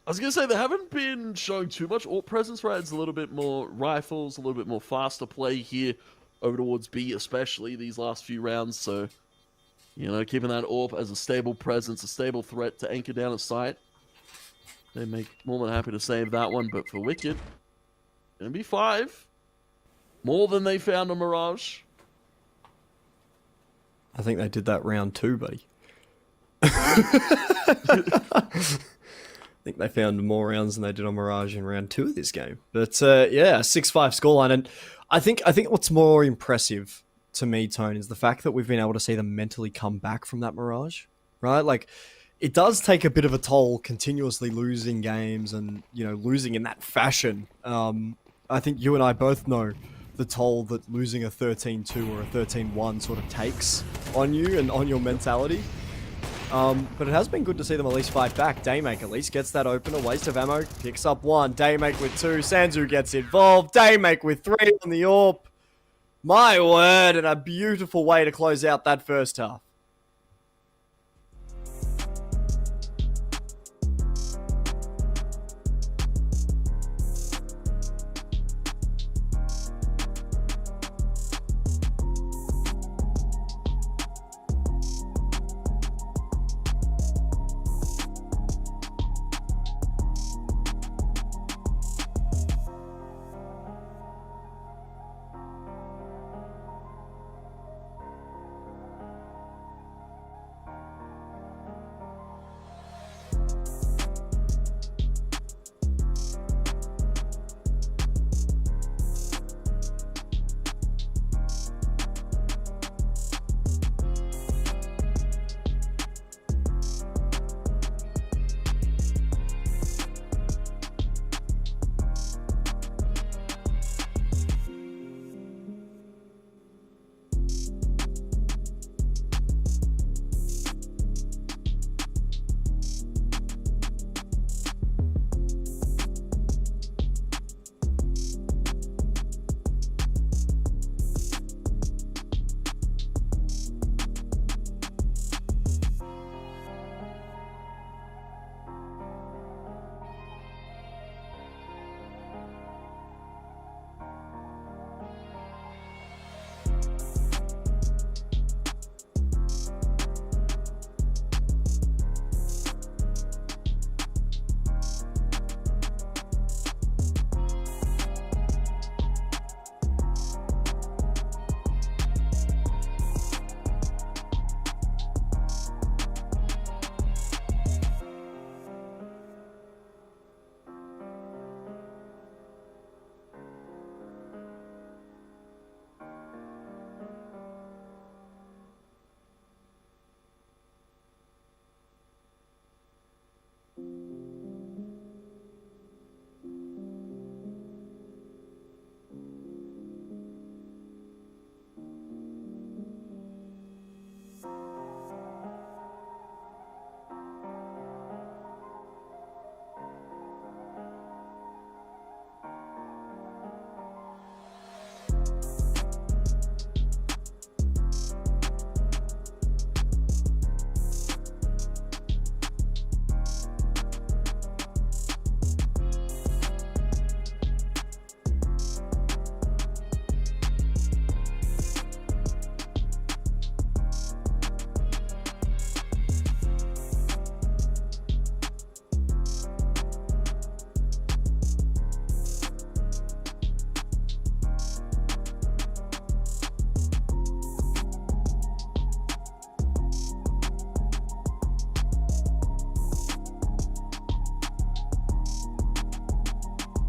I was going to say, they haven't been showing too much AWP presence, right? It's a little bit more rifles, a little bit more faster play here over towards B, especially these last few rounds. So, you know, keeping that AWP as a stable presence, a stable threat to anchor down a site. They make more than happy to save that one, but for Wicked, going to be 5. More than they found on Mirage. I think they did that round 2, buddy. I think they found more rounds than they did on Mirage in round 2 of this game. But yeah, 6-5 scoreline. And I think what's more impressive to me, Tone, is the fact that we've been able to see them mentally come back from that Mirage, right? Like, it does take a bit of a toll continuously losing games and, you know, losing in that fashion. I think you and I both know the toll that losing a 13-2 or a 13-1 sort of takes on you and on your mentality. But it has been good to see them at least fight back. Daymake at least gets that open, a waste of ammo, picks up 1. Daymake with 2, Sansu gets involved. Daymake with 3 on the AWP. My word, and a beautiful way to close out that first half.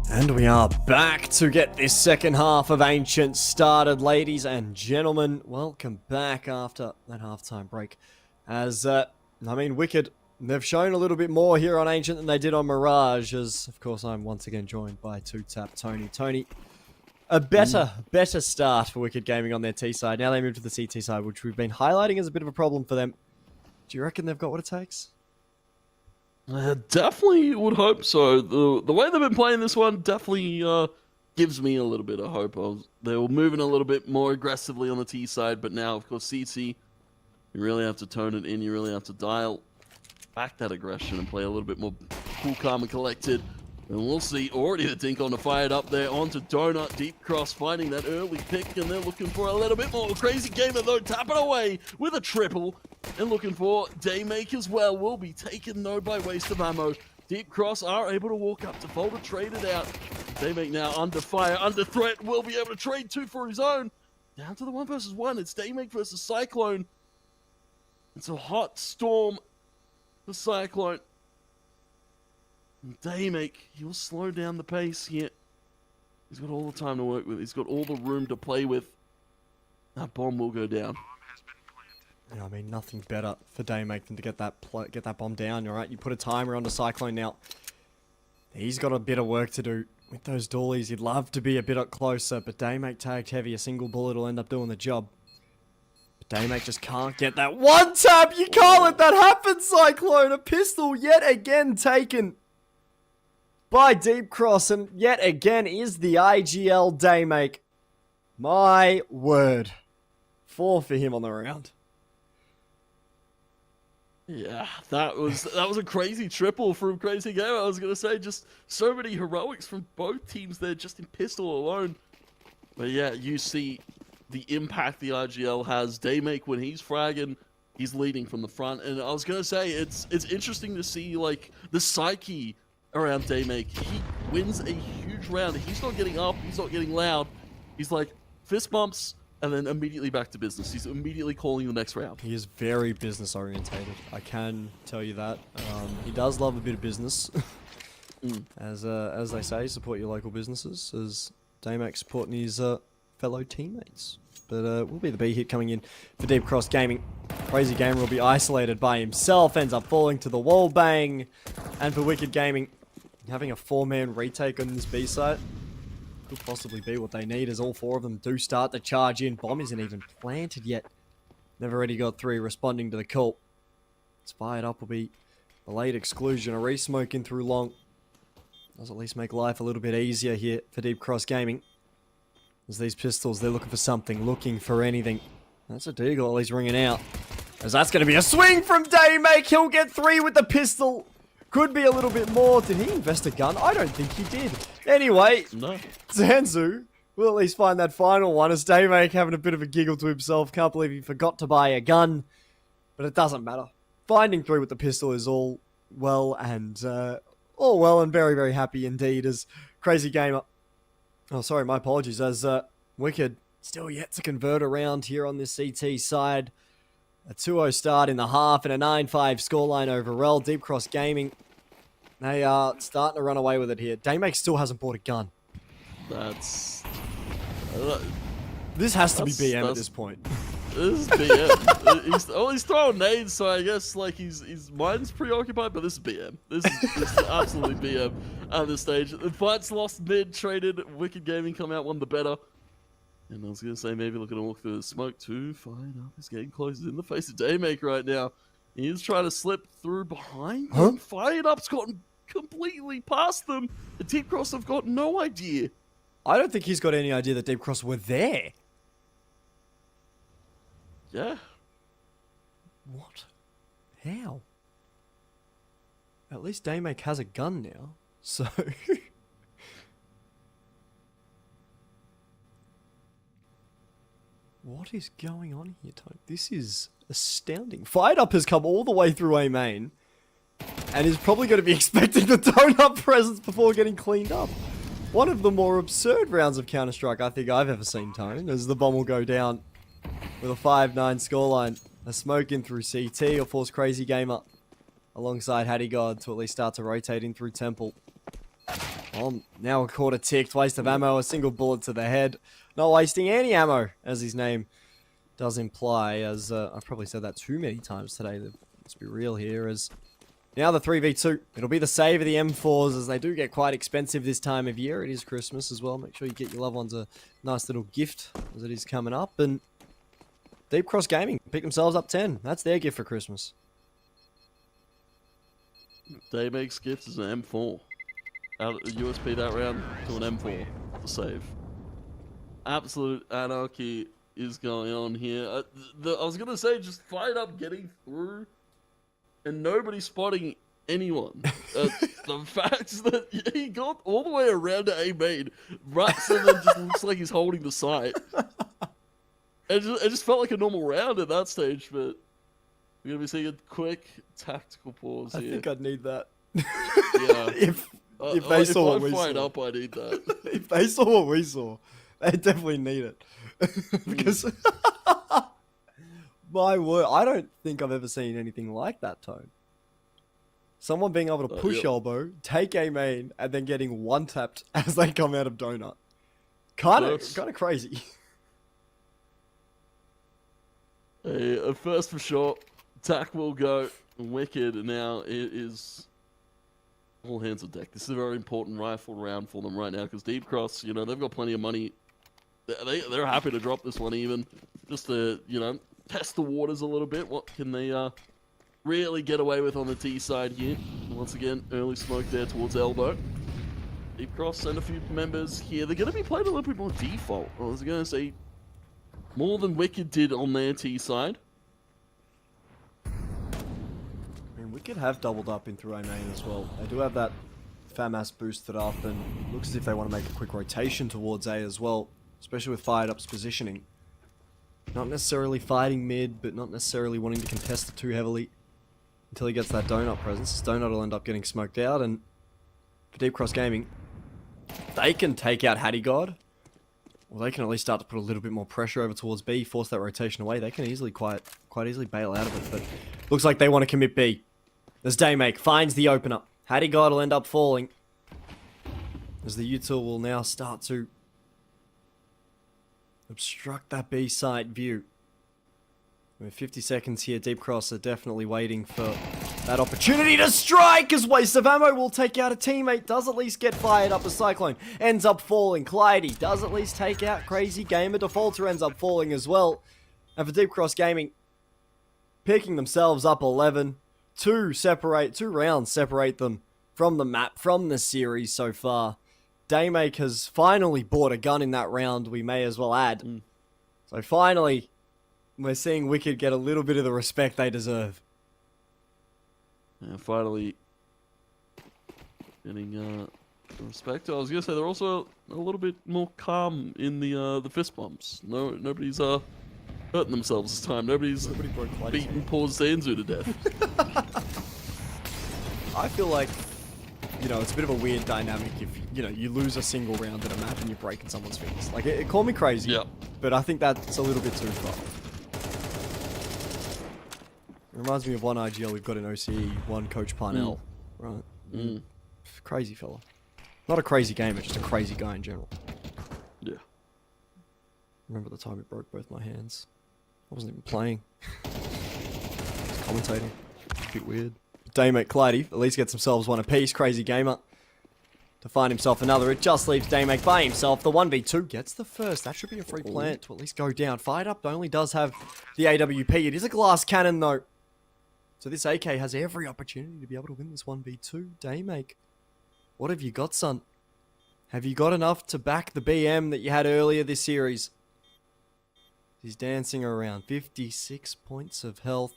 And we are back to get this second half of Ancient started, ladies and gentlemen. Welcome back after that halftime break. As, Wicked, they've shown a little bit more here on Ancient than they did on Mirage, as, of course, I'm once again joined by 2-Tap Tony. Tony, a better start for Wicked Gaming on their T side. Now they move to the CT side, which we've been highlighting as a bit of a problem for them. Do you reckon they've got what it takes? Definitely would hope so. The way they've been playing this one definitely gives me a little bit of hope. They were moving a little bit more aggressively on the T side, but now, of course, CT, you really have to tone it in. You really have to dial back that aggression and play a little bit more cool, calm, and collected. And we'll see. Already the dink on the fired up there onto Donut. Deep cross finding that early pick, and they're looking for a little bit more. Crazy Gamer, though, tapping away with a triple. And looking for Daymake as well. Will be taken, though, by waste of ammo. Deep cross are able to walk up to Folder, trade it out. Daymake now under fire, under threat. Will be able to trade 2 for his own. Down to the 1 versus 1. It's Daymake versus Cyclone. It's a hot storm for Cyclone. Daymake, he'll slow down the pace here. He's got all the time to work with. He's got all the room to play with. That bomb will go down. Yeah, I mean, nothing better for Daymake than to get that bomb down, alright? You put a timer on the Cyclone now. He's got a bit of work to do with those dollies. He'd love to be a bit closer, but Daymake tagged heavy. A single bullet will end up doing the job. But Daymake just can't get that one tap! You can't let that happen, Cyclone! A pistol yet again taken by Deep Cross, and yet again is the IGL Daymake. My word. 4 for him on the round. Yeah, that was a crazy triple from Crazy Gamer. I was going to say, just so many heroics from both teams there just in pistol alone. But yeah, you see the impact the IGL has. Daymake, when he's fragging, he's leading from the front. And I was going to say, it's interesting to see like the psyche around Daymake. He wins a huge round. He's not getting up. He's not getting loud. He's like fist bumps and then immediately back to business. He's immediately calling the next round. He is very business orientated. I can tell you that. He does love a bit of business. As they say, support your local businesses. As Daymake supporting his fellow teammates. But will be the B hit coming in for Deep Cross Gaming. Crazy Gamer will be isolated by himself. Ends up falling to the wall bang. And for Wicked Gaming, having a 4-man retake on this B site could possibly be what they need, as all 4 of them do start to charge in. Bomb isn't even planted yet. They've already got 3 responding to the call. It's fired up will be a late exclusion. A re-smoking through long. Does at least make life a little bit easier here for Deep Cross Gaming. As these pistols, they're looking for something, looking for anything. That's a deagle at least ringing out. As that's going to be a swing from Daymake. He'll get 3 with the pistol. Could be a little bit more. Did he invest a gun? I don't think he did. Anyway, no. Zanzu will at least find that final one, as Daymake having a bit of a giggle to himself. Can't believe he forgot to buy a gun. But it doesn't matter. Finding 3 with the pistol is all well and very, very happy indeed, as Crazy Gamer... Oh, sorry, my apologies. As Wicked still yet to convert around here on this CT side. A 2-0 start in the half and a 9-5 scoreline overall. Deep Cross Gaming, they are starting to run away with it here. Daymake still hasn't bought a gun. That's... This has to be BM at this point. This is BM. He's throwing nades, so I guess like his mind's preoccupied, but this is BM. This is absolutely BM at this stage. The fight's lost mid, traded. Wicked Gaming come out, won the better. And I was going to say, maybe looking to walk through the smoke too. Fired up. He's getting close in the face of Daymake right now. He's trying to slip through behind him. Fired up's gotten completely past them. The Deep Cross have got no idea. I don't think he's got any idea that Deep Cross were there. Yeah. What? How? At least Daymake has a gun now, so... What is going on here, Tony? This is astounding. Fired Up has come all the way through A main and is probably going to be expecting the donut presence before getting cleaned up. One of the more absurd rounds of Counter-Strike I think I've ever seen, Tone, as the bomb will go down with a 5-9 scoreline. A smoke in through CT will force Crazy Gamer alongside Hattie God to at least start to rotate in through Temple. Well, now a quarter ticked, waste of ammo, a single bullet to the head. Not wasting any ammo, as his name does imply, as I've probably said that too many times today. Let's be real here, as now the 3v2. It'll be the save of the M4s, as they do get quite expensive this time of year. It is Christmas as well. Make sure you get your loved ones a nice little gift, as it is coming up. And Deep Cross Gaming pick themselves up 10. That's their gift for Christmas. Day makes gifts as an M4. Out USP that round to an M4 to save. Absolute anarchy is going on here. I was going to say, just fired up getting through and nobody spotting anyone. The fact that he got all the way around to A main, right, so then just looks like he's holding the site. It just felt like a normal round at that stage, but we're going to be seeing a quick tactical pause here. I think I'd need that. Yeah. if they saw what we fired saw. up, I need that. If they saw what we saw, they definitely need it. Because, my word, I don't think I've ever seen anything like that, Tone. Someone being able to push elbow, take a main, and then getting one-tapped as they come out of donut. Kind of crazy. A first for sure. Tack will go. Wicked now it is all hands on deck. This is a very important rifle round for them right now because Deep Cross, you know, they've got plenty of money. They're happy to drop this one even just to, you know, test the waters a little bit. What can they really get away with on the T side here? Once again, early smoke there towards elbow. Deep Cross and a few members here. They're going to be playing a little bit more default. I was going to say more than Wicked did on their T side. I mean, Wicked have doubled up in through A main as well. They do have that FAMAS boosted up, and looks as if they want to make a quick rotation towards A as well, especially with Fired Up's positioning. Not necessarily fighting mid, but not necessarily wanting to contest it too heavily until he gets that donut presence. Donut will end up getting smoked out, and for Deep Cross Gaming, they can take out Hattie God. Well, they can at least start to put a little bit more pressure over towards B, force that rotation away. They can easily, quite easily bail out of it, but looks like they want to commit B. As Daymake finds the opener. Hattie God will end up falling, as the util will now start to obstruct that B site view. With 50 seconds here, Deep Cross are definitely waiting for that opportunity to strike, as waste of ammo will take out a teammate. Does at least get fired up as Cyclone ends up falling. Clyde does at least take out Crazy Gamer. Defaulter ends up falling as well. And for Deep Cross Gaming, picking themselves up 11. Two rounds separate them from the map, from the series so far. Daymake has finally bought a gun in that round, we may as well add. So finally, we're seeing Wicked get a little bit of the respect they deserve. Yeah, finally getting respect. I was gonna say they're also a little bit more calm in the fist bumps. Nobody's hurting themselves this time. Nobody's beating poor Zanzu to death. I feel like, you know, it's a bit of a weird dynamic if, you know, you lose a single round at a map and you're breaking someone's fingers. Like, it call me crazy, but I think that's a little bit too far. It reminds me of one IGL we've got in OCE, one Coach Parnell, right? Crazy fella. Not a crazy gamer, just a crazy guy in general. Yeah. Remember the time it broke both my hands? I wasn't even playing. I was commentating. A bit weird. Daymake Clyde at least gets themselves one apiece. Crazy Gamer to find himself another. It just leaves Daymake by himself. The 1v2 gets the first. That should be a free plant to at least go down. Fired Up only does have the AWP. It is a glass cannon though. So this AK has every opportunity to be able to win this 1v2. Daymake, what have you got, son? Have you got enough to back the BM that you had earlier this series? He's dancing around. 56 points of health.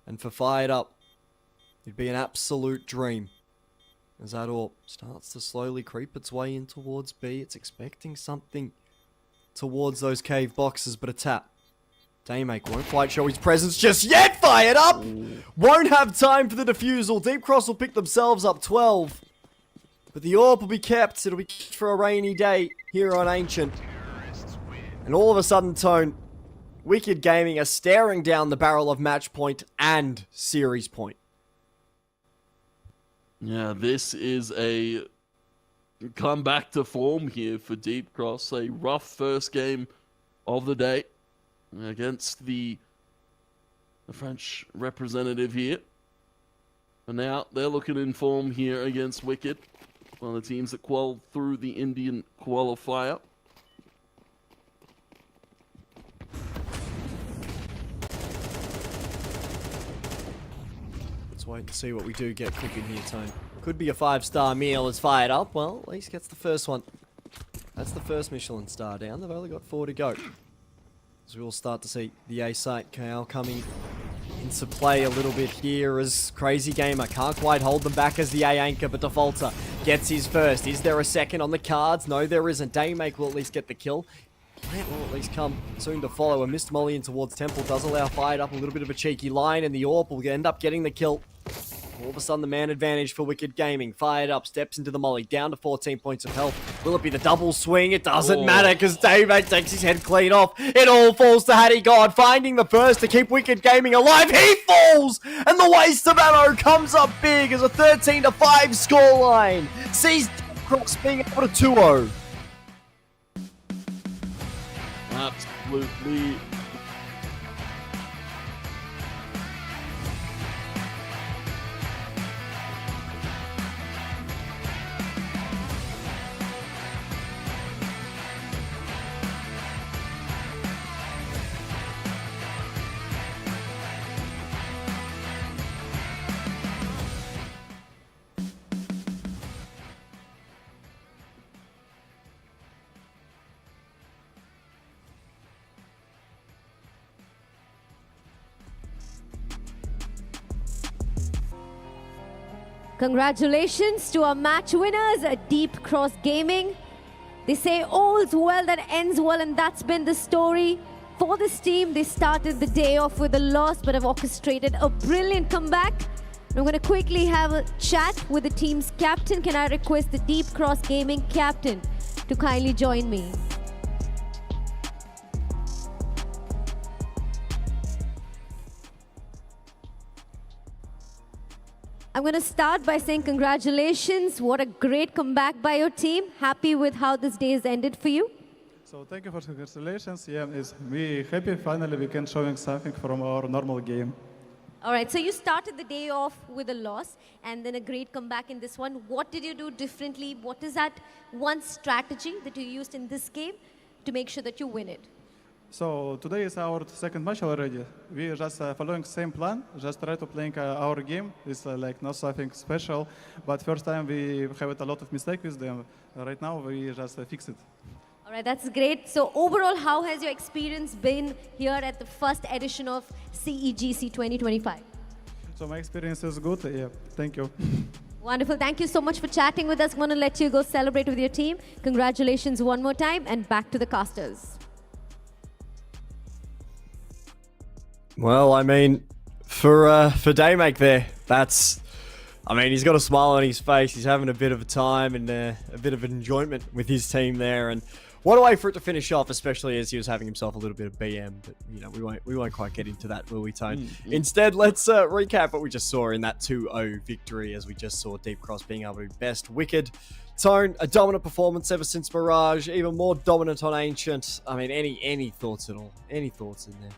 And for Fired Up, it'd be an absolute dream. As that AWP starts to slowly creep its way in towards B. It's expecting something towards those cave boxes, but a tap. Daymake won't quite show his presence just yet. Fired Up! Won't have time for the defusal. Deep Cross will pick themselves up 12. But the AWP will be kept. It'll be kept for a rainy day here on Ancient. And all of a sudden, Tone, Wicked Gaming are staring down the barrel of match point and series point. Yeah, this is a come back to form here for Deep Cross. A rough first game of the day against the French representative here. And now they're looking in form here against Wicked, one of the teams that qualified through the Indian qualifier. Let's wait and see what we do get cooking here, Tone. Could be a 5-star meal is fired up. Well, at least gets the first one. That's the first Michelin star down. They've only got 4 to go. So we'll start to see the A-Site KL coming into play a little bit here as Crazy Gamer can't quite hold them back as the A anchor, but Defaulter gets his first. Is there a second on the cards? No, there isn't. Daymake will at least get the kill. Plant will at least come soon to follow. A missed molly in towards Temple does allow Fired Up a little bit of a cheeky line, and the AWP will end up getting the kill. All of a sudden, the man advantage for Wicked Gaming. Fired Up, steps into the molly, down to 14 points of health. Will it be the double swing? It doesn't matter because Daymake takes his head clean off. It all falls to Hattie God, finding the first to keep Wicked Gaming alive. He falls! And the waste of ammo comes up big as a 13-5 scoreline sees Cross being able to 2-0. Absolutely. Congratulations to our match winners, Deep Cross Gaming. They say all's well that ends well, and that's been the story for this team. They started the day off with a loss, but have orchestrated a brilliant comeback. I'm going to quickly have a chat with the team's captain. Can I request the Deep Cross Gaming captain to kindly join me? I'm going to start by saying congratulations. What a great comeback by your team. Happy with how this day has ended for you? So thank you for congratulations. Yeah, we happy finally we can showing something from our normal game. All right, so you started the day off with a loss and then a great comeback in this one. What did you do differently? What is that one strategy that you used in this game to make sure that you win it? So today is our second match already. We just following same plan, just try to playing our game. It's like not something special, but first time we have a lot of mistake with them. Right now we just fix it. All right, that's great. So overall, how has your experience been here at the first edition of CEGC 2025? So my experience is good. Yeah, thank you. Wonderful. Thank you so much for chatting with us. I'm going to let you go celebrate with your team. Congratulations one more time, and back to the casters. Well, I mean, for Daymake there, that's... I mean, he's got a smile on his face. He's having a bit of a time and a bit of enjoyment with his team there. And what a way for it to finish off, especially as he was having himself a little bit of BM. But, you know, we won't quite get into that, will we, Tone? Instead, let's recap what we just saw in that 2-0 victory, as we just saw Deep Cross being able to best Wicked. Tone, a dominant performance ever since Mirage, even more dominant on Ancient. I mean, any thoughts at all? Any thoughts in there?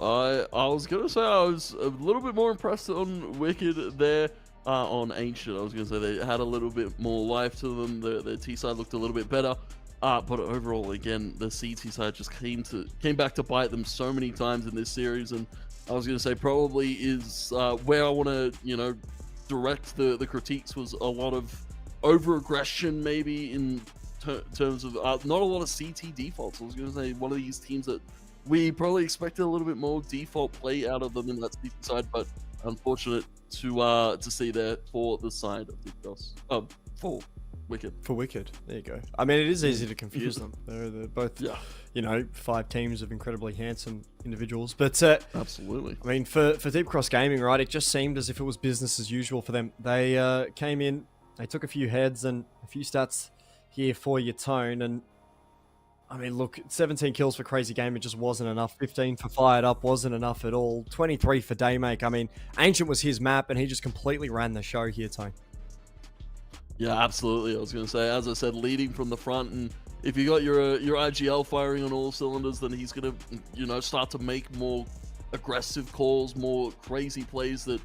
I was going to say I was a little bit more impressed on Wicked there. On Ancient, I was going to say they had a little bit more life to them. Their T side looked a little bit better. But overall, again, the CT side just came back to bite them so many times in this series. And I was going to say probably is where I want to, you know, direct the critiques was a lot of over-aggression maybe in terms of not a lot of CT defaults. I was going to say one of these teams that we probably expected a little bit more default play out of them in that CT side, but unfortunate to see there for the side of Deep Cross. For Wicked. For Wicked, there you go. I mean, it is easy to confuse them. They're both, you know, 5 teams of incredibly handsome individuals. But absolutely. I mean, for Deep Cross Gaming, right, it just seemed as if it was business as usual for them. They came in, they took a few heads and a few stats here for your Tone, and I mean, look, 17 kills for Crazy Gamer just wasn't enough. 15 for Fired Up wasn't enough at all. 23 for Daymake. I mean, Ancient was his map, and he just completely ran the show here, Tone. Yeah, absolutely. I was going to say, as I said, leading from the front, and if you got your IGL firing on all cylinders, then he's going to, start to make more aggressive calls, more crazy plays that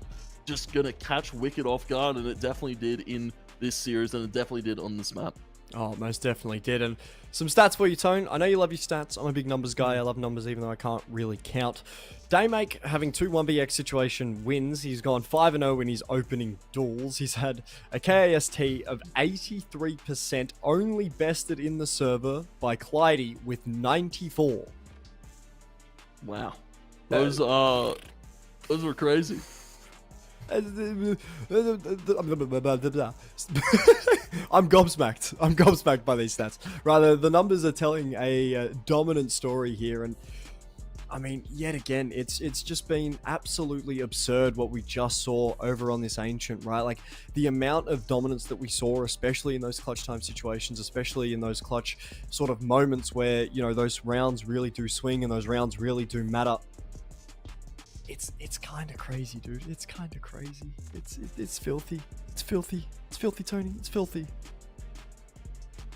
just going to catch Wicked off guard, and it definitely did in this series, and it definitely did on this map. Oh, most definitely did. And some stats for you, Tone. I know you love your stats. I'm a big numbers guy. I love numbers, even though I can't really count. Daymake having 2 1BX situation wins. He's gone 5-0 in his opening duels. He's had a KAST of 83%, only bested in the server by Clyde with 94. Wow. Those were crazy. I'm gobsmacked. I'm gobsmacked by these stats. Rather, the numbers are telling a dominant story here, and I mean, yet again, it's just been absolutely absurd what we just saw over on this Ancient, right? Like, the amount of dominance that we saw, especially in those clutch time situations, especially in those clutch sort of moments where, those rounds really do swing and those rounds really do matter. It's kind of crazy, dude. It's kind of crazy. It's filthy. It's filthy. It's filthy, Tony. It's filthy.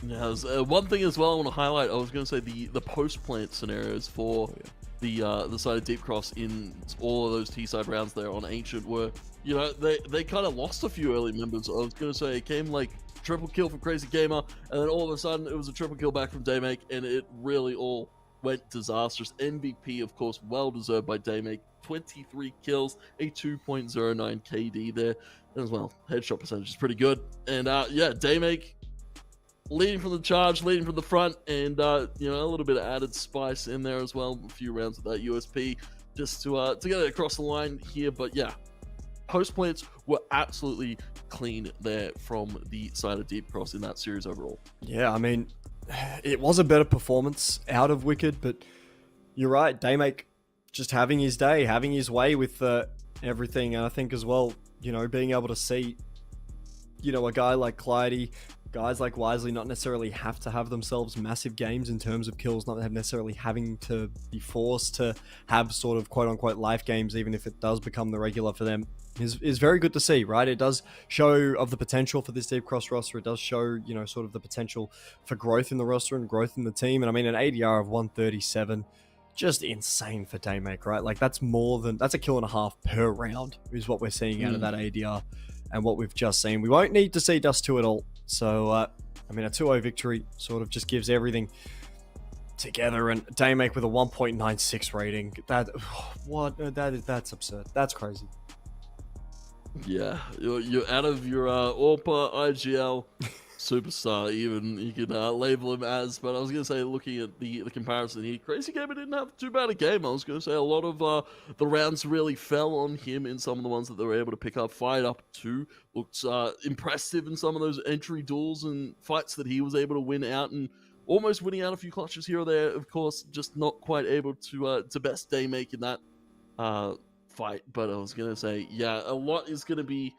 Yeah, one thing as well I want to highlight. I was going to say the post plant scenarios for the side of Deep Cross in all of those T-side rounds there on Ancient were, they kind of lost a few early members. I was going to say it came like triple kill from Crazy Gamer, and then all of a sudden it was a triple kill back from Daymake, and it really all went disastrous. MVP, of course, well deserved by Daymake. 23 kills, a 2.09 KD there as well. Headshot percentage is pretty good. And yeah, Daymake leading from the charge, leading from the front, and a little bit of added spice in there as well. A few rounds of that USP just to get it across the line here. But yeah, post plants were absolutely clean there from the side of Deep Cross in that series overall. Yeah, I mean, it was a better performance out of Wicked, but you're right, Daymake just having his day, having his way with everything. And I think as well, being able to see, a guy like Clyde, guys like Wisely not necessarily have to have themselves massive games in terms of kills, not necessarily having to be forced to have sort of quote-unquote life games, even if it does become the regular for them, is very good to see, right? It does show of the potential for this Deep Cross roster. It does show, sort of the potential for growth in the roster and growth in the team. And I mean, an ADR of 137, just insane for Daymake, right? Like, that's a kill and a half per round is what we're seeing out of that ADR and what we've just seen. We won't need to see Dust 2 at all. So, I mean, a 2-0 victory sort of just gives everything together, and Daymake with a 1.96 rating. That's absurd. That's crazy. Yeah, you're out of your AWPA, IGL, superstar, even you can label him as. But I was going to say, looking at the comparison here, Crazy Gamer didn't have too bad a game. I was going to say a lot of the rounds really fell on him in some of the ones that they were able to pick up. Fired Up 2 looked impressive in some of those entry duels and fights that he was able to win out, and almost winning out a few clutches here or there. Of course, just not quite able to best Daymake in that fight. But I was going to say, yeah, a lot is going to be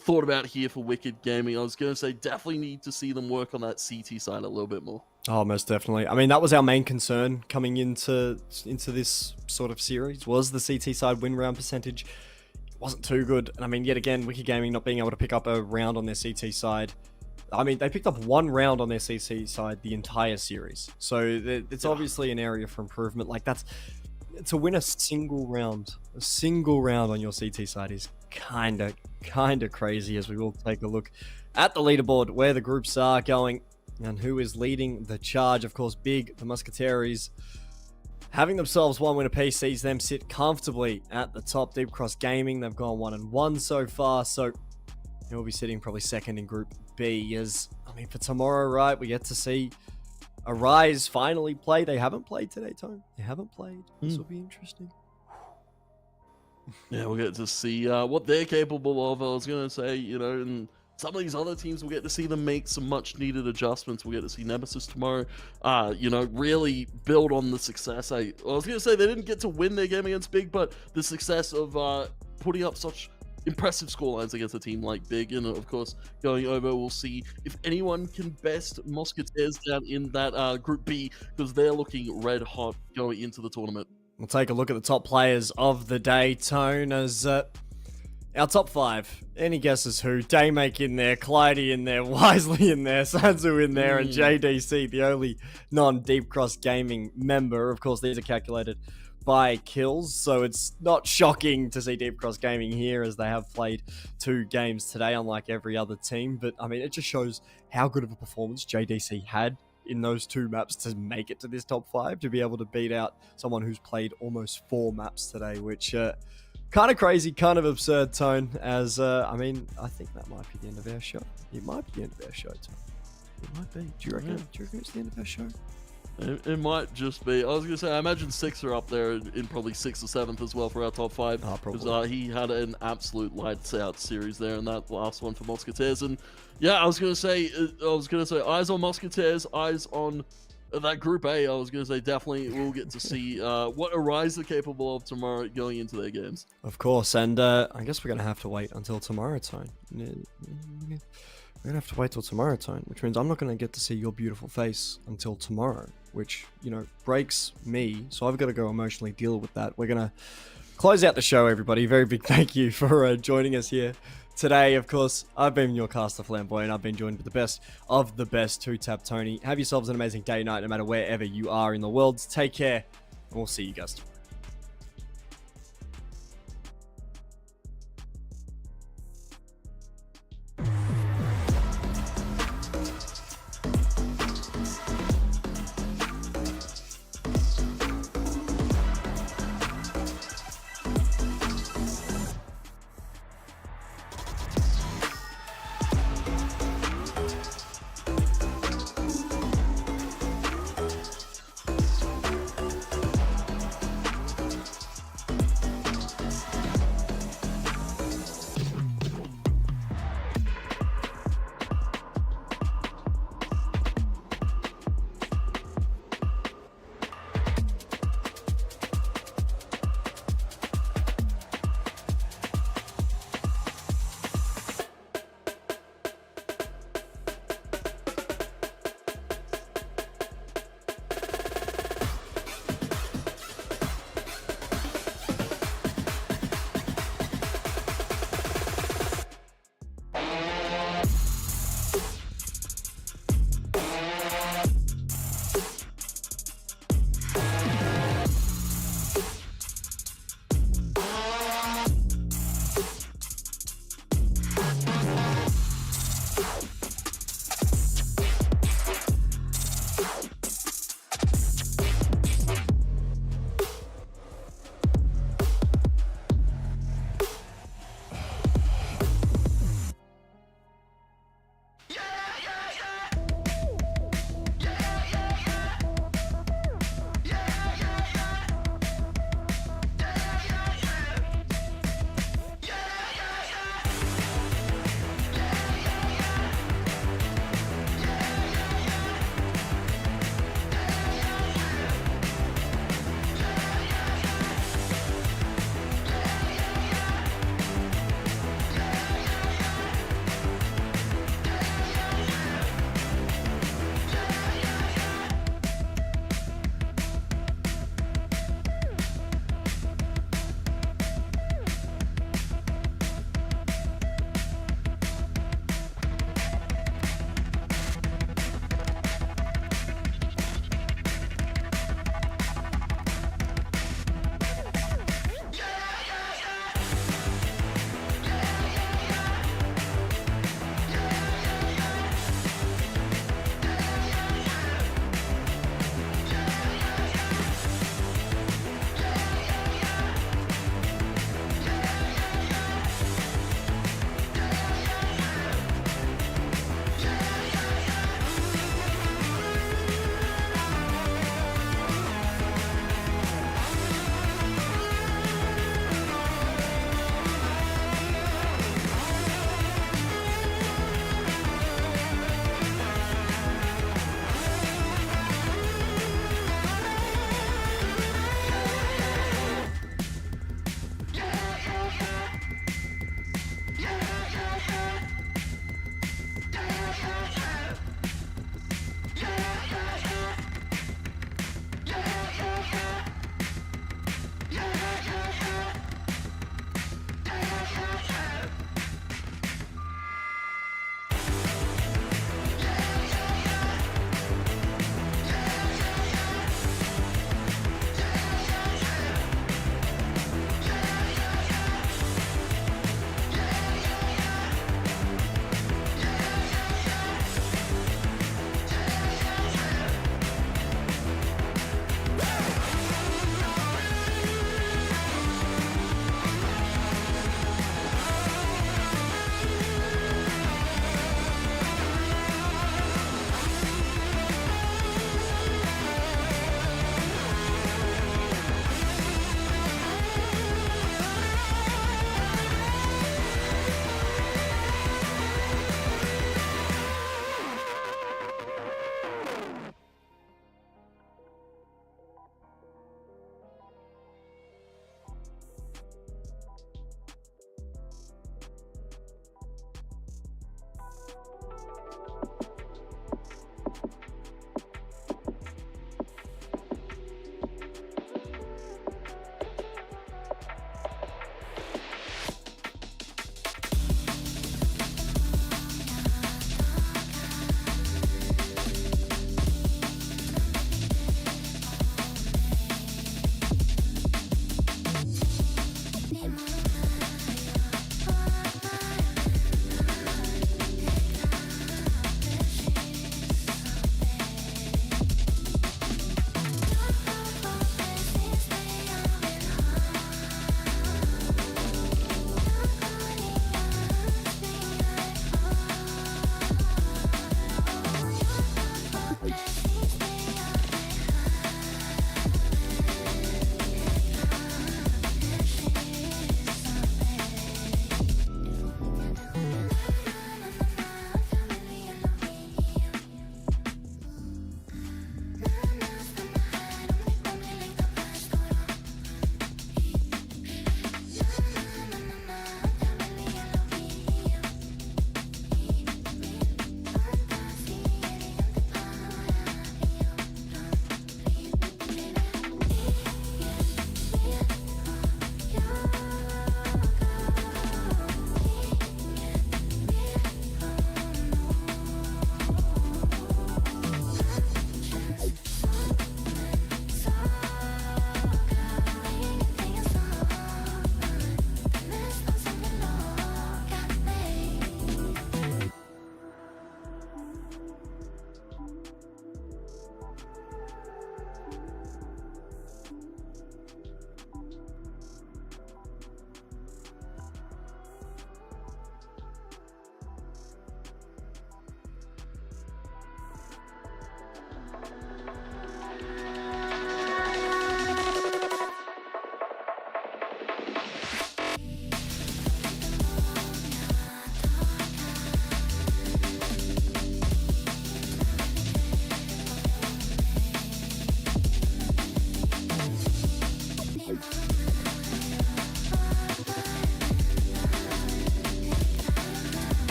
thought about here for Wicked Gaming. I was going to say, definitely need to see them work on that CT side a little bit more. Oh, most definitely. I mean, that was our main concern coming into this sort of series, was the CT side win round percentage. It wasn't too good. And I mean, yet again, Wicked Gaming not being able to pick up a round on their CT side. I mean, they picked up one round on their CT side the entire series. So it's obviously an area for improvement. Like, to win a single round on your CT side is kind of crazy, as we will take a look at the leaderboard where the groups are going and who is leading the charge. Of course, Big, the Mousquetaires, having themselves one win apiece, sees them sit comfortably at the top. Deep Cross Gaming, they've gone 1-1 so far, so they'll be sitting probably second in Group B. As I mean, for tomorrow, right, we get to see Arise finally play. They haven't played today, Tone. They haven't played. This will be interesting. Yeah, we'll get to see what they're capable of. I was going to say, and some of these other teams, we'll get to see them make some much needed adjustments. We'll get to see Nemesis tomorrow, really build on the success. I was going to say they didn't get to win their game against Big, but the success of putting up such impressive scorelines against a team like Big, and of course, going over, we'll see if anyone can best Mousquetaires down in that Group B, because they're looking red hot going into the tournament. We'll take a look at the top players of the day, Tone, as Our top 5. Any guesses who? Daymake in there, Clyde in there, Wisely in there, Sanzu in there, and JDC, the only non-Deep Cross Gaming member. Of course, these are calculated by kills, so it's not shocking to see Deep Cross Gaming here, as they have played 2 games today, unlike every other team. But, I mean, it just shows how good of a performance JDC had in those 2 maps to make it to this top 5, to be able to beat out someone who's played almost 4 maps today, which... kind of crazy, kind of absurd, Tone, as, I mean, I think that might be the end of our show. It might be the end of our show, Tone. It might be. Do you reckon it's the end of our show? It might just be. I was going to say, I imagine 6 are up there in probably 6th or 7th as well for our top 5. Because he had an absolute lights out series there in that last one for Mousquetaires. And yeah, I was going to say, eyes on Mousquetaires, eyes on that Group A. I was going to say, definitely we'll get to see what Arise are capable of tomorrow going into their games. Of course, and I guess we're going to have to wait until tomorrow, Tone. We're going to have to wait till tomorrow, Tone, which means I'm not going to get to see your beautiful face until tomorrow, which, you know, breaks me, so I've got to go emotionally deal with that. We're going to close out the show, everybody. Very big thank you for joining us here today. Of course, I've been your caster Flamboyant. I've been joined with the best of the best, 2Tap Tony. Have yourselves an amazing day, night, no matter wherever you are in the world. Take care, and we'll see you guys tomorrow.